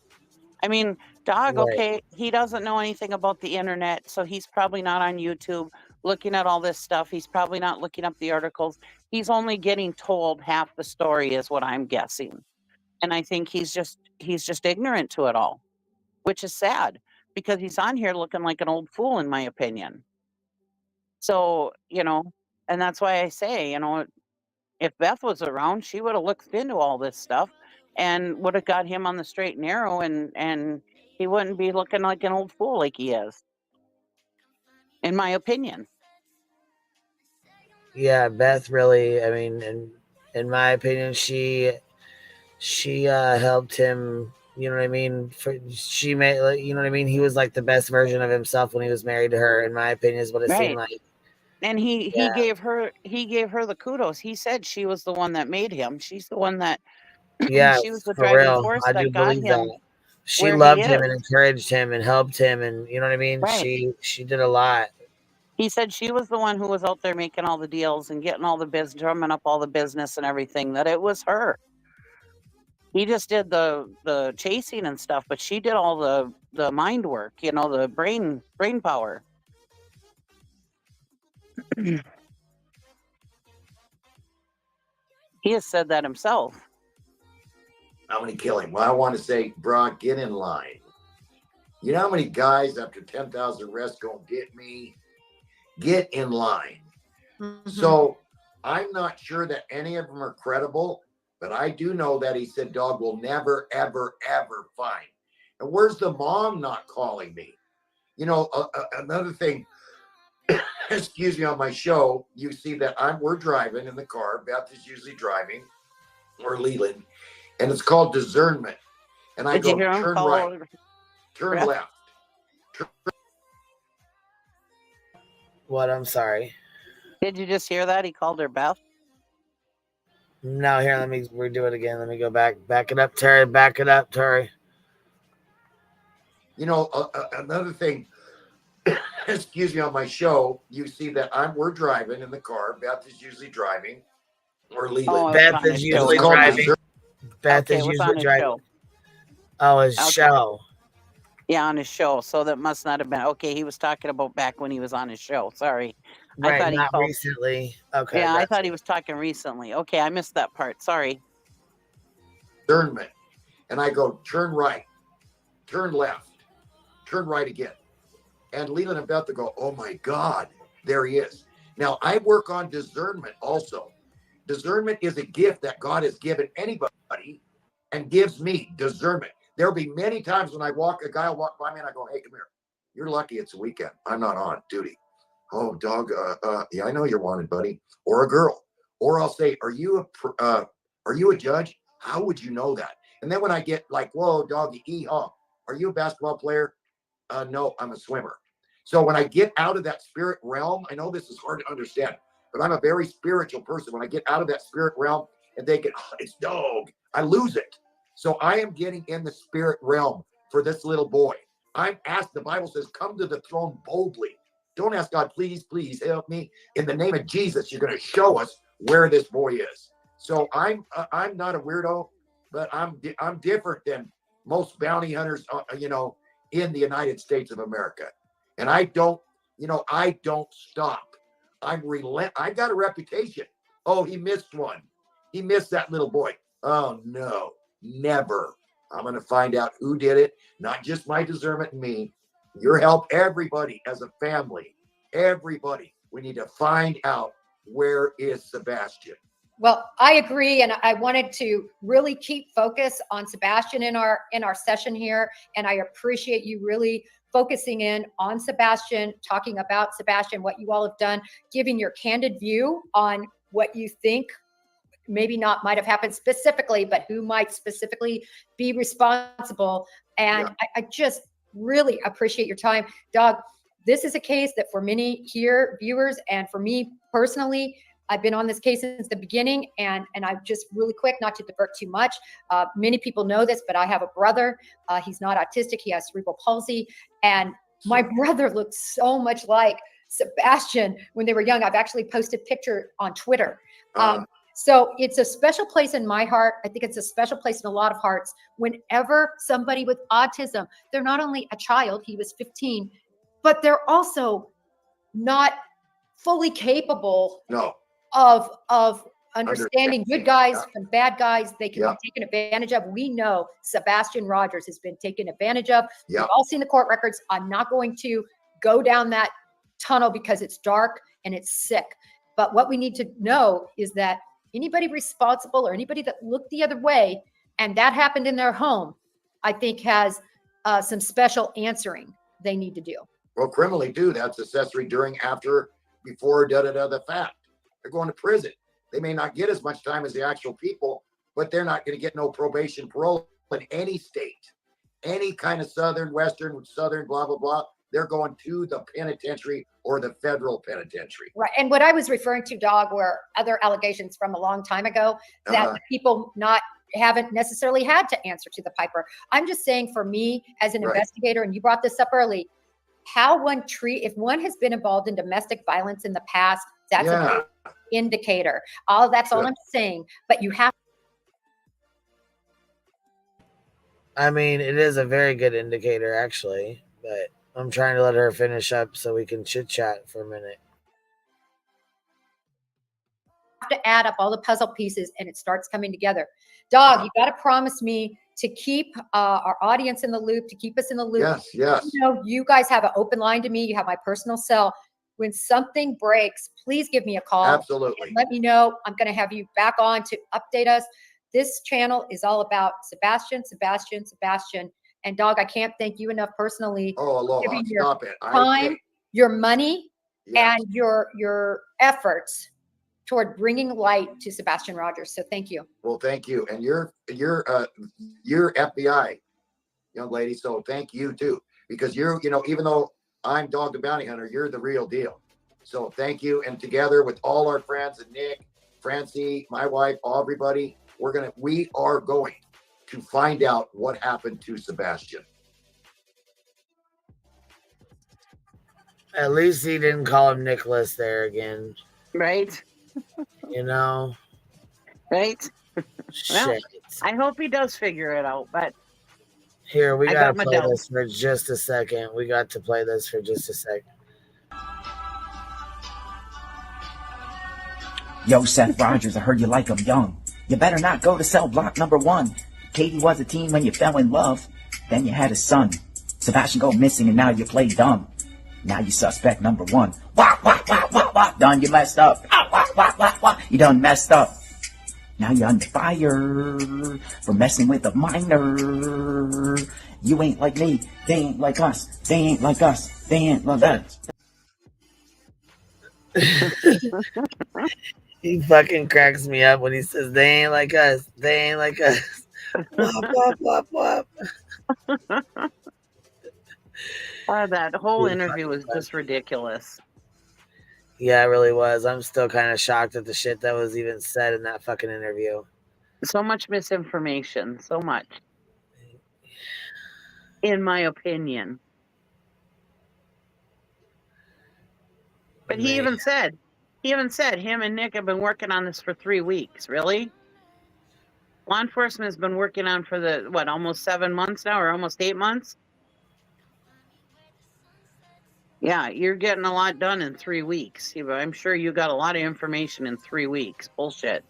I mean, Dog, Right. okay, he doesn't know anything about the internet, so he's probably not on YouTube looking at all this stuff. He's probably not looking up the articles. He's only getting told half the story, is what I'm guessing. And I think he's just ignorant to it all, which is sad, because he's on here looking like an old fool, in my opinion. So, and that's why I say, if Beth was around, she would have looked into all this stuff and would have got him on the straight and narrow, and he wouldn't be looking like an old fool like he is, in my opinion. Yeah, Beth really, I mean, in my opinion, she helped him, you know what I mean? She made, you know what I mean? He was like the best version of himself when he was married to her, in my opinion, is what it seemed like. And he gave her the kudos. He said she was the one that made him. She's the one that she was the for driving real. force I that do got believe him that. She where loved he him is. and encouraged him and helped him, and you know what I mean? Right. She did a lot. He said she was the one who was out there making all the deals and getting all the business, drumming up all the business and everything, that it was her. He just did the chasing and stuff, but she did all the mind work, the brain power. He has said that himself. I'm going to kill him. Well, I want to say, Brock, get in line. You know how many guys after 10,000 arrests go get me? Get in line. Mm-hmm. So I'm not sure that any of them are credible, but I do know that he said Dog will never, ever, ever find. And where's the mom not calling me? Another thing, excuse me, on my show, you see that we're driving in the car. Beth is usually driving, or Leland, and it's called discernment. And I go, turn right, turn left. What? I'm sorry. Did you just hear that? He called her Beth? No, here, let me redo it again. Let me go back. Back it up, Terry. Back it up, Terry. Another thing, excuse me, on my show, you see that we're driving in the car. Beth is usually driving, or Leland. Beth is usually driving. Beth is usually driving. Oh, his show. Yeah, on his show. So that must not have been okay. He was talking about back when he was on his show. Sorry, Right, I thought not he called recently. Okay. Yeah, I gotcha. thought he was talking recently. Okay, I missed that part. Sorry. Discernment. And I go, turn right, turn left, turn right again. And Leland and Beth will go, oh my God, there he is. Now, I work on discernment also. Discernment is a gift that God has given anybody and gives me discernment. There'll be many times when a guy will walk by me and I go, hey, come here. You're lucky it's a weekend. I'm not on duty. Oh, Dog, yeah, I know you're wanted, buddy. Or a girl. Or I'll say, are you a judge? How would you know that? And then when I get like, whoa, Doggy, are you a basketball player? No, I'm a swimmer. So when I get out of that spirit realm, I know this is hard to understand, but I'm a very spiritual person. When I get out of that spirit realm and they get, oh, it's dog, I lose it. So I am getting in the spirit realm for this little boy. I'm asked, the Bible says, come to the throne boldly. Don't ask God, please, please help me. In the name of Jesus, you're going to show us where this boy is. So I'm not a weirdo, but I'm different than most bounty hunters, in the United States of America. And I don't stop. I'm relent. I got a reputation. Oh, he missed one. He missed that little boy. Oh no, never. I'm going to find out who did it. Not just my discernment and me. Your help, everybody as a family, everybody. We need to find out where is Sebastian. Well, I agree, and I wanted to really keep focus on Sebastian in our session here, and I appreciate you really focusing in on Sebastian, talking about Sebastian, what you all have done, giving your candid view on what you think maybe not might have happened specifically, but who might specifically be responsible. And I just really appreciate your time. Doug, this is a case that for many here, viewers, and for me personally, I've been on this case since the beginning, and I just really quick, not to divert too much. Many people know this, but I have a brother. He's not autistic. He has cerebral palsy. And my brother looked so much like Sebastian when they were young. I've actually posted a picture on Twitter. So it's a special place in my heart. I think it's a special place in a lot of hearts. Whenever somebody with autism, they're not only a child, he was 15, but they're also not fully capable of understanding good guys from bad guys. They can be taken advantage of. We know Sebastian Rogers has been taken advantage of. We've all seen the court records. I'm not going to go down that tunnel because it's dark and it's sick. But what we need to know is that anybody responsible or anybody that looked the other way and that happened in their home, I think has some special answering they need to do. Well, criminally do. That's accessory during, after, before, the fact. They're going to prison. They may not get as much time as the actual people, but they're not going to get no probation, parole in any state, any kind of southern, western, southern, blah, blah, blah. They're going to the penitentiary or the federal penitentiary. Right. And what I was referring to, Dog, were other allegations from a long time ago that people haven't necessarily had to answer to the piper. I'm just saying, for me as an investigator, and you brought this up early, how one if one has been involved in domestic violence in the past, that's a good indicator. That's all I'm saying. But you have. I mean, it is a very good indicator, actually, but I'm trying to let her finish up so we can chit chat for a minute. Have to add up all the puzzle pieces and it starts coming together. Dog, you got to promise me to keep our audience in the loop, to keep us in the loop. Yes. You know, you guys have an open line to me. You have my personal cell. When something breaks, please give me a call. Absolutely. Let me know. I'm going to have you back on to update us. This channel is all about Sebastian. And Dog, I can't thank you enough personally. Oh, aloha. Giving your Stop it. time, your money, and your efforts toward bringing light to Sebastian Rogers. So thank you. Well, thank you. And you're FBI, young lady. So thank you too, because even though I'm Dog the Bounty Hunter, you're the real deal. So thank you. And together with all our friends and Nick, Francie, my wife, everybody, we are going to find out what happened to Sebastian. At least he didn't call him Nicholas there again. Right. Right? Well, I hope he does figure it out, but here, we got to play this for just a second. Yo, Seth Rogers, I heard you like him young. You better not go to cell block number 1. Katie was a teen when you fell in love. Then you had a son. Sebastian go missing and now you play dumb. Now you suspect number 1. Wah. Done, you messed up. Wah. You done messed up. Now you're under fire for messing with a minor. You ain't like me. They ain't like us. They ain't like us. They ain't like us. He fucking cracks me up when he says, they ain't like us. They ain't like us. Wop. That whole interview was just ridiculous. Yeah, it really was. I'm still kind of shocked at the shit that was even said in that fucking interview. So much misinformation. So much. In my opinion. But he even said him and Nick have been working on this for 3 weeks. Really? Law enforcement has been working on for almost 7 months now, or almost 8 months? Yeah, you're getting a lot done in 3 weeks. I'm sure you got a lot of information in 3 weeks. Bullshit.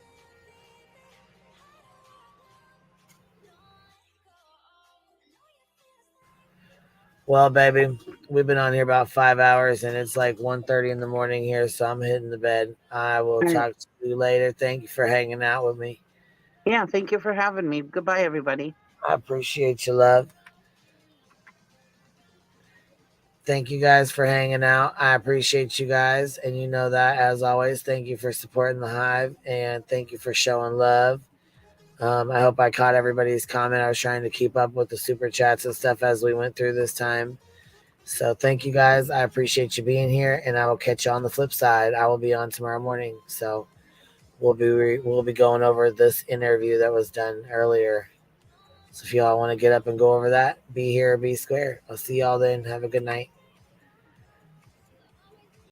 Well, baby, we've been on here about 5 hours, and it's like 1:30 in the morning here, so I'm hitting the bed. I will talk to you later. Thank you for hanging out with me. Yeah, thank you for having me. Goodbye, everybody. I appreciate you, love. Thank you guys for hanging out. I appreciate you guys. And you know that, as always, thank you for supporting the Hive, and thank you for showing love. I hope I caught everybody's comment. I was trying to keep up with the super chats and stuff as we went through this time. So thank you guys. I appreciate you being here, and I will catch you on the flip side. I will be on tomorrow morning. So we'll be going over this interview that was done earlier. So if y'all want to get up and go over that, be here or be square. I'll see y'all then. Have a good night.